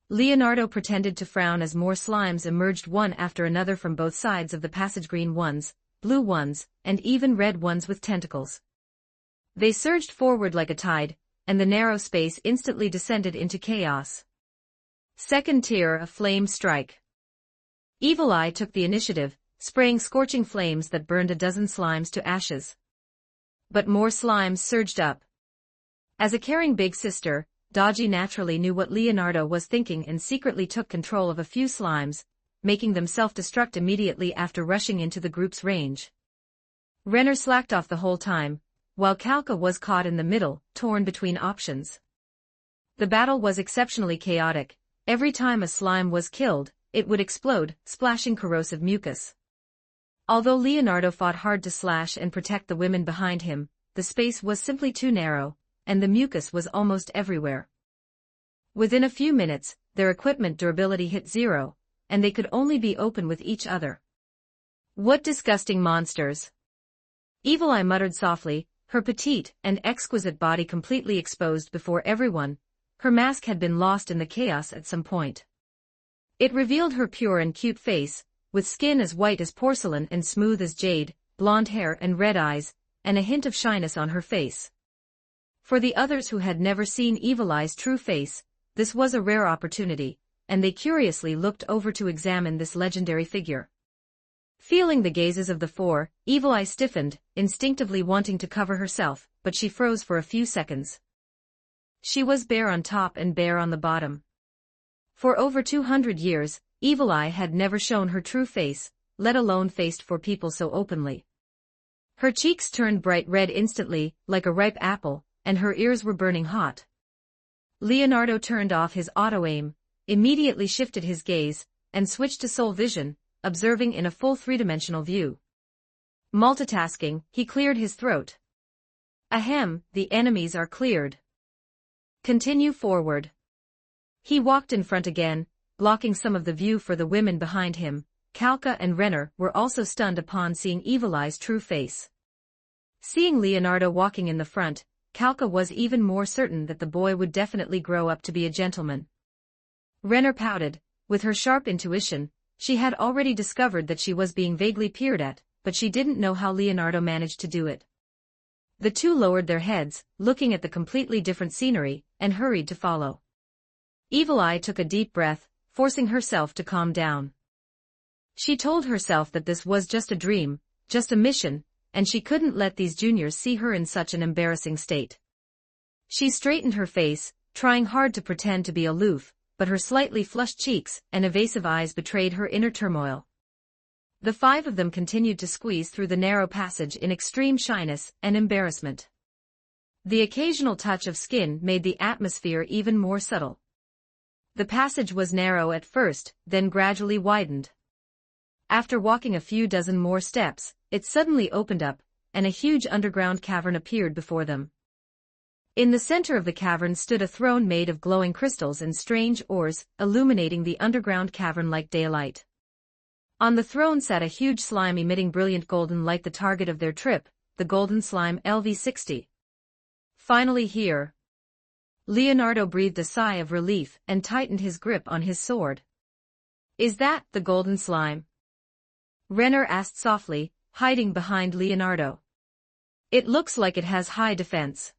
Speaker 2: Leonardo pretended to frown as more slimes emerged one after another from both sides of the passage, green ones, blue ones, and even red ones with tentacles. They surged forward like a tide, and the narrow space instantly descended into chaos. Second tier, a flame strike. Evil Eye took the initiative, spraying scorching flames that burned a dozen slimes to ashes. But more slimes surged up. As a caring big sister, Dodgy naturally knew what Leonardo was thinking and secretly took control of a few slimes, making them self-destruct immediately after rushing into the group's range. Renner slacked off the whole time, while Kalka was caught in the middle, torn between options. The battle was exceptionally chaotic. Every time a slime was killed, it would explode, splashing corrosive mucus. Although Leonardo fought hard to slash and protect the women behind him, the space was simply too narrow, and the mucus was almost everywhere. Within a few minutes, their equipment durability hit zero, and they could only be open with each other. What disgusting monsters! Evil Eye muttered softly, her petite and exquisite body completely exposed before everyone. Her mask had been lost in the chaos at some point. It revealed her pure and cute face, with skin as white as porcelain and smooth as jade, blonde hair and red eyes, and a hint of shyness on her face. For the others who had never seen Evil Eye's true face, this was a rare opportunity, and they curiously looked over to examine this legendary figure. Feeling the gazes of the four, Evil Eye stiffened, instinctively wanting to cover herself, but she froze for a few seconds. She was bare on top and bare on the bottom. For over 200 years, Evil Eye had never shown her true face, let alone faced for people so openly. Her cheeks turned bright red instantly, like a ripe apple, and her ears were burning hot. Leonardo turned off his auto-aim, immediately shifted his gaze, and switched to soul vision, observing in a full three-dimensional view. Multitasking, he cleared his throat. Ahem, the enemies are cleared. Continue forward. He walked in front again, blocking some of the view for the women behind him. Kalka and Renner were also stunned upon seeing Evil Eye's true face. Seeing Leonardo walking in the front, Kalka was even more certain that the boy would definitely grow up to be a gentleman. Renner pouted. With her sharp intuition, she had already discovered that she was being vaguely peered at, but she didn't know how Leonardo managed to do it. The two lowered their heads, looking at the completely different scenery, and hurried to follow. Evil Eye took a deep breath, forcing herself to calm down. She told herself that this was just a dream, just a mission, and she couldn't let these juniors see her in such an embarrassing state. She straightened her face, trying hard to pretend to be aloof, but her slightly flushed cheeks and evasive eyes betrayed her inner turmoil. The five of them continued to squeeze through the narrow passage in extreme shyness and embarrassment. The occasional touch of skin made the atmosphere even more subtle. The passage was narrow at first, then gradually widened. After walking a few dozen more steps, it suddenly opened up, and a huge underground cavern appeared before them. In the center of the cavern stood a throne made of glowing crystals and strange ores, illuminating the underground cavern like daylight. On the throne sat a huge slime emitting brilliant golden light, the target of their trip, the golden slime LV-60. Finally here. Leonardo breathed a sigh of relief and tightened his grip on his sword. Is that the golden slime? Renner asked softly, hiding behind Leonardo. It looks like it has high defense.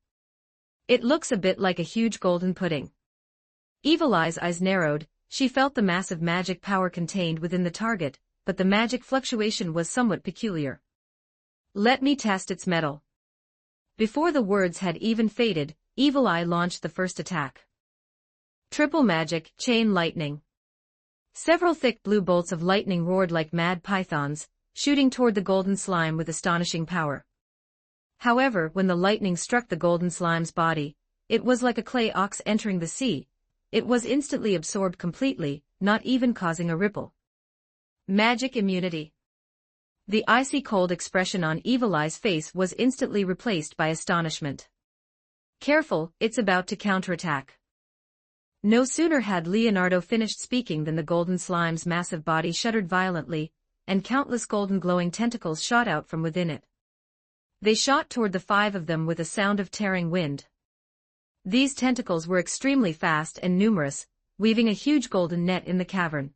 Speaker 2: It looks a bit like a huge golden pudding. Evil Eye's eyes narrowed. She felt the massive magic power contained within the target, but the magic fluctuation was somewhat peculiar. Let me test its metal. Before the words had even faded, Evil Eye launched the first attack. Triple magic, chain lightning. Several thick blue bolts of lightning roared like mad pythons, shooting toward the golden slime with astonishing power. However, when the lightning struck the golden slime's body, it was like a clay ox entering the sea. It was instantly absorbed completely, not even causing a ripple. Magic immunity. The icy cold expression on Evil Eye's face was instantly replaced by astonishment. Careful, it's about to counterattack. No sooner had Leonardo finished speaking than the golden slime's massive body shuddered violently, and countless golden glowing tentacles shot out from within it. They shot toward the five of them with a sound of tearing wind. These tentacles were extremely fast and numerous, weaving a huge golden net in the cavern.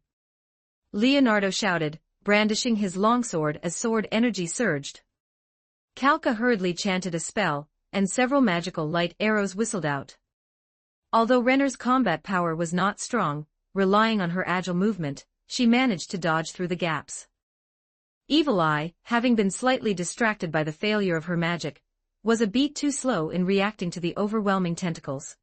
Speaker 2: Leonardo shouted, brandishing his longsword as sword energy surged. Kalka hurriedly chanted a spell, and several magical light arrows whistled out. Although Renner's combat power was not strong, relying on her agile movement, she managed to dodge through the gaps. Evil Eye, having been slightly distracted by the failure of her magic, was a beat too slow in reacting to the overwhelming tentacles.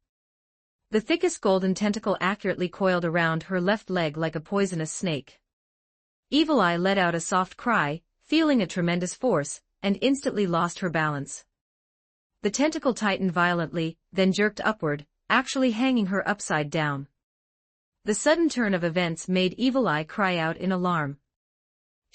Speaker 2: The thickest golden tentacle accurately coiled around her left leg like a poisonous snake. Evil Eye let out a soft cry, feeling a tremendous force, and instantly lost her balance. The tentacle tightened violently, then jerked upward, actually hanging her upside down. The sudden turn of events made Evil Eye cry out in alarm.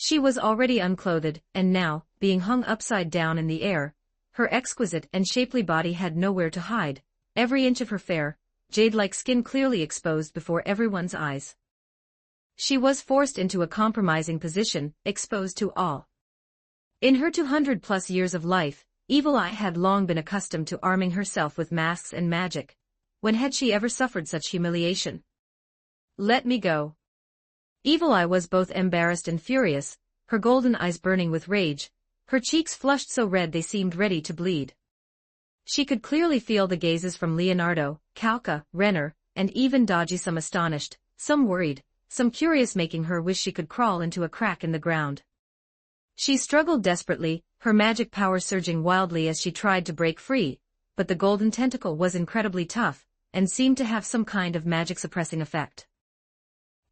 Speaker 2: She was already unclothed, and now, being hung upside down in the air, her exquisite and shapely body had nowhere to hide, every inch of her fair, jade-like skin clearly exposed before everyone's eyes. She was forced into a compromising position, exposed to all. In her 200-plus years of life, Evil Eye had long been accustomed to arming herself with masks and magic. When had she ever suffered such humiliation? Let me go. Evil Eye was both embarrassed and furious, her golden eyes burning with rage, her cheeks flushed so red they seemed ready to bleed. She could clearly feel the gazes from Leonardo, Calca, Renner, and even Dodgy, some astonished, some worried, some curious, making her wish she could crawl into a crack in the ground. She struggled desperately, her magic power surging wildly as she tried to break free, but the golden tentacle was incredibly tough, and seemed to have some kind of magic-suppressing effect.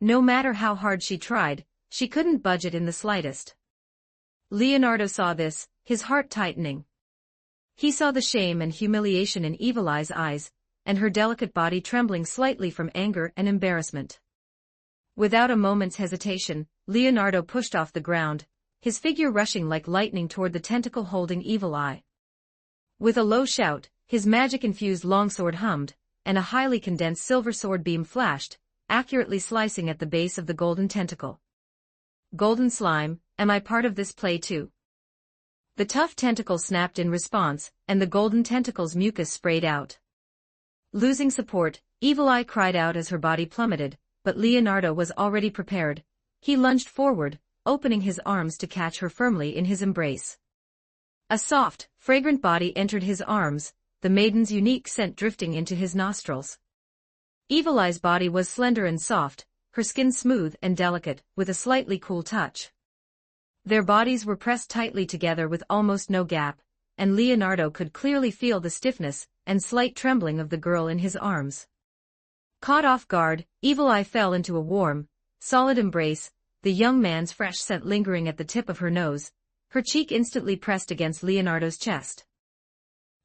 Speaker 2: No matter how hard she tried, she couldn't budge it in the slightest. Leonardo saw this, his heart tightening. He saw the shame and humiliation in Evil Eye's eyes, and her delicate body trembling slightly from anger and embarrassment. Without a moment's hesitation, Leonardo pushed off the ground, his figure rushing like lightning toward the tentacle holding Evil Eye. With a low shout, his magic-infused longsword hummed, and a highly condensed silver sword beam flashed, accurately slicing at the base of the golden tentacle. Golden slime, am I part of this play too? The tough tentacle snapped in response, and the golden tentacle's mucus sprayed out. Losing support, Evil Eye cried out as her body plummeted, but Leonardo was already prepared. He lunged forward, opening his arms to catch her firmly in his embrace. A soft, fragrant body entered his arms, the maiden's unique scent drifting into his nostrils. Evil Eye's body was slender and soft, her skin smooth and delicate, with a slightly cool touch. Their bodies were pressed tightly together with almost no gap, and Leonardo could clearly feel the stiffness and slight trembling of the girl in his arms. Caught off guard, Evil Eye fell into a warm, solid embrace, the young man's fresh scent lingering at the tip of her nose, her cheek instantly pressed against Leonardo's chest.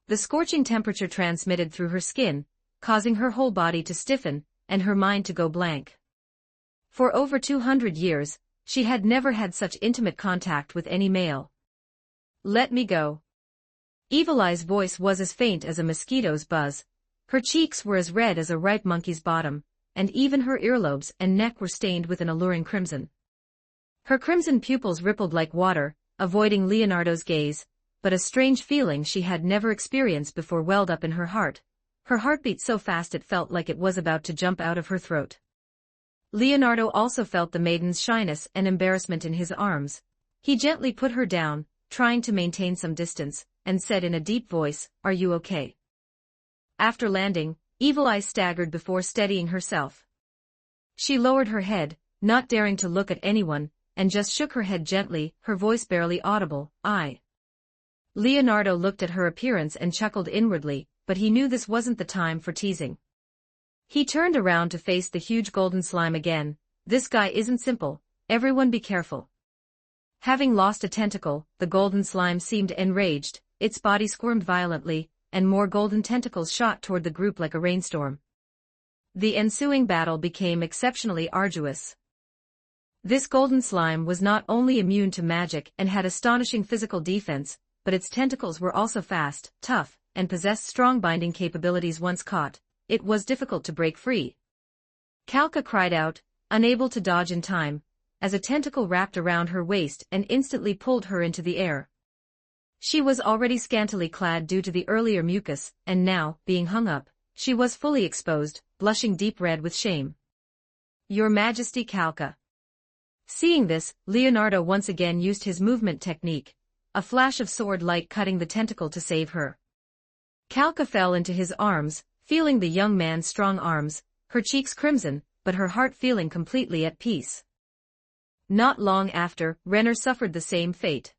Speaker 2: The scorching temperature transmitted through her skin, causing her whole body to stiffen, and her mind to go blank. For over 200 years, she had never had such intimate contact with any male. Let me go. Evil Eye's voice was as faint as a mosquito's buzz, her cheeks were as red as a ripe monkey's bottom, and even her earlobes and neck were stained with an alluring crimson. Her crimson pupils rippled like water, avoiding Leonardo's gaze, but a strange feeling she had never experienced before welled up in her heartbeat so fast it felt like it was about to jump out of her throat. Leonardo also felt the maiden's shyness and embarrassment in his arms. He gently put her down, trying to maintain some distance, and said in a deep voice, "Are you okay?" After landing, Evil Eye staggered before steadying herself. She lowered her head, not daring to look at anyone, and just shook her head gently, her voice barely audible, "I." Leonardo looked at her appearance and chuckled inwardly, but he knew this wasn't the time for teasing. He turned around to face the huge golden slime again. "This guy isn't simple, everyone be careful." Having lost a tentacle, the golden slime seemed enraged, its body squirmed violently, and more golden tentacles shot toward the group like a rainstorm. The ensuing battle became exceptionally arduous. This golden slime was not only immune to magic and had astonishing physical defense, but its tentacles were also fast, tough, and possessed strong binding capabilities. Once caught, it was difficult to break free. Calca cried out, unable to dodge in time, as a tentacle wrapped around her waist and instantly pulled her into the air. She was already scantily clad due to the earlier mucus, and now, being hung up, she was fully exposed, blushing deep red with shame. "Your Majesty, Calca." Seeing this, Leonardo once again used his movement technique, a flash of sword light cutting the tentacle to save her. Calca fell into his arms, feeling the young man's strong arms, her cheeks crimson, but her heart feeling completely at peace. Not long after, Renner suffered the same fate.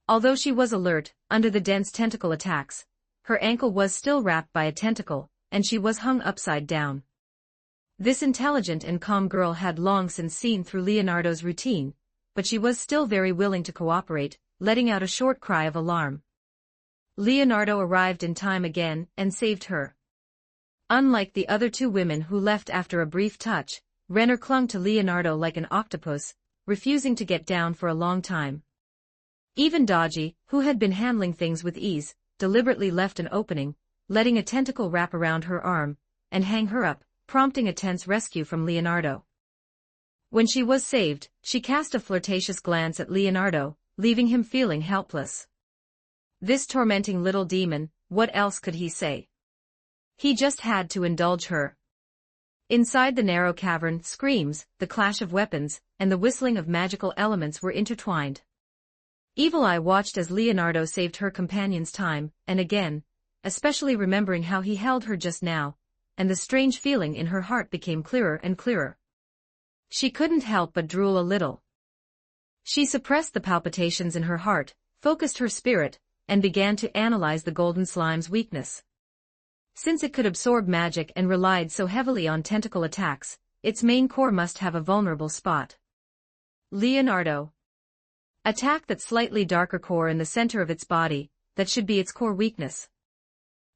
Speaker 2: Although she was alert, under the dense tentacle attacks, her ankle was still wrapped by a tentacle, and she was hung upside down. This intelligent and calm girl had long since seen through Leonardo's routine, but she was still very willing to cooperate, letting out a short cry of alarm. Leonardo arrived in time again and saved her. Unlike the other two women who left after a brief touch, Renner clung to Leonardo like an octopus, refusing to get down for a long time. Even Dodgy, who had been handling things with ease, deliberately left an opening, letting a tentacle wrap around her arm and hang her up, prompting a tense rescue from Leonardo. When she was saved, she cast a flirtatious glance at Leonardo, leaving him feeling helpless. This tormenting little demon, what else could he say? He just had to indulge her. Inside the narrow cavern, screams, the clash of weapons, and the whistling of magical elements were intertwined. Evil Eye watched as Leonardo saved her companion's time, and again, especially remembering how he held her just now, and the strange feeling in her heart became clearer and clearer. She couldn't help but drool a little. She suppressed the palpitations in her heart, focused her spirit, and began to analyze the golden slime's weakness. Since it could absorb magic and relied so heavily on tentacle attacks, its main core must have a vulnerable spot. Leonardo. Attack that slightly darker core in the center of its body, that should be its core weakness.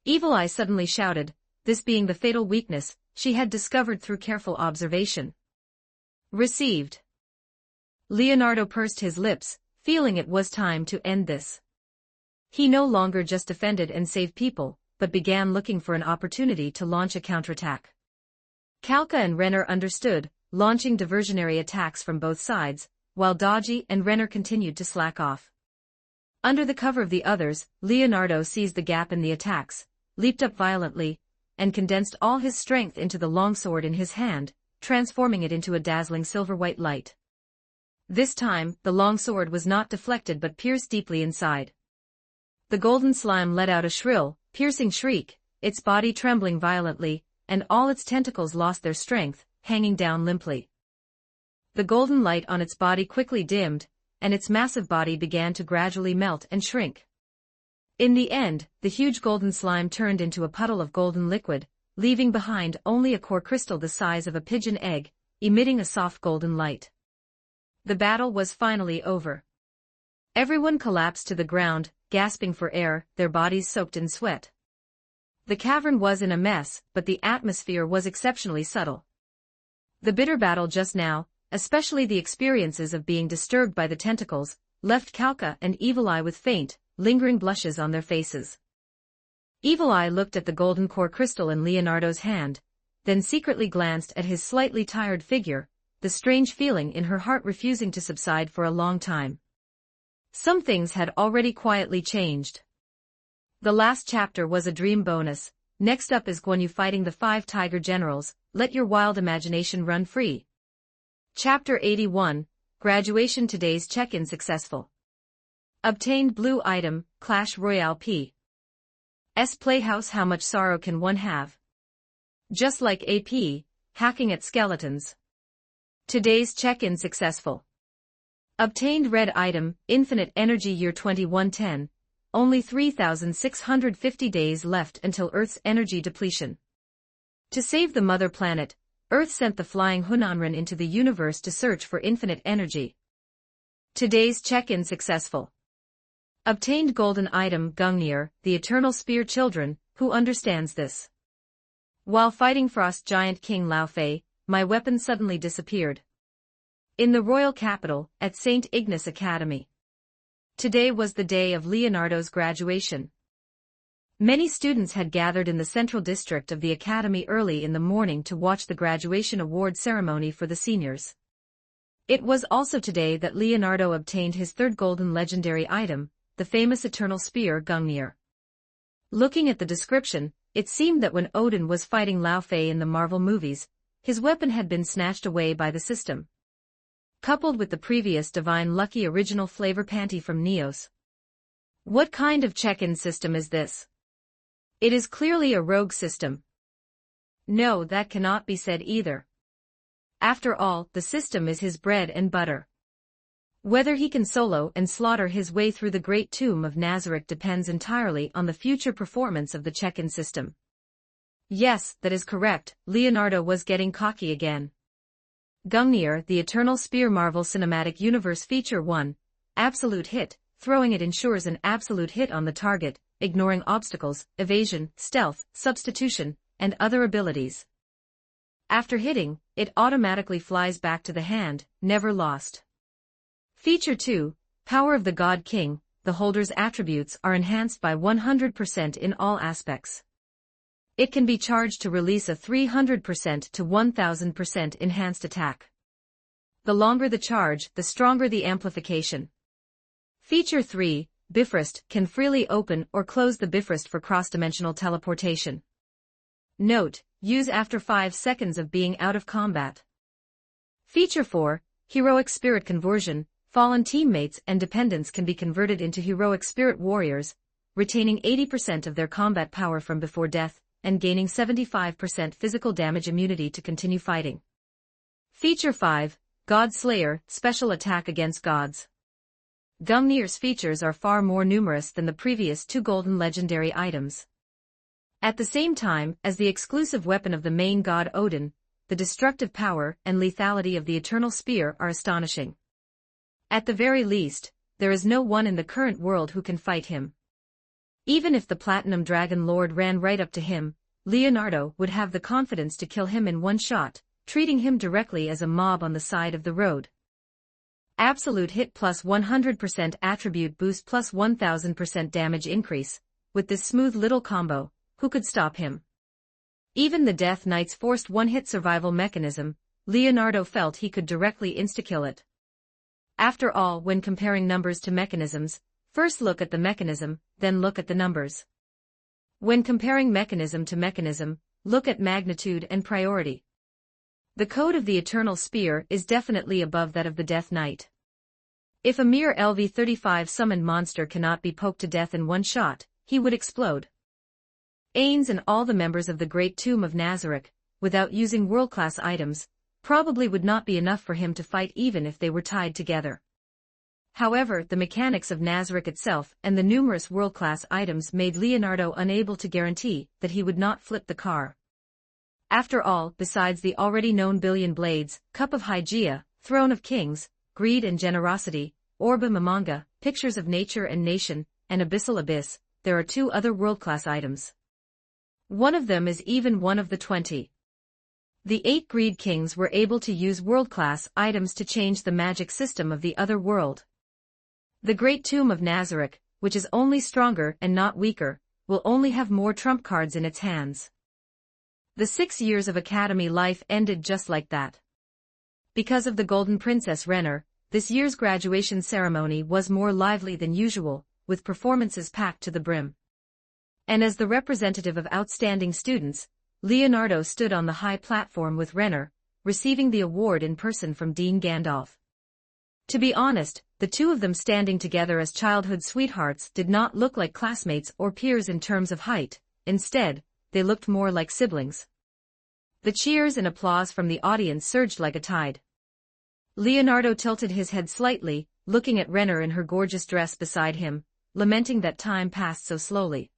Speaker 2: Evil Eye suddenly shouted, this being the fatal weakness she had discovered through careful observation. Received. Leonardo pursed his lips, feeling it was time to end this. He no longer just defended and saved people, but began looking for an opportunity to launch a counterattack. Kalka and Renner understood, launching diversionary attacks from both sides, while Dodgy and Renner continued to slack off. Under the cover of the others, Leonardo seized the gap in the attacks, leaped up violently, and condensed all his strength into the longsword in his hand, transforming it into a dazzling silver-white light. This time, the longsword was not deflected but pierced deeply inside. The golden slime let out a shrill, piercing shriek, its body trembling violently, and all its tentacles lost their strength, hanging down limply. The golden light on its body quickly dimmed, and its massive body began to gradually melt and shrink. In the end, the huge golden slime turned into a puddle of golden liquid, leaving behind only a core crystal the size of a pigeon egg, emitting a soft golden light. The battle was finally over. Everyone collapsed to the ground, gasping for air, their bodies soaked in sweat. The cavern was in a mess, but the atmosphere was exceptionally subtle. The bitter battle just now, especially the experiences of being disturbed by the tentacles, left Kalka and Evil Eye with faint, lingering blushes on their faces. Evil Eye looked at the golden core crystal in Leonardo's hand, then secretly glanced at his slightly tired figure, the strange feeling in her heart refusing to subside for a long time. Some things had already quietly changed. The last chapter was a dream bonus. Next up is Guan Yu fighting the 5 tiger generals. Let your wild imagination run free. Chapter 81, Graduation. Today's check-in successful. Obtained blue item, Clash Royale P. S Playhouse. How much sorrow can one have? Just like AP, hacking at skeletons. Today's check-in successful. Obtained red item, Infinite Energy. Year 2110. Only 3,650 days left until Earth's energy depletion. To save the mother planet, Earth sent the flying Hunanran into the universe to search for infinite energy. Today's check-in successful. Obtained golden item, Gungnir, the Eternal Spear. Children, who understands this? While fighting Frost Giant King Lao Fei, my weapon suddenly disappeared. In the royal capital, at St. Ignace Academy. Today was the day of Leonardo's graduation. Many students had gathered in the central district of the academy early in the morning to watch the graduation award ceremony for the seniors. It was also today that Leonardo obtained his 3rd golden legendary item, the famous Eternal Spear Gungnir. Looking at the description, it seemed that when Odin was fighting Lao Fei in the Marvel movies, his weapon had been snatched away by the system. Coupled with the previous Divine Lucky original flavor panty from Neos. What kind of check-in system is this? It is clearly a rogue system. No, that cannot be said either. After all, the system is his bread and butter. Whether he can solo and slaughter his way through the great tomb of Nazarick depends entirely on the future performance of the check-in system. Yes, that is correct, Leonardo was getting cocky again. Gungnir, the Eternal Spear. Marvel Cinematic Universe Feature 1, Absolute Hit. Throwing it ensures an absolute hit on the target, ignoring obstacles, evasion, stealth, substitution, and other abilities. After hitting, it automatically flies back to the hand, never lost. Feature 2, Power of the God King. The holder's attributes are enhanced by 100% in all aspects. It can be charged to release a 300% to 1000% enhanced attack. The longer the charge, the stronger the amplification. Feature 3, Bifrost, can freely open or close the Bifrost for cross-dimensional teleportation. Note, use after 5 seconds of being out of combat. Feature 4, Heroic Spirit Conversion, fallen teammates and dependents can be converted into heroic spirit warriors, retaining 80% of their combat power from before death, and gaining 75% physical damage immunity to continue fighting. Feature 5, God Slayer, special attack against gods. Gungnir's features are far more numerous than the previous 2 golden legendary items. At the same time as the exclusive weapon of the main god Odin, the destructive power and lethality of the Eternal Spear are astonishing. At the very least, there is no one in the current world who can fight him. Even if the Platinum Dragon Lord ran right up to him, Leonardo would have the confidence to kill him in one shot, treating him directly as a mob on the side of the road. Absolute hit plus 100% attribute boost plus 1000% damage increase. With this smooth little combo, who could stop him? Even the Death Knight's forced one-hit survival mechanism, Leonardo felt he could directly insta-kill it. After all, when comparing numbers to mechanisms, first look at the mechanism, then look at the numbers. When comparing mechanism to mechanism, look at magnitude and priority. The code of the Eternal Spear is definitely above that of the Death Knight. If a mere LV-35 summoned monster cannot be poked to death in one shot, he would explode. Ainz and all the members of the Great Tomb of Nazarick, without using world-class items, probably would not be enough for him to fight even if they were tied together. However, the mechanics of Nazarick itself and the numerous world-class items made Leonardo unable to guarantee that he would not flip the car. After all, besides the already known Billion Blades, Cup of Hygeia, Throne of Kings, Greed and Generosity, Orba Mamanga, Pictures of Nature and Nation, and Abyssal Abyss, there are 2 other world-class items. One of them is even one of the 20. The 8 Greed Kings were able to use world-class items to change the magic system of the other world. The Great Tomb of Nazarick, which is only stronger and not weaker, will only have more trump cards in its hands. The 6 years of academy life ended just like that. Because of the Golden Princess Renner, this year's graduation ceremony was more lively than usual, with performances packed to the brim. And as the representative of outstanding students, Leonardo stood on the high platform with Renner, receiving the award in person from Dean Gandalf. To be honest, the 2 of them standing together as childhood sweethearts did not look like classmates or peers in terms of height. Instead, they looked more like siblings. The cheers and applause from the audience surged like a tide. Leonardo tilted his head slightly, looking at Renner in her gorgeous dress beside him, lamenting that time passed so slowly.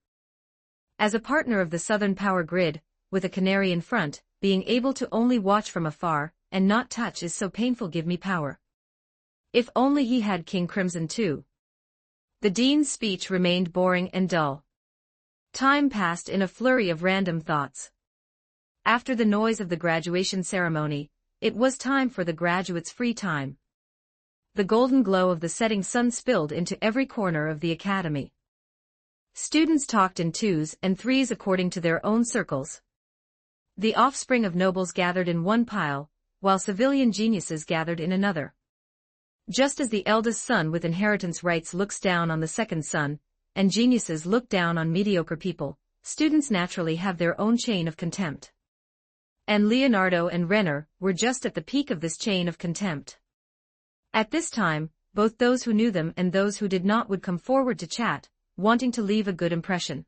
Speaker 2: As a partner of the Southern Power Grid, with a canary in front, being able to only watch from afar, and not touch is so painful. Give me power. If only he had King Crimson too. The dean's speech remained boring and dull. Time passed in a flurry of random thoughts. After the noise of the graduation ceremony, it was time for the graduates' free time. The golden glow of the setting sun spilled into every corner of the academy. Students talked in 2s and 3s according to their own circles. The offspring of nobles gathered in one pile, while civilian geniuses gathered in another. Just as the eldest son with inheritance rights looks down on the second son, and geniuses look down on mediocre people, students naturally have their own chain of contempt. And Leonardo and Renner were just at the peak of this chain of contempt. At this time, both those who knew them and those who did not would come forward to chat, wanting to leave a good impression.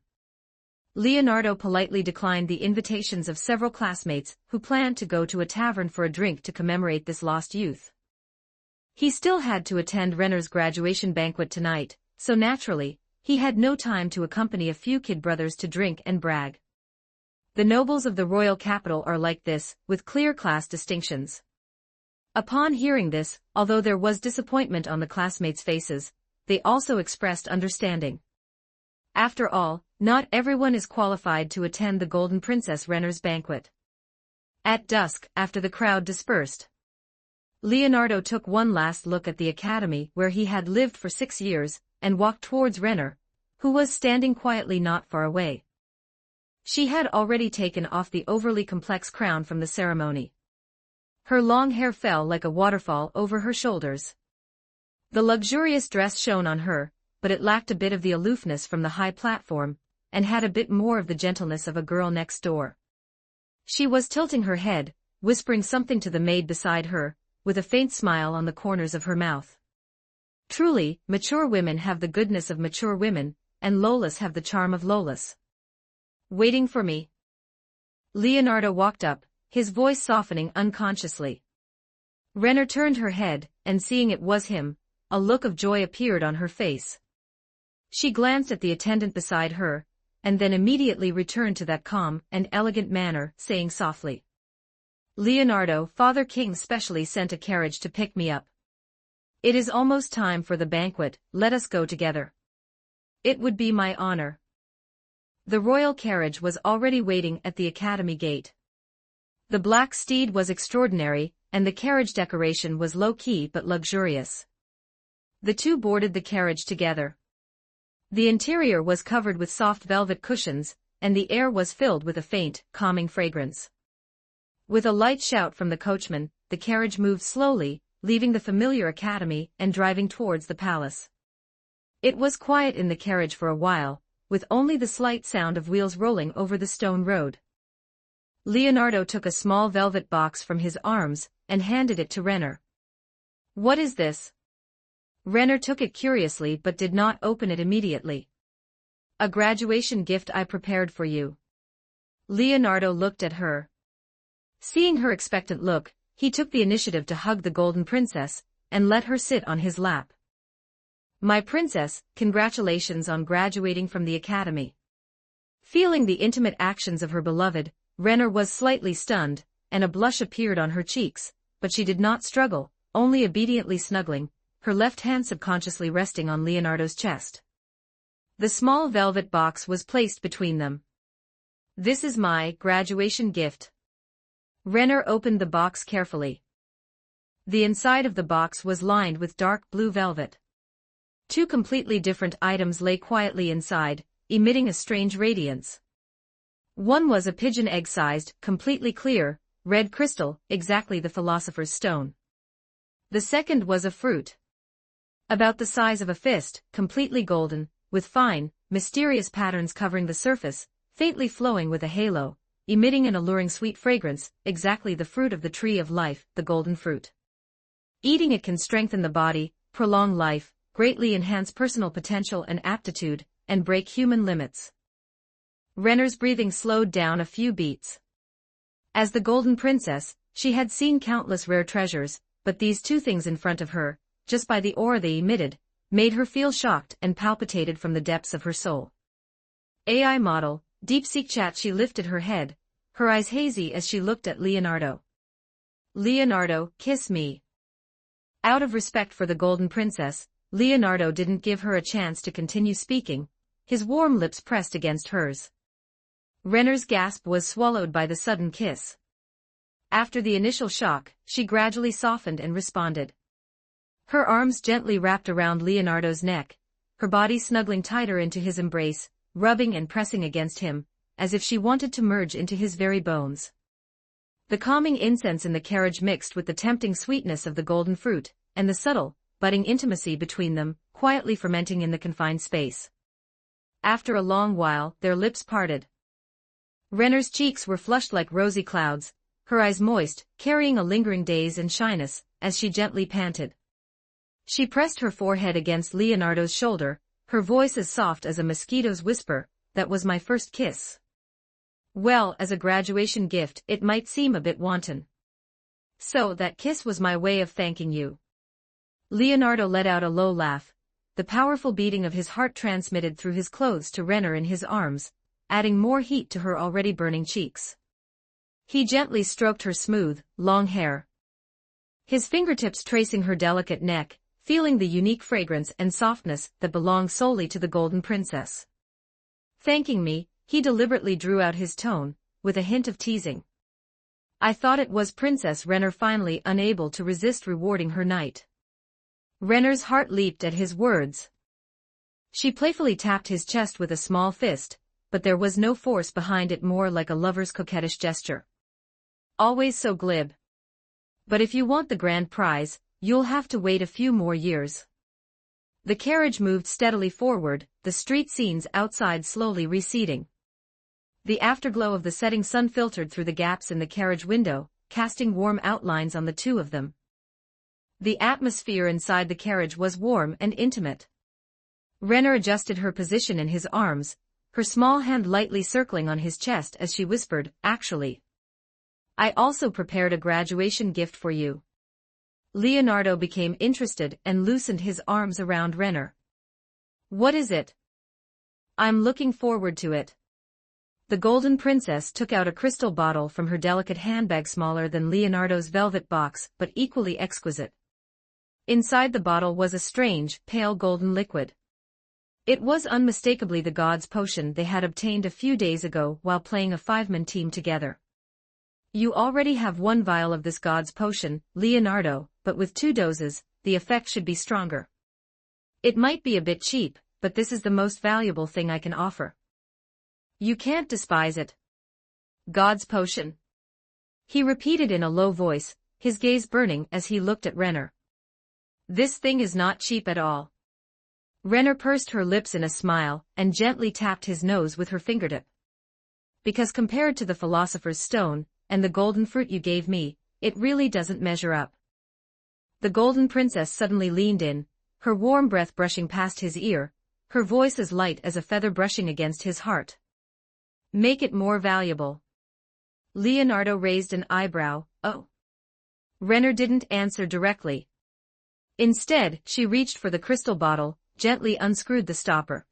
Speaker 2: Leonardo politely declined the invitations of several classmates who planned to go to a tavern for a drink to commemorate this lost youth. He still had to attend Renner's graduation banquet tonight, so naturally, he had no time to accompany a few kid brothers to drink and brag. The nobles of the royal capital are like this, with clear class distinctions. Upon hearing this, although there was disappointment on the classmates' faces, they also expressed understanding. After all, not everyone is qualified to attend the Golden Princess Renner's banquet. At dusk, after the crowd dispersed, Leonardo took one last look at the academy where he had lived for 6 years, and walked towards Renner, who was standing quietly not far away. She had already taken off the overly complex crown from the ceremony. Her long hair fell like a waterfall over her shoulders. The luxurious dress shone on her, but it lacked a bit of the aloofness from the high platform, and had a bit more of the gentleness of a girl next door. She was tilting her head, whispering something to the maid beside her, with a faint smile on the corners of her mouth. Truly, mature women have the goodness of mature women, and Lolas have the charm of Lolas. Waiting for me? Leonardo walked up, his voice softening unconsciously. Renner turned her head, and seeing it was him, a look of joy appeared on her face. She glanced at the attendant beside her, and then immediately returned to that calm and elegant manner, saying softly, "Leonardo, Father King specially sent a carriage to pick me up. It is almost time for the banquet, let us go together." "It would be my honor." The royal carriage was already waiting at the academy gate. The black steed was extraordinary, and the carriage decoration was low-key but luxurious. The two boarded the carriage together. The interior was covered with soft velvet cushions, and the air was filled with a faint, calming fragrance. With a light shout from the coachman, the carriage moved slowly, leaving the familiar academy and driving towards the palace. It was quiet in the carriage for a while, with only the slight sound of wheels rolling over the stone road. Leonardo took a small velvet box from his arms and handed it to Renner. "What is this?" Renner took it curiously but did not open it immediately. "A graduation gift I prepared for you." Leonardo looked at her. Seeing her expectant look, he took the initiative to hug the golden princess and let her sit on his lap. "My princess, congratulations on graduating from the academy." Feeling the intimate actions of her beloved, Renner was slightly stunned, and a blush appeared on her cheeks, but she did not struggle, only obediently snuggling, her left hand subconsciously resting on Leonardo's chest. The small velvet box was placed between them. "This is my graduation gift." Renner opened the box carefully. The inside of the box was lined with dark blue velvet. Two completely different items lay quietly inside, emitting a strange radiance. One was a pigeon egg-sized, completely clear, red crystal, exactly the philosopher's stone. The second was a fruit, about the size of a fist, completely golden, with fine, mysterious patterns covering the surface, faintly flowing with a halo, emitting an alluring sweet fragrance, exactly the fruit of the tree of life, the golden fruit. Eating it can strengthen the body, prolong life, greatly enhance personal potential and aptitude, and break human limits. Renner's breathing slowed down a few beats. As the golden princess, she had seen countless rare treasures, but these two things in front of her, just by the aura they emitted, made her feel shocked and palpitated from the depths of her soul. AI model, DeepSeek chat. She lifted her head, her eyes hazy as she looked at Leonardo. "Leonardo, kiss me." Out of respect for the golden princess, Leonardo didn't give her a chance to continue speaking, his warm lips pressed against hers. Renner's gasp was swallowed by the sudden kiss. After the initial shock, she gradually softened and responded. Her arms gently wrapped around Leonardo's neck, her body snuggling tighter into his embrace, rubbing and pressing against him, as if she wanted to merge into his very bones. The calming incense in the carriage mixed with the tempting sweetness of the golden fruit, and the subtle, budding intimacy between them, quietly fermenting in the confined space. After a long while, their lips parted. Renner's cheeks were flushed like rosy clouds, her eyes moist, carrying a lingering daze and shyness, as she gently panted. She pressed her forehead against Leonardo's shoulder, her voice as soft as a mosquito's whisper, "That was my first kiss." Well, as a graduation gift, it might seem a bit wanton. "So that kiss was my way of thanking you." Leonardo let out a low laugh, the powerful beating of his heart transmitted through his clothes to Renner in his arms, adding more heat to her already burning cheeks. He gently stroked her smooth, long hair, his fingertips tracing her delicate neck, feeling the unique fragrance and softness that belonged solely to the golden princess. "Thanking me," he deliberately drew out his tone, with a hint of teasing. "I thought it was Princess Renner," finally unable to resist rewarding her knight. Renner's heart leaped at his words. She playfully tapped his chest with a small fist, but there was no force behind it, more like a lover's coquettish gesture. "Always so glib. But if you want the grand prize, you'll have to wait a few more years." The carriage moved steadily forward, the street scenes outside slowly receding. The afterglow of the setting sun filtered through the gaps in the carriage window, casting warm outlines on the two of them. The atmosphere inside the carriage was warm and intimate. Renner adjusted her position in his arms, her small hand lightly circling on his chest as she whispered, "Actually, I also prepared a graduation gift for you." Leonardo became interested and loosened his arms around Renner. "What is it?" "I'm looking forward to it." The Golden Princess took out a crystal bottle from her delicate handbag, smaller than Leonardo's velvet box but equally exquisite. Inside the bottle was a strange, pale golden liquid. It was unmistakably the God's Potion they had obtained a few days ago while playing a five-man team together. "You already have one vial of this God's Potion, Leonardo, but with 2 doses, the effect should be stronger. It might be a bit cheap, but this is the most valuable thing I can offer. You can't despise it." "God's Potion?" he repeated in a low voice, his gaze burning as he looked at Renner. "This thing is not cheap at all." Renner pursed her lips in a smile and gently tapped his nose with her fingertip. "Because compared to the Philosopher's Stone and the golden fruit you gave me, it really doesn't measure up." The Golden Princess suddenly leaned in, her warm breath brushing past his ear, her voice as light as a feather brushing against his heart. "Make it more valuable." Leonardo raised an eyebrow. "Oh." Renner didn't answer directly. Instead, she reached for the crystal bottle, gently unscrewed the stopper.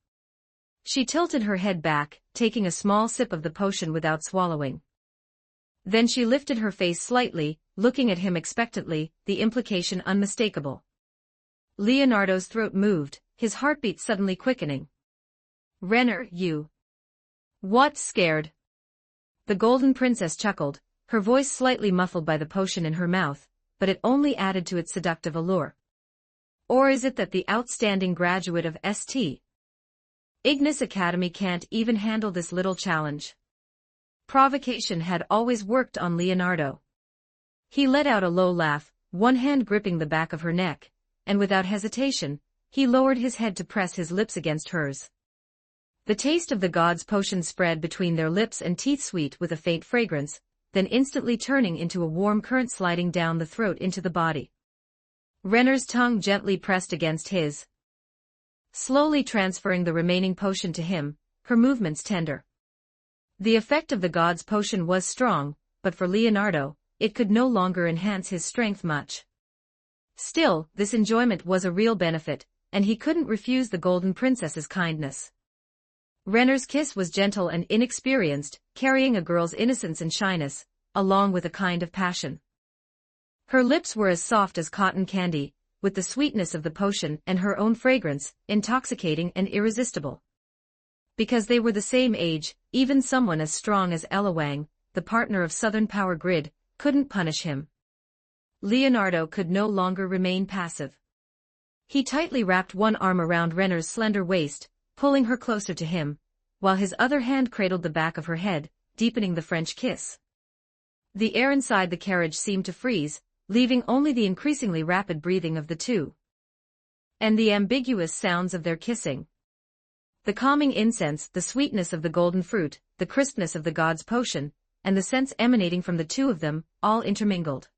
Speaker 2: She tilted her head back, taking a small sip of the potion without swallowing. Then she lifted her face slightly, looking at him expectantly, the implication unmistakable. Leonardo's throat moved, his heartbeat suddenly quickening. "Renner, you..." "What, scared?" The Golden Princess chuckled, her voice slightly muffled by the potion in her mouth, but it only added to its seductive allure. "Or is it that the outstanding graduate of St. Ignace Academy can't even handle this little challenge?" Provocation had always worked on Leonardo. He let out a low laugh, one hand gripping the back of her neck, and without hesitation, he lowered his head to press his lips against hers. The taste of the God's Potion spread between their lips and teeth, sweet with a faint fragrance, then instantly turning into a warm current sliding down the throat into the body. Renner's tongue gently pressed against his, slowly transferring the remaining potion to him, her movements tender. The effect of the God's Potion was strong, but for Leonardo, it could no longer enhance his strength much. Still, this enjoyment was a real benefit, and he couldn't refuse the Golden Princess's kindness. Renner's kiss was gentle and inexperienced, carrying a girl's innocence and shyness, along with a kind of passion. Her lips were as soft as cotton candy, with the sweetness of the potion and her own fragrance, intoxicating and irresistible. Because they were the same age, even someone as strong as Elawang, the partner of Southern Power Grid, couldn't punish him. Leonardo could no longer remain passive. He tightly wrapped one arm around Renner's slender waist, pulling her closer to him, while his other hand cradled the back of her head, deepening the French kiss. The air inside the carriage seemed to freeze, leaving only the increasingly rapid breathing of the two, and the ambiguous sounds of their kissing. The calming incense, the sweetness of the golden fruit, the crispness of the God's Potion, and the scents emanating from the two of them, all intermingled.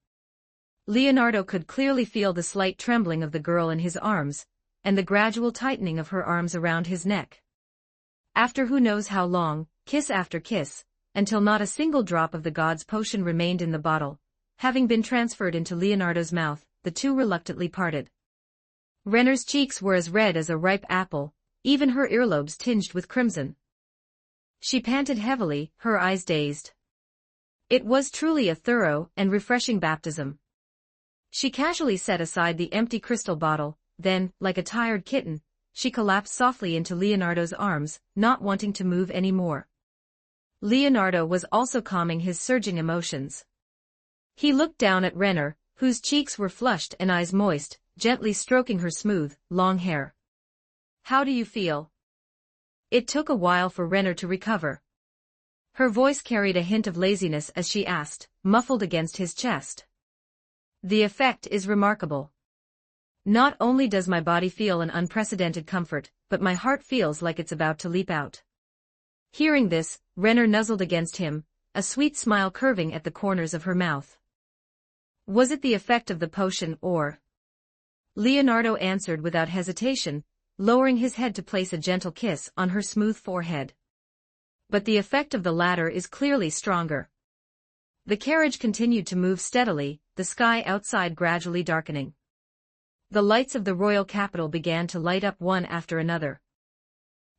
Speaker 2: Leonardo could clearly feel the slight trembling of the girl in his arms, and the gradual tightening of her arms around his neck. After who knows how long, kiss after kiss, until not a single drop of the God's Potion remained in the bottle, having been transferred into Leonardo's mouth, the two reluctantly parted. Renner's cheeks were as red as a ripe apple, even her earlobes tinged with crimson. She panted heavily, her eyes dazed. It was truly a thorough and refreshing baptism. She casually set aside the empty crystal bottle, then, like a tired kitten, she collapsed softly into Leonardo's arms, not wanting to move any more. Leonardo was also calming his surging emotions. He looked down at Renner, whose cheeks were flushed and eyes moist, gently stroking her smooth, long hair. "How do you feel?" It took a while for Renner to recover. Her voice carried a hint of laziness as she asked, muffled against his chest. "The effect is remarkable." Not only does my body feel an unprecedented comfort, but my heart feels like it's about to leap out. Hearing this, Renner nuzzled against him, a sweet smile curving at the corners of her mouth. Was it the effect of the potion or? Leonardo answered without hesitation, lowering his head to place a gentle kiss on her smooth forehead. But the effect of the latter is clearly stronger. The carriage continued to move steadily, the sky outside gradually darkening. The lights of the royal capital began to light up one after another,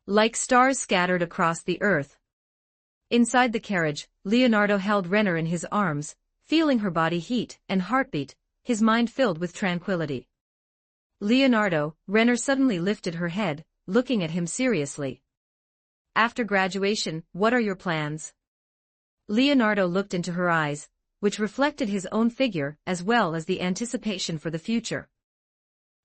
Speaker 2: like stars scattered across the earth. Inside the carriage, Leonardo held Renner in his arms, feeling her body heat and heartbeat, his mind filled with tranquility. Leonardo, Renner suddenly lifted her head, looking at him seriously. After graduation, what are your plans? Leonardo looked into her eyes, which reflected his own figure as well as the anticipation for the future.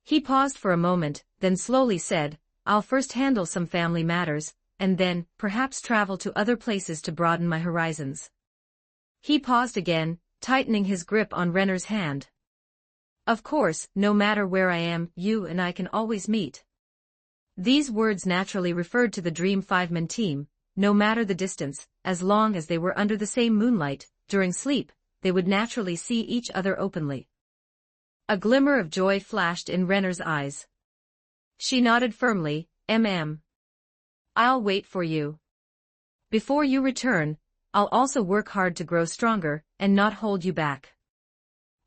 Speaker 2: He paused for a moment, then slowly said, I'll first handle some family matters, and then, perhaps travel to other places to broaden my horizons. He paused again, tightening his grip on Renner's hand. Of course, no matter where I am, you and I can always meet. These words naturally referred to the Dream Five-Man team. No matter the distance, as long as they were under the same moonlight, during sleep, they would naturally see each other openly. A glimmer of joy flashed in Renner's eyes. She nodded firmly, I'll wait for you. Before you return, I'll also work hard to grow stronger, and not hold you back.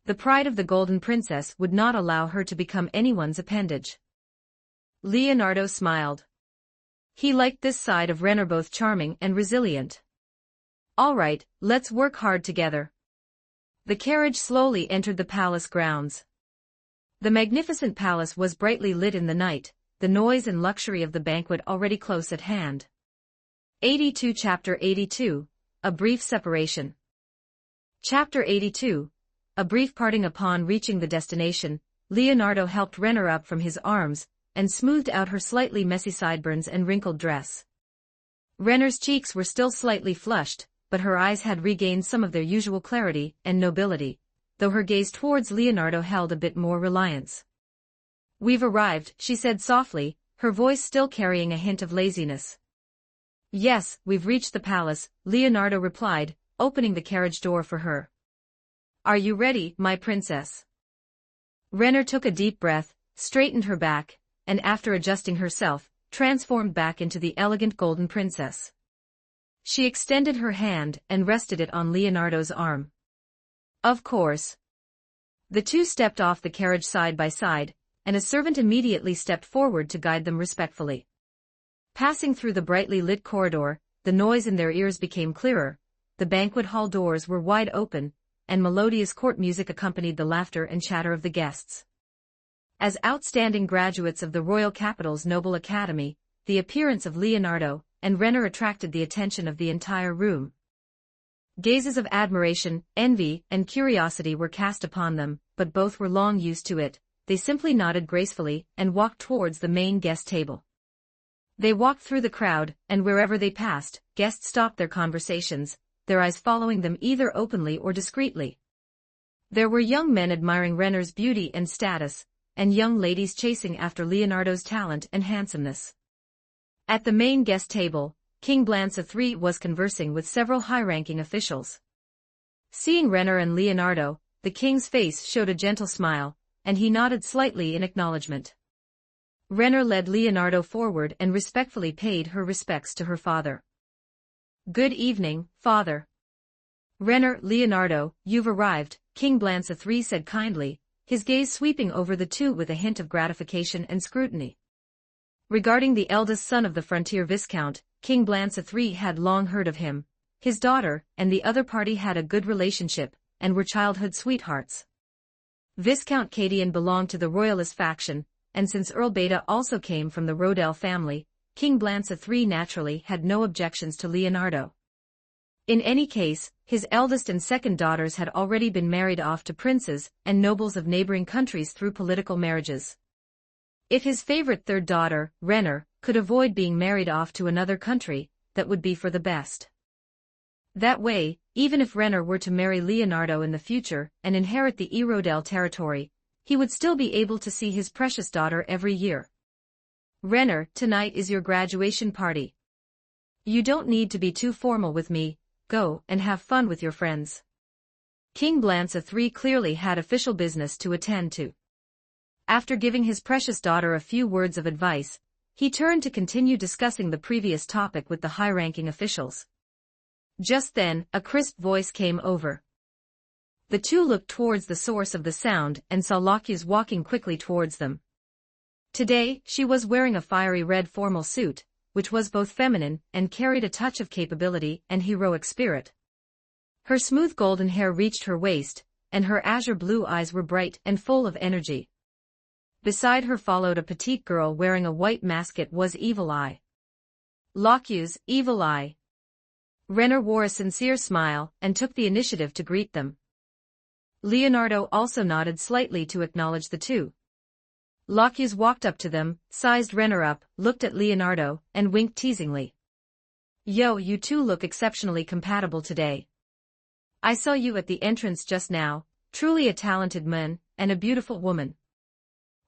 Speaker 2: The pride of the Golden Princess would not allow her to become anyone's appendage. Leonardo smiled. He liked this side of Renner, both charming and resilient. All right, let's work hard together. The carriage slowly entered the palace grounds. The magnificent palace was brightly lit in the night, the noise and luxury of the banquet already close at hand. 82 Chapter 82, A Brief Separation. Chapter 82, A Brief Parting. Upon reaching the destination, Leonardo helped Renner up from his arms, and smoothed out her slightly messy sideburns and wrinkled dress. Renner's cheeks were still slightly flushed, but her eyes had regained some of their usual clarity and nobility, though her gaze towards Leonardo held a bit more reliance. We've arrived, she said softly, her voice still carrying a hint of laziness. Yes, we've reached the palace, Leonardo replied, opening the carriage door for her. Are you ready, my princess? Renner took a deep breath, straightened her back, and after adjusting herself, transformed back into the elegant Golden Princess. She extended her hand and rested it on Leonardo's arm. Of course. The two stepped off the carriage side by side, and a servant immediately stepped forward to guide them respectfully. Passing through the brightly lit corridor, the noise in their ears became clearer, the banquet hall doors were wide open, and melodious court music accompanied the laughter and chatter of the guests. As outstanding graduates of the royal capital's Noble Academy, the appearance of Leonardo and Renner attracted the attention of the entire room. Gazes of admiration, envy, and curiosity were cast upon them, but both were long used to it. They simply nodded gracefully and walked towards the main guest table. They walked through the crowd, and wherever they passed, guests stopped their conversations, their eyes following them either openly or discreetly. There were young men admiring Renner's beauty and status, and young ladies chasing after Leonardo's talent and handsomeness. At the main guest table, King Blanca III was conversing with several high-ranking officials. Seeing Renner and Leonardo, the king's face showed a gentle smile, and he nodded slightly in acknowledgement. Renner led Leonardo forward and respectfully paid her respects to her father. Good evening, father. Renner, Leonardo, you've arrived, King Blanca III said kindly, his gaze sweeping over the two with a hint of gratification and scrutiny. Regarding the eldest son of the frontier Viscount, King Blanca III had long heard of him. His daughter and the other party had a good relationship, and were childhood sweethearts. Viscount Cadian belonged to the royalist faction, and since Earl Beta also came from the Rodel family, King Blanca III naturally had no objections to Leonardo. In any case, his eldest and second daughters had already been married off to princes and nobles of neighboring countries through political marriages. If his favorite third daughter, Renner, could avoid being married off to another country, that would be for the best. That way, even if Renner were to marry Leonardo in the future and inherit the Rodel territory, he would still be able to see his precious daughter every year. Renner, tonight is your graduation party. You don't need to be too formal with me, go and have fun with your friends. King Blantz III clearly had official business to attend to. After giving his precious daughter a few words of advice, he turned to continue discussing the previous topic with the high-ranking officials. Just then, a crisp voice came over. The two looked towards the source of the sound and saw Lokius walking quickly towards them. Today, she was wearing a fiery red formal suit, which was both feminine and carried a touch of capability and heroic spirit. Her smooth golden hair reached her waist, and her azure blue eyes were bright and full of energy. Beside her followed a petite girl wearing a white mask. It was Evil Eye. Lokius, Evil Eye. Renner wore a sincere smile and took the initiative to greet them. Leonardo also nodded slightly to acknowledge the two. Lokius walked up to them, sized Renner up, looked at Leonardo, and winked teasingly. Yo, you two look exceptionally compatible today. I saw you at the entrance just now, truly a talented man, and a beautiful woman.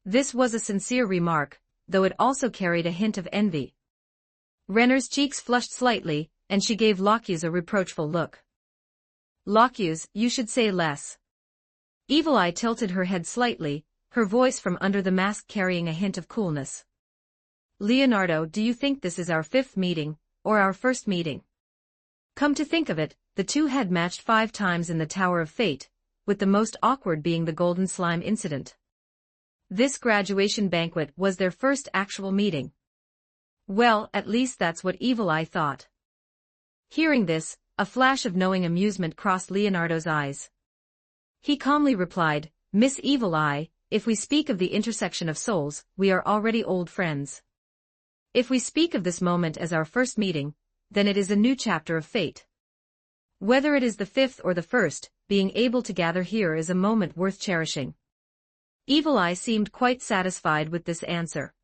Speaker 2: This was a sincere remark, though it also carried a hint of envy. Renner's cheeks flushed slightly, and she gave Lokius a reproachful look. Lokius, you should say less. Evil Eye tilted her head slightly, her voice from under the mask carrying a hint of coolness. Leonardo, do you think this is our 5th meeting, or our first meeting? Come to think of it, the two had matched 5 times in the Tower of Fate, with the most awkward being the Golden Slime incident. This graduation banquet was their first actual meeting. Well, at least that's what Evil Eye thought. Hearing this, a flash of knowing amusement crossed Leonardo's eyes. He calmly replied, Miss Evil Eye, if we speak of the intersection of souls, we are already old friends. If we speak of this moment as our first meeting, then it is a new chapter of fate. Whether it is the 5th or the 1st, being able to gather here is a moment worth cherishing. Evil Eye seemed quite satisfied with this answer.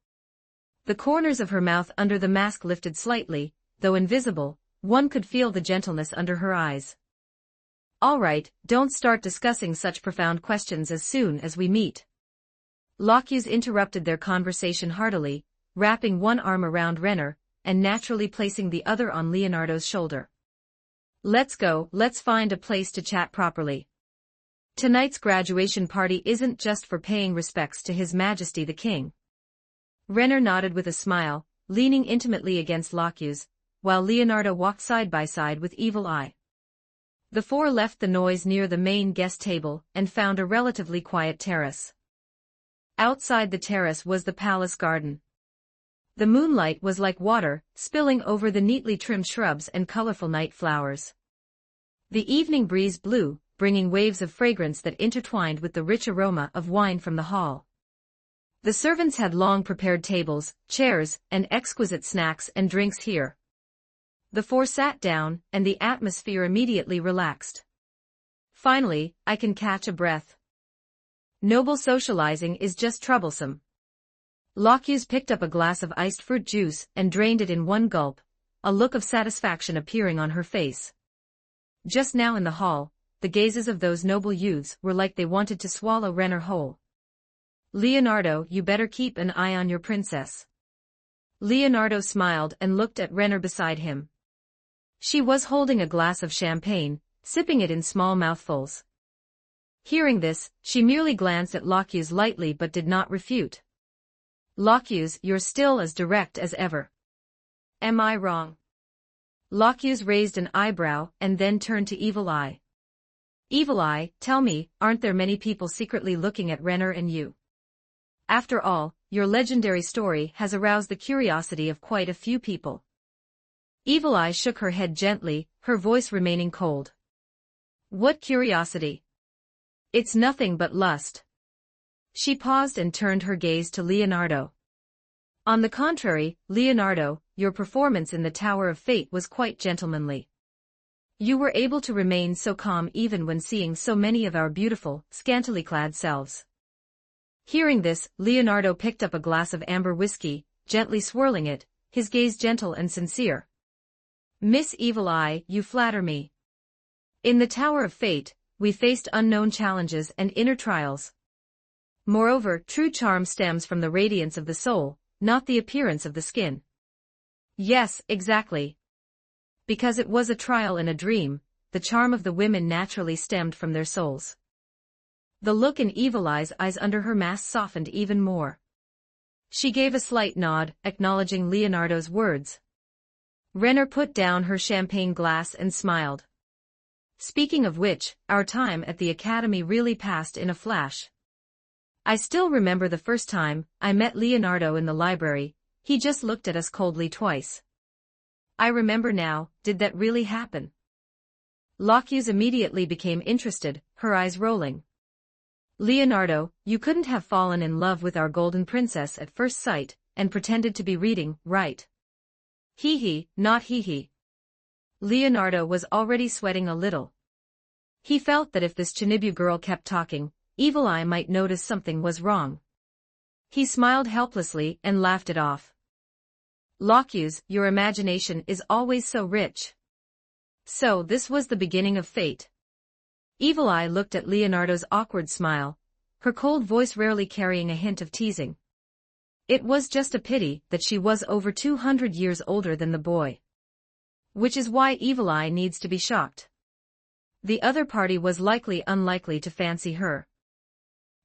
Speaker 2: The corners of her mouth under the mask lifted slightly, though invisible, one could feel the gentleness under her eyes. All right, don't start discussing such profound questions as soon as we meet. Lokius interrupted their conversation heartily, wrapping one arm around Renner, and naturally placing the other on Leonardo's shoulder. Let's go, let's find a place to chat properly. Tonight's graduation party isn't just for paying respects to His Majesty the King. Renner nodded with a smile, leaning intimately against Lokius, while Leonardo walked side by side with Evil Eye. The four left the noise near the main guest table and found a relatively quiet terrace. Outside the terrace was the palace garden. The moonlight was like water, spilling over the neatly trimmed shrubs and colorful night flowers. The evening breeze blew, bringing waves of fragrance that intertwined with the rich aroma of wine from the hall. The servants had long prepared tables, chairs, and exquisite snacks and drinks here. The four sat down, and the atmosphere immediately relaxed. Finally, I can catch a breath. Noble socializing is just troublesome. Lokius picked up a glass of iced fruit juice and drained it in one gulp, a look of satisfaction appearing on her face. Just now in the hall, the gazes of those noble youths were like they wanted to swallow Renner whole. Leonardo, you better keep an eye on your princess. Leonardo smiled and looked at Renner beside him. She was holding a glass of champagne, sipping it in small mouthfuls. Hearing this, she merely glanced at Lokius lightly but did not refute. Lokius, you're still as direct as ever. Am I wrong? Lokius raised an eyebrow and then turned to Evil Eye. Evil Eye, tell me, aren't there many people secretly looking at Renner and you? After all, your legendary story has aroused the curiosity of quite a few people. Evil Eye shook her head gently, her voice remaining cold. What curiosity? It's nothing but lust. She paused and turned her gaze to Leonardo. On the contrary, Leonardo, your performance in the Tower of Fate was quite gentlemanly. You were able to remain so calm even when seeing so many of our beautiful, scantily clad selves. Hearing this, Leonardo picked up a glass of amber whiskey, gently swirling it, his gaze gentle and sincere. Miss Evil Eye, you flatter me. In the Tower of Fate, we faced unknown challenges and inner trials. Moreover, true charm stems from the radiance of the soul, not the appearance of the skin. Yes, exactly. Because it was a trial in a dream, the charm of the women naturally stemmed from their souls. The look in Evil Eye's eyes under her mask softened even more. She gave a slight nod, acknowledging Leonardo's words. Renner put down her champagne glass and smiled. Speaking of which, our time at the academy really passed in a flash. I still remember the first time I met Leonardo in the library. He just looked at us coldly twice. I remember now, did that really happen? Locuse immediately became interested, her eyes rolling. Leonardo, you couldn't have fallen in love with our golden princess at first sight, and pretended to be reading, right? Hee, not hee. Leonardo was already sweating a little. He felt that if this Chinibu girl kept talking, Evil Eye might notice something was wrong. He smiled helplessly and laughed it off. Locuse, your imagination is always so rich. So this was the beginning of fate. Evil Eye looked at Leonardo's awkward smile, her cold voice rarely carrying a hint of teasing. It was just a pity that she was over 200 years older than the boy. Which is why Evil Eye needs to be shocked. The other party was unlikely to fancy her.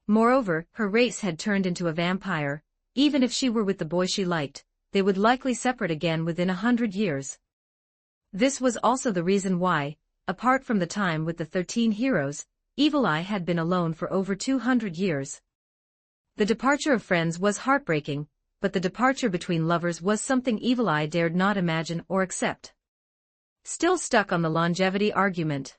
Speaker 2: Moreover, her race had turned into a vampire. Even if she were with the boy she liked, they would likely separate again within 100 years. This was also the reason why, apart from the time with the 13 heroes, Evil Eye had been alone for over 200 years. The departure of friends was heartbreaking, but the departure between lovers was something Evil Eye dared not imagine or accept. Still stuck on the longevity argument,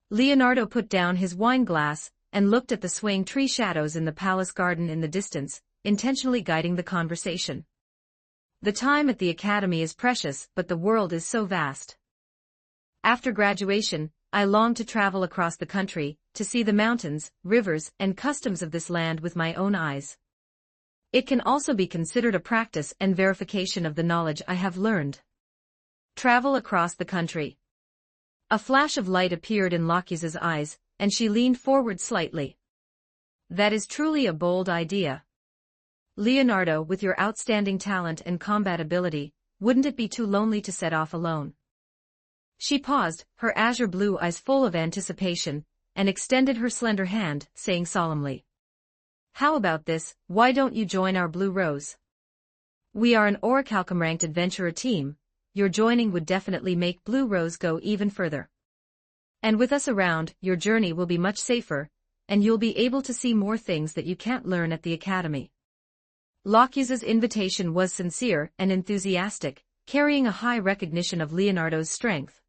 Speaker 2: Leonardo put down his wine glass and looked at the swaying tree shadows in the palace garden in the distance, intentionally guiding the conversation. The time at the academy is precious, but the world is so vast. After graduation, I long to travel across the country, to see the mountains, rivers, and customs of this land with my own eyes. It can also be considered a practice and verification of the knowledge I have learned. Travel across the country. A flash of light appeared in Locuse's eyes, and she leaned forward slightly. That is truly a bold idea. Leonardo, with your outstanding talent and combat ability, wouldn't it be too lonely to set off alone? She paused, her azure blue eyes full of anticipation, and extended her slender hand, saying solemnly, "How about this, why don't you join our Blue Rose? We are an Orichalcum-ranked adventurer team. Your joining would definitely make Blue Rose go even further. And with us around, your journey will be much safer, and you'll be able to see more things that you can't learn at the academy." Locuse's invitation was sincere and enthusiastic, carrying a high recognition of Leonardo's strength.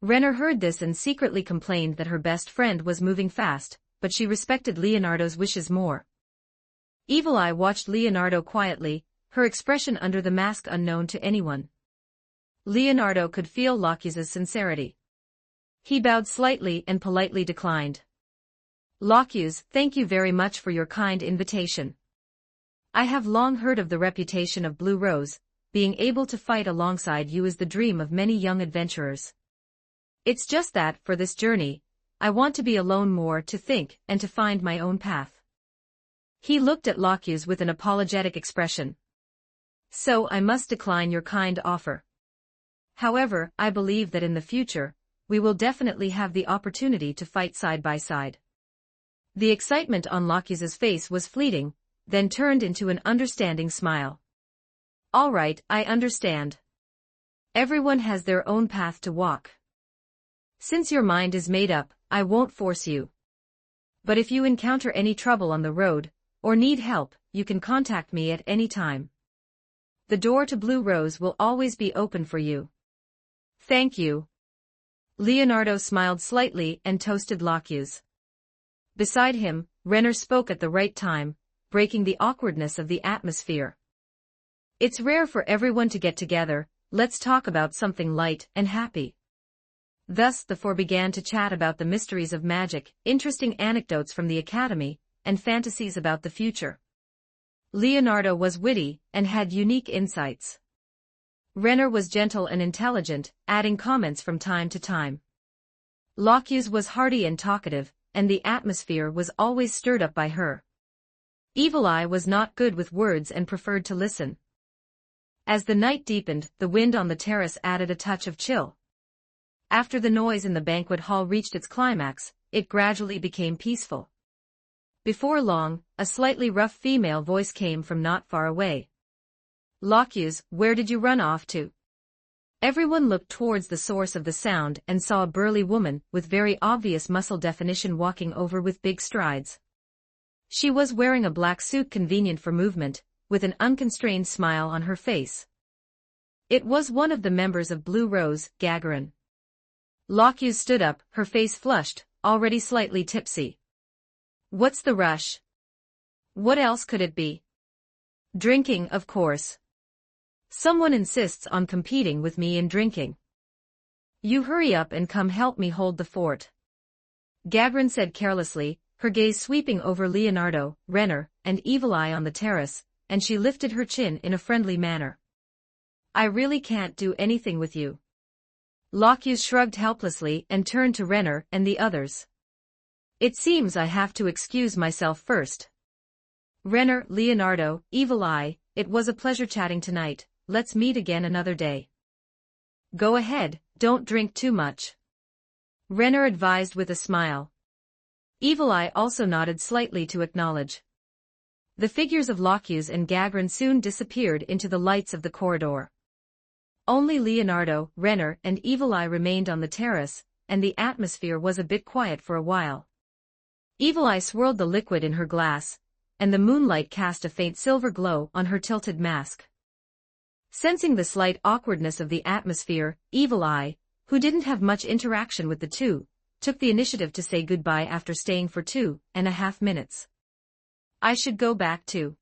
Speaker 2: Renner heard this and secretly complained that her best friend was moving fast, but she respected Leonardo's wishes more. Evil Eye watched Leonardo quietly, her expression under the mask unknown to anyone. Leonardo could feel Locuse's sincerity. He bowed slightly and politely declined. "Locuse, thank you very much for your kind invitation. I have long heard of the reputation of Blue Rose. Being able to fight alongside you is the dream of many young adventurers. It's just that, for this journey, I want to be alone more, to think and to find my own path." He looked at Locuse with an apologetic expression. "So I must decline your kind offer. However, I believe that in the future, we will definitely have the opportunity to fight side by side." The excitement on Locuse's face was fleeting, then turned into an understanding smile. "All right, I understand. Everyone has their own path to walk. Since your mind is made up, I won't force you. But if you encounter any trouble on the road, or need help, you can contact me at any time. The door to Blue Rose will always be open for you." "Thank you." Leonardo smiled slightly and toasted Locuse. Beside him, Renner spoke at the right time, breaking the awkwardness of the atmosphere. "It's rare for everyone to get together, let's talk about something light and happy." Thus the four began to chat about the mysteries of magic, interesting anecdotes from the academy, and fantasies about the future. Leonardo was witty and had unique insights. Renner was gentle and intelligent, adding comments from time to time. Locuse was hearty and talkative, and the atmosphere was always stirred up by her. Evil Eye was not good with words and preferred to listen. As the night deepened, the wind on the terrace added a touch of chill. After the noise in the banquet hall reached its climax, it gradually became peaceful. Before long, a slightly rough female voice came from not far away. "Lockyews, where did you run off to?" Everyone looked towards the source of the sound and saw a burly woman with very obvious muscle definition walking over with big strides. She was wearing a black suit convenient for movement, with an unconstrained smile on her face. It was one of the members of Blue Rose, Gagarin. Lockyews stood up, her face flushed, already slightly tipsy. "What's the rush? What else could it be?" "Drinking, of course. Someone insists on competing with me in drinking. You hurry up and come help me hold the fort," Gagarin said carelessly, her gaze sweeping over Leonardo, Renner, and Evil Eye on the terrace, and she lifted her chin in a friendly manner. "I really can't do anything with you." Lockyews shrugged helplessly and turned to Renner and the others. "It seems I have to excuse myself first. Renner, Leonardo, Evil Eye, it was a pleasure chatting tonight. Let's meet again another day." "Go ahead, don't drink too much," Renner advised with a smile. Evil Eye also nodded slightly to acknowledge. The figures of Lockyews and Gagarin soon disappeared into the lights of the corridor. Only Leonardo, Renner, and Evil Eye remained on the terrace, and the atmosphere was a bit quiet for a while. Evil Eye swirled the liquid in her glass, and the moonlight cast a faint silver glow on her tilted mask. Sensing the slight awkwardness of the atmosphere, Evil Eye, who didn't have much interaction with the two, took the initiative to say goodbye after staying for 2.5 minutes. "I should go back too.